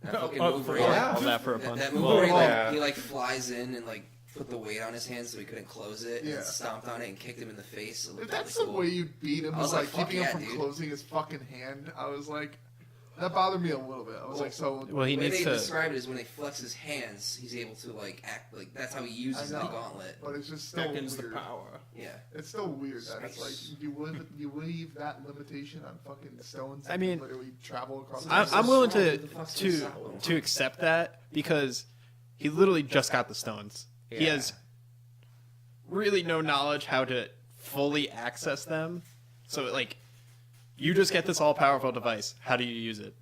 That fucking Oh, move for where he, real? like, All that for a pun. that move Well, where he, yeah. he like flies in and like put the weight on his hand so he couldn't close it, Yeah. and stomped on it and kicked him in the face. It If looked that's really the cool. way you beat him, I was was like like, fuck keeping him yeah, from dude. closing his fucking hand. I was like, that bothered me a little bit. I was like, so. Well, he The way needs they to. describe it is when they flex his hands, he's able to like act like that's how he uses I the know. gauntlet. But it's just still Beckons the weird. power. Yeah, It's still weird that it's Space. like you leave that limitation on fucking stones. I and mean, literally travel across. I'm, the I'm willing to What the fuck's to this? to accept that because he literally just got the stones. He Yeah. has really no knowledge how to fully access them. So like, you just get this all powerful device. How do you use it?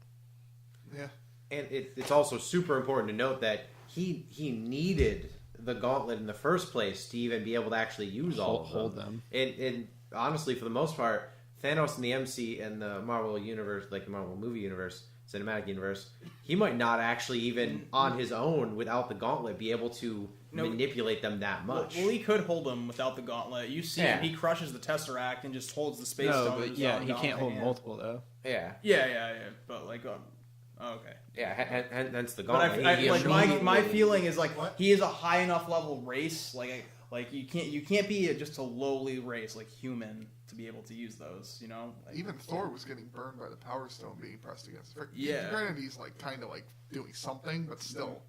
Yeah. And it's also super important to note that he needed the gauntlet in the first place to even be able to actually use all of them. Hold them. And honestly, for the most part, Thanos in the MC and the Marvel universe, like the Marvel movie universe, cinematic universe, he might not actually even on his own without the gauntlet be able to manipulate them that much. Well, he could hold him without the gauntlet. You see Yeah. him, he crushes the Tesseract and just holds the Space No, Stone. in but his yeah, own he gauntlet can't hold hand. multiple though. Yeah, Yeah. But like, okay. yeah. Hence the But gauntlet. I He like immediately- my feeling is like What? he is a high enough level race. Like you can't be just a lowly race like human to be able to use those. You know. Like, Even Thor was getting burned by the Power Stone being pressed against. Yeah. Granted, he's like kind of like doing something, but still.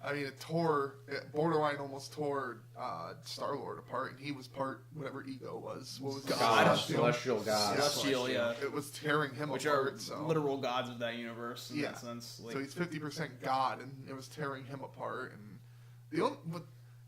I mean, it borderline almost tore Star-Lord apart, and he was part whatever ego was. What was God, celestial God. Celestial, yeah. It was tearing him Which apart. are so. literal gods of that universe in Yeah. that sense. Like, So he's 50% God, and it was tearing him apart. And but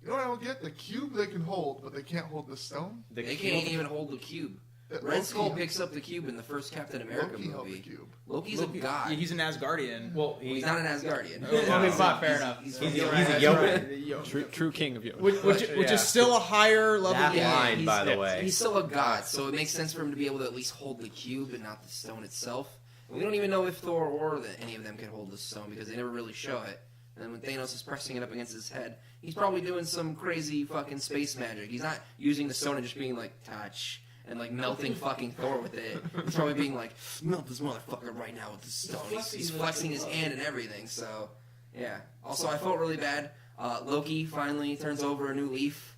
you know what I don't get? The cube they can hold, but they can't hold the stone. The they cube- can't even hold the cube. Red Skull picks up the cube in the first Captain America Loki held the movie. cube. Loki's a god. He's an Asgardian. Well, He's not an Asgardian. Okay, fine, fair enough. He's a That's yeoman. right. True king of you. Which is still a higher level. That game. line, by the way. He's still a god, so it makes sense for him to be able to at least hold the cube and not the stone itself. And we don't even know if Thor or any of them can hold the stone because they never really show it. And then when Thanos is pressing it up against his head, he's probably doing some crazy fucking space magic. He's not using the stone and just being like, touch, and like melting fucking Thor with it. He's probably being like, melt this motherfucker right now with the stone. He's flexing his hand and everything, so yeah. Also, I felt really bad. Loki finally turns over a new leaf,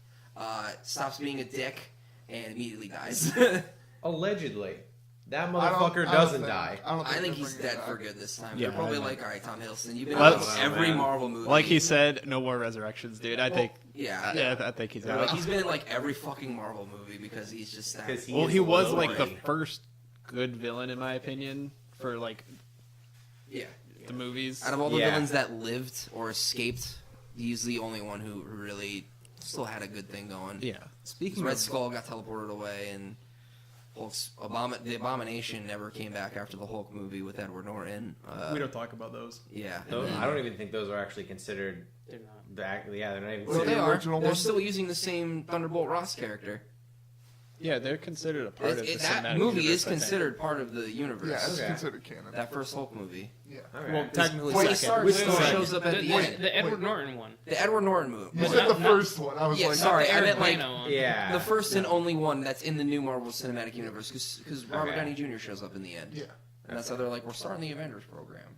stops being a dick, and immediately dies. Allegedly. That motherfucker doesn't die. I think he's dead for good this time. Yeah, They're probably I like, all right, Tom Hiddleston, you've been Well, in every Marvel movie. Like he said, no more resurrections, dude. I think. Yeah. I think he's Like, out. he's been in like every fucking Marvel movie because he's just that. Because Well, he was like the Loki. first good villain in my opinion for like Yeah. the movies. Out of all the Yeah. villains that lived or escaped, he's the only one who really still had a good thing going. Yeah. Speaking Red of Skull got teleported away, and the Abomination never came back after the Hulk movie with Edward Norton. we don't talk about those. Yeah. Those, I don't even think those are actually considered. They're not. Yeah, they're not even. Well, the they are. original They're one? still using the same Thunderbolt Ross character. Yeah, they're considered a part of the That cinematic movie universe, is I think. considered part of the universe. Yeah, it's Okay. considered canon. That first Hulk movie. Yeah. Alright. Well, technically Wait, second. Which Wait, Thor wait. shows up at the end. The Edward Norton one. The Edward Norton movie. You Well, said not- the not- first one. I was Yeah, like, sorry, The I Eric meant like Bana one. Yeah. the first and only one that's in the new Marvel Cinematic Universe because Robert Okay. Downey Jr. shows up in the end. Yeah. And that's how they're like, we're starting the Avengers program.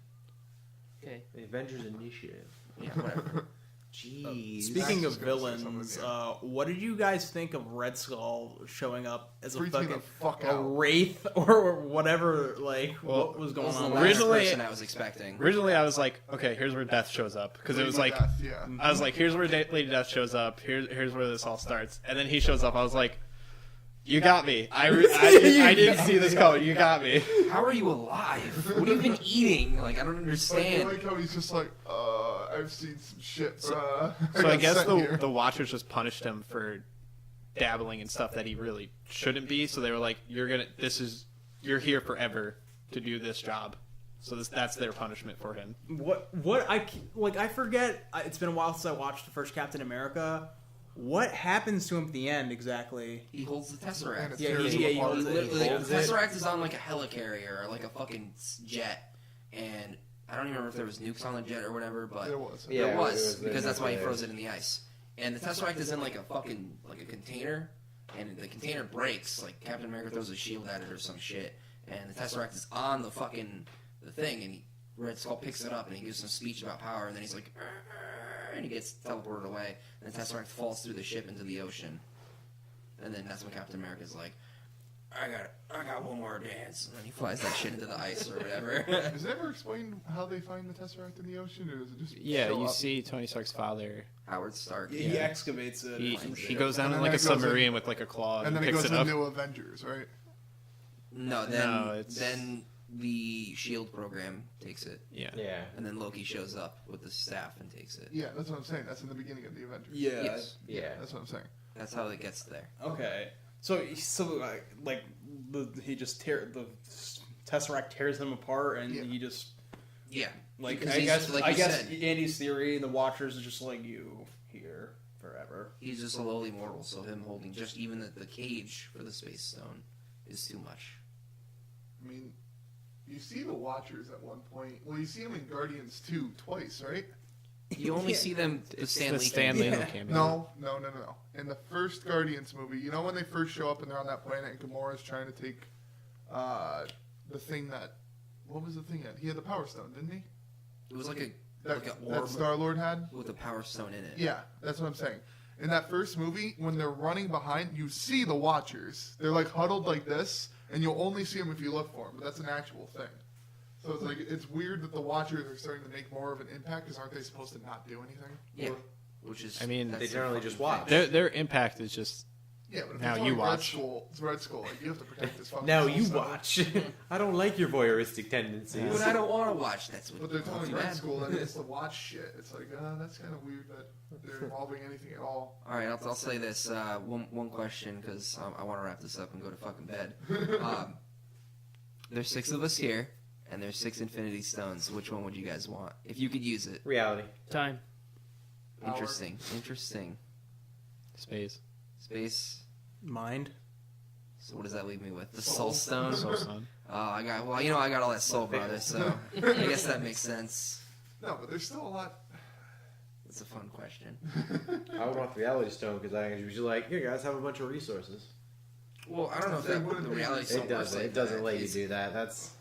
Okay. The Avengers Initiative. Yeah, whatever. Jeez. Speaking of That's just gonna say villains, something, what did you guys think of Red Skull showing up as a Freaks me fucking the fuck a out. wraith or whatever? Like, Well, what was That going was the on? last Originally- person I was expecting. Originally, I was like, okay, here's where Death shows up because it was like, Death, yeah. I was like, here's where Lady Death shows up. Here's where this all starts, and then he shows up. I was like, you got me. I didn't see this coming. You got me. How are you alive? What have you been eating? Like, I don't Like, I understand. like how he's just like, I've seen some shit. So got I guess sent here. the Watchers just punished him for dabbling in stuff that he really shouldn't be. So they were like, you're here forever to do this job. So that's their punishment for him. I forget. It's been a while since I watched the first Captain America. What happens to him at the end exactly? He holds the And Tesseract. it Yeah, tears he him apart. holds it. Literally, holds the it. Tesseract is on like a helicarrier or like a fucking jet, and I don't even remember if there was nukes on the jet or whatever, but There was. Yeah, there it was was because that's why he nuclear. froze it in the ice. And the Tesseract is in like a fucking like a container, and the container breaks. Like Captain America throws a shield at it or some shit, and the Tesseract is on the fucking the thing, and Red Skull picks it up and he gives some speech about power, and then he's like, "Arr," and he gets teleported away, and the Tesseract falls through the ship into the ocean, and then that's when Captain America's like, I got one more dance, and then he flies that shit into the ice or whatever. Is it ever explained how they find the Tesseract in the ocean, or does it just Yeah, show you up? see Tony Stark's father. Howard Stark. He excavates it. He goes down And in then like a it goes in- submarine with like a claw and and, then it picks goes it to up. New Avengers, right? No, No, it's- then the Shield program takes it, Yeah. Yeah. and then Loki shows up with the staff and takes it. Yeah, that's what I'm saying. That's in the beginning of the Avengers. Yeah. Yes, Yeah. That's what I'm saying. that's how it gets there. Okay. So he just the Tesseract tears them apart, and Yeah. he just Yeah, like Because I he's- guess like I you guess said, Andy's theory, the Watchers is just like you here forever. he's just a lowly mortal, so him holding just even the cage for the Space Stone is too much. I mean, you see the Watchers at one point. Well, you see them in Guardians 2 twice, right? You only see them the It's Stan the Lee Stan cameo. Lee cameo. No. In the first Guardians movie, you know when they first show up and they're on that planet and Gamora's trying to take the thing that... What was the thing that... He had the Power Stone, didn't he? It was like an That orb Star-Lord had? with a Power Stone in it. Yeah, that's what I'm saying. In that first movie, when they're running behind, you see the Watchers. They're like huddled like this, and you'll only see them if you look for them. But that's an actual thing. So it's like it's weird that the Watchers are starting to make more of an impact because aren't they supposed to not do anything? Yeah, which is I mean, that's They the generally fucking just watch. thing. Their impact is just Yeah, but if Now it's you like watch. Red Skull, like, you have to protect this fucking Now soul you stone. watch. I don't like your voyeuristic tendencies. But I don't want to watch. That's what. But they're telling too Red bad. Skull that he has to watch shit. It's like, that's kind of weird that they're involving anything at all. All right, I'll say this. One question, because I want to wrap this up and go to fucking bed. There's 6 of us here, and there's 6 Infinity Stones. Which one would you guys want if you could use it? Reality. Time. Interesting. Space. Space. Mind. So what does that leave me with? The Soul Stone. Soul Stone. I got all that soul, brother. So I guess that makes sense. No, but there's still a lot. It's a fun question. I would want the reality stone because I usually like, here guys, have a bunch of resources. Well, I don't know if They that wouldn't the be- reality stone It doesn't. works like It doesn't that. let you It's- do that. That's.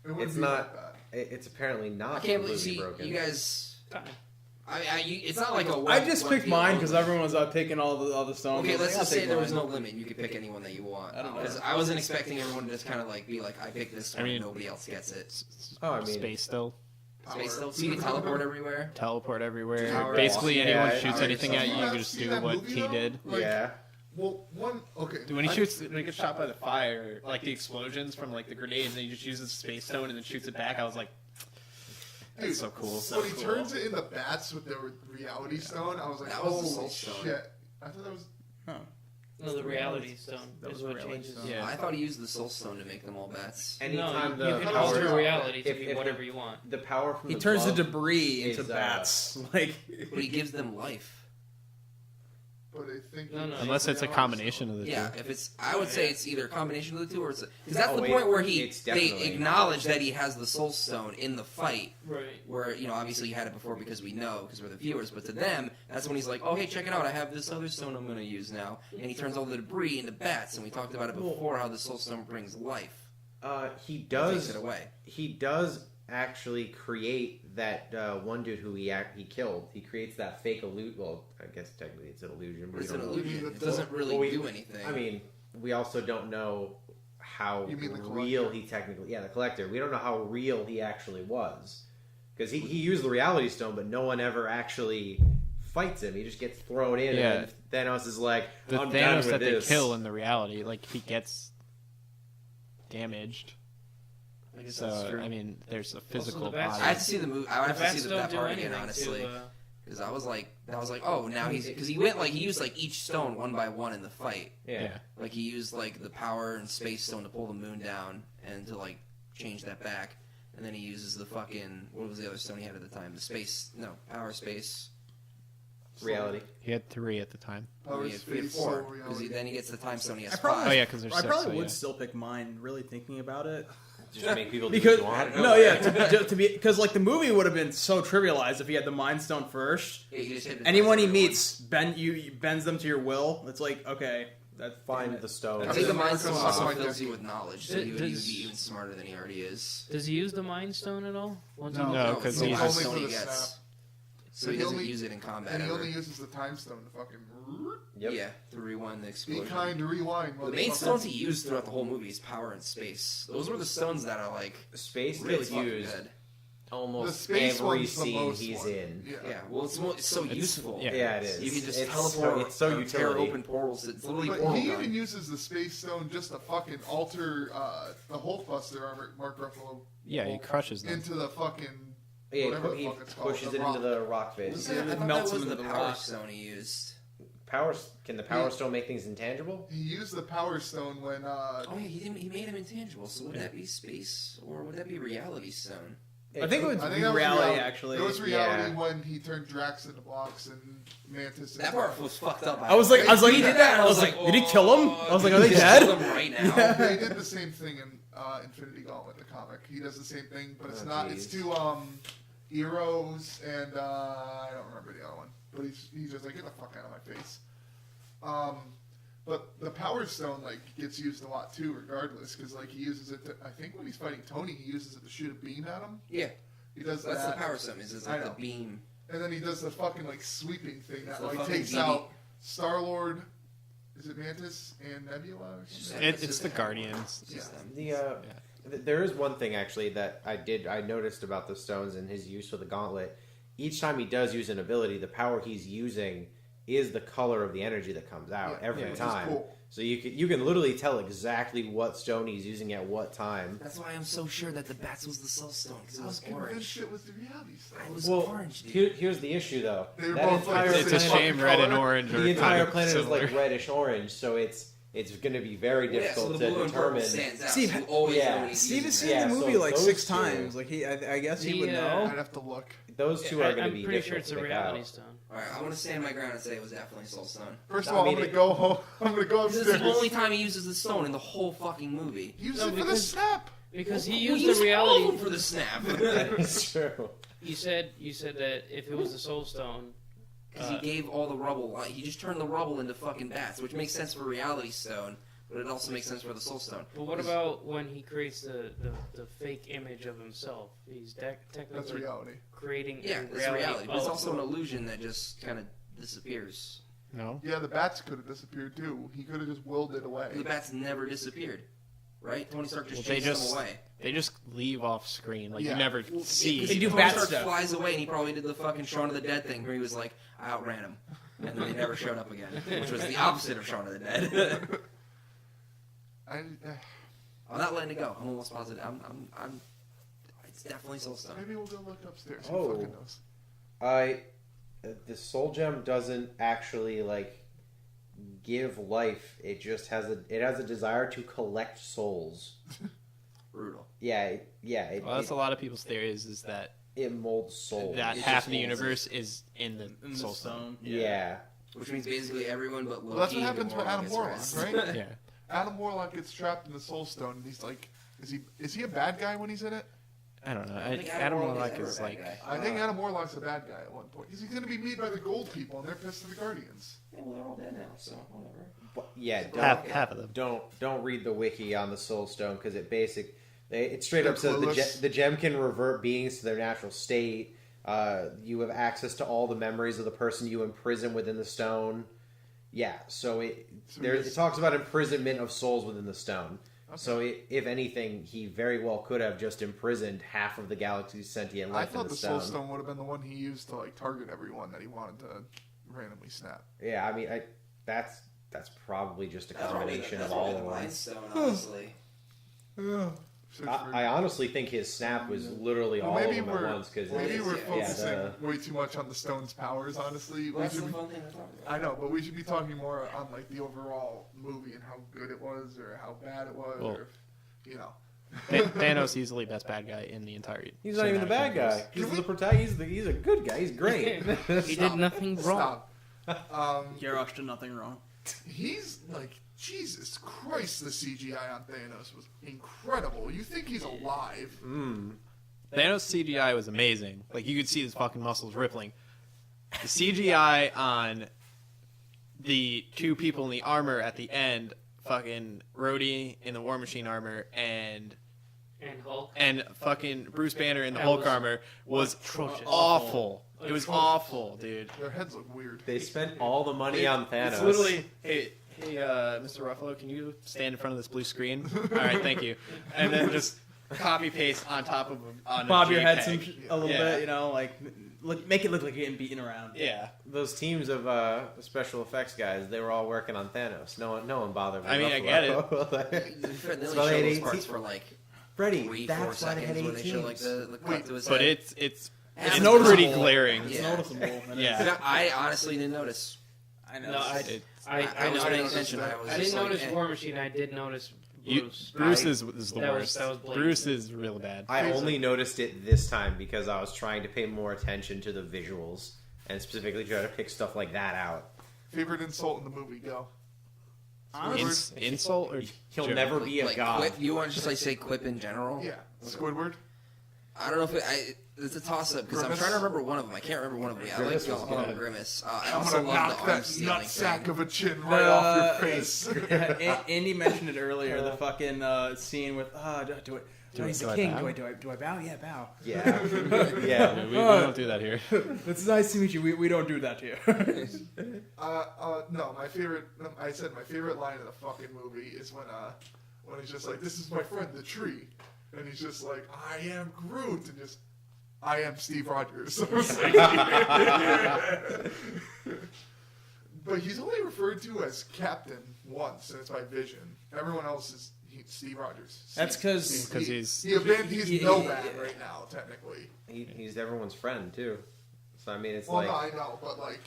It wouldn't It's be not. that bad. It's apparently not I can't believe completely broken. you guys. Time. It's not like a. I just picked mine because everyone. everyone was out picking all the stones. Okay, I was let's like, just I'll say take there was mine. no limit. You could pick any one that you want. I don't know. Because I wasn't expecting everyone to just kind of like be like, I picked this one, I mean- and nobody else gets it. Oh, I mean- Space still. Space still, so you can teleport everywhere. Teleport everywhere. Power Basically, off. anyone Yeah, shoots power anything off. at you, you Have can just seen do that what movie, he though? did. Like, Yeah. Well, when Dude, when he gets shot by the fire, like the explosions from like the grenades, and he just uses the space stone and then shoots it back. I was like, dude, that's so cool. when he turns it into bats with the reality stone, I was like, That was the holy Soul Stone. shit! I thought that was. No, the reality stone That was is the what reality changes. stone. Yeah. I thought he used the Soul Stone to make them all bats. Anytime no, the you can power- alter reality to if- be if whatever the- you want. The power from He the turns the glove debris into is, bats. Like, But he gives them life. But I think No, no. Unless it's a reality combination stone. of the Yeah, two. if it's, I would say it's either a combination of the two, or it's because that's Oh, the wait, point where it's they definitely- acknowledge that he has the Soul Stone in the fight. Right. Where obviously you had it before because we know because we're the viewers, but to them that's when he's like, oh hey, check it out, I have this other stone I'm going to use now, and he turns all the debris into bats, and we talked about it before how the Soul Stone brings life. He Takes does. it away. He does actually create that one dude who he killed. He creates that fake illusion. Well, I guess technically it's an illusion, but It's we an don't know. illusion. It doesn't really Well, we- do anything. I mean, we also don't know how You mean the real collector? he technically. Yeah, the collector. We don't know how real he actually was because he used the reality stone, but no one ever actually fights him. He just gets thrown in, Yeah. and then Thanos is like, The "I'm done Thanos with that this." they kill in the reality, like he gets damaged. I guess So that's true. I mean, there's a physical the bats- body. I have to see the movie. I would have to Bats see don't that do part again, anything honestly. to, Because I was like, oh, now he's because he went like he used like each stone one by one in the fight. Yeah. Like he used like the power and space stone to pull the moon down and to like change that back, and then he uses the fucking what was the other stone he had at the time? The space, no, power space. Reality. He had 3 at the time. Power, he had space, 4 soul, because reality. then he gets the time stone. He has I probably- 5. Oh yeah, because there's I 6. probably so, would yeah. still pick mine. Really thinking about it, Just make people do because what you want. no, yeah, to be because like the movie would have been so trivialized if he had the Mind Stone first. Yeah, you just hypnotize Anyone he everyone. meets, bends them to your will. It's like okay, that's Find the stone. I think the Mind America's Stone also also like fills that. you with knowledge, so he would Does- be even smarter than he already is. does he use the Mind Stone at all? Once No. he- No, because it's the he's last only stone for he the gets. snap. So he He doesn't only- use it in combat And he ever. only uses the time stone to fucking. Yep. Yeah, to rewind the Be explosion. kind, rewind. The main motherfucker. stones he used throughout the whole movie is power and space. Those were the stones that are like Space really gets fucking used good. The almost space every one's the scene most he's one. in. Yeah. Yeah, well, it's so useful. yeah. Yeah, it is. You can just It's teleport. It's so or tear utility. open portals. It's literally But portal he gun. even uses the space stone just to fucking alter the Hulkbuster armor, Mark Ruffalo. Yeah, he Hulk, crushes them. into the fucking Yeah, whatever the he fuck it's called. pushes the it rock. into the rock face. I thought that melts was him the into the power rock. stone he used. Can the power stone make things intangible? He used the power stone when Oh yeah, he made him intangible. So would that be space or would that be reality stone? I think it would I be think that was reality actually. It was reality Yeah. when he turned Drax into blocks and Mantis. That part was fucked up. I was like, he did that, and I was like, did he kill him? I was like, are they he just dead? killed him right now. They did the same thing in Infinity Gauntlet, the comic. He does the same thing, but it's Oh, not. jeez. It's two Eros and I don't remember the other one. But he's just like, get the fuck out of my face. But the Power Stone like gets used a lot too, regardless, because like he uses it. I think when he's fighting Tony, he uses it to shoot a beam at him. Yeah, He does that's that. the power stone. Is I like the know. beam. And then he does the fucking like sweeping thing that the like fucking takes BB. out Star-Lord. Is it Mantis and Nebula or something? It's the Guardians. Yeah. There is one thing actually that I noticed about the stones and his use of the gauntlet. Each time he does use an ability, the power he's using is the color of the energy that comes out every which is time. cool. So you can literally tell exactly what stone he's using at what time. That's why I'm so sure that the bats was the soul stone, because it I was was convinced orange. it was the reality It stone. was Well, orange, dude. here's the issue though. They were That both like entire It's a same shame fucking red and color. orange are the entire kind of planet is similar. like reddish orange, so it's going to be very Yeah, so difficult the to blue and purple determine. stands out. Steve, so you always yeah. know when he's Steve has using seen that. the so movie like those 6 two- times. Like I guess he would know. I'd have to look. Those two are going to I'm be pretty difficult sure it's to a pick reality out. stone. All right, I'm gonna stand my ground and say it was definitely soul stone. First of I all, mean, I'm gonna it- go home. I'm gonna go This is upstairs. the only time he uses the stone in the whole fucking movie. Use No, it for the because- snap. Because he We used used the all of reality. them for the snap. That's true. You said that if it was the soul stone, Because he gave all the rubble. He just turned the rubble into fucking bats, which makes sense for reality stone, but it also makes sense for the soul stone. but what about when he creates the fake image of himself? He's That's technically reality. creating Yeah, a it's reality, but it's of- also an illusion that just kind of disappears. No. Yeah, the bats could have disappeared too. He could have just willed it away. The bats never disappeared, right? Tony Stark just Well, they chased just- them away. They just leave off screen. Like Yeah. you never see. They do Tony bat Stark stuff. flies away, and he probably did the fucking Shaun of the Dead thing, where he was like, "I outran him," and then he never showed up again, which was the opposite of Shaun of the Dead. I'm not letting it go. I'm almost positive. I'm. It's definitely Soul Stone. maybe we'll go look upstairs. Oh. Who fucking knows? The soul gem doesn't actually like give life. It just has a desire to collect souls. Brutal. Yeah. Well, that's a lot of people's theories. Is that It molds souls. that It half just of the molds universe is in the In the soul stone. stone. Yeah. Which means basically everyone but Loki. Well, that's what and happens with Gamora Adam gets Warlock, rest. right? Yeah. Adam Warlock gets trapped in the Soul Stone, and he's like, is he a bad guy when he's in it? I don't know. I think Adam Warlock Warlock ever is a bad like. guy. I think Adam Warlock's a bad guy at one point. Because he's going to be made by the gold people, and they're pissed at the Guardians. Yeah, well, they're all dead now, so whatever. But, yeah. Half of them. Don't read the wiki on the soul stone because it straight up They're says clueless. the gem can revert beings to their natural state. You have access to all the memories of the person you imprison within the stone. Yeah, so it talks about imprisonment of souls within the stone. Okay. So if anything, he very well could have just imprisoned half of the galaxy's sentient I life in thought the the stone. Soul Stone would have been the one he used to like target everyone that he wanted to randomly snap. Yeah, I mean, that's probably just a That's probably combination that's of all probably of the them. Mind Stone, honestly. Yeah. I honestly think his snap was literally Well, all of maybe them at we're once because maybe we're Yeah, focusing way too much on the stone's powers. Honestly, we That's should the be, fun thing to talk about. I know, but we should be talking more on like the overall movie and how good it was or how bad it was, Well- or if, you know. Thanos easily best bad guy in the entire. he's not even the bad guy. He's the protagonist. He's a good guy. He's great. He did nothing wrong. Stop. Garrosh did nothing wrong. He's like, Jesus Christ, the CGI on Thanos was incredible. You think he's alive. Thanos CGI was amazing. Like you could see his fucking muscles rippling. The CGI on the two people in the armor at the end, fucking Rhodey in the War Machine armor and Hulk. fucking Bruce Banner in the That Hulk was armor was atrocious. awful. It was awful, dude. Their heads look weird. They spent all the money on Thanos. It's literally, hey, Mr. Ruffalo, can you stand in front of this blue screen? All right, thank you. And then just copy paste on top of on Bob a your head JPEG. some, a little Yeah. bit, like make it look like you're getting beaten around. Yeah. Those teams of special effects guys. They were all working on Thanos. No one bothered. With I mean, I get it. it. To be fair, they That's only why show they those had parts 18 for like Freddie, 3-4 that's why they had seconds when they show like 18s. the cut to his But head. it's It's pretty noticeable. glaring. It's Yeah. noticeable. and Yeah. it's- I honestly didn't notice. I know. No, I It- I was paying noticed. attention. I was I just didn't like, notice eh. War Machine. I did notice You, Bruce. Bruce I- is the that was- worst. that was blatant. Bruce is really bad. I only noticed it this time because I was trying to pay more attention to the visuals and specifically try to pick stuff like that out. Favorite insult in the movie? Go. Insult or He'll joke? never be a Like god. quip. You want to just like say quip in general? Yeah. Squidward. I don't know if it's a toss up because I'm Grimace? trying to remember one of them. I can't remember one of them. Yeah, I like Grimace was good. Grimace. I I'm also gonna love knock the arm that stealing nutsack thing. of a chin right off your face. Andy mentioned it earlier. The fucking scene with he's the I king. bow? Do I bow? Yeah, bow. Yeah, yeah. Yeah, we don't do that here. It's nice to meet you. We don't do that here. No, my favorite. I said my favorite line in the fucking movie is when he's just like, "This is my friend, the tree," and he's just like, "I am Groot," and just, "I am Steve Rogers." So it's like- But he's only referred to as Captain once, and it's by Vision. Everyone else is Steve Rogers. That's because he's Nomad right now, technically. He's everyone's friend too. So I mean, it's Well, like no, I know, but like,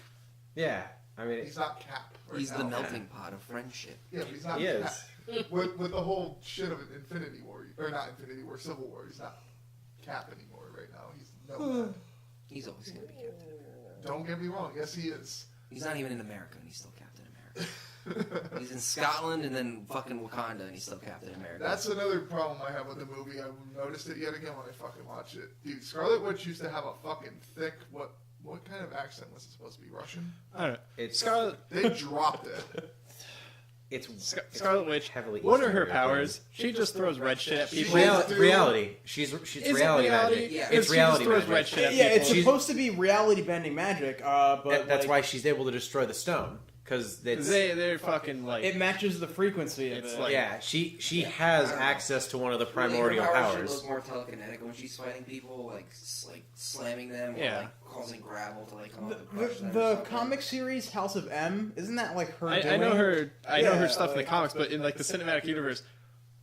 yeah. I mean, he's not Cap. Right He's now. the melting pot of friendship. Yeah, but he's not He Cap. is. With the whole shit of Infinity War, or not Infinity War, Civil War, he's not Cap anymore right now. He's Nomad. He's always going to be Captain America. Don't get me wrong. Yes, he is. He's not even in America, and he's still Captain America. He's in Scotland and then fucking Wakanda, and he's still Captain America. That's another problem I have with the movie. I noticed it yet again when I fucking watched it. Dude, Scarlet Witch used to have a fucking thick, what kind of accent was it supposed to be? Russian? I don't know. It's Scarlet They dropped it. it's Scarlet Witch. heavily. What are Eastern her European. powers? She just throws red shit at people. Reality. She's Is it reality magic. Yeah. It's She reality just throws magic. red shit at yeah, people. it's supposed to be reality bending magic, but That's like, why she's able to destroy the stone because they're fucking like it matches the frequency of It's it. like- yeah, she has access to one of the Really, primordial her powers. She looks more telekinetic when she's fighting people, like slamming them, Yeah. or like causing gravel to like come The, up and crush them. or the something. comic series House of M, isn't that like her? I doing? know her. I know her Yeah, stuff in the like- comics, but in like the cinematic universe,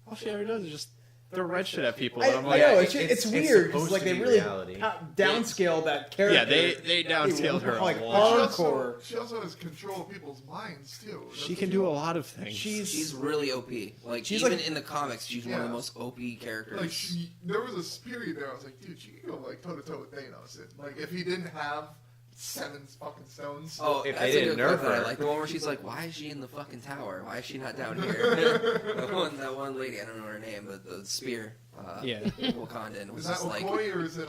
all she ever does is just throw red shit at people. I, And I'm I like, know it's- it's it's weird because supposed like to they be really reality. downscaled that character. yeah, they downscaled her like a lot. hardcore. She also has control of people's minds, too. She can do a lot of things. She's really OP. Like She's even like- in the comics, she's one of the Yeah. most OP characters. Like, there was a period there I was like, dude, she could go, like, toe-to-toe with Thanos. Like, if he didn't have 7 fucking stones. Oh, If that's they a didn't good nerf clip. I her. like the one where she's like, "Why is she in the fucking tower? Why is she not down here?" that one lady, I don't know her name, but the spear, Yeah. Wakandan was Is that just like, McCoy, or is it,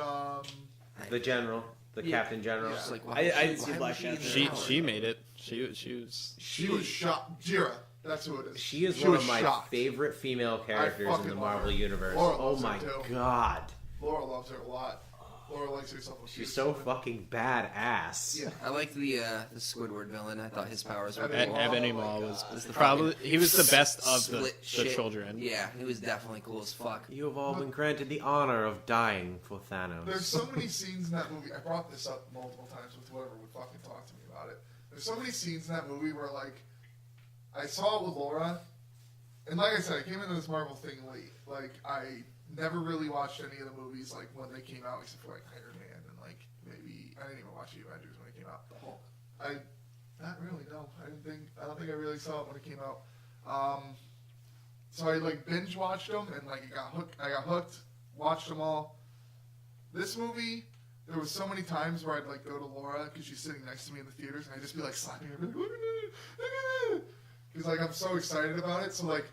The general, the Yeah. Captain General. Yeah. just like, I didn't see why Black was she in the Panther. She tower? made it. She was. she was shot. Jira. That's who it is. She is She one was of my shocked. favorite female characters in fucking the love Marvel her. universe. Laura Oh loves her, my too. god. Laura loves her a lot. Laura likes herself a few. She's so fucking badass. Yeah. I liked the Squidward villain. I thought his powers were Ebony cool. Maw. Ebony Oh my Maw God. was Was the probably fucking he was the best of the split the shit. children. Yeah, he was definitely cool as fuck. You have all been granted the honor of dying for Thanos. There's so many scenes in that movie. I brought this up multiple times with whoever would fucking talk to me about it. There's so many scenes in that movie where, like, I saw it with Laura, and like I said, I came into this Marvel thing late. Like, I never really watched any of the movies, like, when they came out, except for, like, Iron Man, and, like, maybe, I didn't even watch the Avengers when they came out. Not really, no. I don't think I really saw it when it came out. So I, like, binge watched them, and, like, I got hooked, watched them all. This movie, there was so many times where I'd, like, go to Laura, because she's sitting next to me in the theaters, and I'd just be, like, slapping her, like, look at it, because, like, I'm so excited about it. So, like,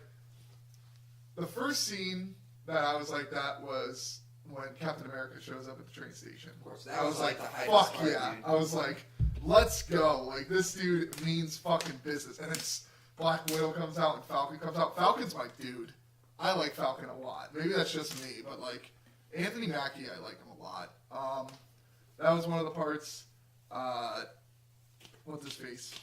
the first scene that I was like that was when Captain America shows up at the train station. Of course, I was like, the hypest fuck part, yeah. dude. I was like, let's go. Like, this dude means fucking business. And it's Black Widow comes out and Falcon comes out. Falcon's my dude. I like Falcon a lot. Maybe that's just me, but, like, Anthony Mackie, I like him a lot. That was one of the parts. What's his face?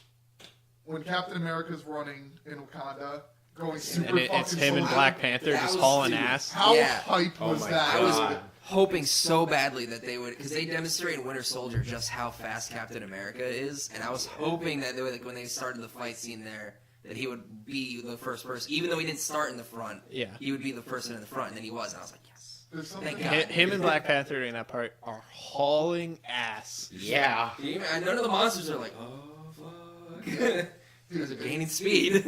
When Captain America's running in Wakanda, going super And fucking it's him and slow. Black Panther That just was- hauling dude, ass. How Yeah. hype Oh was my that? I was God. hoping so badly that they would, because they demonstrated in Winter Soldier just how fast Captain America is, and I was hoping that they would, like, when they started the fight scene there, that he would be the first person, even though he didn't start in the front. Yeah. He would be the person in the front, and then he was, and I was like, yes. There's something Thank God. Him and Black Panther in that part are hauling ass. Yeah. And none of the monsters are like, oh fuck. Because they're gaining speed.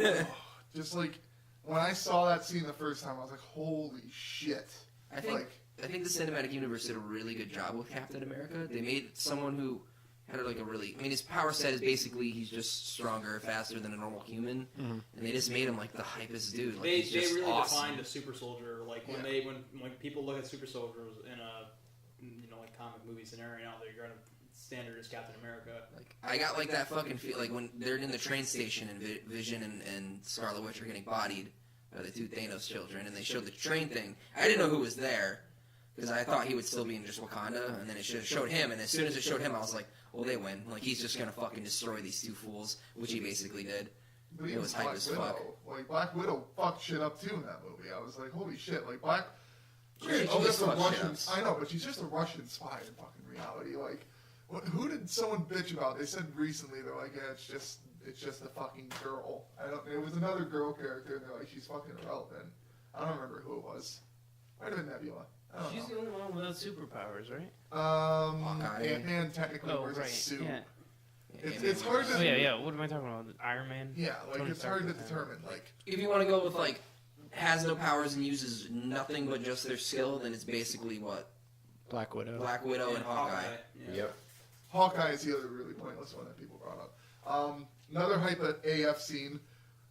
just like when I saw that scene the first time, I was like, "Holy shit!" I think the cinematic universe did a really good job with Captain America. They made someone who had like a really, I mean, his power set is basically he's just stronger, faster than a normal human, and they just made him like the hypest dude. Like, They he's just really awesome. defined a super soldier. Like when when people look at super soldiers in a like comic movie scenario, they're going to standard as Captain America. Like I got like that fucking feel like when they're in the train station and Vision and Scarlet Witch are getting bodied by the two Thanos children, and they showed the train thing. I didn't know who was there because I thought he would still be in just Wakanda, and then it showed him, and as soon as it showed him, I was like, well, they win. Like he's just gonna fucking destroy these two fools, which he basically did. But It even was hype Black as Widow, fuck. like Black Widow fucked shit up too in that movie. I was like, "Holy shit!" Like Black. She She's always just a fucks shit Russian. up. I know, but she's just a Russian spy in fucking reality. Like, who did someone bitch about? They said recently they're like, "Yeah, it's just a fucking girl. It was another girl character, and they're like, she's fucking irrelevant. I don't remember who it was. Might have been Nebula. I don't She's know. the only one without superpowers, right? Hawkeye. Ant-Man technically Oh, wears right. a suit. Yeah. It's hard to. Oh yeah. What am I talking about? Iron Man. Yeah, like Tony it's hard to Stark. determine. Like, If you want to go with like has no powers and uses nothing but just their skill, then it's basically what Black Widow. Black Widow and Hawkeye. Yeah. Yep. Hawkeye is the other really pointless one that people brought up. Another hype at AF scene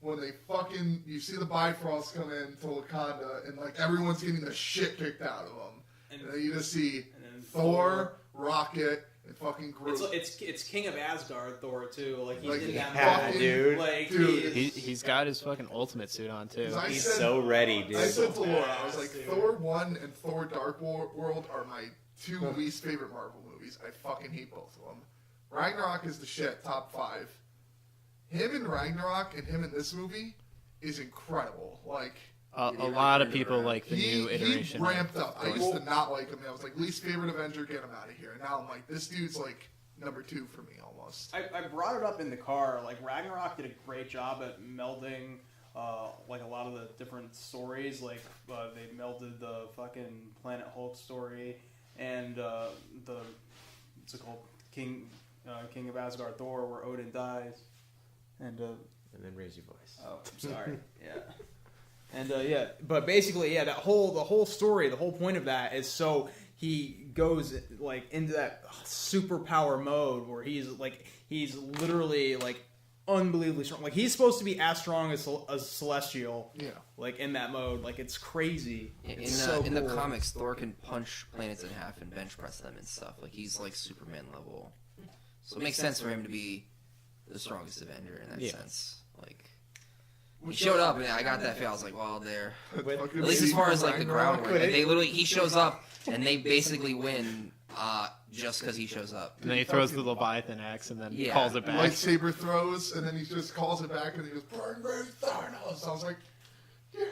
when they fucking you see the Bifrost come in to Wakanda and like everyone's getting the shit kicked out of them, and then you just see then Thor, Rocket, and fucking Groot. It's King of Asgard Thor too. Like he's Like, in that yeah, moment. dude. Like Dude. He's got his fucking ultimate suit on too. I He's said- so ready, dude. I said to Laura, I was Badass, like, dude. Thor 1 and Thor Dark World are my two least favorite Marvel movies. I fucking hate both of them. Ragnarok is the shit, top 5. Him in Ragnarok and him in this movie is incredible. Like, A lot of people like the new he iteration. ramped up. I used to not like him. I was like, least favorite Avenger, get him out of here. And now I'm like, this dude's like number 2 for me almost. I brought it up in the car. Like Ragnarok did a great job at melding like a lot of the different stories. Like they melded the fucking Planet Hulk story and the what's it called King of Asgard Thor, where Odin dies, and then raise your voice. oh, I'm sorry, yeah. And yeah, but basically, yeah, the whole story, the whole point of that is so he goes like into that superpower mode where he's literally like unbelievably strong. Like he's supposed to be as strong as Celestial. Yeah. Like in that mode, like it's crazy. In the comics, Thor can punch planets in half and bench press them and stuff. Like he's like Superman level, so it makes sense for him to be the strongest Avenger in that sense. Like he showed up and I got that feel. I was like, well, there. Fucking At least as far as like the Ragnarok. groundwork, like, they literally he shows up and they basically win just because he shows up. And then he throws the Leviathan axe and then Yeah. calls it back. Lightsaber throws, and then he just calls it back, and he goes, "Burn me, Thanos." I was like, "Yeah."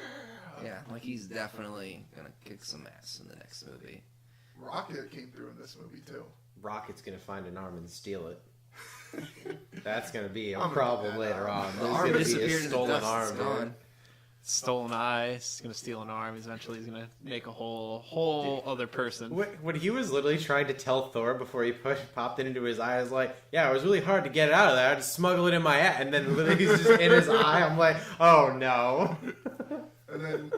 Yeah, like he's definitely gonna kick some ass in the next movie. Rocket came through in this movie too. Rocket's gonna find an arm and steal it. That's gonna be a I'm gonna problem do that. later on. The There's arm gonna be a disappeared in the stolen dust. arm. It's dude. gone. Stolen eye. He's gonna steal an arm. Eventually, he's gonna make a whole other person. When he was literally trying to tell Thor before he popped it into his eye, I was like, yeah, it was really hard to get it out of there. I just smuggle it in my eye. And then literally he's just in his eye. I'm like, oh no. And then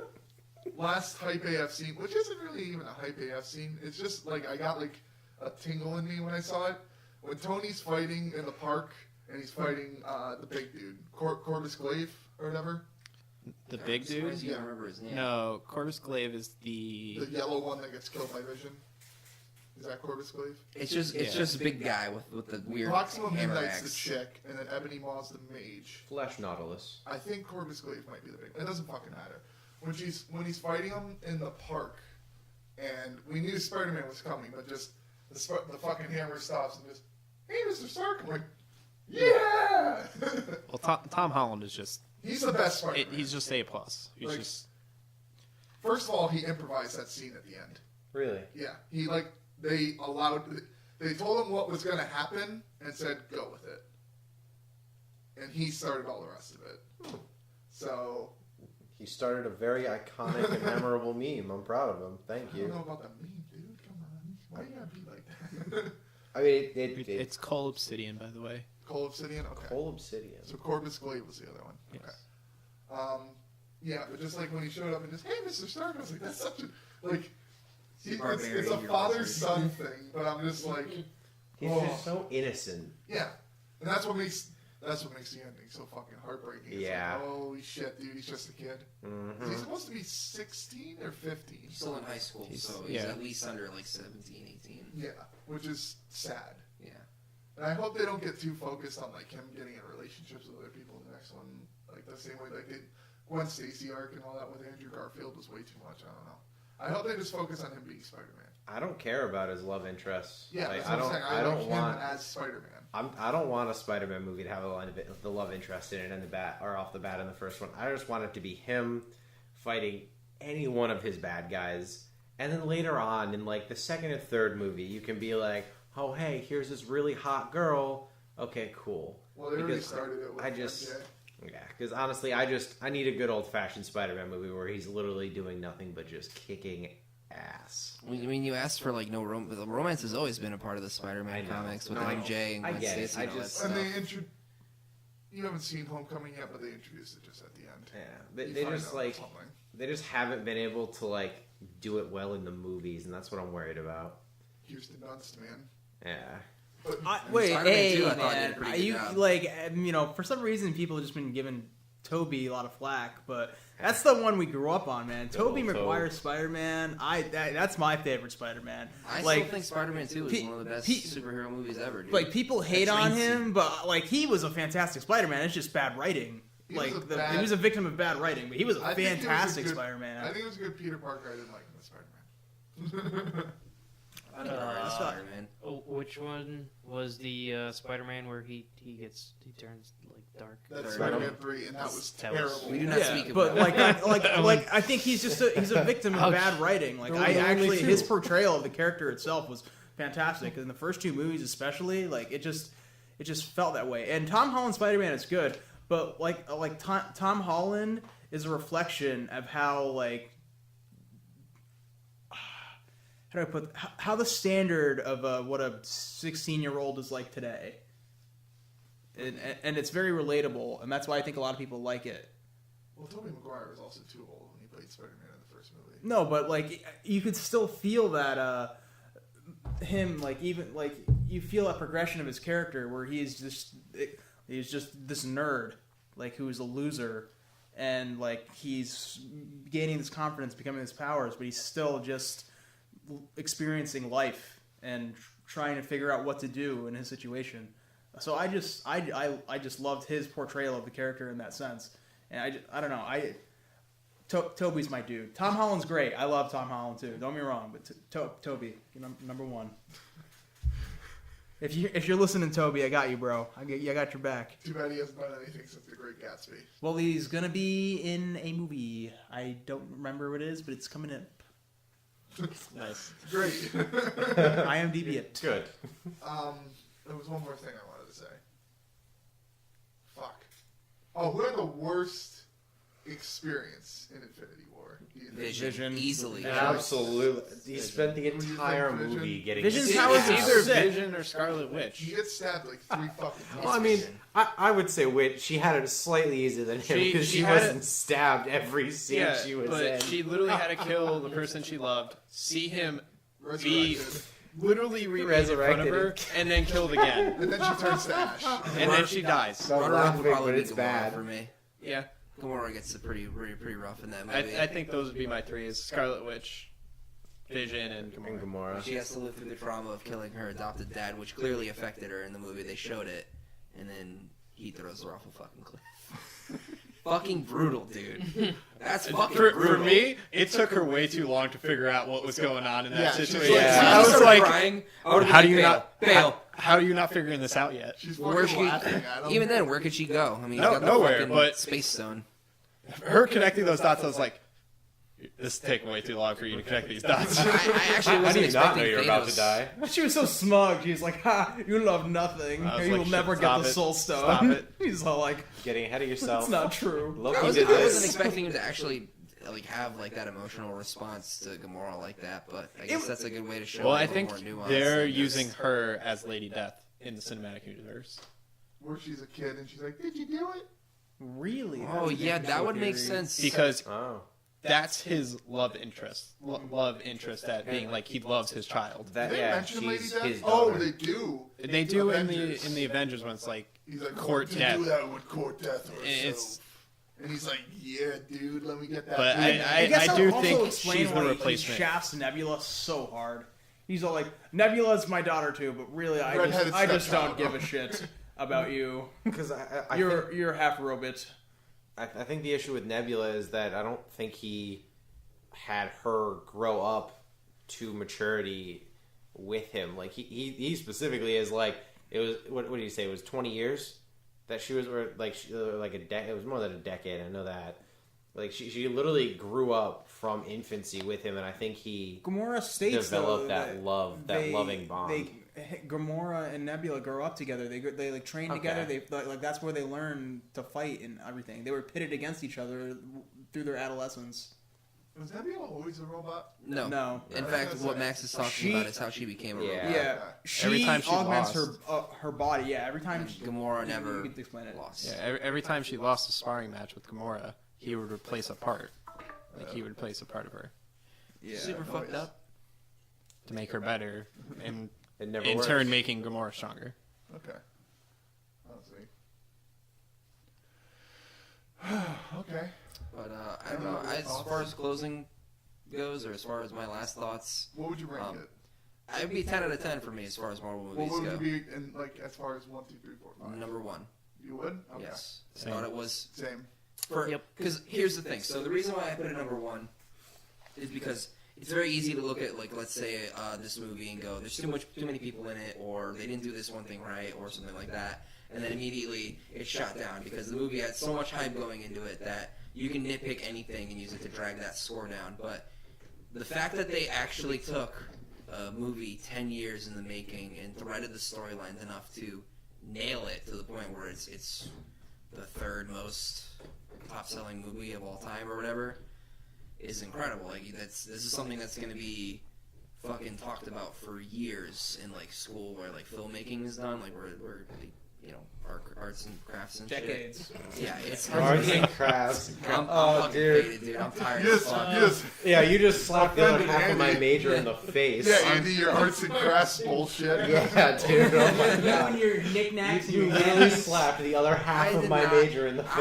last hype AF scene, which isn't really even a hype AF scene. It's just like I got like a tingle in me when I saw it. When Tony's fighting in the park and he's fighting the big dude, Corvus Glaive or whatever, The big I'm surprised dude? you don't remember his name. No, Corvus Glaive is the. the yellow one that gets killed by Vision. Is that Corvus Glaive? It's just a big guy with the weird Proxima hammer Midnight's the axe. chick, and then Ebony Maw's the mage. Flesh Nautilus. I think Corvus Glaive might be the big. It doesn't fucking matter. When he's fighting him in the park, and we knew Spider-Man was coming, but just the fucking hammer stops and just, hey, Mr. Stark. I'm like, yeah. Well, Tom Holland is just. He's the best Spider-Man. He's just A plus. He's Like- just. First of all, he improvised that scene at the end. Really? Yeah, they told him what was going to happen and said go with it, and he started all the rest of it. So He started a very iconic and memorable meme. I'm proud of him. Thank I don't know you. about that meme, dude. Come on, why you gotta be like that? I mean, It's Cole Obsidian, by the way. Cole Obsidian. Okay. Cole Obsidian. So Corvus Glaive was the other one. Yes. Okay. Yeah, but just like when he showed up and just, hey, Mr. Stark, I was like, that's such a like. It's Barbarian, a you're father-son thing, but I'm just like, He's oh. just so innocent. Yeah, and that's what makes the ending so fucking heartbreaking. It's Yeah. like, holy shit, dude, he's just a kid. Mm-hmm. Is he supposed to be 16 or 15? He's still in high school, He's- so he's yeah. at least under like 17, 18. Yeah, which is sad. Yeah. And I hope they don't get too focused on like him getting in relationships with other people in the next one, like the same way like they Gwen Stacy arc and all that with Andrew Garfield was way too much. I don't know. I hope they just focus on him being Spider-Man. I don't care about his love interest. Yeah, Like, that's what I'm saying. I don't like him want. as Spider-Man. I don't want a Spider-Man movie to have the love interest in it and the bat or off the bat in the first one. I just want it to be him fighting any one of his bad guys, and then later on in like the second and third movie, you can be like, oh hey, here's this really hot girl. Okay, cool. Well, they already Because started it with MJ. Yeah, because honestly, I need a good old-fashioned Spider-Man movie where he's literally doing nothing but just kicking ass. I mean, you asked for like no romance. The romance has always been a part of the Spider-Man comics with MJ and Gwen Stacy and all that stuff. And you haven't seen Homecoming yet, but they introduced it just at the end. Yeah, they just haven't been able to like do it well in the movies, and that's what I'm worried about. Kirsten Dunst, man. Yeah. Wait, Spider-Man hey, 2, I thought, man, did a pretty good you job. like, for some reason, people have just been giving Toby a lot of flack, but that's the one we grew up on, man. Tobey Maguire's Spider-Man, that's my favorite Spider-Man. I like, still think Spider-Man 2 is one of the best superhero movies ever, dude. Like, people hate on him, but like, he was a fantastic Spider-Man. It's just bad writing. He was a victim of bad writing, but he was a fantastic Spider-man. I think it was a good Peter Parker. I didn't like him as Spider-Man. Spider-Man. Oh, which one was the Spider-Man where he turns like dark? That's Spider-Man 3, and that was terrible. We do not speak but about like I think he's a victim of bad writing. Like his portrayal of the character itself was fantastic. In the first two movies, especially, like it just felt that way. And Tom Holland's Spider-Man is good, but like Tom Holland is a reflection of how how do I put how the standard of what a 16-year-old is like today. And it's very relatable, and that's why I think a lot of people like it. Well, Tobey Maguire was also too old when he played Spider-Man in the first movie. No, but like you could still feel that him, like even like you feel that progression of his character where he's just this nerd, like who's a loser, and like he's gaining this confidence, becoming his powers, but he's still just experiencing life and trying to figure out what to do in his situation. So I just loved his portrayal of the character in that sense, and I don't know, Toby's my dude. Tom Holland's great. I love Tom Holland too. Don't get me wrong, but Toby, number one. If you're listening, Toby, I got you, bro. I got your back. Too bad he hasn't done anything since The Great Gatsby. Well, he's gonna be in a movie. I don't remember what it is, but it's coming in. Nice. Great. IMDb it. Good. There was one more thing I wanted to say. Fuck. Oh, who had the worst experience in Infinity War? Vision. Easily. Absolutely. He spent the Who do you entire think, Vision? movie getting Vision's It's powers are either sick. Vision or Scarlet Witch. He gets stabbed like 3 fucking times. Well, I mean, I would say Witch. She had it slightly easier than him because she she had wasn't stabbed every scene she was but in. she literally had to kill the person she loved, see him be Resurrected. literally remade in front of her, and then killed again. And then she turns to ash. And then she dies. So Runner-up laughing, would probably but be it's Gamora bad. for me. Yeah. Gamora gets pretty rough in that movie. I think those would be my three: is Scarlet Witch, Vision, and And Gamora. Gamora. She has to live through the trauma of killing her adopted dad, which clearly affected her in the movie. They showed it, and then he throws her off a fucking cliff. Fucking brutal, dude. That's fucking brutal. For me, it took her way too long to figure out what was going on in that Yeah, she's situation. like- Yeah. I was like, crying. I would've how been do you bail. not Bail. How are you not figuring this out yet? She's Where fucking she, laughing at him. even then, where could she go? I mean, No- he's got the nowhere, fucking but- space stone. Her connecting those dots, I was like, this is taking way too long for you to connect these dots. I actually How do wasn't you not expecting know you're Thanos. about to die? She was so smug. She's like, "Ha! You love nothing. I was You like, will shit, never get stop the it. Soul Stone." Stop it. He's all like, Getting ahead of yourself. "It's not true." Loki I did wasn't this. expecting him to actually have like that emotional response to Gamora like that, but I guess that's a good way to show. Well, a I little think more nuance they're than just- using her as Lady Death in the cinematic universe. Where she's a kid and she's like, "Did you do it?" Really? Oh That's yeah, an that would make theory. sense. Because Oh. that's his love interest. Love interest at being like he loves his child. That, Did they yeah, mention Lady she's Death? his Oh, daughter. they do. They do Avengers. in the Avengers when it's like He's like, court "To death. do that with court death or It's- so." And he's like, "Yeah, dude, let me get that." But dude." I guess that do would also think explain she's the why he replacement. shafts Nebula so hard. He's all like, "Nebula's my daughter too, but really, I Redheaded just don't stepchild. give a shit about you. Because I You're half robot." I think the issue with Nebula is that I don't think he had her grow up to maturity with him. Like he specifically is like it was. What did he say? It was 20 years that she was, or like it was more than a decade. I know that. Like she literally grew up from infancy with him, and I think he Gamora states developed though, that love, that loving bond. Gamora and Nebula grow up together. They like train together. They like that's where they learn to fight and everything. They were pitted against each other through their adolescence. Was Nebula always a robot? No. In fact, what Max is talking about is how she became a robot. Yeah. She Every time she augments lost. her body. Yeah, every time Gamora never you can explain it. lost. Yeah, every time she lost a sparring match with Gamora, he would replace a part. Like he would replace a part of her Yeah. Super fucked up. to make her better, and It never in works. turn making Gamora stronger. Okay. I'll see. Okay. But I don't know. As far as closing goes, or as far as my last thoughts, What would you rank it? I'd be 10 out of 10 for me as far as Marvel What movies would go. you be in, like, as far as 1, 2, 3, 4, 5? Number 1. You would? Okay. Yes. I Same. thought it was Same. Yep. Because here's the thing. So the reason why I put it number 1 is because it's very easy to look at, like, let's say this movie and go, there's too many people in it, or they didn't do this one thing right, or something like that, and then immediately it's shot down because the movie had so much hype going into it that you can nitpick anything and use it to drag that score down. But the fact that they actually took a movie 10 years in the making and threaded the storylines enough to nail it to the point where it's the third most top-selling movie of all time or whatever is incredible. Like this is something that's going to be fucking talked about for years in like school where like filmmaking is done, like where you know arts and crafts and Decades. shit. Yeah, it's Arts and crafts. I'm Oh, fucking dude. faded, dude. I'm tired. Yes, as fuck. yes. Yeah, you just slapped the other Offended half of my Andy. major in the face. Yeah, Andy, your arts and crafts bullshit. Yeah, dude. Oh my You god. and your knickknacks. You and literally your slapped the other half I of did my not. major in the face.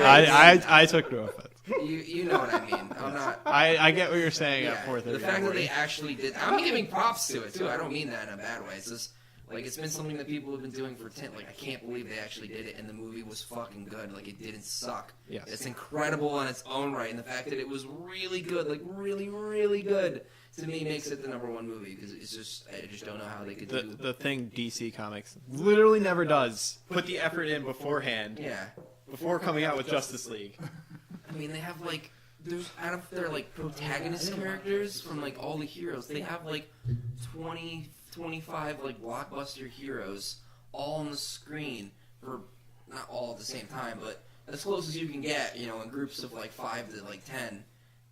I took no offense. You know what I mean. I'm not. I get what you're saying Yeah, at 4:30. the fact that they actually did. I'm giving props to it too. I don't mean that in a bad way. It's just like it's been something that people have been doing for 10. Like I can't believe they actually did it, and the movie was fucking good. Like it didn't suck. Yes. It's incredible on its own right, and the fact that it was really good, like really, really good, to me makes it the number 1 movie because it's just I just don't know how they could do. the thing DC Comics literally never does put the effort in beforehand, Yeah, before coming out with Justice League. I mean they have like there's out of their like protagonist characters from like all the heroes, they have like 20-25 like blockbuster heroes all on the screen for not all at the same time, but as close as you can get, you know, in groups of like 5 to like 10.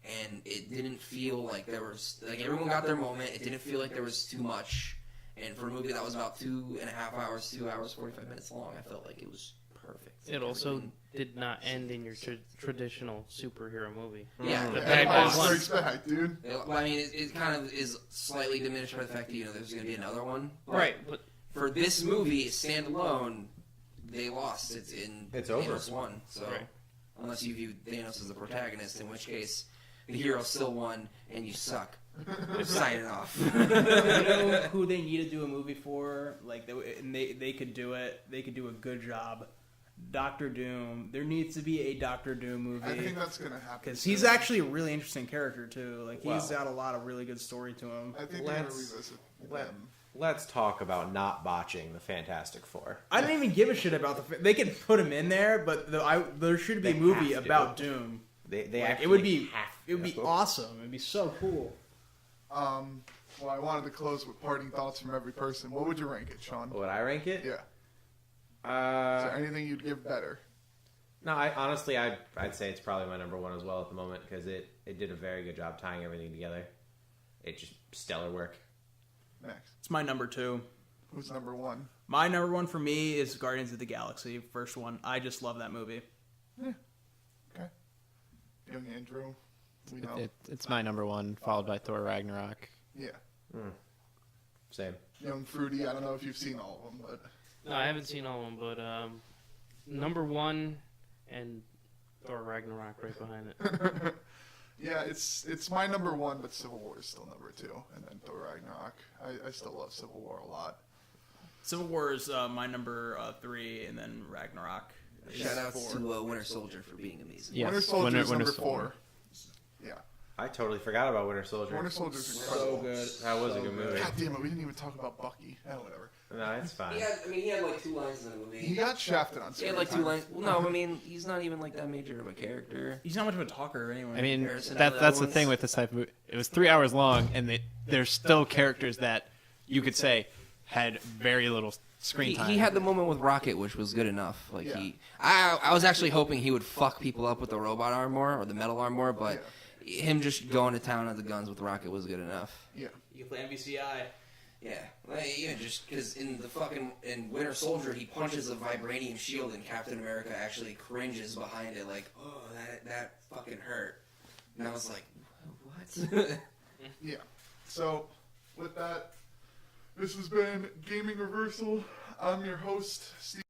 And it didn't feel like there was like everyone got their moment. It didn't feel like there was too much. And for a movie that was about 2.5 hours, 2 hours 45 minutes long, I felt like it was perfect. It also did not end in your traditional superhero movie. Yeah, The Yeah, bad Empire guys won. Strikes Back, dude. Well, I mean, it kind of is slightly diminished by the fact that you know there's going to be another one. But Right, but for this movie, standalone, they lost. It's over. Thanos won. So Right. unless you view Thanos as the protagonist, in which case the hero still won and you suck. Sign it off. You know who they need to do a movie for? Like they could do it. They could do a good job. Doctor Doom. There needs to be a Doctor Doom I think movie that's gonna happen. because he's soon. actually a really interesting character too. Like he's Wow. got a lot of really good story to him. I think they're gonna Let's- revisit let- them. Let's talk about not botching the Fantastic Four. I don't even give a shit about the. They could put him in there, but there should be They a movie have to. about Doom. They Like, actually it would be have it would be to. awesome. It'd be so cool. Well, I wanted to close with parting thoughts from every person. What would you rank it, Sean? Would I rank it? Yeah. Is there Uh, anything you'd give better? no, I'd say it's probably my number 1 as well at the moment because it did a very good job tying everything together. It just stellar work. Next. It's my number 2. Who's number 1? My number 1 for me is Guardians of the Galaxy, first one. I just love that movie. Okay. Young Andrew. We know. It's my number 1, followed by Thor Ragnarok. Yeah. Same. Young Fruity. I don't know if you've seen all of them, but no, I haven't seen all of them. But number 1 and Thor Ragnarok right behind it. yeah, it's my number 1, but Civil War is still number 2, and then Thor Ragnarok. I still love Civil War a lot. Civil War is my number 3, and then Ragnarok. is Shout outs 4. to Winter Soldier for being amazing. Yes, Winter Soldier is Winter number Soldier. 4. Yeah. I totally forgot about Winter Soldier. Winter Soldier's incredible. So good. That was a So good movie. God damn it, we didn't even talk about Bucky. Whatever. No, it's fine. He had like 2 lines in the movie. He got shafted on He screen had like 2 time. lines. Well, no, I mean he's not even like that major of a character. He's not much of a talker anyway. I mean, Comparison to the that's other the thing ones. with this type of movie. It was 3 hours long, and there's still characters that you could say had very little screen time. He had the moment with Rocket, which was good enough. Like Yeah. I was actually hoping he would fuck people up with the robot armor or the metal armor, but him just going to town on the guns with Rocket was good enough. Yeah. You can play MVCI. Yeah, just because in Winter Soldier he punches a vibranium shield and Captain America actually cringes behind it like, oh, that fucking hurt. And I was like, what? Yeah. So, with that, this has been Gaming Reversal. I'm your host, Steve.